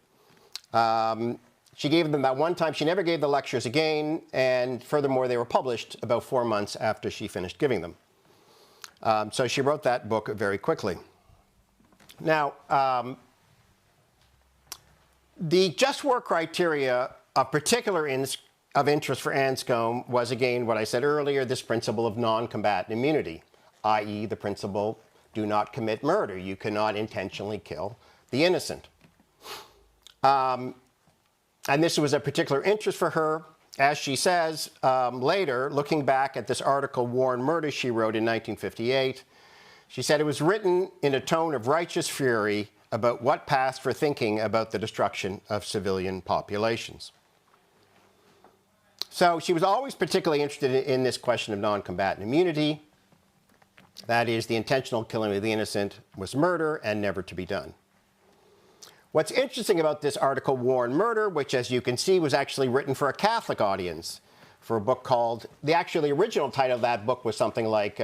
S2: She gave them that one time. She never gave the lectures again, and furthermore, they were published about 4 months after she finished giving them. So she wrote that book very quickly. Now, the just war criteria of particular of interest for Anscombe was, again, what I said earlier, this principle of non-combatant immunity, i.e. the principle do not commit murder. You cannot intentionally kill the innocent. And this was a particular interest for her. As she says later, looking back at this article, War and Murder, she wrote in 1958, she said, it was written in a tone of righteous fury about what passed for thinking about the destruction of civilian populations. So she was always particularly interested in this question of non-combatant immunity. That is, the intentional killing of the innocent was murder and never to be done. What's interesting about this article, War and Murder, which as you can see was actually written for a Catholic audience, for a book called, the original title of that book was something like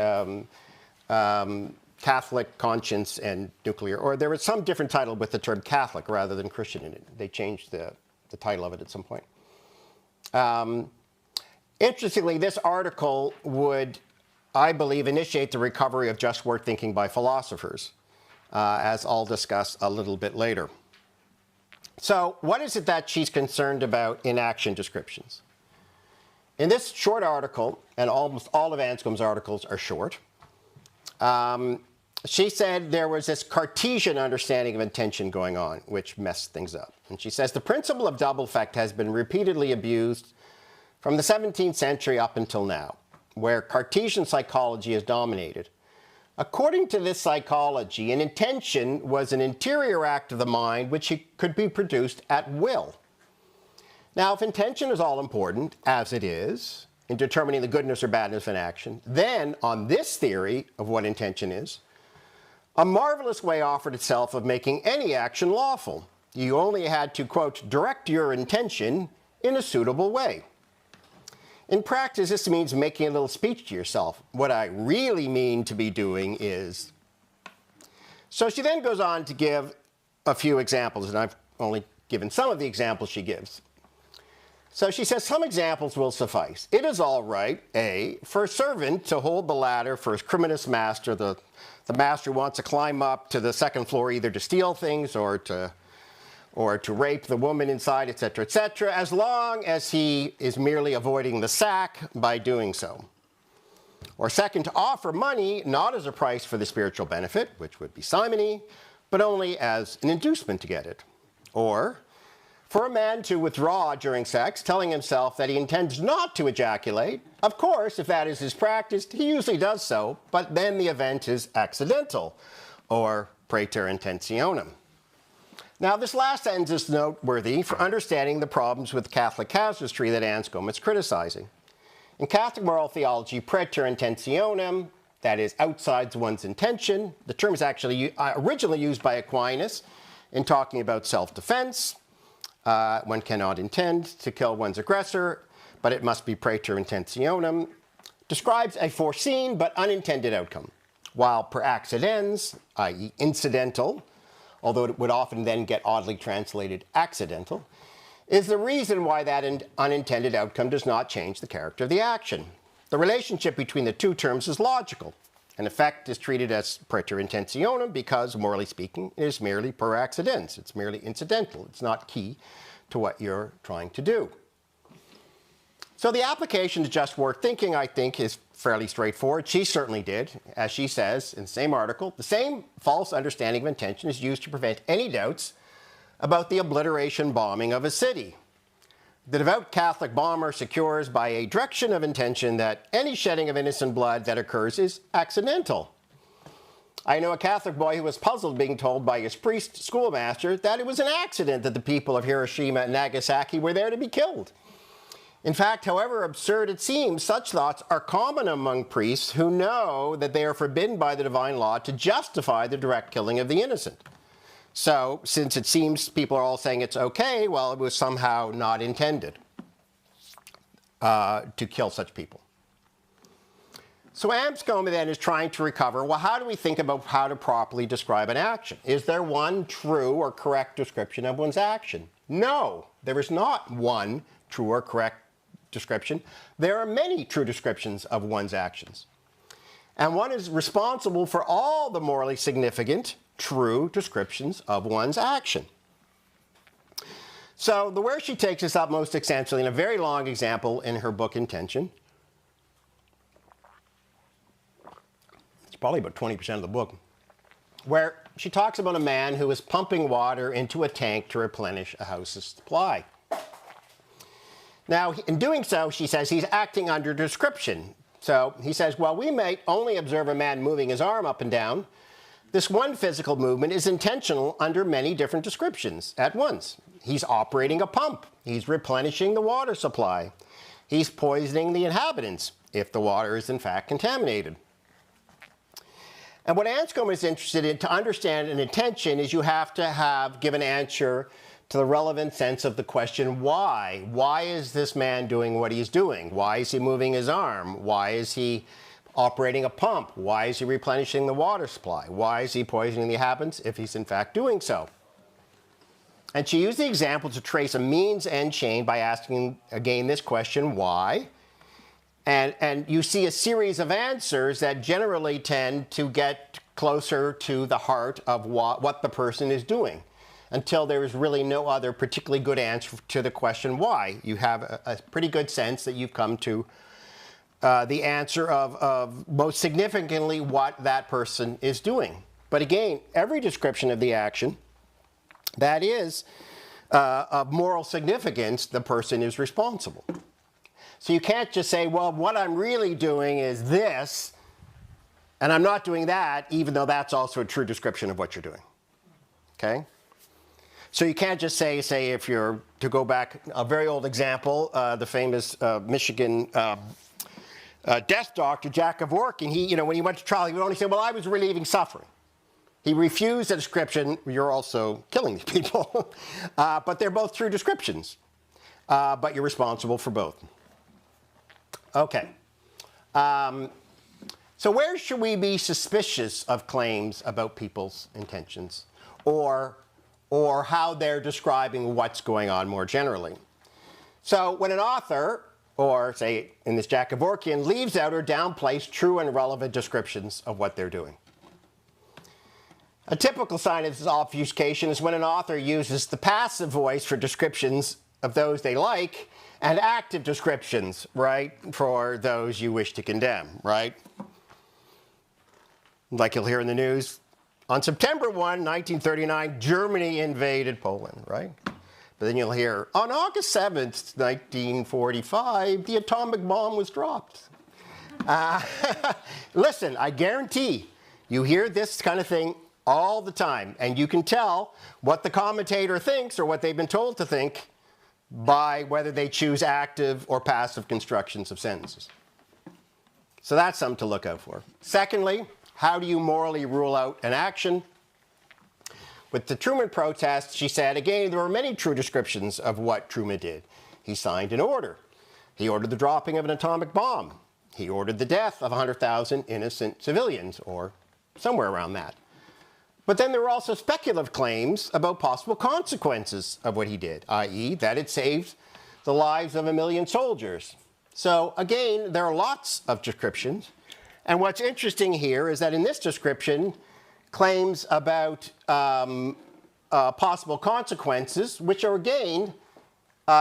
S2: Catholic, Conscience, and Nuclear, or there was some different title with the term Catholic rather than Christian in it. They changed the title of it at some point. Interestingly, this article would, I believe, initiate the recovery of just war thinking by philosophers, as I'll discuss a little bit later. So what is it that she's concerned about in action descriptions? In this short article, and almost all of Anscombe's articles are short, she said there was this Cartesian understanding of intention going on, which messed things up. And she says the principle of double effect has been repeatedly abused from the 17th century up until now, where Cartesian psychology has dominated. According to this psychology, an intention was an interior act of the mind which could be produced at will. Now, if intention is all important, as it is, in determining the goodness or badness of an action, then on this theory of what intention is, a marvelous way offered itself of making any action lawful. You only had to, quote, direct your intention in a suitable way. In practice, this means making a little speech to yourself. What I really mean to be doing is... So she then goes on to give a few examples, and I've only given some of the examples she gives. So she says some examples will suffice. It is all right, A, for a servant to hold the ladder for his criminous master. The master wants to climb up to the second floor either to steal things or to rape the woman inside, etc., etc., as long as he is merely avoiding the sack by doing so. Or second, to offer money not as a price for the spiritual benefit, which would be simony, but only as an inducement to get it. Or for a man to withdraw during sex, telling himself that he intends not to ejaculate. Of course, if that is his practice, he usually does so, but then the event is accidental, or praeter intentionem. Now, this last sentence is noteworthy for understanding the problems with Catholic casuistry that Anscombe is criticizing. In Catholic moral theology, praeter intentionem, that is, outside one's intention, the term is actually originally used by Aquinas in talking about self-defense. One cannot intend to kill one's aggressor, but it must be praeter intentionem, describes a foreseen but unintended outcome, while per accidens, i.e. incidental, although it would often then get oddly translated accidental, is the reason why that unintended outcome does not change the character of the action. The relationship between the two terms is logical. An effect is treated as praeter intentionem because, morally speaking, it is merely per accidens. It's merely incidental. It's not key to what you're trying to do. So the application to just war thinking, I think, is fairly straightforward. She certainly did. As she says in the same article, the same false understanding of intention is used to prevent any doubts about the obliteration bombing of a city. The devout Catholic bomber secures by a direction of intention that any shedding of innocent blood that occurs is accidental. I know a Catholic boy who was puzzled being told by his priest schoolmaster that it was an accident that the people of Hiroshima and Nagasaki were there to be killed. In fact, however absurd it seems, such thoughts are common among priests who know that they are forbidden by the divine law to justify the direct killing of the innocent. So, since it seems people are all saying it's okay, well, it was somehow not intended to kill such people. So Anscombe then is trying to recover, well, how do we think about how to properly describe an action? Is there one true or correct description of one's action? No, there is not one true or correct description. There are many true descriptions of one's actions. And one is responsible for all the morally significant true descriptions of one's action. So where she takes this up most extensively in a very long example in her book Intention. It's probably about 20% of the book, where she talks about a man who is pumping water into a tank to replenish a house's supply. Now, in doing so, she says he's acting under description. So he says, well, we might only observe a man moving his arm up and down, This one physical movement is intentional under many different descriptions at once. He's operating a pump. He's replenishing the water supply. He's poisoning the inhabitants if the water is in fact contaminated. And what Anscombe is interested in to understand an intention is you have to give an answer to the relevant sense of the question why. Why is this man doing what he's doing? Why is he moving his arm? Why is he operating a pump? Why is he replenishing the water supply? Why is he poisoning the inhabitants if he's in fact doing so? And she used the example to trace a means-end chain by asking again this question, why? And you see a series of answers that generally tend to get closer to the heart of what the person is doing, until there is really no other particularly good answer to the question why. You have a pretty good sense that you've come to the answer of most significantly what that person is doing. But again, every description of the action that is of moral significance, the person is responsible. So you can't just say, well, what I'm really doing is this, and I'm not doing that, even though that's also a true description of what you're doing. Okay? So you can't just say if you're, to go back, a very old example, the famous Michigan death doctor, Jack Kevorkian, he, when he went to trial, he would only say, well, I was relieving suffering. He refused the description, you're also killing these people. But they're both true descriptions. But you're responsible for both. Okay. So where should we be suspicious of claims about people's intentions or how they're describing what's going on more generally? So when an author, or say in this Jack Kevorkian, leaves out or downplays true and relevant descriptions of what they're doing. A typical sign of this obfuscation is when an author uses the passive voice for descriptions of those they like and active descriptions, right, for those you wish to condemn, right? Like you'll hear in the news, on September 1, 1939, Germany invaded Poland, right? But then you'll hear, on August 7th, 1945, the atomic bomb was dropped. Listen, I guarantee you hear this kind of thing all the time, and you can tell what the commentator thinks or what they've been told to think by whether they choose active or passive constructions of sentences. So that's something to look out for. Secondly, how do you morally rule out an action? With the Truman protest, she said, again, there were many true descriptions of what Truman did. He signed an order. He ordered the dropping of an atomic bomb. He ordered the death of 100,000 innocent civilians, or somewhere around that. But then there were also speculative claims about possible consequences of what he did, i.e. that it saved the lives of 1 million soldiers. So again, there are lots of descriptions. And what's interesting here is that in this description, claims about possible consequences, which are again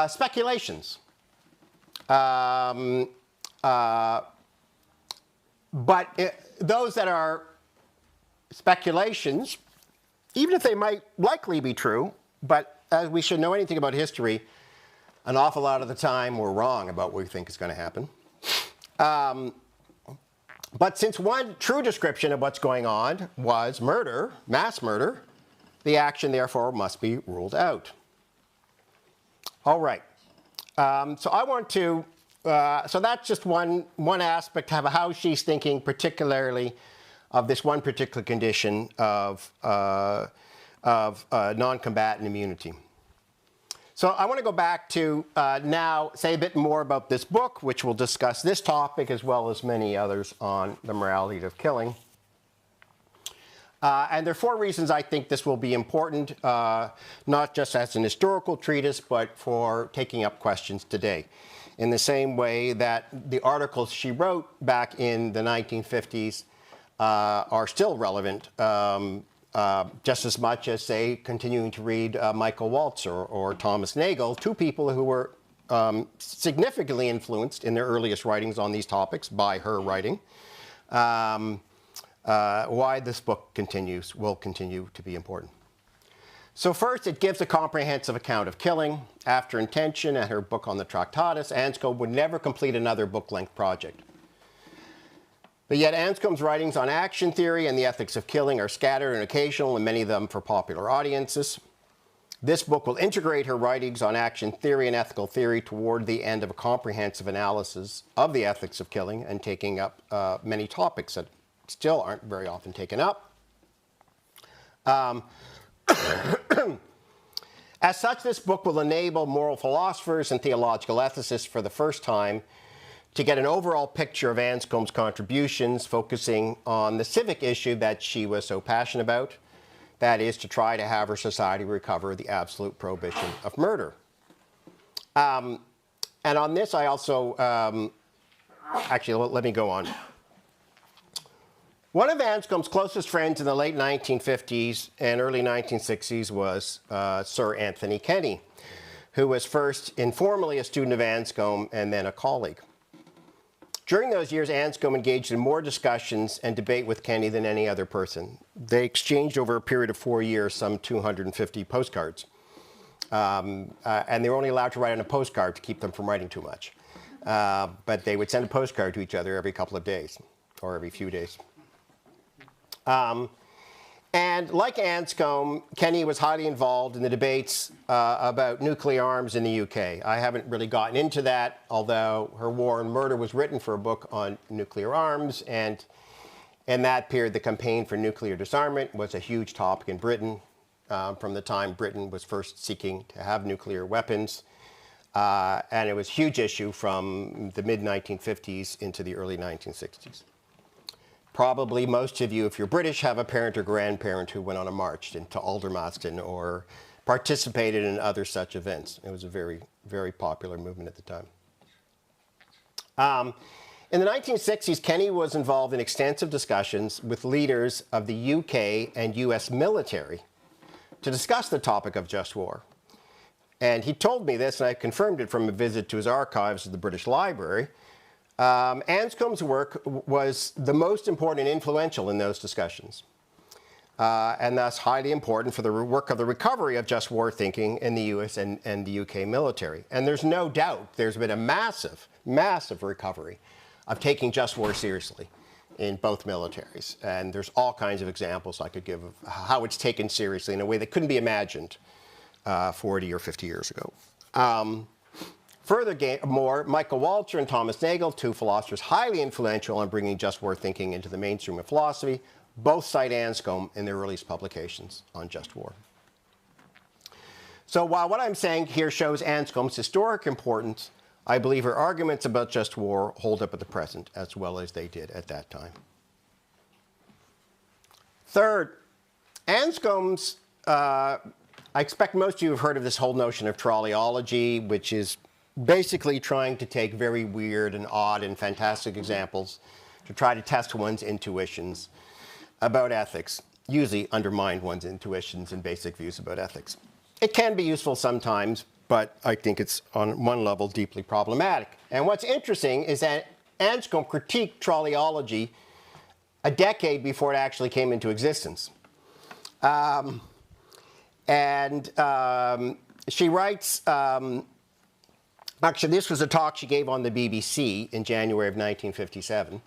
S2: speculations. Those that are speculations, even if they might likely be true, but as we should know anything about history, an awful lot of the time we're wrong about what we think is going to happen. But since one true description of what's going on was murder, mass murder, the action therefore must be ruled out. All right. So I want to, so that's just one aspect of how she's thinking particularly of this one particular condition of non-combatant immunity. So I want to go back to now say a bit more about this book, which will discuss this topic as well as many others on the morality of killing. And there are 4 reasons I think this will be important, not just as an historical treatise, but for taking up questions today. In the same way that the articles she wrote back in the 1950s are still relevant, just as much as, say, continuing to read Michael Walzer or Thomas Nagel, 2 people who were significantly influenced in their earliest writings on these topics by her writing. Why this book will continue to be important. So first, it gives a comprehensive account of killing. After Intention and her book on the Tractatus, Anscombe would never complete another book-length project. But yet Anscombe's writings on action theory and the ethics of killing are scattered and occasional, and many of them for popular audiences. This book will integrate her writings on action theory and ethical theory toward the end of a comprehensive analysis of the ethics of killing and taking up many topics that still aren't very often taken up. As such, this book will enable moral philosophers and theological ethicists for the first time to get an overall picture of Anscombe's contributions, focusing on the civic issue that she was so passionate about, that is, to try to have her society recover the absolute prohibition of murder. And on this, I also, actually, let me go on. One of Anscombe's closest friends in the late 1950s and early 1960s was Sir Anthony Kenny, who was first informally a student of Anscombe and then a colleague. During those years, Anscombe engaged in more discussions and debate with Kenny than any other person. They exchanged over a period of 4 years some 250 postcards. And they were only allowed to write on a postcard to keep them from writing too much. But they would send a postcard to each other every couple of days, or every few days. And like Anscombe, Kenny was highly involved in the debates about nuclear arms in the UK. I haven't really gotten into that, although Her War and Murder was written for a book on nuclear arms, and in that period, the campaign for nuclear disarmament was a huge topic in Britain from the time Britain was first seeking to have nuclear weapons. And it was a huge issue from the mid-1950s into the early 1960s. Probably most of you, if you're British, have a parent or grandparent who went on a march into Aldermaston or participated in other such events. It was a very, very popular movement at the time. In the 1960s, Kenny was involved in extensive discussions with leaders of the UK and US military to discuss the topic of just war. And he told me this, and I confirmed it from a visit to his archives at the British Library. Anscombe's work was the most important and influential in those discussions, and thus highly important for the work of the recovery of just war thinking in the US and the UK military. And there's no doubt there's been a massive, massive recovery of taking just war seriously in both militaries. And there's all kinds of examples I could give of how it's taken seriously in a way that couldn't be imagined 40 or 50 years ago. Furthermore, Michael Walzer and Thomas Nagel, two philosophers highly influential on bringing just war thinking into the mainstream of philosophy, both cite Anscombe in their earliest publications on just war. So while what I'm saying here shows Anscombe's historic importance, I believe her arguments about just war hold up at the present as well as they did at that time. Third, Anscombe's, I expect most of you have heard of this whole notion of trolleyology, which is basically trying to take very weird and odd and fantastic examples to try to test one's intuitions about ethics, usually undermine one's intuitions and basic views about ethics. It can be useful sometimes, but I think it's on one level deeply problematic. And what's interesting is that Anscombe critiqued trolleyology a decade before it actually came into existence. She writes, actually, this was a talk she gave on the BBC in January of 1957.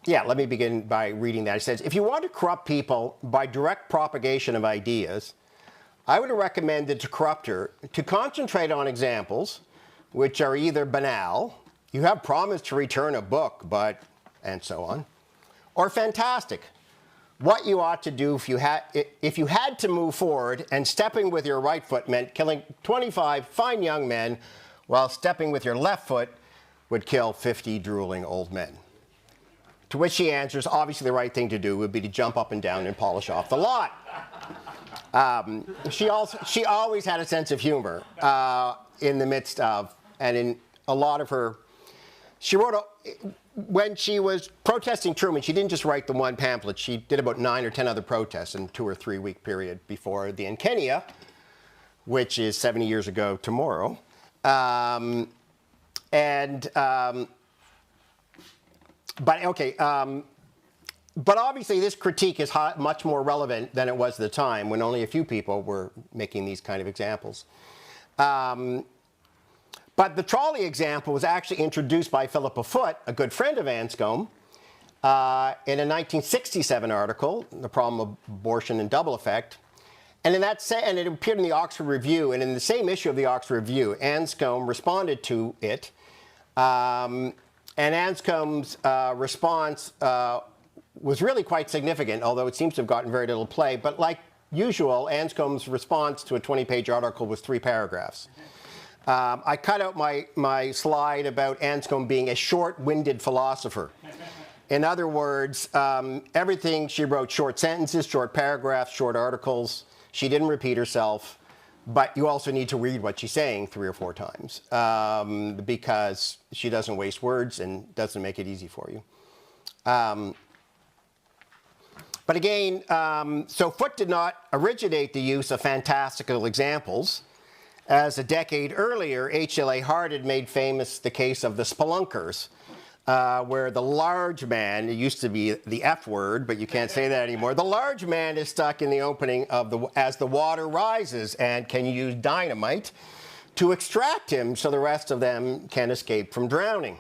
S2: Yeah, let me begin by reading that. It says, if you want to corrupt people by direct propagation of ideas, I would recommend the corrupter to concentrate on examples which are either banal, you have promised to return a book, but, and so on, or fantastic. What you ought to do if you had to move forward and stepping with your right foot meant killing 25 fine young men, while stepping with your left foot would kill 50 drooling old men. To which she answers, obviously the right thing to do would be to jump up and down and polish off the lot. She always had a sense of humor in the midst of, and in a lot of her, she wrote when she was protesting Truman, she didn't just write the one pamphlet. She did about 9 or 10 other protests in a 2 or 3 week period before the Enchenia, which is 70 years ago tomorrow. But obviously this critique is much more relevant than it was at the time when only a few people were making these kind of examples. But the trolley example was actually introduced by Philippa Foote, a good friend of Anscombe, in a 1967 article, The Problem of Abortion and Double Effect. And and it appeared in the Oxford Review, and in the same issue of the Oxford Review, Anscombe responded to it. And Anscombe's response was really quite significant, although it seems to have gotten very little play. But like usual, Anscombe's response to a 20-page article was 3 paragraphs. I cut out my slide about Anscombe being a short-winded philosopher. In other words, everything she wrote, short sentences, short paragraphs, short articles. She didn't repeat herself, but you also need to read what she's saying 3 or 4 times because she doesn't waste words and doesn't make it easy for you. But again, so Foote did not originate the use of fantastical examples. As a decade earlier, H.L.A. Hart had made famous the case of the spelunkers, where the large man, it used to be the F word, but you can't say that anymore. The large man is stuck in the opening of as the water rises, and can you use dynamite to extract him so the rest of them can escape from drowning?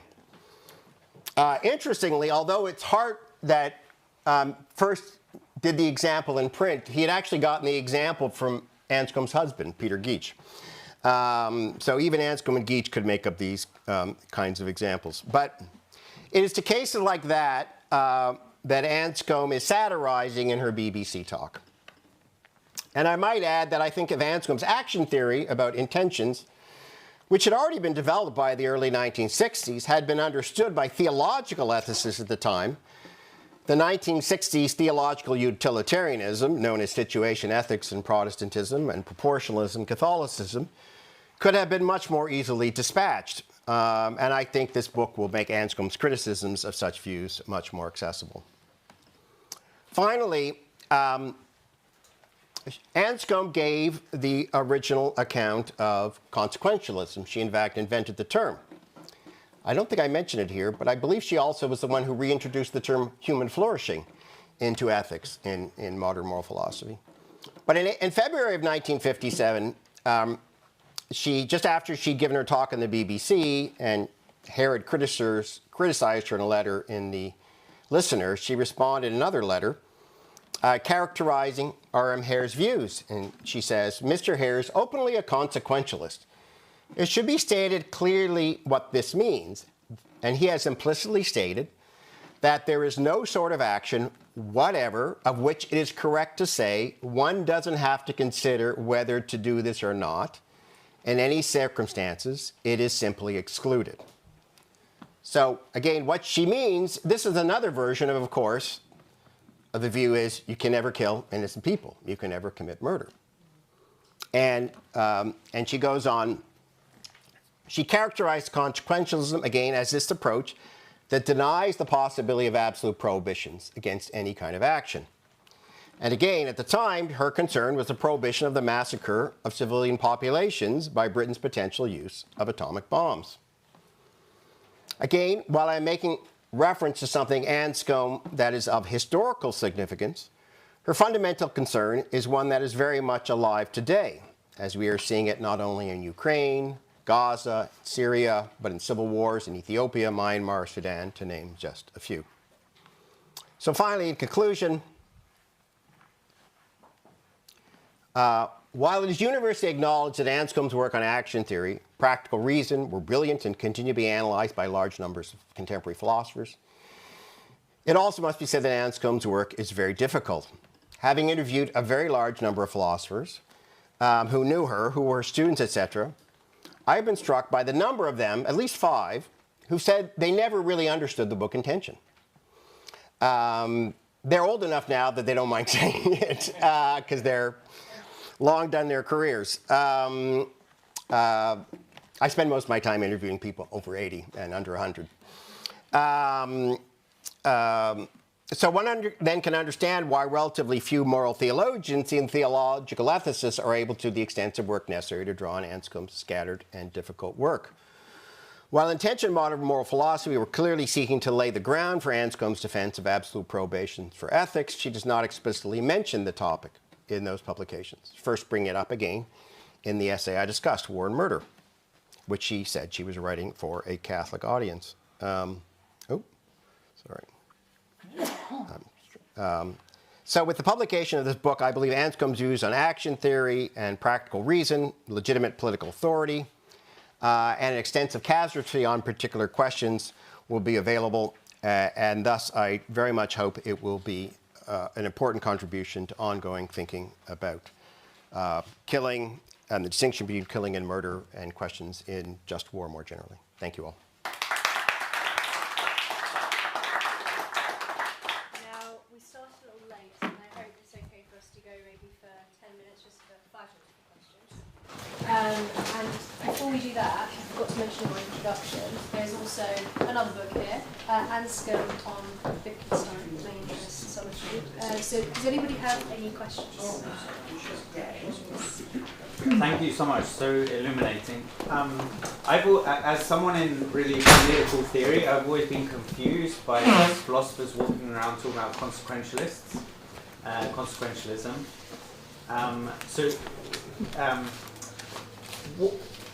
S2: Interestingly, although it's Hart that first did the example in print, he had actually gotten the example from Anscombe's husband, Peter Geach. So even Anscombe and Geach could make up these kinds of examples. But it is to cases like that that Anscombe is satirizing in her BBC talk. And I might add that I think of Anscombe's action theory about intentions, which had already been developed by the early 1960s, had been understood by theological ethicists at the time. The 1960s theological utilitarianism, known as situation ethics in Protestantism and proportionalism Catholicism, could have been much more easily dispatched. And I think this book will make Anscombe's criticisms of such views much more accessible. Finally, Anscombe gave the original account of consequentialism. She, in fact, invented the term. I don't think I mentioned it here, but I believe she also was the one who reintroduced the term human flourishing into ethics in modern moral philosophy. But in February of 1957, just after she'd given her talk on the BBC and Herod criticized her in a letter in the Listener, she responded in another letter characterizing R.M. Hare's views. And she says, Mr. Hare is openly a consequentialist. It should be stated clearly what this means, and he has implicitly stated that there is no sort of action whatever of which it is correct to say one doesn't have to consider whether to do this or not. In any circumstances, it is simply excluded. So again, what she means, this is another version of course, of the view is you can never kill innocent people. You can never commit murder. And she goes on, she characterized consequentialism, again, as this approach that denies the possibility of absolute prohibitions against any kind of action. And again, at the time, her concern was the prohibition of the massacre of civilian populations by Britain's potential use of atomic bombs. Again, while I'm making reference to something Anscombe that is of historical significance, her fundamental concern is one that is very much alive today, as we are seeing it not only in Ukraine, Gaza, Syria, but in civil wars in Ethiopia, Myanmar, Sudan, to name just a few. So finally, in conclusion, while it is universally acknowledged that Anscombe's work on action theory, practical reason, were brilliant and continue to be analyzed by large numbers of contemporary philosophers, it also must be said that Anscombe's work is very difficult. Having interviewed a very large number of philosophers who knew her, who were her students, etc., I've been struck by the number of them, at least 5, who said they never really understood the book Intention. They're old enough now that they don't mind saying it because they're long done their careers. I spend most of my time interviewing people over 80 and under 100. So one then can understand why relatively few moral theologians and theological ethicists are able to do the extensive work necessary to draw on Anscombe's scattered and difficult work. While Intention and modern moral philosophy were clearly seeking to lay the ground for Anscombe's defense of absolute prohibition for ethics, she does not explicitly mention the topic in those publications. First bring it up again in the essay I discussed, War and Murder. which she said she was writing for a Catholic audience. So with the publication of this book, I believe Anscombe's views on action theory and practical reason, legitimate political authority, and an extensive casuistry on particular questions will be available, and thus I very much hope it will be an important contribution to ongoing thinking about killing and the distinction between killing and murder and questions in just war more generally. Thank you all.
S4: Now, we started a little late, and I hope it's okay for us to go maybe for 10 minutes, just for 5 minutes for questions. And before we do that, I forgot to mention in my introduction, there's also another book here, Anscombe on Wittgenstein, Main Interest Solitude. So does anybody have any questions?
S23: Thank you so much, so illuminating. As someone in really political theory, I've always been confused by philosophers walking around talking about consequentialism.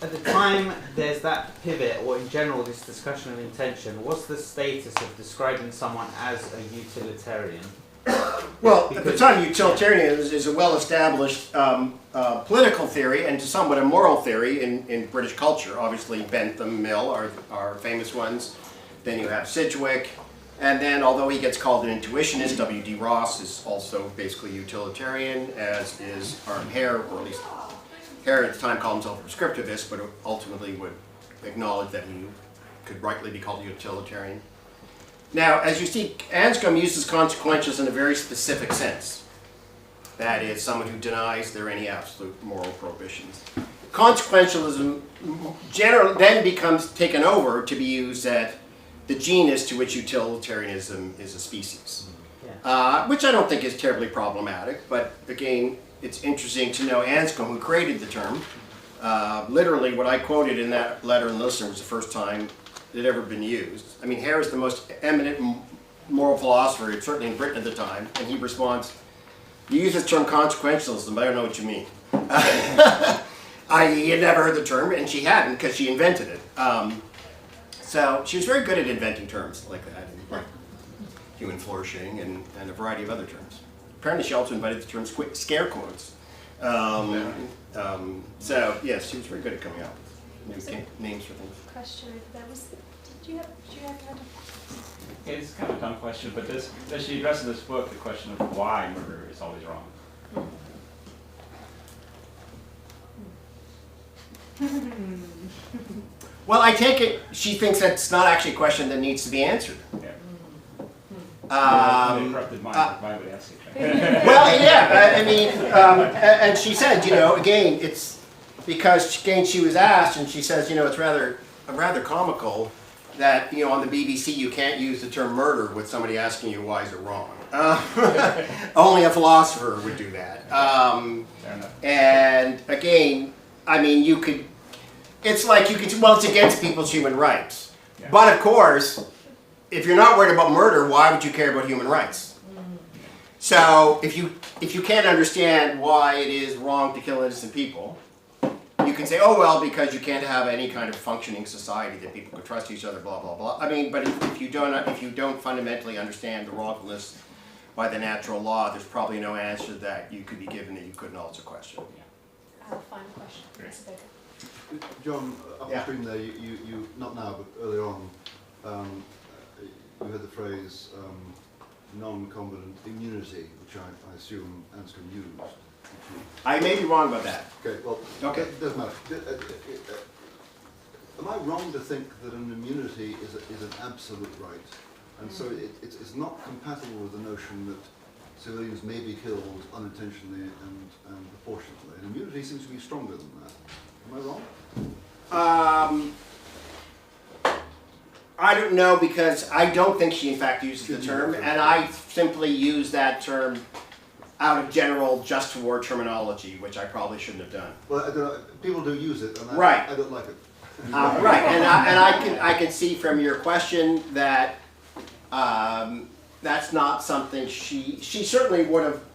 S23: At the time there's that pivot, or in general this discussion of intention, what's the status of describing someone as a utilitarian?
S2: Well, at the time, utilitarianism is a well-established political theory and somewhat a moral theory in British culture. Obviously, Bentham, Mill are famous ones. Then you have Civic. And then, although he gets called an intuitionist, W.D. Ross is also basically utilitarian, as is Hare, or at least Hare at the time called himself a prescriptivist, but ultimately would acknowledge that he could rightly be called a utilitarian. Now, as you see, Anscombe uses consequentials in a very specific sense. That is, someone who denies there are any absolute moral prohibitions. Consequentialism generally then becomes taken over to be used at the genus to which utilitarianism is a species. Which I don't think is terribly problematic, but again, it's interesting to know Anscombe, who created the term. Literally, what I quoted in that letter in the Listener was the first time it had ever been used. I mean, Hare is the most eminent moral philosopher, certainly in Britain at the time, and he responds, "You use this term consequentialism, but I don't know what you mean." He had never heard the term, and she hadn't, because she invented it. So she was very good at inventing terms like that, like human flourishing and a variety of other terms. Apparently she also invented the term scare quotes. So yes, she was very good at coming up with new names for things.
S4: Question, did you have
S10: Yeah, it's kind of a dumb question, but does she address in this book the question of why murder is always wrong?
S2: Well, I take it she thinks that's not actually a question that needs to be answered.
S10: Corrupted mind, why would I ask it?
S2: Well, yeah, I mean, and she said, again, it's because again she was asked, and she says, it's rather comical that on the BBC you can't use the term murder with somebody asking you why is it wrong. Only a philosopher would do that. And again, I mean, it's like you could, well, it's against people's human rights. Yeah. But of course, if you're not worried about murder, why would you care about human rights? So if you can't understand why it is wrong to kill innocent people, you can say, oh well, because you can't have any kind of functioning society that people could trust each other, blah blah blah. I mean, but if you don't fundamentally understand the wrongfulness by the natural law, there's probably no answer that you could be given that you couldn't also question.
S4: Final question.
S8: John, upstream there, you not now, but earlier on, you had the phrase non-combatant immunity, which I assume Anscombe used.
S2: I may be wrong about that.
S8: Okay, well,
S2: okay.
S8: It doesn't matter. Am I wrong to think that an immunity is an absolute right? And so it's not compatible with the notion that civilians may be killed unintentionally and proportionately. And immunity seems to be stronger than that. Am I wrong?
S2: I don't know, because I don't think she in fact uses the term, and I simply use that term out of general just war terminology, which I probably shouldn't have done.
S8: Well, people do use it, and
S2: right.
S8: I don't like it.
S2: Right, and I can see from your question that that's not something she certainly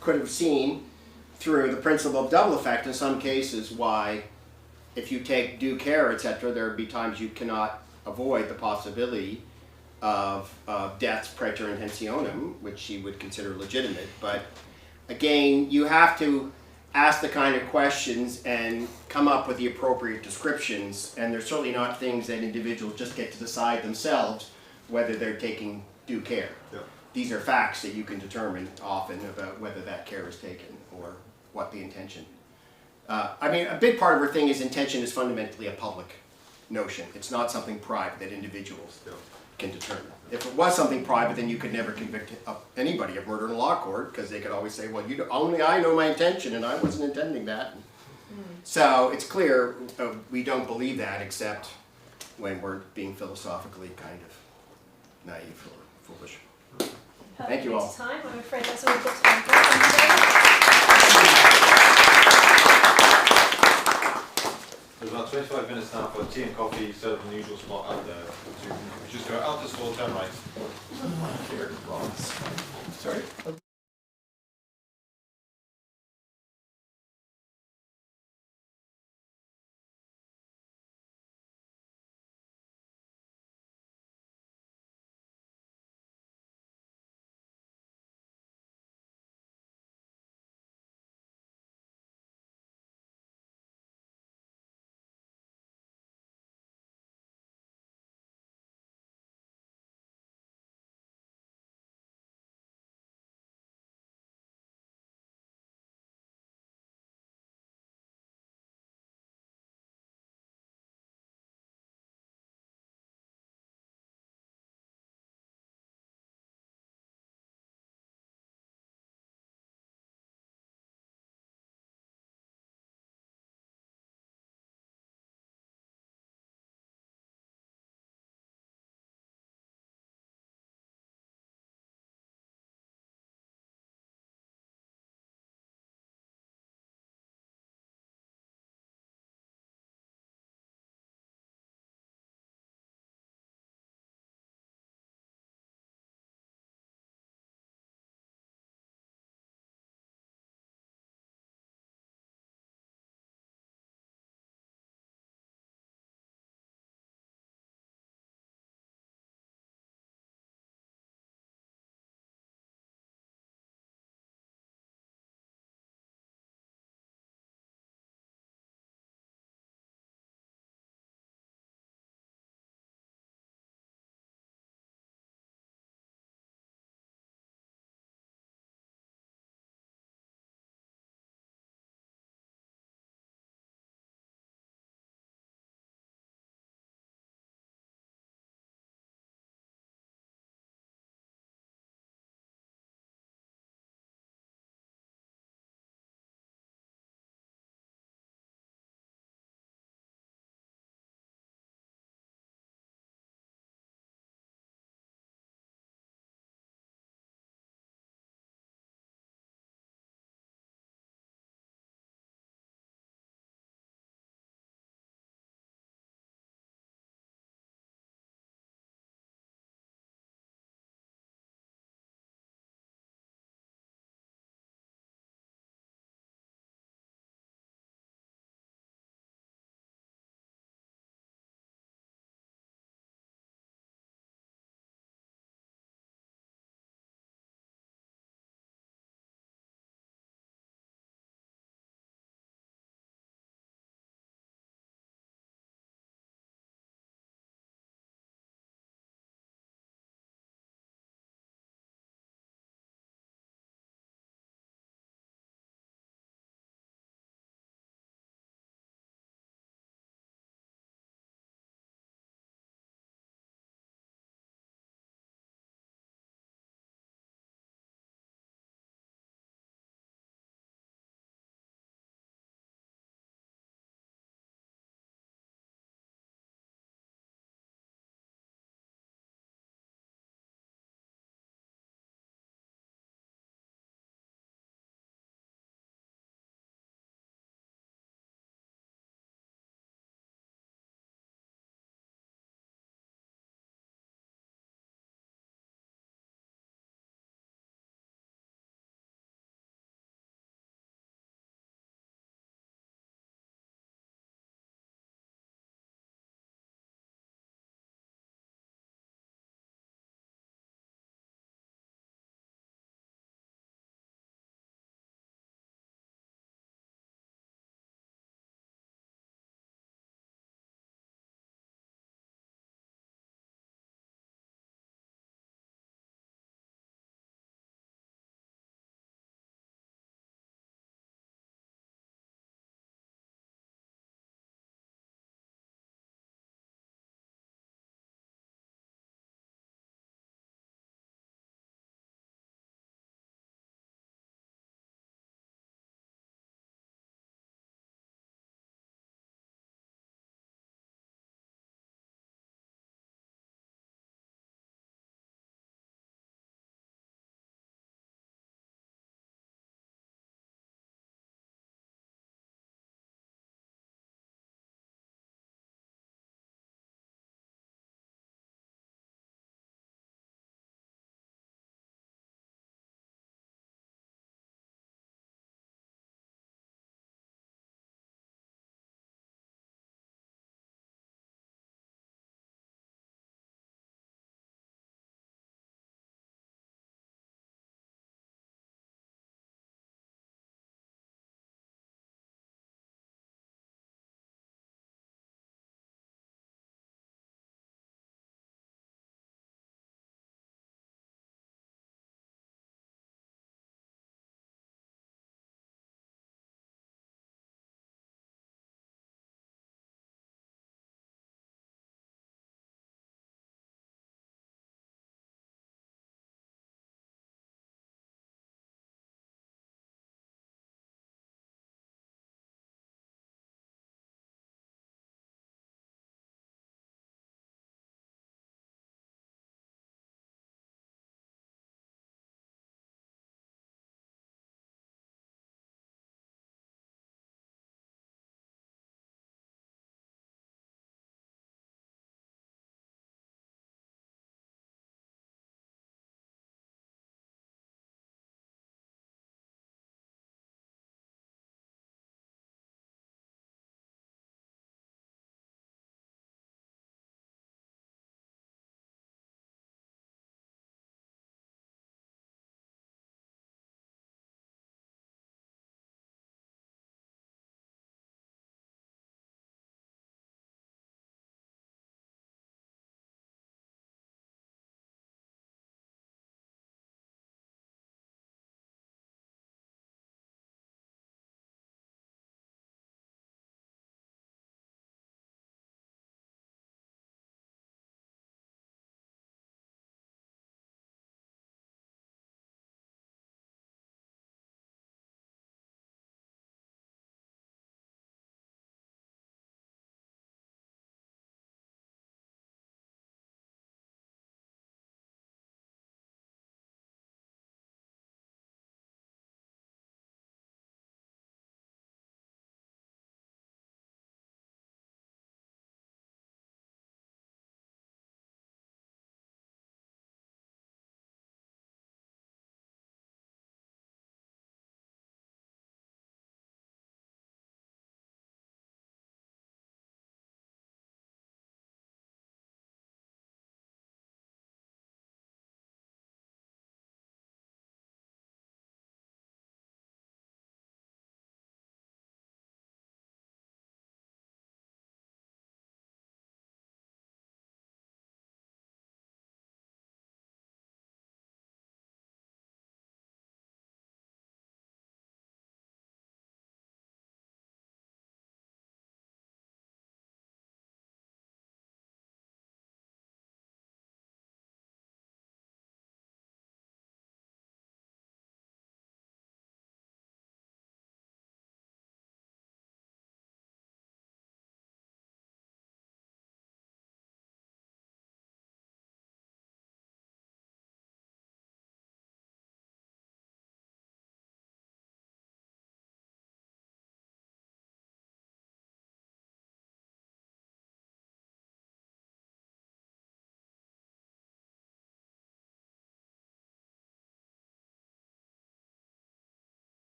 S2: could have seen through the principle of double effect in some cases why if you take due care, etc., there would be times you cannot avoid the possibility of deaths praeter intentionem, which she would consider legitimate. But again, you have to ask the kind of questions and come up with the appropriate descriptions, and they're certainly not things that individuals just get to decide themselves whether they're taking due care.
S11: Yeah.
S2: These are facts that you can determine often about whether that care is taken or what the intention. I mean, a big part of her thing is intention is fundamentally a public notion. It's not something private that individuals can determine. If it was something private, then you could never convict anybody of murder in a law court, because they could always say, well, only I know my intention, and I wasn't intending that. So it's clear we don't believe that, except when we're being philosophically kind of naive or foolish. Thank you all.
S4: Time. I'm afraid that's all we've got time for. Thank you very much.
S11: There's about 25 minutes now for tea and coffee, instead of the usual spot out there. So you can just go out this hall, turn right. Here, Sorry?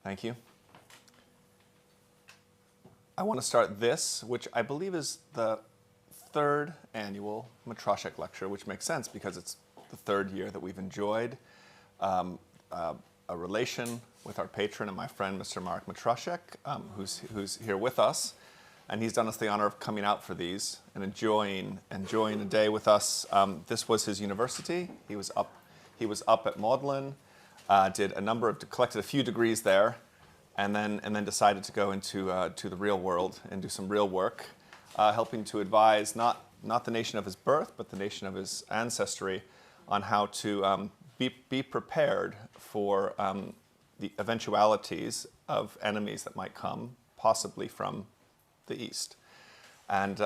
S11: Thank you. I want to start this, which I believe is the third annual Matroshek lecture, which makes sense because it's the third year that we've enjoyed a relation with our patron and my friend, Mr. Mark Matroshek, who's here with us. And he's done us the honor of coming out for these and enjoying a day with us. This was his university. He was up at Magdalen, collected a few degrees there, and then decided to go into to the real world and do some real work, helping to advise not the nation of his birth, but the nation of his ancestry on how to be prepared for the eventualities of enemies that might come, possibly from the East. And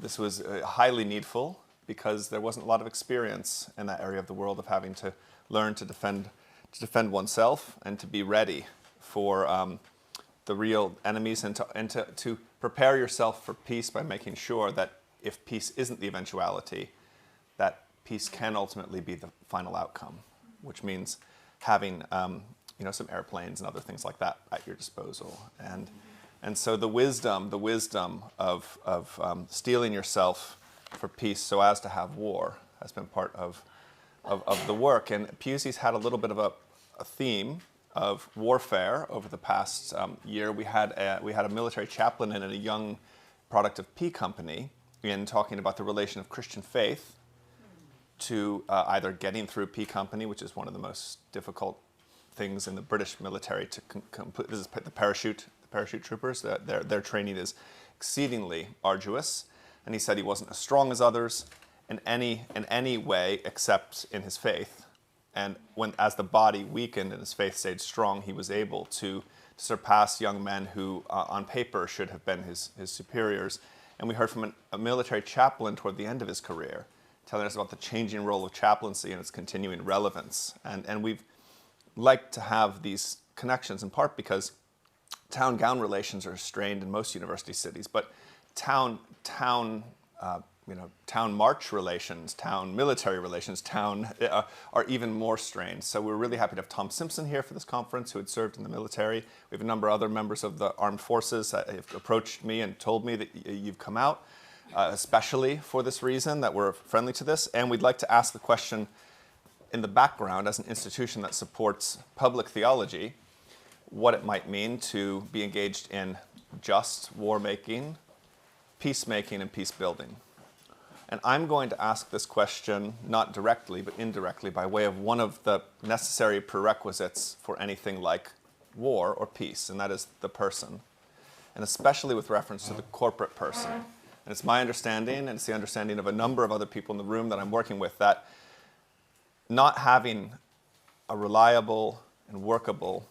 S11: this was highly needful because there wasn't a lot of experience in that area of the world of having to learn to defend oneself and to be ready for the real enemies and to prepare yourself for peace by making sure that if peace isn't the eventuality, that peace can ultimately be the final outcome, which means having some airplanes and other things like that at your disposal. And so the wisdom of steeling yourself for peace so as to have war has been part of the work. And Pusey's had a little bit of a theme of warfare over the past year. We had a military chaplain and a young product of P Company in talking about the relation of Christian faith to either getting through P Company, which is one of the most difficult things in the British military to complete. This is the parachute troopers. Their training is exceedingly arduous, and he said he wasn't as strong as others in any way except in his faith. And as the body weakened and his faith stayed strong, he was able to surpass young men who, on paper, should have been his superiors. And we heard from a military chaplain toward the end of his career, telling us about the changing role of chaplaincy and its continuing relevance. And we've liked to have these connections in part because town-gown relations are strained in most university cities, but town march relations, town military relations, are even more strained. So we're really happy to have Tom Simpson here for this conference, who had served in the military. We have a number of other members of the armed forces that have approached me and told me that you've come out, especially for this reason, that we're friendly to this. And we'd like to ask the question in the background, as an institution that supports public theology, what it might mean to be engaged in just war-making, peacemaking, and peace-building. And I'm going to ask this question, not directly, but indirectly, by way of one of the necessary prerequisites for anything like war or peace, and that is the person, and especially with reference to the corporate person. And it's my understanding, and it's the understanding of a number of other people in the room that I'm working with, that not having a reliable and workable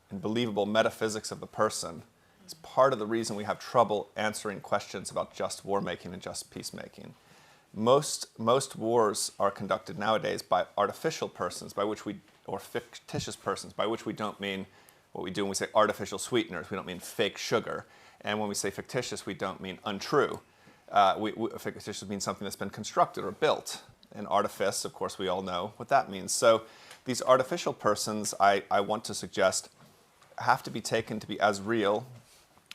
S11: and believable metaphysics of the person is part of the reason we have trouble answering questions about just war-making and just peacemaking. Most wars are conducted nowadays by artificial persons, or fictitious persons, by which we don't mean what we do when we say artificial sweeteners. We don't mean fake sugar. And when we say fictitious, we don't mean untrue. Fictitious means something that's been constructed or built. And artifice, of course, we all know what that means. So these artificial persons, I want to suggest, have to be taken to be as real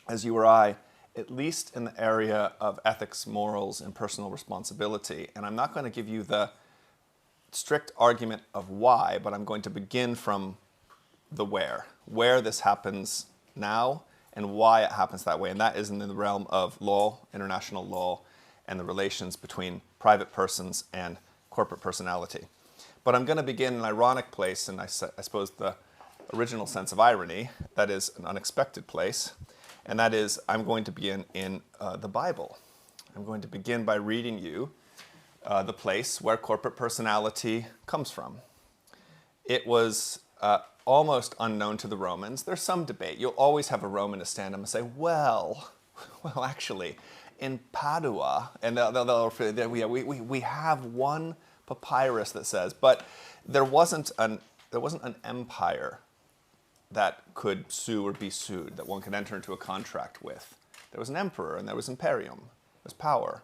S11: as you or I, at least in the area of ethics, morals, and personal responsibility. And I'm not going to give you the strict argument of why, but I'm going to begin from the where this happens now and why it happens that way. And that is in the realm of law, international law, and the relations between private persons and corporate personality. But I'm going to begin in an ironic place, and I suppose the original sense of irony, that is an unexpected place, and that is I'm going to begin in the Bible. I'm going to begin by reading you the place where corporate personality comes from. It was almost unknown to the Romans. There's some debate. You'll always have a Roman to stand up and say, well, actually, in Padua, and we have one papyrus that says, but there wasn't an empire that could sue or be sued, that one could enter into a contract with. There was an emperor, and there was imperium. There's power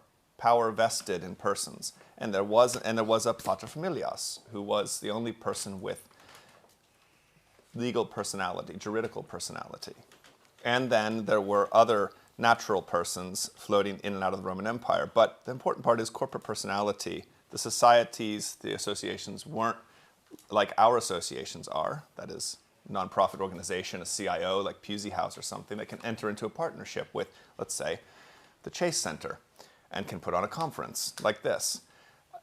S11: vested in persons, and there was a pater familias, who was the only person with legal personality, juridical personality. And then there were other natural persons floating in and out of the Roman Empire. But the important part is corporate personality. The societies, the associations weren't like our associations are, that is, nonprofit organization, a CIO like Pusey House or something, that can enter into a partnership with, let's say, the Chase Center and can put on a conference like this.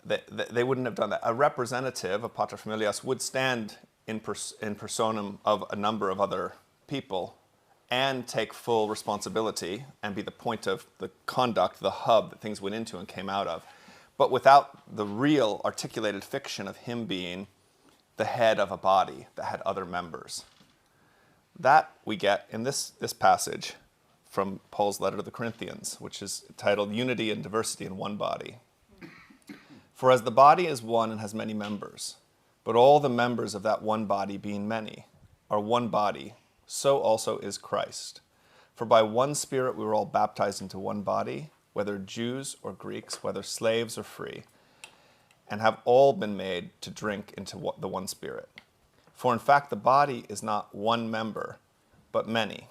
S11: They wouldn't have done that. A representative, a paterfamilias, would stand in personam of a number of other people and take full responsibility and be the point of the conduct, the hub that things went into and came out of, but without the real articulated fiction of him being the head of a body that had other members. That we get in this passage from Paul's letter to the Corinthians, which is titled Unity and Diversity in One Body. For as the body is one and has many members, but all the members of that one body, being many, are one body, so also is Christ. For by one Spirit we were all baptized into one body, whether Jews or Greeks, whether slaves or free, and have all been made to drink into the one Spirit. For in fact the body is not one member, but many.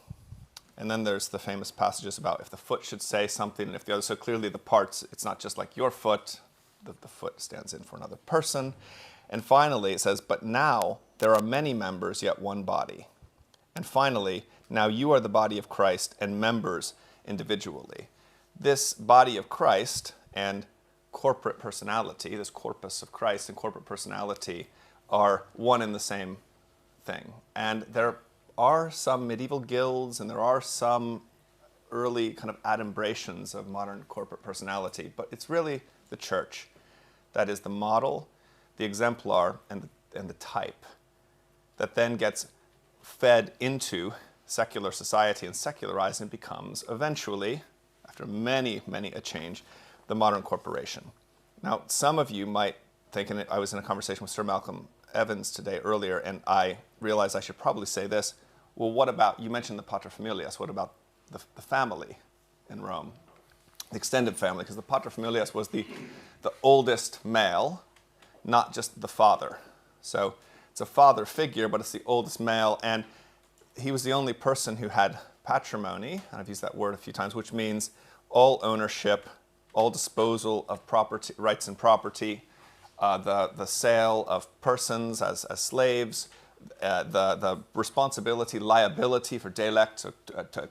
S11: And then there's the famous passages about if the foot should say something and if the other, so clearly the parts, it's not just like your foot, the foot stands in for another person. And finally it says, but now there are many members, yet one body. And finally, now you are the body of Christ and members individually. This body of Christ and corporate personality, this corpus of Christ and corporate personality are one and the same thing. And there are some medieval guilds and there are some early kind of adumbrations of modern corporate personality, but it's really the church that is the model, the exemplar, and the type that then gets fed into secular society and secularized and becomes eventually, after many a change, the modern corporation. Now, some of you might think, and I was in a conversation with Sir Malcolm Evans today earlier, and I realized I should probably say this, well, what about, you mentioned the paterfamilias, what about the family in Rome? The extended family, because the paterfamilias was the oldest male, not just the father. So it's a father figure, but it's the oldest male, and he was the only person who had patrimony, and I've used that word a few times, which means all ownership, all disposal of property, rights and property, the sale of persons as slaves, the responsibility, liability for delect,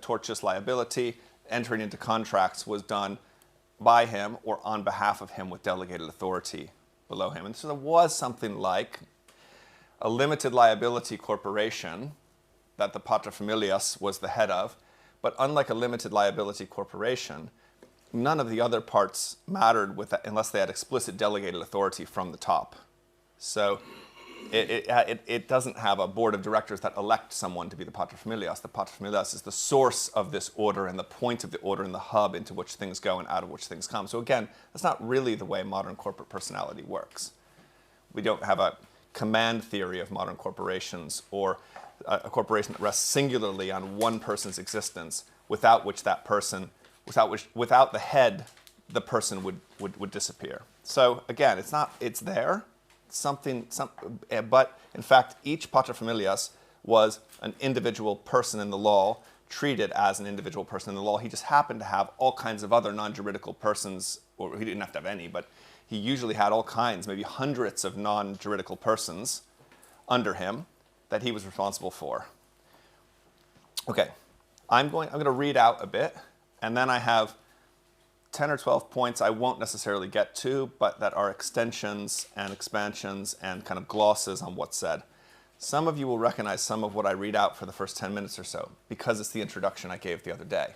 S11: tortious liability, entering into contracts was done by him or on behalf of him with delegated authority below him. And so there was something like a limited liability corporation that the paterfamilias was the head of, but unlike a limited liability corporation, none of the other parts mattered with that unless they had explicit delegated authority from the top. So it doesn't have a board of directors that elect someone to be the paterfamilias. The paterfamilias is the source of this order and the point of the order and the hub into which things go and out of which things come. So again, that's not really the way modern corporate personality works. We don't have a command theory of modern corporations or a corporation that rests singularly on one person's existence, without which that person, without the head, the person would disappear. So again, it's there, but in fact, each paterfamilias was an individual person in the law, treated as an individual person in the law. He just happened to have all kinds of other non-juridical persons, or he didn't have to have any, but he usually had all kinds, maybe hundreds of non-juridical persons under him that he was responsible for. Okay, I'm going to read out a bit, and then I have 10 or 12 points I won't necessarily get to, but that are extensions and expansions and kind of glosses on what's said. Some of you will recognize some of what I read out for the first 10 minutes or so, because it's the introduction I gave the other day.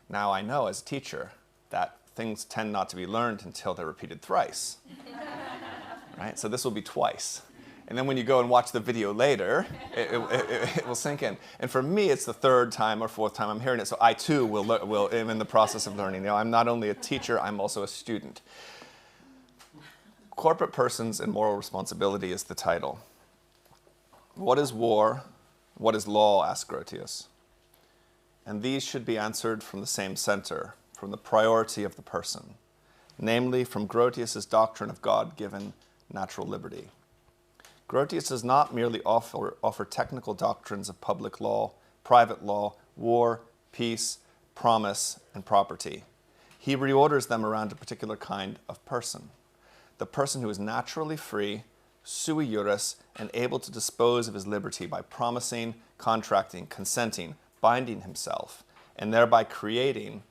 S11: Now I know as a teacher that things tend not to be learned until they're repeated thrice. Right? So this will be twice. And then when you go and watch the video later, it will sink in. And for me, it's the third time or fourth time I'm hearing it, so I too am in the process of learning. You know, I'm not only a teacher, I'm also a student. Corporate Persons and Moral Responsibility is the title. What is war? What is law? Asked Grotius. And these should be answered from the same center, from the priority of the person, namely from Grotius's doctrine of God-given natural liberty.
S1: Grotius does not merely offer technical doctrines of public law, private law, war, peace, promise, and property. He reorders them around a particular kind of person. The person who is naturally free, sui juris, and able to dispose of his liberty by promising, contracting, consenting, binding himself, and thereby creating,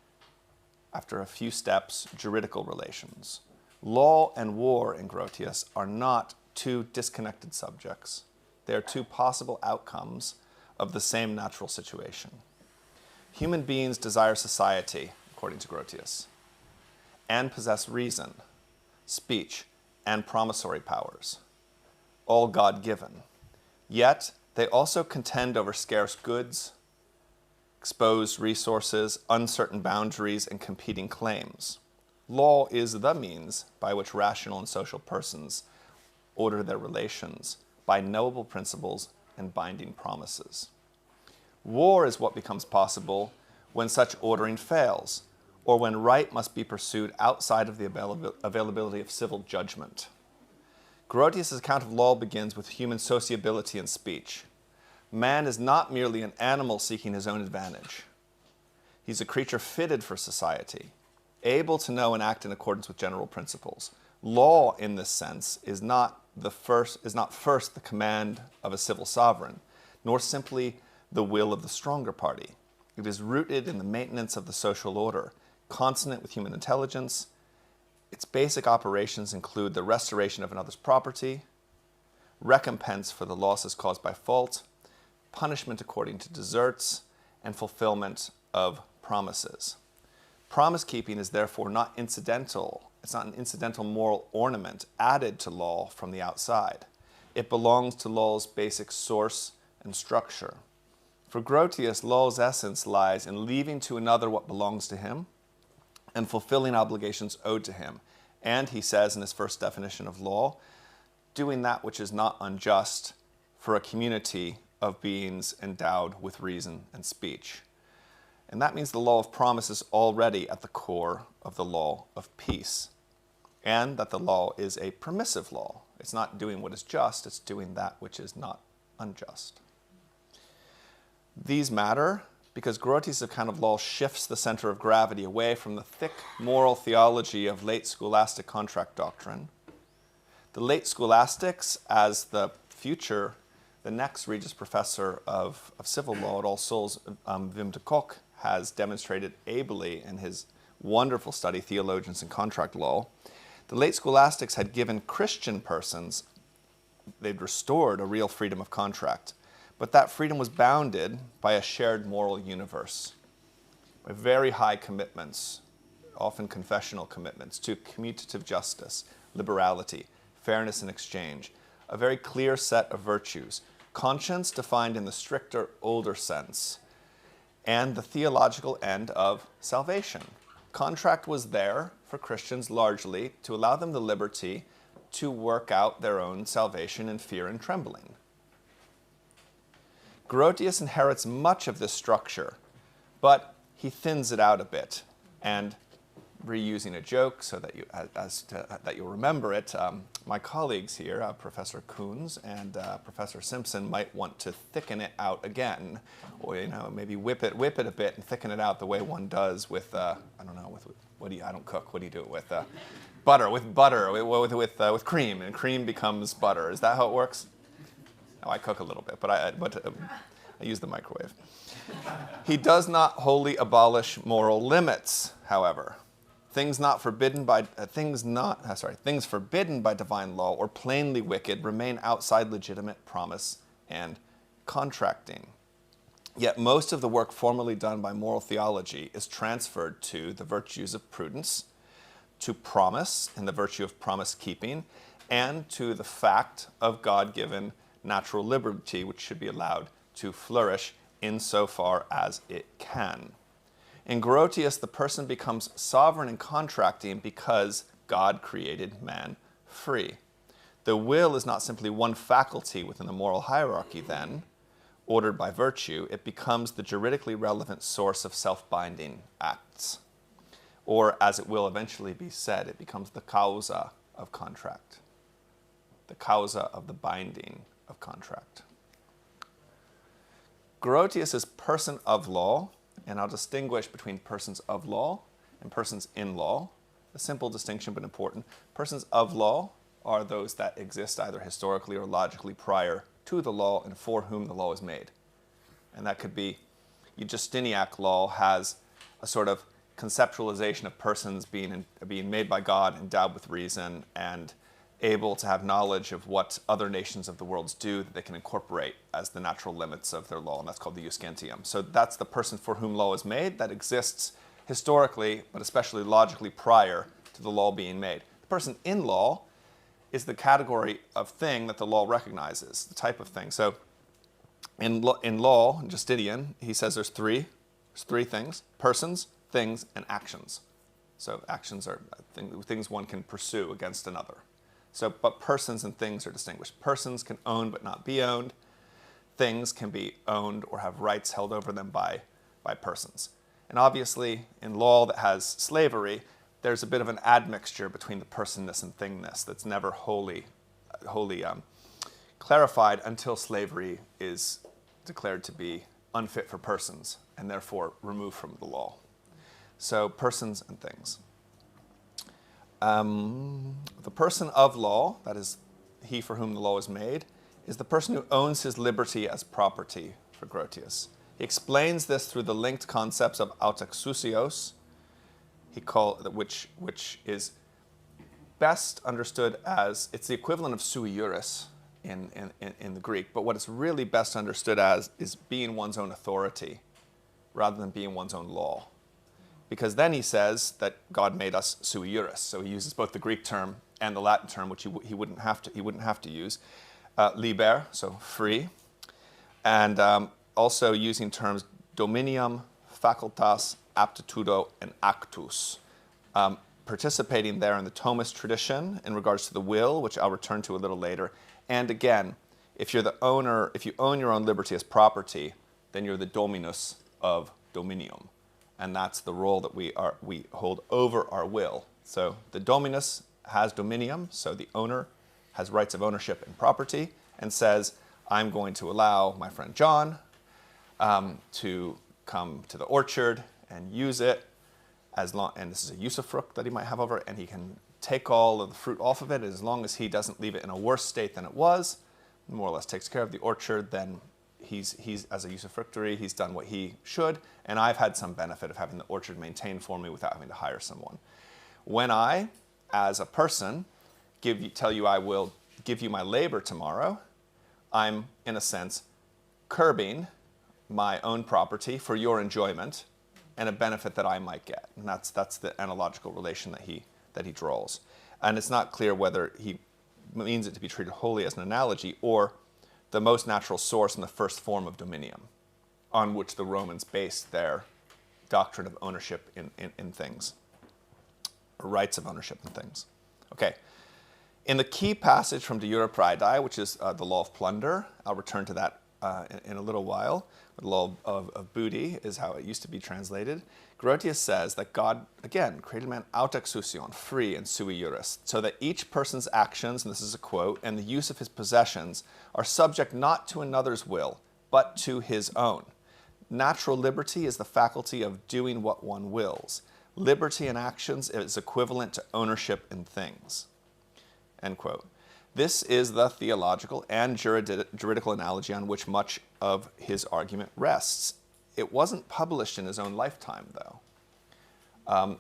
S1: after a few steps, juridical relations. Law and war in Grotius are not two disconnected subjects. They are two possible outcomes of the same natural situation. Human beings desire society, according to Grotius, and possess reason, speech, and promissory powers, all God-given. Yet, they also contend over scarce goods, exposed resources, uncertain boundaries, and competing claims. Law is the means by which rational and social persons order their relations by knowable principles and binding promises. War is what becomes possible when such ordering fails, or when right must be pursued outside of the availability of civil judgment. Grotius' account of law begins with human sociability and speech. Man is not merely an animal seeking his own advantage. He's a creature fitted for society, able to know and act in accordance with general principles. Law, in this sense, is not first the command of a civil sovereign, nor simply the will of the stronger party. It is rooted in the maintenance of the social order, consonant with human intelligence. Its basic operations include the restoration of another's property, recompense for the losses caused by fault, punishment according to deserts, and fulfillment of promises. Promise keeping is therefore not incidental. It's not an incidental moral ornament added to law from the outside. It belongs to law's basic source and structure. For Grotius, law's essence lies in leaving to another what belongs to him and fulfilling obligations owed to him. And, he says in his first definition of law, doing that which is not unjust for a community of beings endowed with reason and speech. And that means the law of promise is already at the core of the law of peace, and that the law is a permissive law. It's not doing what is just, it's doing that which is not unjust. These matter because Grotius' account of law shifts the center of gravity away from the thick moral theology of late scholastic contract doctrine. The late scholastics, as the next Regius Professor of Civil Law at All Souls, Wim de Kock, has demonstrated ably in his wonderful study, Theologians and Contract Law. The late scholastics had given Christian persons, they'd restored a real freedom of contract, but that freedom was bounded by a shared moral universe, by very high commitments, often confessional commitments, to commutative justice, liberality, fairness in exchange, a very clear set of virtues, conscience defined in the stricter, older sense, and the theological end of salvation. Contract was there for Christians largely to allow them the liberty to work out their own salvation in fear and trembling. Grotius inherits much of this structure, but he thins it out a bit, and reusing a joke so that you'll remember it, my colleagues here, Professor Koons and Professor Simpson, might want to thicken it out again, or maybe whip it a bit and thicken it out the way one does with I don't cook. What do you do it with? Butter, with cream, and cream becomes butter. Is that how it works? No, I cook a little bit, but I use the microwave. He does not wholly abolish moral limits, however. Things forbidden by divine law or plainly wicked remain outside legitimate promise and contracting. Yet most of the work formerly done by moral theology is transferred to the virtues of prudence, to promise and the virtue of promise keeping, and to the fact of God-given natural liberty, which should be allowed to flourish insofar as it can. In Grotius, the person becomes sovereign in contracting because God created man free. The will is not simply one faculty within the moral hierarchy then, ordered by virtue. It becomes the juridically relevant source of self-binding acts. Or, as it will eventually be said, it becomes the causa of contract. the causa of the binding of contract. Grotius is person of law, and I'll distinguish between persons of law and persons in law. A simple distinction, but important. Persons of law are those that exist either historically or logically prior to the law and for whom the law is made. And that could be, Justinianic law has a sort of conceptualization of persons being made by God, endowed with reason, and able to have knowledge of what other nations of the world do that they can incorporate as the natural limits of their law, and that's called the jus gentium. So that's the person for whom law is made that exists historically, but especially logically prior to the law being made. The person in law is the category of thing that the law recognizes, the type of thing. So in law, Justinian, he says there's three things: persons, things, and actions. So actions are things one can pursue against another. So, but persons and things are distinguished. Persons can own but not be owned. Things can be owned or have rights held over them by persons. And obviously, in law that has slavery, there's a bit of an admixture between the personness and thingness that's never wholly clarified until slavery is declared to be unfit for persons and therefore removed from the law. So persons and things. The person of law, that is he for whom the law is made, is the person who owns his liberty as property for Grotius. He explains this through the linked concepts of autaxousios, which is best understood as, it's the equivalent of sui juris in the Greek, but what it's really best understood as is being one's own authority rather than being one's own law. Because then he says that God made us sui juris, so he uses both the Greek term and the Latin term, which he wouldn't have to use, liber, so free, and also using terms dominium, facultas, aptitudo, and actus, participating there in the Thomist tradition in regards to the will, which I'll return to a little later. And again, if you own your own liberty as property, then you're the dominus of dominium. And that's the role that we hold over our will. So the dominus has dominium, so the owner has rights of ownership and property, and says, I'm going to allow my friend John to come to the orchard and use it and this is a usufruct that he might have over it, and he can take all of the fruit off of it as long as he doesn't leave it in a worse state than it was, more or less takes care of the orchard, then he's as a usufructuary, he's done what he should, and I've had some benefit of having the orchard maintained for me without having to hire someone. When I, as a person, tell you I will give you my labor tomorrow, I'm, in a sense, curbing my own property for your enjoyment and a benefit that I might get. And that's the analogical relation that he draws. And it's not clear whether he means it to be treated wholly as an analogy or the most natural source and the first form of dominium on which the Romans based their doctrine of ownership in things, or rights of ownership in things. Okay. In the key passage from De Jure Praedae, which is the law of plunder, I'll return to that in a little while. The law of booty is how it used to be translated. Grotius says that God, again, created man autaxousion, free and sui juris, so that each person's actions, and this is a quote, and the use of his possessions are subject not to another's will, but to his own. Natural liberty is the faculty of doing what one wills. Liberty in actions is equivalent to ownership in things. End quote. This is the theological and juridical analogy on which much of his argument rests. It wasn't published in his own lifetime, though.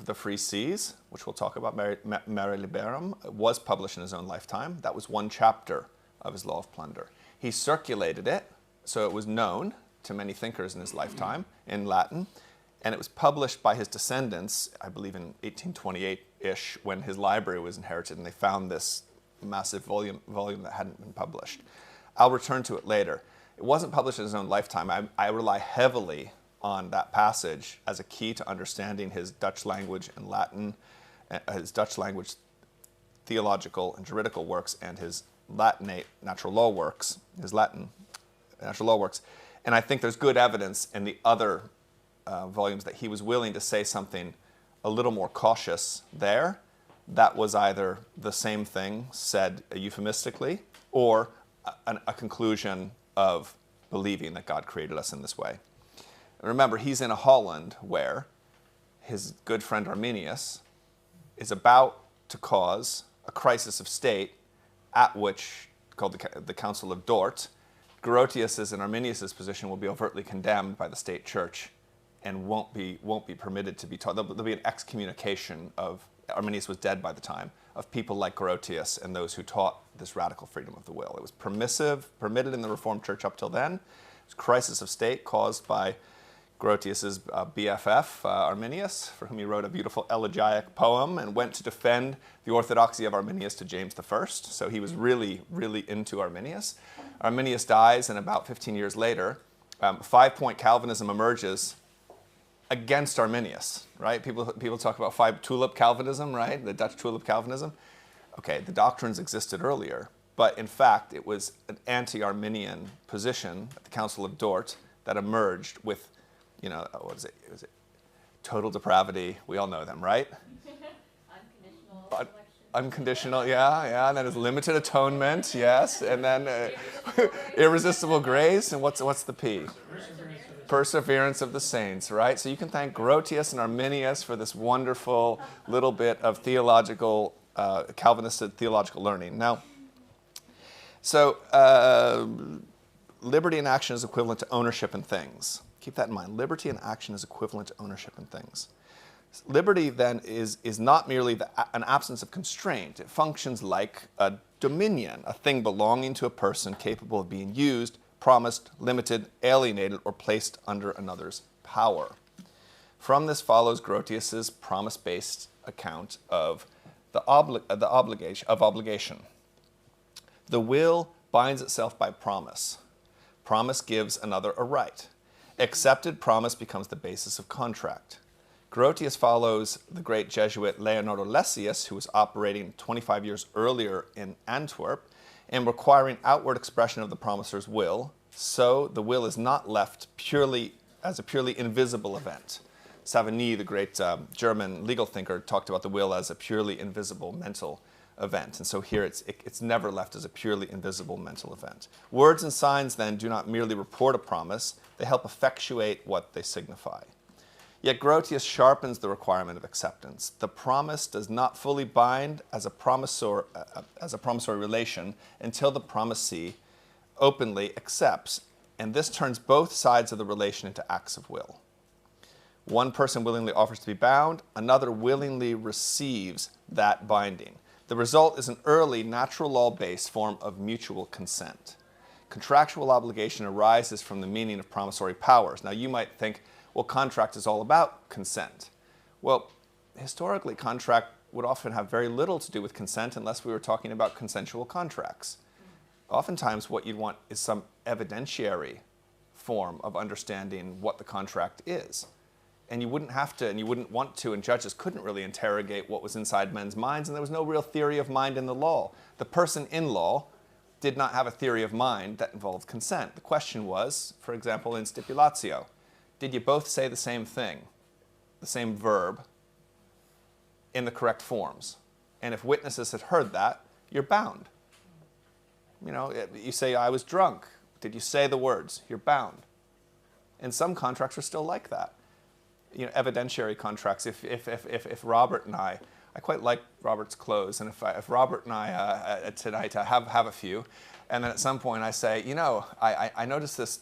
S1: The Free Seas, which we'll talk about, Mare Liberum, was published in his own lifetime. That was one chapter of his Law of Plunder. He circulated it, so it was known to many thinkers in his lifetime in Latin, and it was published by his descendants, I believe in 1828-ish, when his library was inherited, and they found this massive volume that hadn't been published. I'll return to it later. It wasn't published in his own lifetime. I rely heavily on that passage as a key to understanding his Dutch language and Latin, his Dutch language theological and juridical works, and his Latinate natural law works, And I think there's good evidence in the other volumes that he was willing to say something a little more cautious there that was either the same thing said euphemistically or a conclusion of believing that God created us in this way. And remember, he's in a Holland where his good friend Arminius is about to cause a crisis of state at which, called the Council of Dort, Grotius's and Arminius's position will be overtly condemned by the state church and won't be permitted to be taught. There'll be an excommunication of, Arminius was dead by the time, of people like Grotius and those who taught this radical freedom of the will. It was permitted in the Reformed Church up till then. It was a crisis of state caused by Grotius's BFF, Arminius, for whom he wrote a beautiful elegiac poem and went to defend the orthodoxy of Arminius to James I. So he was really, really into Arminius. Arminius dies, and about 15 years later, five-point Calvinism emerges against Arminius, right? People talk about tulip Calvinism, right? The Dutch tulip Calvinism. Okay, the doctrines existed earlier, but in fact, it was an anti-Arminian position at the Council of Dort that emerged with, what is it? Was it total depravity? We all know them, right? Unconditional, yeah. And then there's limited atonement, yes. And then irresistible grace. And what's the P? Perseverance of the saints, right? So you can thank Grotius and Arminius for this wonderful little bit of theological, Calvinistic theological learning. Now, so liberty in action is equivalent to ownership in things. Keep that in mind. Liberty in action is equivalent to ownership in things. Liberty, then, is not merely an absence of constraint. It functions like a dominion, a thing belonging to a person capable of being used, promised, limited, alienated, or placed under another's power. From this follows Grotius's promise-based account of obligation. The will binds itself by promise. Promise gives another a right. Accepted promise becomes the basis of contract. Grotius follows the great Jesuit Leonardo Lessius, who was operating 25 years earlier in Antwerp, and requiring outward expression of the promiser's will, so the will is not left as a purely invisible event. Savigny, the great German legal thinker, talked about the will as a purely invisible mental event. And so here it's never left as a purely invisible mental event. Words and signs, then, do not merely report a promise, they help effectuate what they signify. Yet Grotius sharpens the requirement of acceptance. The promise does not fully bind as a promissory relation until the promisee openly accepts, and this turns both sides of the relation into acts of will. One person willingly offers to be bound, another willingly receives that binding. The result is an early, natural law-based form of mutual consent. Contractual obligation arises from the meaning of promissory powers. Now, you might think, well, contract is all about consent. Well, historically, contract would often have very little to do with consent unless we were talking about consensual contracts. Oftentimes, what you'd want is some evidentiary form of understanding what the contract is. And you wouldn't have to, and you wouldn't want to, and judges couldn't really interrogate what was inside men's minds, and there was no real theory of mind in the law. The person in law did not have a theory of mind that involved consent. The question was, for example, in stipulatio, did you both say the same thing, the same verb, in the correct forms? And if witnesses had heard that, you're bound. You say, I was drunk. Did you say the words? You're bound. And some contracts are still like that. Evidentiary contracts, if Robert and I quite like Robert's clothes, and if Robert and I tonight have a few, and then at some point I say, I noticed this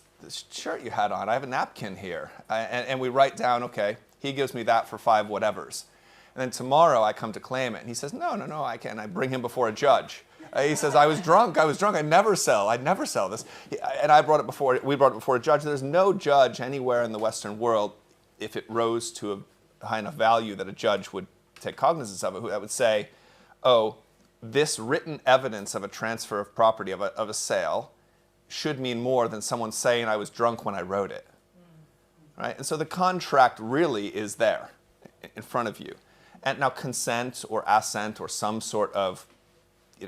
S1: shirt you had on, I have a napkin here, and we write down, okay, he gives me that for 5 whatevers. And then tomorrow I come to claim it, and he says, no, I can't. I bring him before a judge. He says, I was drunk, I'd never sell this. And we brought it before a judge. There's no judge anywhere in the Western world, if it rose to a high enough value that a judge would take cognizance of it, that would say, oh, this written evidence of a transfer of property, of a sale, should mean more than someone saying I was drunk when I wrote it. Right? And so the contract really is there in front of you. And now consent or assent or some sort of,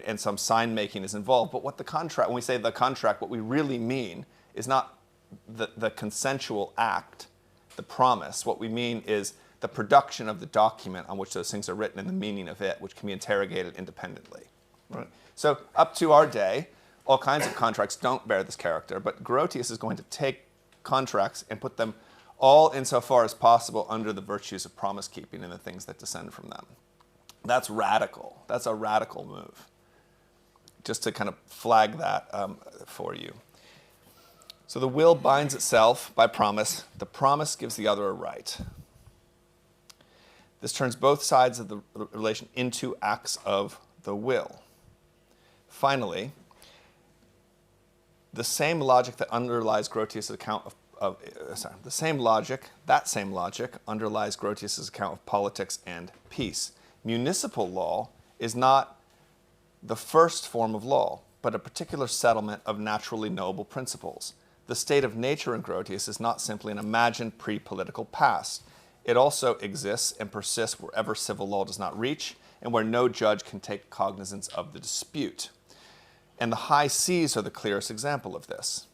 S1: and some sign making is involved. But when we say the contract, what we really mean is not the consensual act, the promise. What we mean is the production of the document on which those things are written and the meaning of it, which can be interrogated independently. Right? So up to our day, all kinds of contracts don't bear this character, but Grotius is going to take contracts and put them all insofar as possible under the virtues of promise keeping and the things that descend from them. That's radical. That's a radical move. Just to kind of flag that for you. So the will binds itself by promise. The promise gives the other a right. This turns both sides of the relation into acts of the will. Finally, the same logic that underlies Grotius' account that same logic underlies Grotius' account of politics and peace. Municipal law is not the first form of law, but a particular settlement of naturally knowable principles. The state of nature in Grotius is not simply an imagined pre-political past. It also exists and persists wherever civil law does not reach and where no judge can take cognizance of the dispute. And the high seas are the clearest example of this.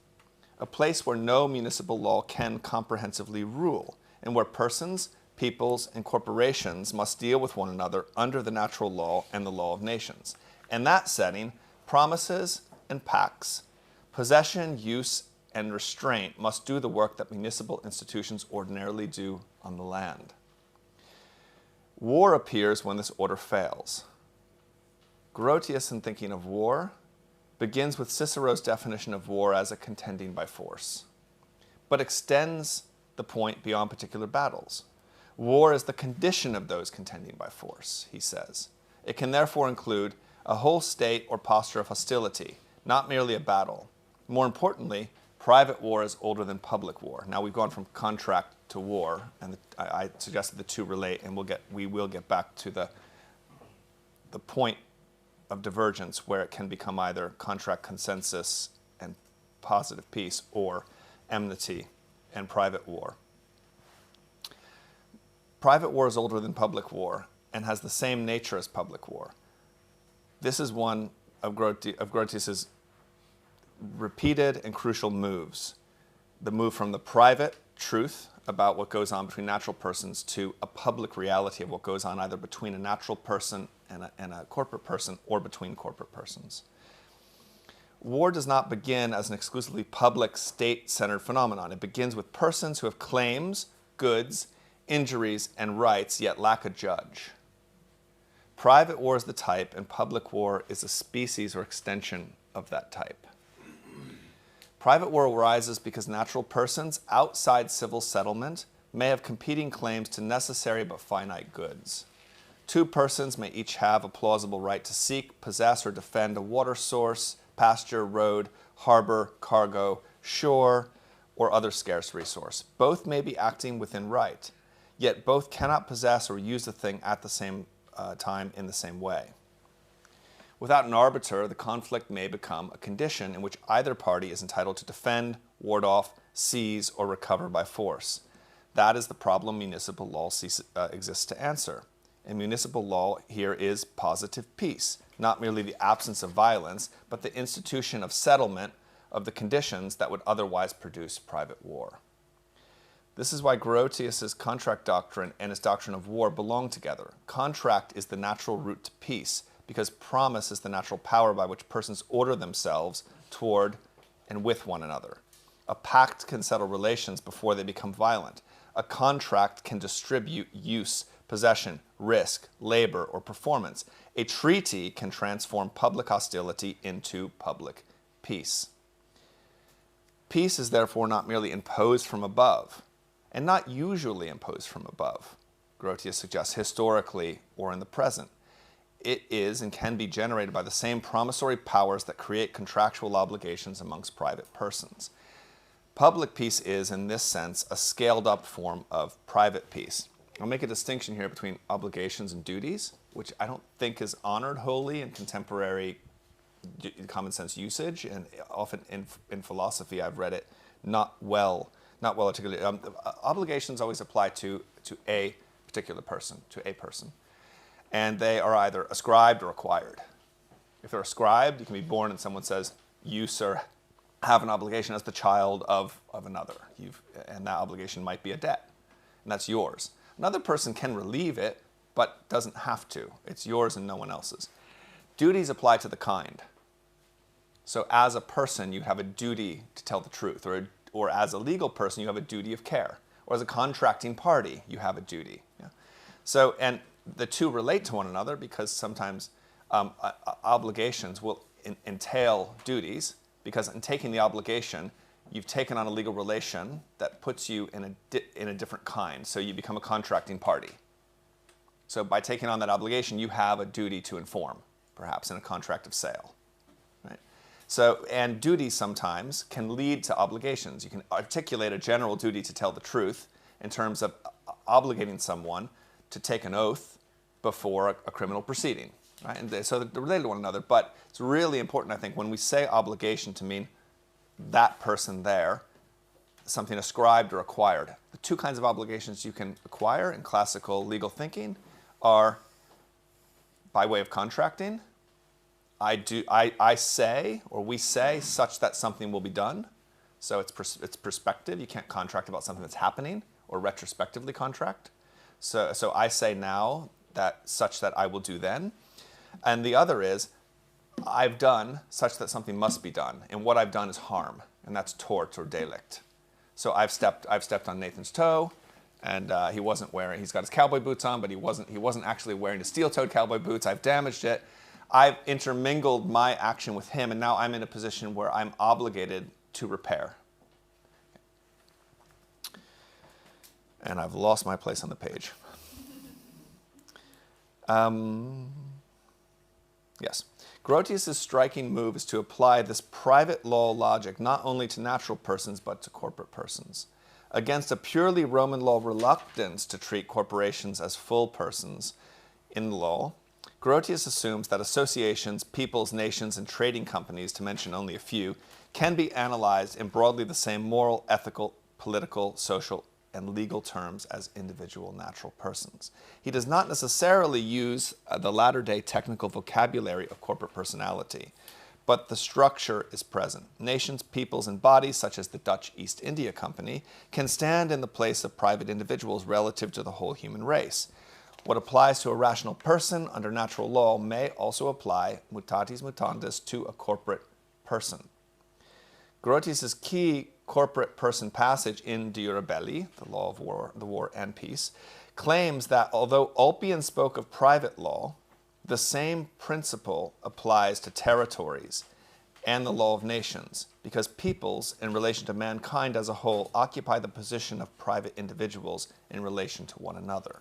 S1: A place where no municipal law can comprehensively rule, and where persons, peoples, and corporations must deal with one another under the natural law and the law of nations. In that setting, promises and pacts, possession, use, and restraint must do the work that municipal institutions ordinarily do on the land. War appears when this order fails. Grotius, in thinking of war, begins with Cicero's definition of war as a contending by force, but extends the point beyond particular battles. War is the condition of those contending by force, he says. It can therefore include a whole state or posture of hostility, not merely a battle. More importantly, private war is older than public war. Now we've gone from contract to war, and I suggested the two relate, and we will get back to the point of divergence where it can become either contract consensus and positive peace or enmity and private war. Private war is older than public war and has the same nature as public war. This is one of Grotius's repeated and crucial moves. The move from the private truth about what goes on between natural persons to a public reality of what goes on either between a natural person and a corporate person or between corporate persons. War does not begin as an exclusively public, state-centered phenomenon. It begins with persons who have claims, goods, injuries, and rights, yet lack a judge. Private war is the type, and public war is a species or extension of that type. Private war arises because natural persons outside civil settlement may have competing claims to necessary but finite goods. Two persons may each have a plausible right to seek, possess, or defend a water source, pasture, road, harbor, cargo, shore, or other scarce resource. Both may be acting within right, yet both cannot possess or use the thing at the same time in the same way. Without an arbiter, the conflict may become a condition in which either party is entitled to defend, ward off, seize, or recover by force. That is the problem municipal law exists to answer. And municipal law here is positive peace, not merely the absence of violence, but the institution of settlement of the conditions that would otherwise produce private war. This is why Grotius's contract doctrine and his doctrine of war belong together. Contract is the natural route to peace, because promise is the natural power by which persons order themselves toward and with one another. A pact can settle relations before they become violent. A contract can distribute use, possession, risk, labor, or performance. A treaty can transform public hostility into public peace. Peace is therefore not merely imposed from above, and not usually imposed from above, Grotius suggests, historically or in the present. It is and can be generated by the same promissory powers that create contractual obligations amongst private persons. Public peace is, in this sense, a scaled-up form of private peace. I'll make a distinction here between obligations and duties, which I don't think is honored wholly in contemporary common sense usage, and often in philosophy I've read it not well articulated. Obligations always apply to a particular person, and they are either ascribed or acquired. If they're ascribed, you can be born and someone says, you, sir, have an obligation as the child of another, and that obligation might be a debt, and that's yours. Another person can relieve it, but doesn't have to. It's yours and no one else's. Duties apply to the kind. So as a person, you have a duty to tell the truth, or as a legal person, you have a duty of care, or as a contracting party, you have a duty. Yeah? So, and the two relate to one another because sometimes obligations will entail duties, because in taking the obligation, you've taken on a legal relation that puts you in a different kind, so you become a contracting party. So by taking on that obligation, you have a duty to inform, perhaps in a contract of sale. Right? So, and duties sometimes can lead to obligations. You can articulate a general duty to tell the truth in terms of obligating someone to take an oath before a criminal proceeding. Right? And so they're related to one another, but it's really important, I think, when we say obligation to mean that person there, something ascribed or acquired. The two kinds of obligations you can acquire in classical legal thinking are by way of contracting. I say, or we say, such that something will be done. So it's perspective. You can't contract about something that's happening, or retrospectively contract. So I say now that such that I will do then. And the other is, I've done such that something must be done, and what I've done is harm, and that's tort or delict. So I've stepped on Nathan's toe, and he's got his cowboy boots on, but he wasn't actually wearing his steel-toed cowboy boots. I've damaged it. I've intermingled my action with him, and now I'm in a position where I'm obligated to repair. And I've lost my place on the page. Yes. Grotius's striking move is to apply this private law logic not only to natural persons but to corporate persons. Against a purely Roman law reluctance to treat corporations as full persons in the law, Grotius assumes that associations, peoples, nations, and trading companies, to mention only a few, can be analyzed in broadly the same moral, ethical, political, social, and legal terms as individual natural persons. He does not necessarily use the latter-day technical vocabulary of corporate personality, but the structure is present. Nations, peoples, and bodies, such as the Dutch East India Company, can stand in the place of private individuals relative to the whole human race. What applies to a rational person under natural law may also apply, mutatis mutandis, to a corporate person. Grotius's key corporate person passage in De Jure Belli, the law of war, the war and peace, claims that although Ulpian spoke of private law, the same principle applies to territories and the law of nations, because peoples, in relation to mankind as a whole, occupy the position of private individuals in relation to one another.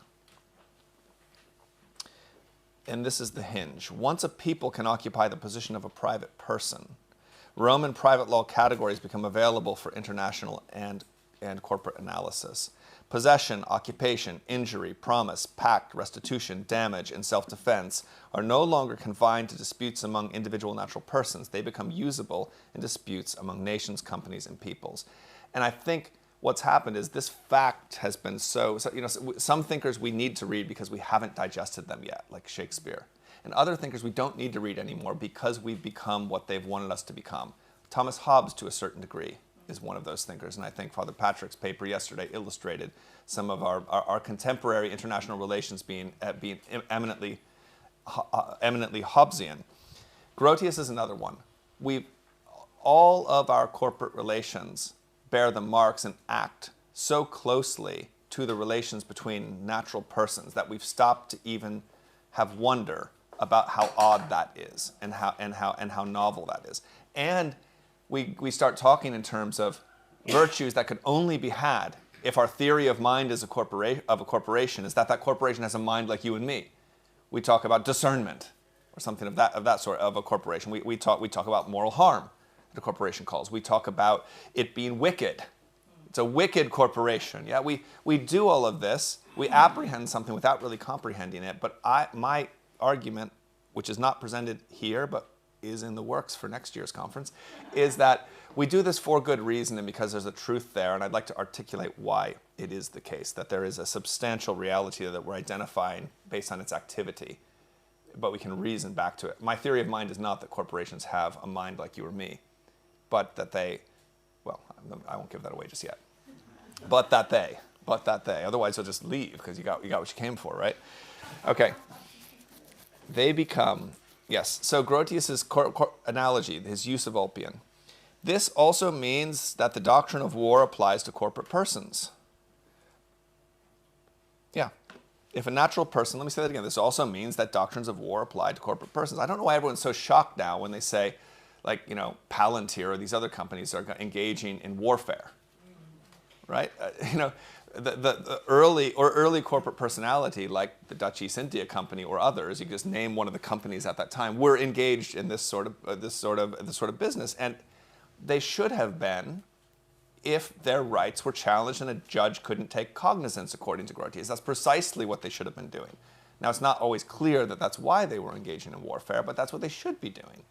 S1: And this is the hinge. Once a people can occupy the position of a private person, Roman private law categories become available for international and corporate analysis. Possession, occupation, injury, promise, pact, restitution, damage, and self-defense are no longer confined to disputes among individual natural persons. They become usable in disputes among nations, companies, and peoples. And I think what's happened is this fact has been so some thinkers we need to read because we haven't digested them yet, like Shakespeare. And other thinkers we don't need to read anymore because we've become what they've wanted us to become. Thomas Hobbes, to a certain degree, is one of those thinkers. And I think Father Patrick's paper yesterday illustrated some of our contemporary international relations being eminently Hobbesian. Grotius is another one. All of our corporate relations bear the marks and act so closely to the relations between natural persons that we've stopped to even have wonder about how odd that is and how novel that is. And we start talking in terms of virtues that could only be had if our theory of mind as a corporation is that corporation has a mind like you and me. We talk about discernment or something of that sort of a corporation. We talk about moral harm that a corporation calls. We talk about it being wicked. It's a wicked corporation. Yeah, we do all of this. We apprehend something without really comprehending it. But my argument, which is not presented here but is in the works for next year's conference, is that we do this for good reason and because there's a truth there, and I'd like to articulate why it is the case, that there is a substantial reality that we're identifying based on its activity, but we can reason back to it. My theory of mind is not that corporations have a mind like you or me, but that they, well, I won't give that away just yet, but that they, but that they. Otherwise, you'll just leave because you got what you came for, right? Okay. They become, yes. So Grotius's analogy, his use of Ulpian. This also means that the doctrine of war applies to corporate persons. Yeah. If a natural person, let me say that again, this also means that doctrines of war apply to corporate persons. I don't know why everyone's so shocked now when they say, like, you know, Palantir or these other companies are engaging in warfare, right? You know, the early corporate personality, like the Dutch East India Company or others, you just name one of the companies at that time, were engaged in this sort of business, and they should have been if their rights were challenged and a judge couldn't take cognizance, according to Grotius. That's precisely what they should have been doing. Now, it's not always clear that that's why they were engaging in warfare, but that's what they should be doing.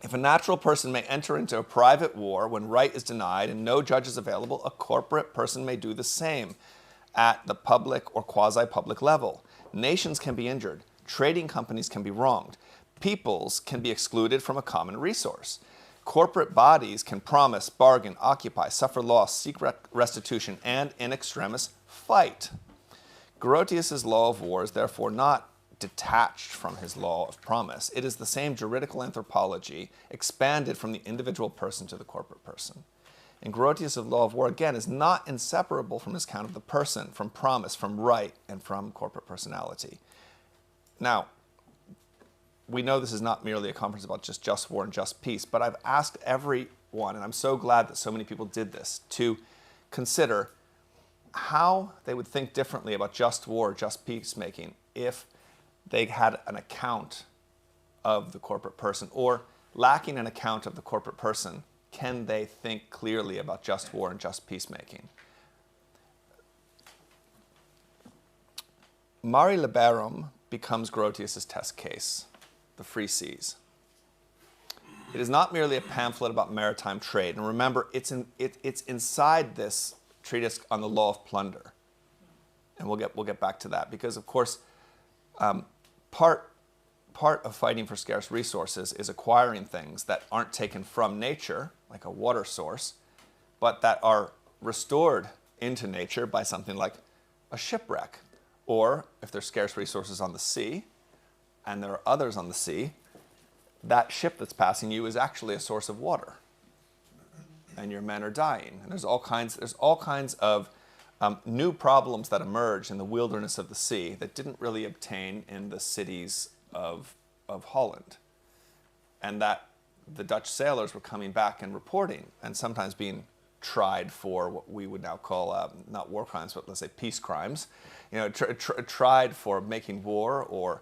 S1: If a natural person may enter into a private war when right is denied and no judge is available, a corporate person may do the same at the public or quasi-public level. Nations can be injured. Trading companies can be wronged. Peoples can be excluded from a common resource. Corporate bodies can promise, bargain, occupy, suffer loss, seek restitution, and, in extremis, fight. Grotius's law of war is therefore not detached from his law of promise. It is the same juridical anthropology expanded from the individual person to the corporate person. And Grotius' law of war, again, is not inseparable from his account of the person, from promise, from right, and from corporate personality. Now, we know this is not merely a conference about just war and just peace, but I've asked everyone, and I'm so glad that so many people did this, to consider how they would think differently about just war, just peacemaking, if they had an account of the corporate person, or lacking an account of the corporate person, can they think clearly about just war and just peacemaking? Mare Liberum becomes Grotius's test case, the free seas. It is not merely a pamphlet about maritime trade. And remember, it's inside this treatise on the law of plunder. And we'll get back to that, because, of course, part of fighting for scarce resources is acquiring things that aren't taken from nature, like a water source, but that are restored into nature by something like a shipwreck. Or, if there's scarce resources on the sea, and there are others on the sea, that ship that's passing you is actually a source of water, and your men are dying. And there's all kinds of new problems that emerge in the wilderness of the sea that didn't really obtain in the cities of Holland, and that the Dutch sailors were coming back and reporting, and sometimes being tried for what we would now call not war crimes, but let's say peace crimes. You know, tried for making war, or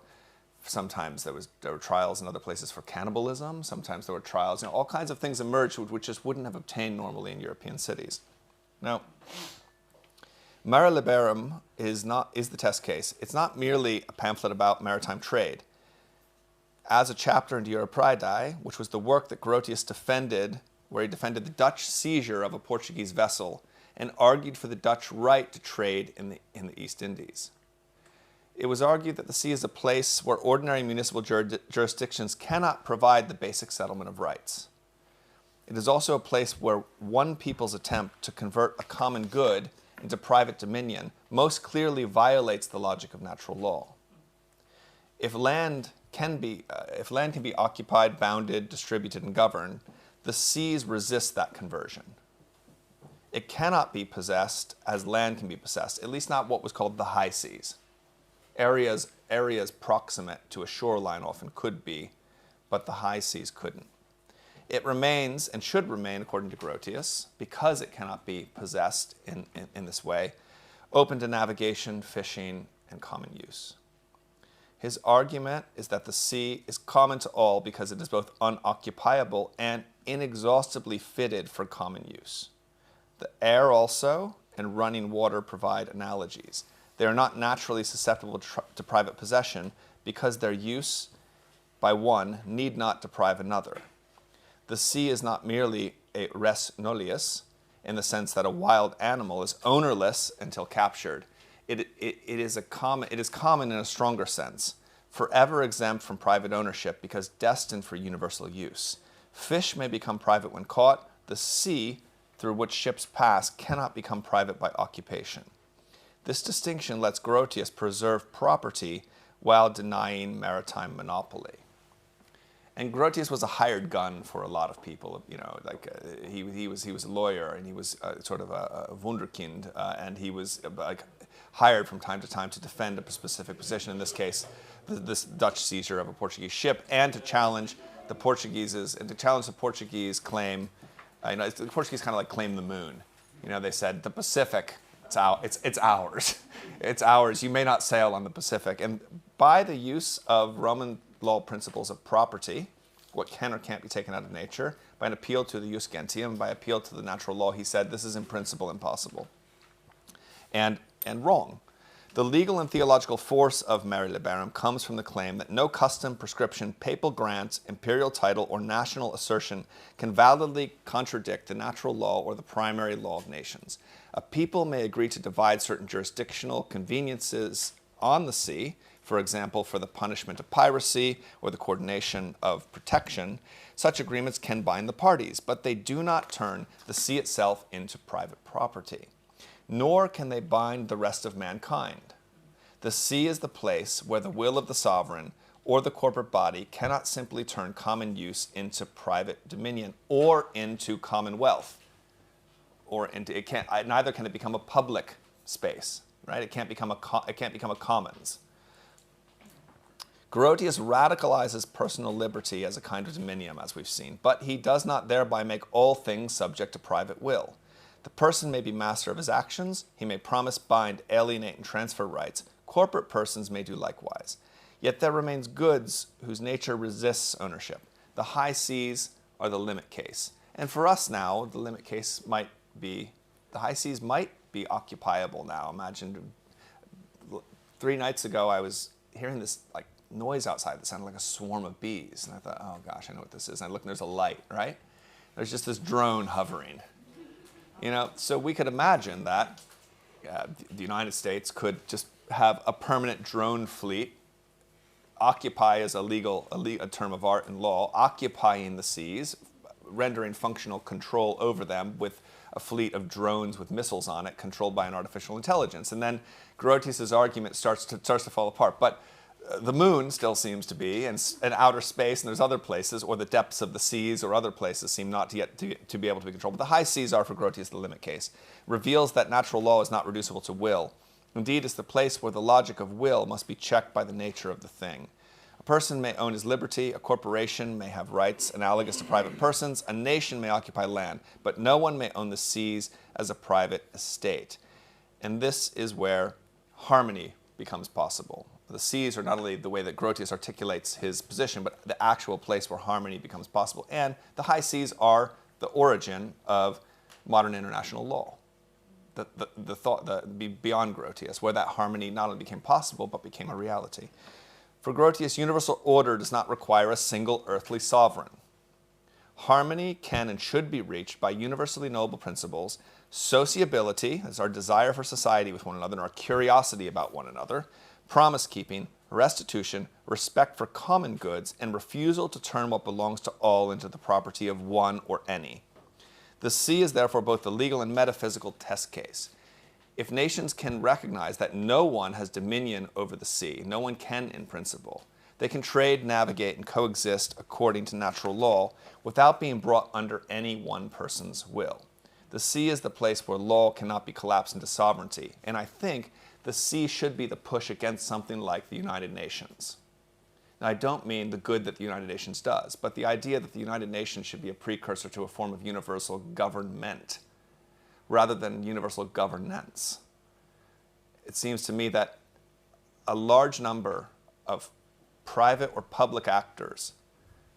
S1: sometimes there were trials in other places for cannibalism. Sometimes there were trials. You know, all kinds of things emerged which just wouldn't have obtained normally in European cities. Now, Mare Liberum is the test case. It's not merely a pamphlet about maritime trade. As a chapter in De Jure Praedae, which was the work that Grotius defended, where he defended the Dutch seizure of a Portuguese vessel and argued for the Dutch right to trade in the East Indies. It was argued that the sea is a place where ordinary municipal jurisdictions cannot provide the basic settlement of rights. It is also a place where one people's attempt to convert a common good into private dominion most clearly violates the logic of natural law. If land can be occupied, bounded, distributed, and governed, the seas resist that conversion. It cannot be possessed as land can be possessed, at least not what was called the high seas. Areas proximate to a shoreline often could be, but the high seas couldn't. It remains, and should remain, according to Grotius, because it cannot be possessed in this way, open to navigation, fishing, and common use. His argument is that the sea is common to all because it is both unoccupiable and inexhaustibly fitted for common use. The air also and running water provide analogies. They are not naturally susceptible to private possession because their use by one need not deprive another. The sea is not merely a res nullius in the sense that a wild animal is ownerless until captured. It is common in a stronger sense, forever exempt from private ownership because destined for universal use. Fish may become private when caught. The sea through which ships pass cannot become private by occupation. This distinction lets Grotius preserve property while denying maritime monopoly. And Grotius was a hired gun for a lot of people. You know, like he was a lawyer, and he was sort of a wunderkind, and he was like hired from time to time to defend a specific position. In this case, this Dutch seizure of a Portuguese ship, and to challenge the Portuguese claim. You know, the Portuguese kind of like claim the moon. You know, they said the Pacific, it's ours. It's ours. You may not sail on the Pacific. And by the use of Roman law principles of property, what can or can't be taken out of nature, by an appeal to the jus gentium, by appeal to the natural law, he said this is in principle impossible and wrong. The legal and theological force of Mare Liberum comes from the claim that no custom, prescription, papal grant, imperial title, or national assertion can validly contradict the natural law or the primary law of nations. A people may agree to divide certain jurisdictional conveniences on the sea, for example, for the punishment of piracy or the coordination of protection. Such agreements can bind the parties, but they do not turn the sea itself into private property. Nor can they bind the rest of mankind. The sea is the place where the will of the sovereign or the corporate body cannot simply turn common use into private dominion or into commonwealth, or into neither can it become a public space, right? It can't become a commons. Grotius radicalizes personal liberty as a kind of dominium, as we've seen, but he does not thereby make all things subject to private will. The person may be master of his actions, he may promise, bind, alienate, and transfer rights. Corporate persons may do likewise. Yet there remains goods whose nature resists ownership. The high seas are the limit case. And for us now, the limit case might be, the high seas might be occupiable now. Imagine 3 nights ago I was hearing this like noise outside that sounded like a swarm of bees. And I thought, oh gosh, I know what this is. And I look and there's a light, right? There's just this drone hovering. You know, so we could imagine that the United States could just have a permanent drone fleet. Occupy is a term of art and law, occupying the seas, rendering functional control over them with a fleet of drones with missiles on it, controlled by an artificial intelligence. And then Grotius's argument starts to fall apart. But the moon still seems to be, and outer space, and there's other places, or the depths of the seas or other places seem not yet to be able to be controlled. But the high seas are, for Grotius, the limit case. Reveals that natural law is not reducible to will. Indeed, it's the place where the logic of will must be checked by the nature of the thing. A person may own his liberty, a corporation may have rights analogous to private persons, a nation may occupy land, but no one may own the seas as a private estate. And this is where harmony becomes possible. The seas are not only the way that Grotius articulates his position, but the actual place where harmony becomes possible. And the high seas are the origin of modern international law. The thought beyond Grotius, where that harmony not only became possible, but became a reality. For Grotius, universal order does not require a single earthly sovereign. Harmony can and should be reached by universally noble principles, sociability, that's our desire for society with one another, and our curiosity about one another, promise-keeping, restitution, respect for common goods, and refusal to turn what belongs to all into the property of one or any. The sea is therefore both the legal and metaphysical test case. If nations can recognize that no one has dominion over the sea, no one can in principle, they can trade, navigate, and coexist according to natural law without being brought under any one person's will. The sea is the place where law cannot be collapsed into sovereignty, and I think the sea should be the push against something like the United Nations. Now, I don't mean the good that the United Nations does, but the idea that the United Nations should be a precursor to a form of universal government rather than universal governance. It seems to me that a large number of private or public actors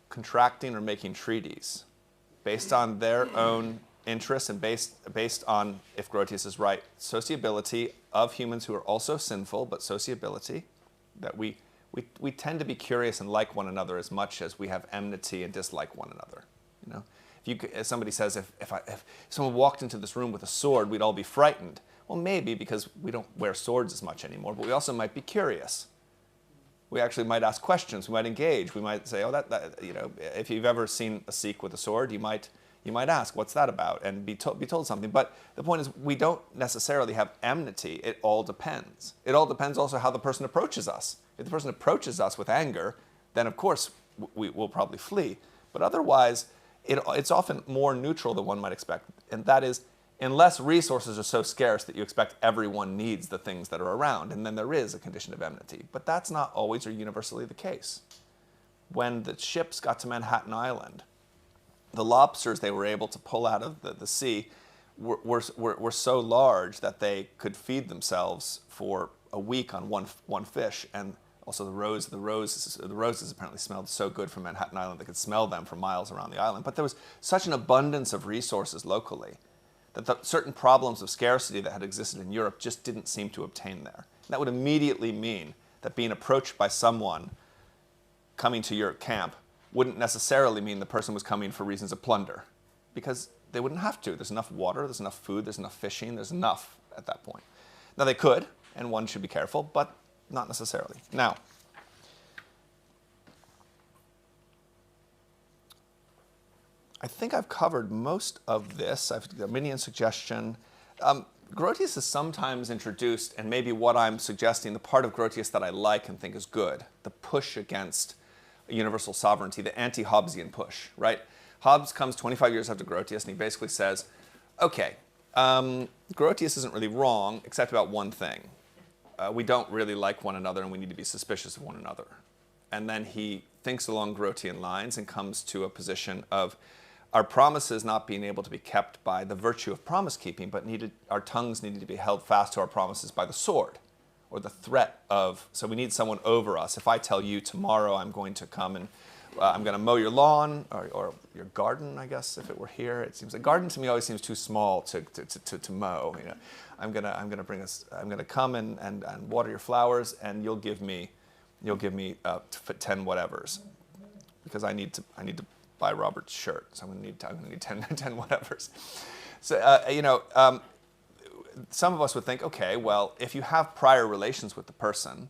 S1: contracting or making treaties based on their own interests and based on, if Grotius is right, sociability of humans who are also sinful, but sociability, that we tend to be curious and like one another as much as we have enmity and dislike one another. You know, if somebody says, if someone walked into this room with a sword, we'd all be frightened. Well, maybe because we don't wear swords as much anymore, but we also might be curious. We actually might ask questions. We might engage. We might say, oh, you know, if you've ever seen a Sikh with a sword, you might You might ask, what's that about? And be told something. But the point is, we don't necessarily have enmity. It all depends. It all depends also how the person approaches us. If the person approaches us with anger, then of course we will probably flee. But otherwise, it's often more neutral than one might expect. And that is, unless resources are so scarce that you expect everyone needs the things that are around, and then there is a condition of enmity. But that's not always or universally the case. When the ships got to Manhattan Island, the lobsters they were able to pull out of the sea were so large that they could feed themselves for a week on one fish. And also the roses apparently smelled so good from Manhattan Island they could smell them for miles around the island. But there was such an abundance of resources locally that certain problems of scarcity that had existed in Europe just didn't seem to obtain there. And that would immediately mean that being approached by someone coming to your camp wouldn't necessarily mean the person was coming for reasons of plunder, because they wouldn't have to. There's enough water, there's enough food, there's enough fishing, there's enough at that point. Now they could, and one should be careful, but not necessarily. Now, I think I've covered most of this. I've got a Arminian suggestion. Grotius is sometimes introduced, and maybe what I'm suggesting, the part of Grotius that I like and think is good, the push against universal sovereignty, the anti-Hobbesian push, right? Hobbes comes 25 years after Grotius, and he basically says, okay, Grotius isn't really wrong, except about one thing. We don't really like one another, and we need to be suspicious of one another. And then he thinks along Grotian lines and comes to a position of our promises not being able to be kept by the virtue of promise-keeping, but our tongues needed to be held fast to our promises by the sword, or the threat of, so we need someone over us. If I tell you tomorrow I'm going to come and I'm going to mow your lawn, or your garden, I guess, if it were here. It seems, a garden to me always seems too small to mow. You know, I'm going to come and water your flowers, and you'll give me 10 whatevers, because I need to buy Robert's shirt, so I'm going to need 10 whatevers. So some of us would think, okay, well, if you have prior relations with the person,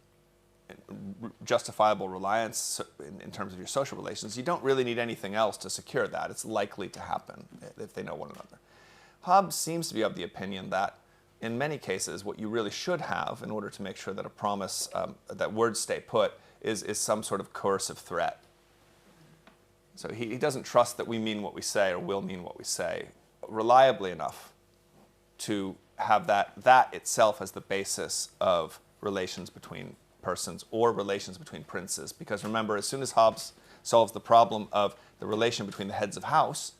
S1: justifiable reliance in terms of your social relations, you don't really need anything else to secure that. It's likely to happen if they know one another. Hobbes seems to be of the opinion that in many cases what you really should have in order to make sure that a promise, that words stay put, is some sort of coercive threat. So he doesn't trust that we mean what we say or will mean what we say reliably enough to have that itself as the basis of relations between persons or relations between princes. Because remember, as soon as Hobbes solves the problem of the relation between the heads of house,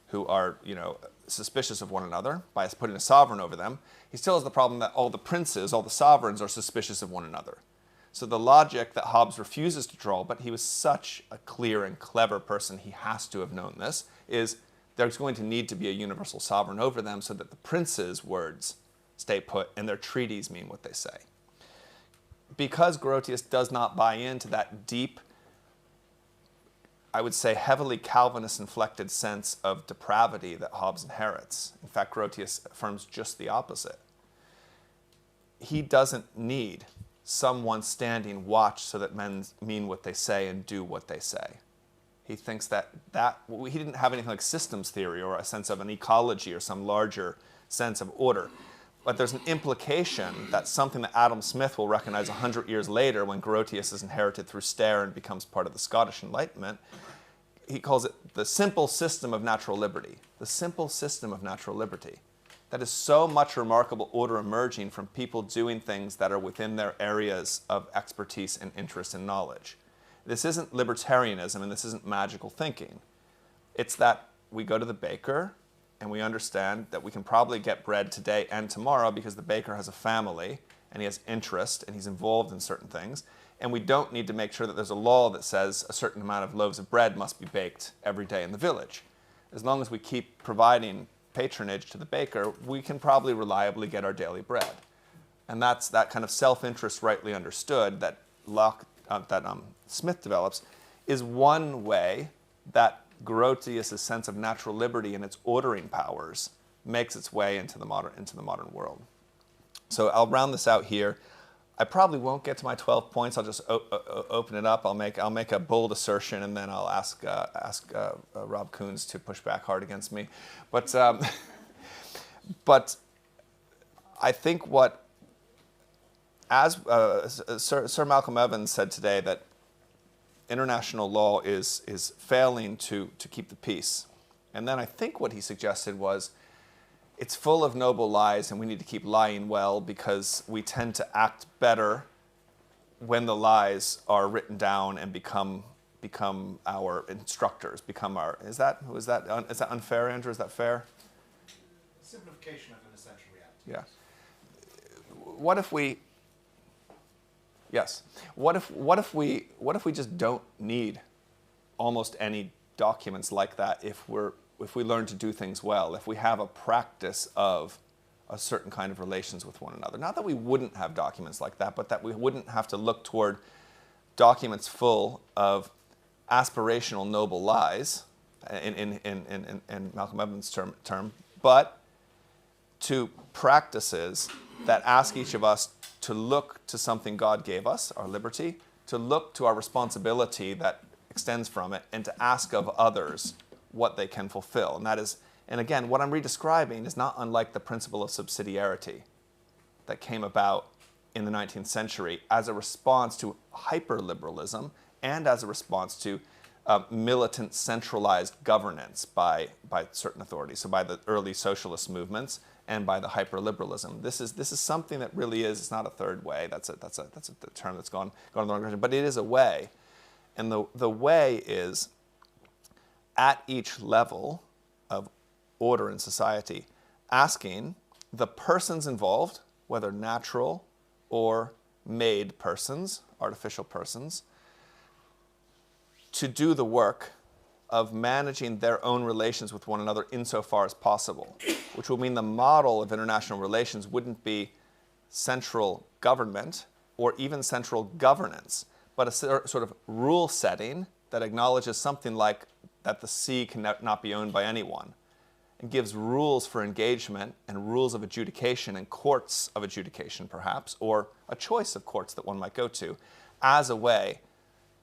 S1: who are suspicious of one another by putting a sovereign over them, he still has the problem that all the princes, all the sovereigns, are suspicious of one another. So the logic that Hobbes refuses to draw, but he was such a clear and clever person, he has to have known this, is there's going to need to be a universal sovereign over them so that the princes' words stay put and their treaties mean what they say. Because Grotius does not buy into that deep, I would say heavily Calvinist-inflected sense of depravity that Hobbes inherits. In fact, Grotius affirms just the opposite. He doesn't need someone standing watch so that men mean what they say and do what they say. He thinks that he didn't have anything like systems theory or a sense of an ecology or some larger sense of order. But there's an implication that something that Adam Smith will recognize 100 years later when Grotius is inherited through Stair and becomes part of the Scottish Enlightenment. He calls it the simple system of natural liberty. The simple system of natural liberty. That is so much remarkable order emerging from people doing things that are within their areas of expertise and interest and knowledge. This isn't libertarianism and this isn't magical thinking. It's that we go to the baker and we understand that we can probably get bread today and tomorrow because the baker has a family and he has interest and he's involved in certain things. And we don't need to make sure that there's a law that says a certain amount of loaves of bread must be baked every day in the village. As long as we keep providing patronage to the baker, we can probably reliably get our daily bread. And that's that kind of self-interest rightly understood that Smith develops is one way that Grotius' sense of natural liberty and its ordering powers makes its way into the modern world. So I'll round this out here. I probably won't get to my 12 points. I'll just open it up. I'll make a bold assertion, and then I'll ask Rob Coons to push back hard against me. But but I think what, as Sir Malcolm Evans said today, that international law is failing to keep the peace. And then I think what he suggested was, it's full of noble lies, and we need to keep lying well, because we tend to act better when the lies are written down and become our instructors, become our. Is that unfair, Andrew? Is that fair?
S17: Simplification of an essential reality.
S1: Yeah. What if we? Yes. What if we just don't need almost any documents like that if we learn to do things well, if we have a practice of a certain kind of relations with one another. Not that we wouldn't have documents like that, but that we wouldn't have to look toward documents full of aspirational noble lies, in Malcolm Evans' term, but to practices that ask each of us to look to something God gave us, our liberty, to look to our responsibility that extends from it, and to ask of others what they can fulfill. And that is, and again, what I'm redescribing is not unlike the principle of subsidiarity that came about in the 19th century as a response to hyper-liberalism and as a response to militant centralized governance by certain authorities, so by the early socialist movements and by the hyper-liberalism. This is something that really is, it's not a third way, that's a term that's gone in the wrong direction, but it is a way. And the way is, at each level of order in society, asking the persons involved, whether natural or made persons, artificial persons, to do the work of managing their own relations with one another insofar as possible, which will mean the model of international relations wouldn't be central government or even central governance, but a sort of rule setting that acknowledges something like that the sea cannot be owned by anyone, and gives rules for engagement and rules of adjudication and courts of adjudication, perhaps, or a choice of courts that one might go to, as a way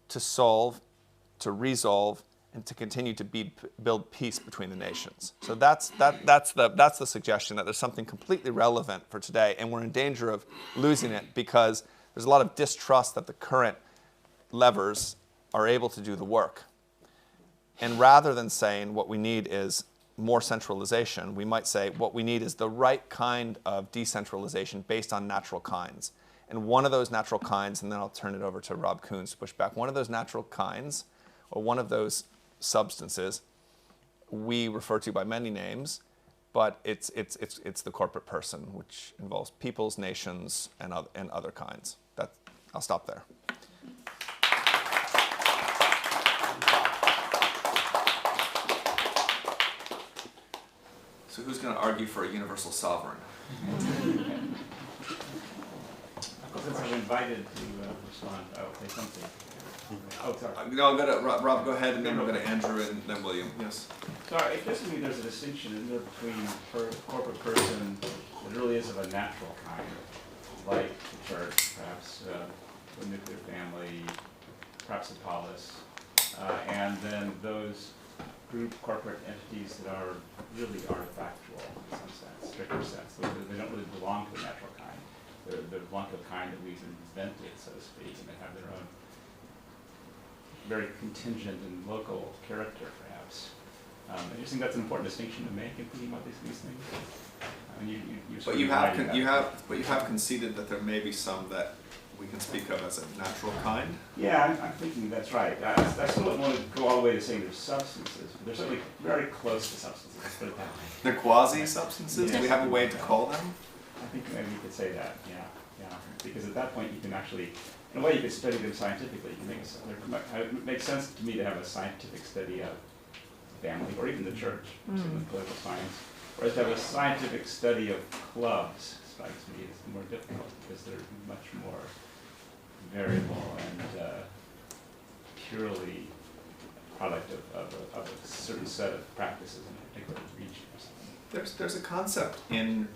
S1: to solve, to resolve, and to continue to build peace between the nations. So that's the suggestion, that there's something completely relevant for today, and we're in danger of losing it because there's a lot of distrust that the current levers are able to do the work. And rather than saying what we need is more centralization, we might say what we need is the right kind of decentralization based on natural kinds. And one of those natural kinds, and then I'll turn it over to Rob Coons to push back, one of those natural kinds, or one of those substances, we refer to by many names, but it's the corporate person, which involves peoples, nations, and other kinds. I'll stop there. So who's going to argue for a universal sovereign?
S10: Since I'm invited to respond, I'll say something. Oh, sorry.
S1: No, Rob, go ahead, and then we'll go to Andrew and then William. Yes.
S10: Sorry, it doesn't mean there's a distinction, isn't there, between corporate person that really is of a natural kind, like the church, perhaps the nuclear family, perhaps the polis, and then those group corporate entities that are really artifactual in some sense, stricter sense. They don't really belong to the natural kind. They belong to a kind that we've invented, so to speak, and they have their own very contingent and local character, perhaps. I just think that's an important distinction to make in thinking about these things. I mean,
S1: But you have conceded that there may be some that we can speak of as a natural kind.
S10: Yeah, I'm thinking that's right. I still don't want to go all the way to saying they're substances, but they're certainly very close to substances. Let's put it that way.
S1: They're quasi-substances? Do we have a way to call them?
S10: I think maybe you could say that, yeah. Because at that point you can actually, in a way you could study them scientifically. You can it makes sense to me to have a scientific study of family, or even the church, in political science. Whereas to have a scientific study of clubs strikes me as more difficult because they're much more variable and purely product of a certain set of practices in a particular region or something.
S1: There's a concept in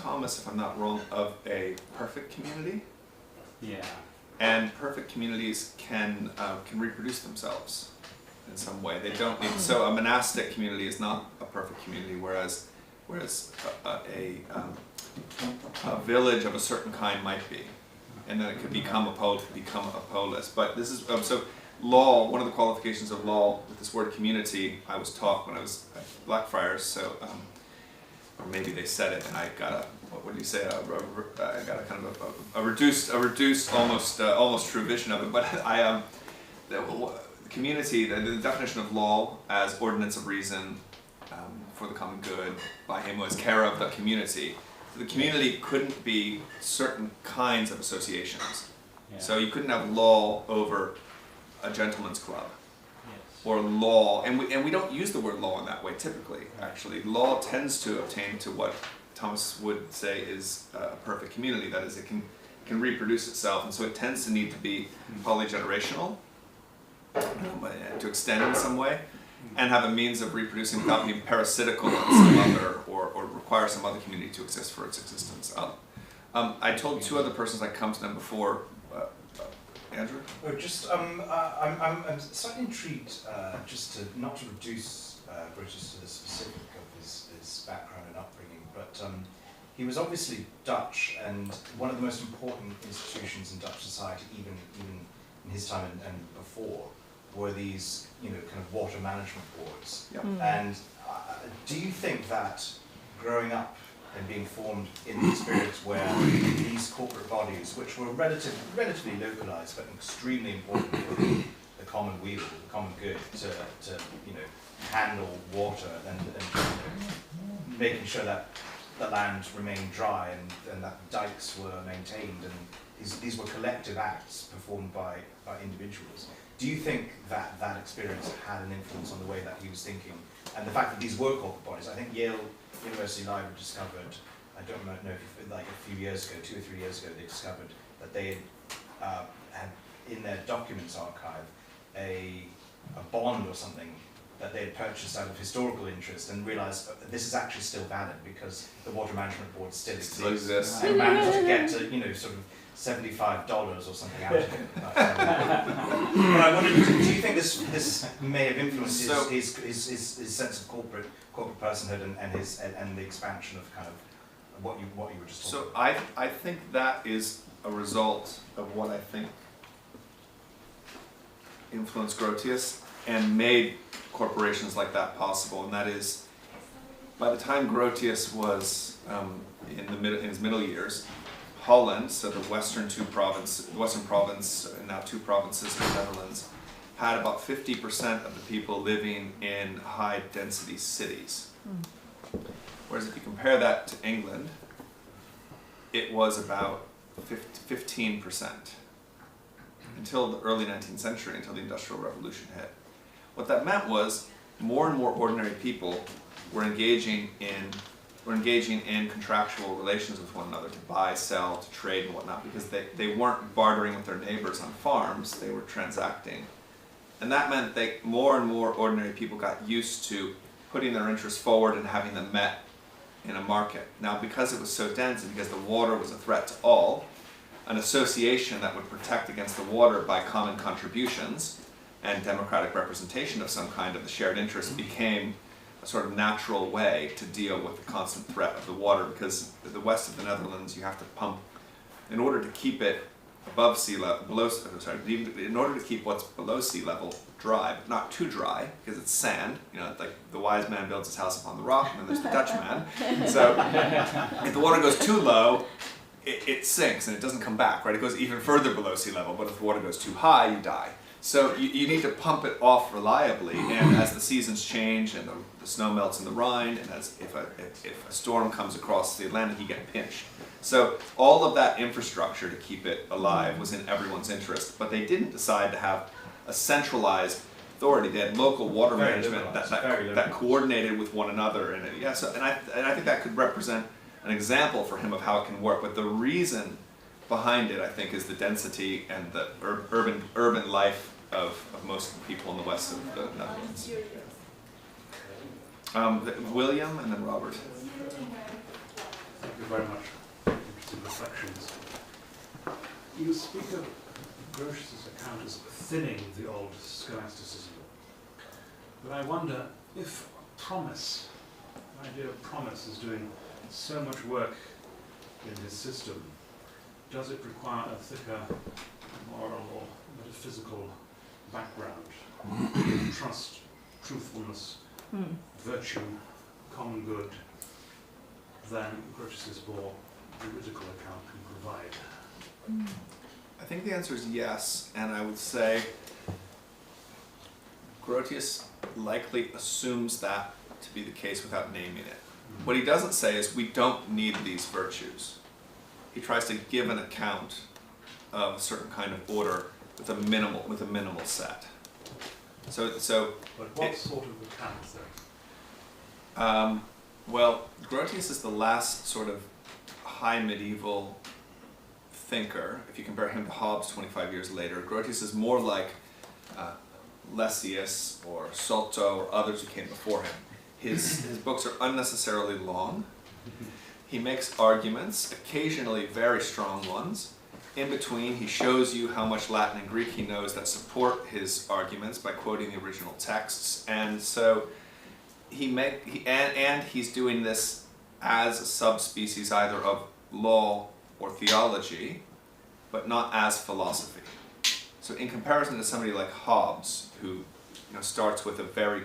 S1: Thomas, if I'm not wrong, of a perfect community.
S5: Yeah.
S1: And perfect communities can reproduce themselves in some way. They don't need, so a monastic community is not a perfect community, whereas a village of a certain kind might be, and then it could become a polis. But this is so law. One of the qualifications of law with this word community, I was taught when I was at Blackfriars. So, or maybe they said it, and I got a what do you say? I got a kind of a reduced, almost true vision of it. But the community, the definition of law as ordinance of reason for the common good by him who has care of the community. The community couldn't be certain kinds of associations. Yeah. So you couldn't have law over a gentleman's club. Yes. Or law, and we don't use the word law in that way typically, actually. Law tends to obtain to what Thomas would say is a perfect community, that is, it can reproduce itself, and so it tends to need to be polygenerational, to extend in some way, and have a means of reproducing without being parasitical on some other, or require some other community to exist for its existence. I told two other persons I'd come to them before. Andrew?
S18: Oh, just I'm slightly intrigued, just to not to reduce British to the specific of his background and upbringing, but he was obviously Dutch, and one of the most important institutions in Dutch society, even in his time and before, were these kind of water management boards. Yep. And do you think that growing up and being formed in the experience where these corporate bodies, which were relatively localized but extremely important for the common weal, the common good, to handle water and making sure that the land remained dry and that dikes were maintained, and these were collective acts performed by individuals. Do you think that experience had an influence on the way that he was thinking? And the fact that these were corporate bodies, I think Yale University Library discovered, I don't know if like a few years ago, 2 or 3 years ago, they discovered that they had in their documents archive a bond or something that they had purchased out of historical interest, and realized this is actually still valid because the Water Management Board still exists. And managed to get to, sort of $75 or something out of it. But I wondered, do you think this may have influenced his sense of corporate personhood and the expansion of kind of what you were just talking about?
S1: So I think that is a result of what I think influenced Grotius and made corporations like that possible, and that is, by the time Grotius was in his middle years, Holland, so the western province, and now 2 provinces in the Netherlands, had about 50% of the people living in high-density cities. Whereas if you compare that to England, it was about 15% until the early 19th century, until the Industrial Revolution hit. What that meant was more and more ordinary people were engaging in contractual relations with one another, to buy, sell, to trade and whatnot, because they weren't bartering with their neighbors on farms, they were transacting. And that meant that more and more ordinary people got used to putting their interests forward and having them met in a market. Now, because it was so dense and because the water was a threat to all, an association that would protect against the water by common contributions and democratic representation of some kind of the shared interest became a sort of natural way to deal with the constant threat of the water, because the west of the Netherlands, you have to pump, in order to keep it above sea level, in order to keep what's below sea level dry, but not too dry, because it's sand, like the wise man builds his house upon the rock, and then there's the Dutch man. So if the water goes too low, it sinks and it doesn't come back, right? It goes even further below sea level, but if the water goes too high, you die. So you need to pump it off reliably, and as the seasons change and the snow melts in the Rhine, and if a storm comes across the Atlantic, you get pinched. So all of that infrastructure to keep it alive was in everyone's interest, but they didn't decide to have a centralized authority. They had local water management that coordinated with one another, and I think that could represent an example for him of how it can work. But the reason behind it, I think, is the density and the urban life of most of the people in the west of the Netherlands. William and then Robert.
S5: very much. Interesting reflections. You speak of Grotius's account as thinning the old scholasticism. But I wonder if promise, the idea of promise is doing so much work in his system, does it require a thicker moral or metaphysical background? Trust, truthfulness, virtue, common good, than Grotius's more juridical account can provide?
S1: I think the answer is yes, and I would say Grotius likely assumes that to be the case without naming it. What he doesn't say is we don't need these virtues. He tries to give an account of a certain kind of order with a minimal set. So
S5: but what sort of account then?
S1: Well, Grotius is the last sort of high medieval thinker. If you compare him to Hobbes 25 years later, Grotius is more like Lessius or Solto or others who came before him. His books are unnecessarily long. He makes arguments, occasionally very strong ones. In between, he shows you how much Latin and Greek he knows that support his arguments by quoting the original texts. And so he's doing this as a subspecies either of law or theology, but not as philosophy. So in comparison to somebody like Hobbes, who starts with a very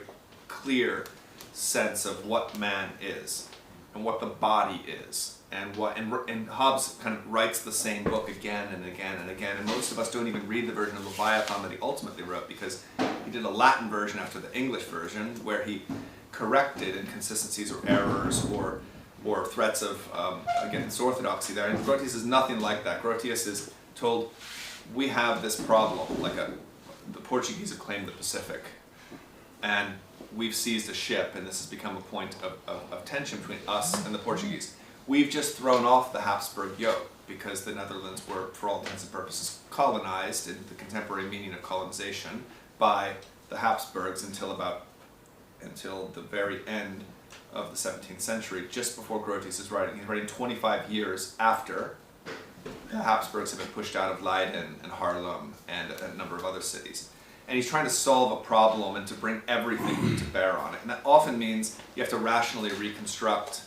S1: clear sense of what man is and what the body is, and Hobbes kind of writes the same book again and again and again, and most of us don't even read the version of Leviathan that he ultimately wrote because he did a Latin version after the English version where he corrected inconsistencies or errors or threats of against orthodoxy there. And Grotius is nothing like that. Grotius is told, we have this problem, like the Portuguese have claimed the Pacific, and we've seized a ship, and this has become a point of tension between us and the Portuguese. We've just thrown off the Habsburg yoke because the Netherlands were, for all intents and purposes, colonized in the contemporary meaning of colonization by the Habsburgs until the very end of the 17th century, just before Grotius is writing. He's writing 25 years after the Habsburgs have been pushed out of Leiden and Haarlem and a number of other cities. And he's trying to solve a problem and to bring everything to bear on it. And that often means you have to rationally reconstruct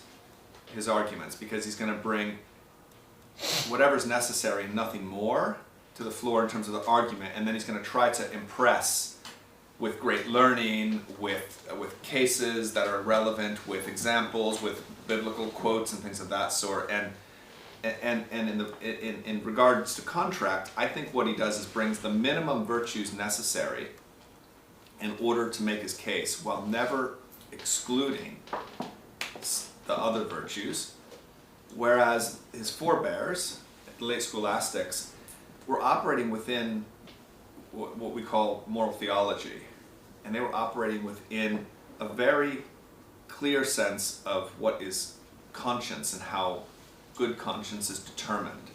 S1: his arguments because he's going to bring whatever's necessary and nothing more to the floor in terms of the argument, and then he's going to try to impress with great learning, with cases that are relevant, with examples, with biblical quotes and things of that sort. And in regards to contract, I think what he does is brings the minimum virtues necessary in order to make his case, while never excluding the other virtues, whereas his forebears, the late scholastics, were operating within what we call moral theology, and they were operating within a very clear sense of what is conscience and how good conscience is determined,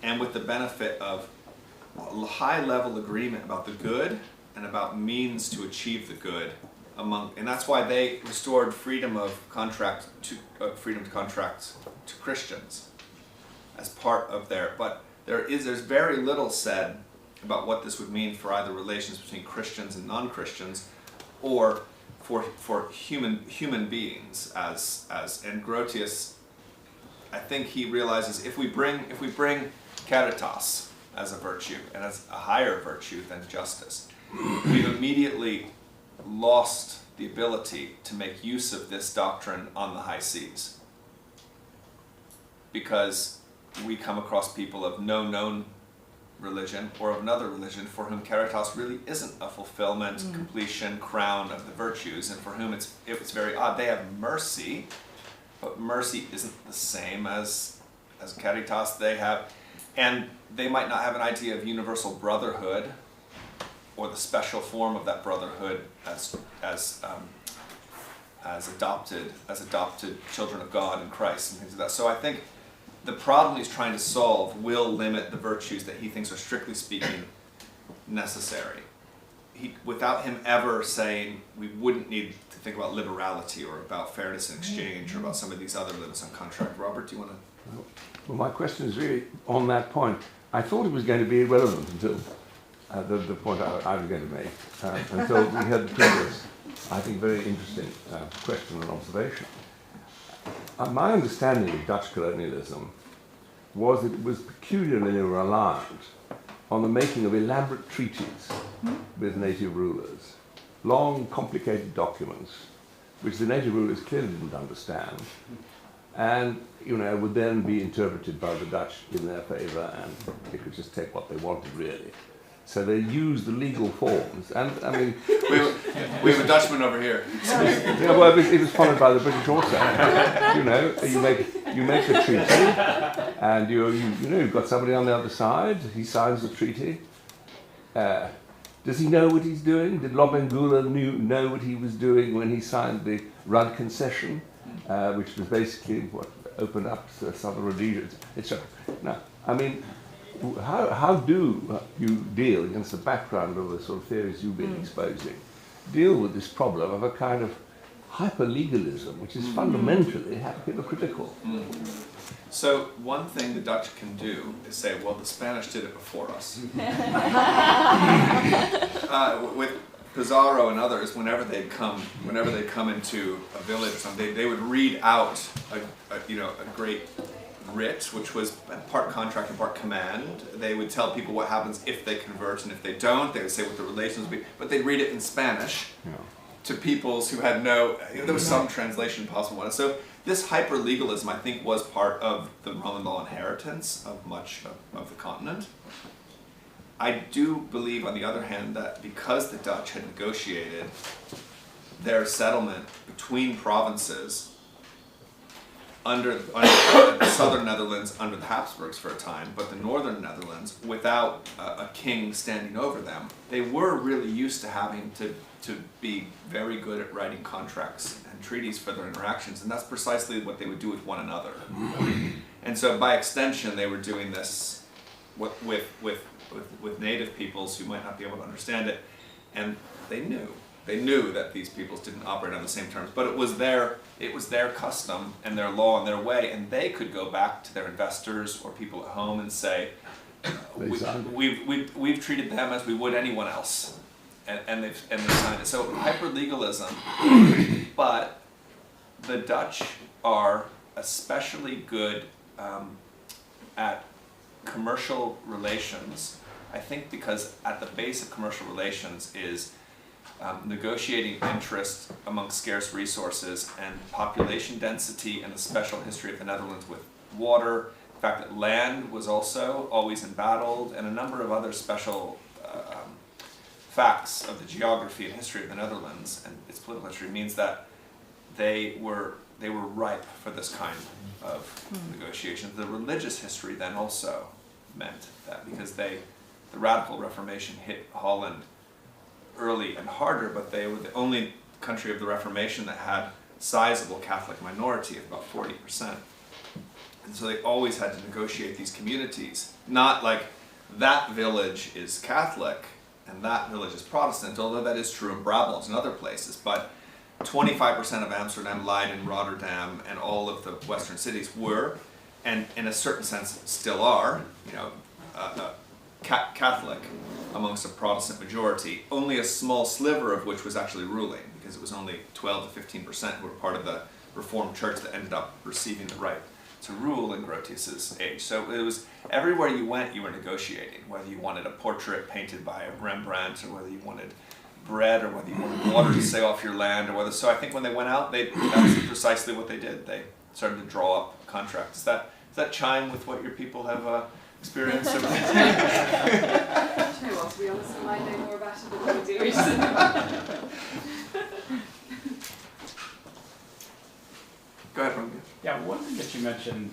S1: and with the benefit of a high-level agreement about the good and about means to achieve the good and that's why they restored freedom to contract to Christians as part of their. But there's very little said about what this would mean for either relations between Christians and non-Christians, or for human beings and Grotius. I think he realizes if we bring caritas as a virtue and as a higher virtue than justice, we've immediately lost the ability to make use of this doctrine on the high seas, because we come across people of no known religion or of another religion for whom caritas really isn't a fulfillment, completion, crown of the virtues, and for whom it's very odd. They have mercy, but mercy isn't the same as caritas. They have, and they might not have an idea of universal brotherhood or the special form of that brotherhood as adopted children of God in Christ and things like that. So I think the problem he's trying to solve will limit the virtues that he thinks are strictly speaking necessary.
S11: without him ever saying we wouldn't need to think about liberality or about fairness in exchange or about some of these other limits on contract. Robert, do you want to?
S6: Well, my question is really on that point. I thought it was going to be irrelevant until the point I was going to make, until we had the previous, I think, very interesting question and observation. My understanding of Dutch colonialism was that it was peculiarly reliant on the making of elaborate treaties with native rulers, long, complicated documents, which the native rulers clearly didn't understand, and would then be interpreted by the Dutch in their favour, and they could just take what they wanted, really. So they used the legal forms, and I mean,
S11: we have a Dutchman over here.
S6: Yeah, well, it was followed by the British also. You make the treaty, and you've got somebody on the other side. He signs the treaty. Does he know what he's doing? Did Lobengula know what he was doing when he signed the Rudd concession, which was basically what opened up the Southern Rhodesia, etc. Now, I mean, how do you deal against the background of the sort of theories you've been exposing, deal with this problem of a kind of hyper-legalism, which is fundamentally hypocritical?
S11: So one thing the Dutch can do is say, well, the Spanish did it before us. With Pizarro and others, whenever they'd come into a village or something, they would read out a great writ, which was part contract and part command. They would tell people what happens if they convert, and if they don't, they would say what the relations would be. But they'd read it in Spanish to peoples who had there was some translation possible. And so this hyper-legalism, I think, was part of the Roman law inheritance of much of the continent. I do believe, on the other hand, that because the Dutch had negotiated their settlement between provinces under the southern Netherlands under the Habsburgs for a time, but the northern Netherlands without a king standing over them, they were really used to having to be very good at writing contracts and treaties for their interactions, and that's precisely what they would do with one another. And so by extension, they were doing this with native peoples who might not be able to understand it, and they knew that these peoples didn't operate on the same terms, but it was their custom and their law and their way, and they could go back to their investors or people at home and say, we've treated them as we would anyone else, and they've signed it. So hyper-legalism, but the Dutch are especially good at commercial relations, I think, because at the base of commercial relations is negotiating interest among scarce resources and population density and the special history of the Netherlands with water, the fact that land was also always embattled, and a number of other special facts of the geography and history of the Netherlands and its political history means that they were ripe for this kind of negotiation. The religious history then also meant that, because the Radical Reformation hit Holland early and harder, but they were the only country of the Reformation that had sizable Catholic minority of about 40%. And so they always had to negotiate these communities, not like that village is Catholic and that village is Protestant, although that is true in Brabant and other places, but 25% of Amsterdam, Leiden, Rotterdam, and all of the western cities were, and in a certain sense still are, Catholic amongst a Protestant majority, only a small sliver of which was actually ruling, because it was only 12 to 15% who were part of the Reformed Church that ended up receiving the right to rule in Grotius's age. So it was everywhere you went, you were negotiating, whether you wanted a portrait painted by Rembrandt, or whether you wanted bread, or whether you wanted water to sail off your land, or whether. So I think when they went out, that's precisely what they did. They started to draw up contracts. Does that chime with what your people have experienced?
S21: Do you know what, to be honest, I might know more about it than we do.
S11: Go ahead, Ron.
S10: Yeah, one thing that you mentioned,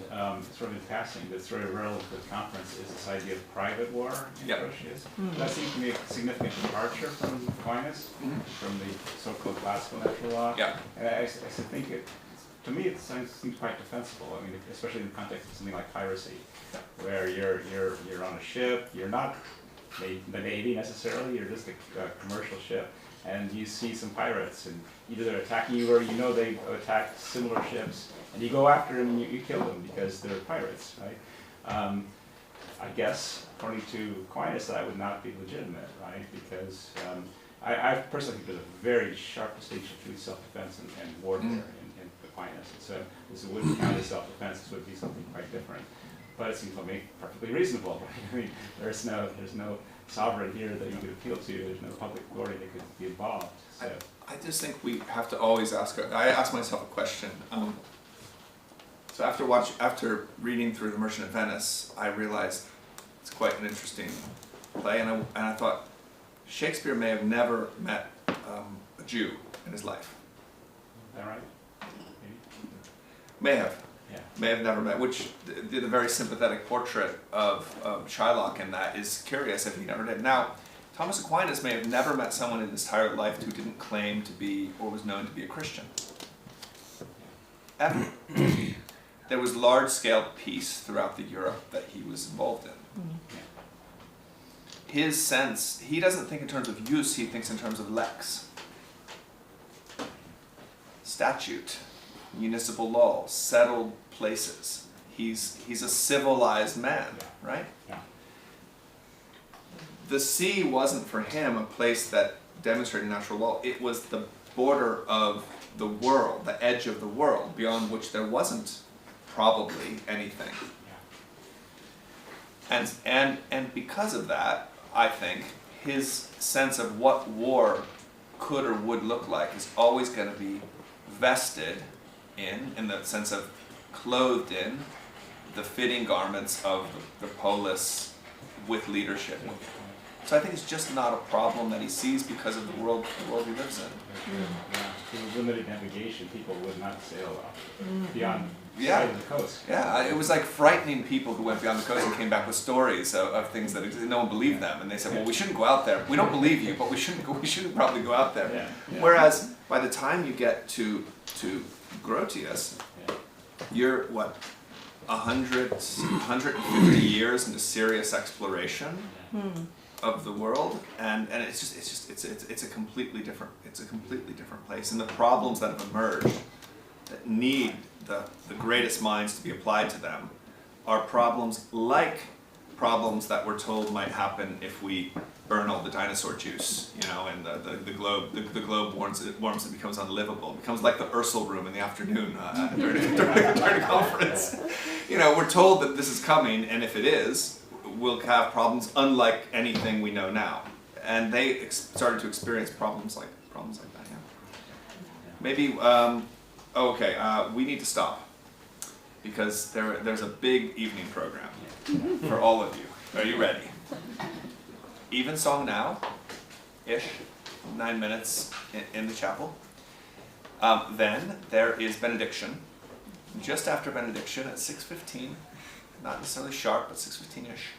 S10: sort of in passing, that's sort of relevant to the conference, is this idea of private war in negotiations. That seems to be a significant departure from Aquinas, from the so-called classical natural law. Yeah. And I think to me, it seems quite defensible. I mean, especially in the context of something like piracy, where you're on a ship, you're not the Navy necessarily, or just a commercial ship, and you see some pirates, and either they're attacking you or you know they've attacked similar ships, and you go after them and you kill them because they're pirates, right? I guess, according to Aquinas, that would not be legitimate, right? Because I personally think there's a very sharp distinction between self-defense and warfare in Aquinas. So this wouldn't count as self-defense, this would be something quite different. But it seems to me perfectly reasonable. I mean, there's no sovereign here that you could appeal to, there's no public glory that could be involved. So.
S1: I just think we have to always I ask myself a question. So after reading through The Merchant of Venice, I realized it's quite an interesting play, and I thought Shakespeare may have never met a Jew in his life.
S10: Is that right?
S1: May have.
S10: Yeah.
S1: May have never met, which the very sympathetic portrait of Shylock in that is curious if he never did. Now, Thomas Aquinas may have never met someone in his entire life who didn't claim to be or was known to be a Christian. Ever. There was large-scale peace throughout the Europe that he was involved in. His sense, he doesn't think in terms of use, he thinks in terms of lex. Statute, municipal law, settled places. He's a civilized man, right?
S10: Yeah.
S1: The sea wasn't for him a place that demonstrated natural law. It was the border of the world, the edge of the world, beyond which there wasn't probably anything. And because of that, I think, his sense of what war could or would look like is always going to be vested in the sense of clothed in, the fitting garments of the polis with leadership. So I think it's just not a problem that he sees because of the world he lives in.
S10: With limited navigation, people would not sail beyond the coast.
S1: Yeah, it was like frightening people who went beyond the coast and came back with stories of things that no one believed them, and they said, "Well, we shouldn't go out there. We don't believe you, but we shouldn't probably go out there." Yeah. Whereas by the time you get to Grotius, you're what, 150 years into serious exploration of the world, and it's a completely different place, and the problems that have emerged that need the greatest minds to be applied to them are problems like problems that we're told might happen if we burn all the dinosaur juice, and the globe warms, it becomes unlivable. It becomes like the Ursel room in the afternoon during a conference. We're told that this is coming, and if it is, we'll have problems unlike anything we know now. And they started to experience problems like that. Yeah. Maybe. We need to stop because there's a big evening program for all of you. Are you ready? Evensong now, ish, 9 minutes in the chapel. Then there is benediction. Just after benediction at 6:15, not necessarily sharp, but 6:15-ish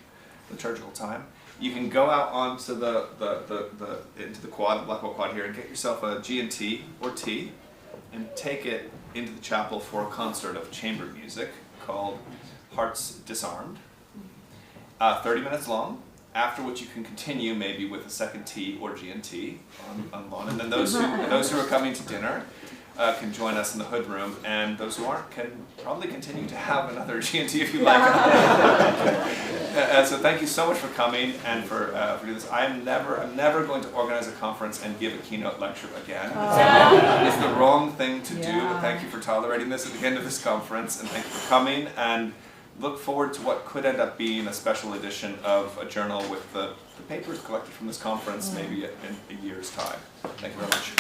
S1: liturgical time. You can go out onto into the quad, Blackwell Quad here, and get yourself a G&T or tea, and take it into the chapel for a concert of chamber music called Hearts Disarmed. 30 minutes long, after which you can continue maybe with a second tea or G&T on lawn. And then those who are coming to dinner can join us in the hood room, and those who aren't can probably continue to have another G&T if you like. So thank you so much for coming and for doing this. I'm never going to organize a conference and give a keynote lecture again. It's the wrong thing to do. Thank you for tolerating this at the end of this conference, and thank you for coming. And look forward to what could end up being a special edition of a journal with the papers collected from this conference, maybe in a year's time. Thank you very much.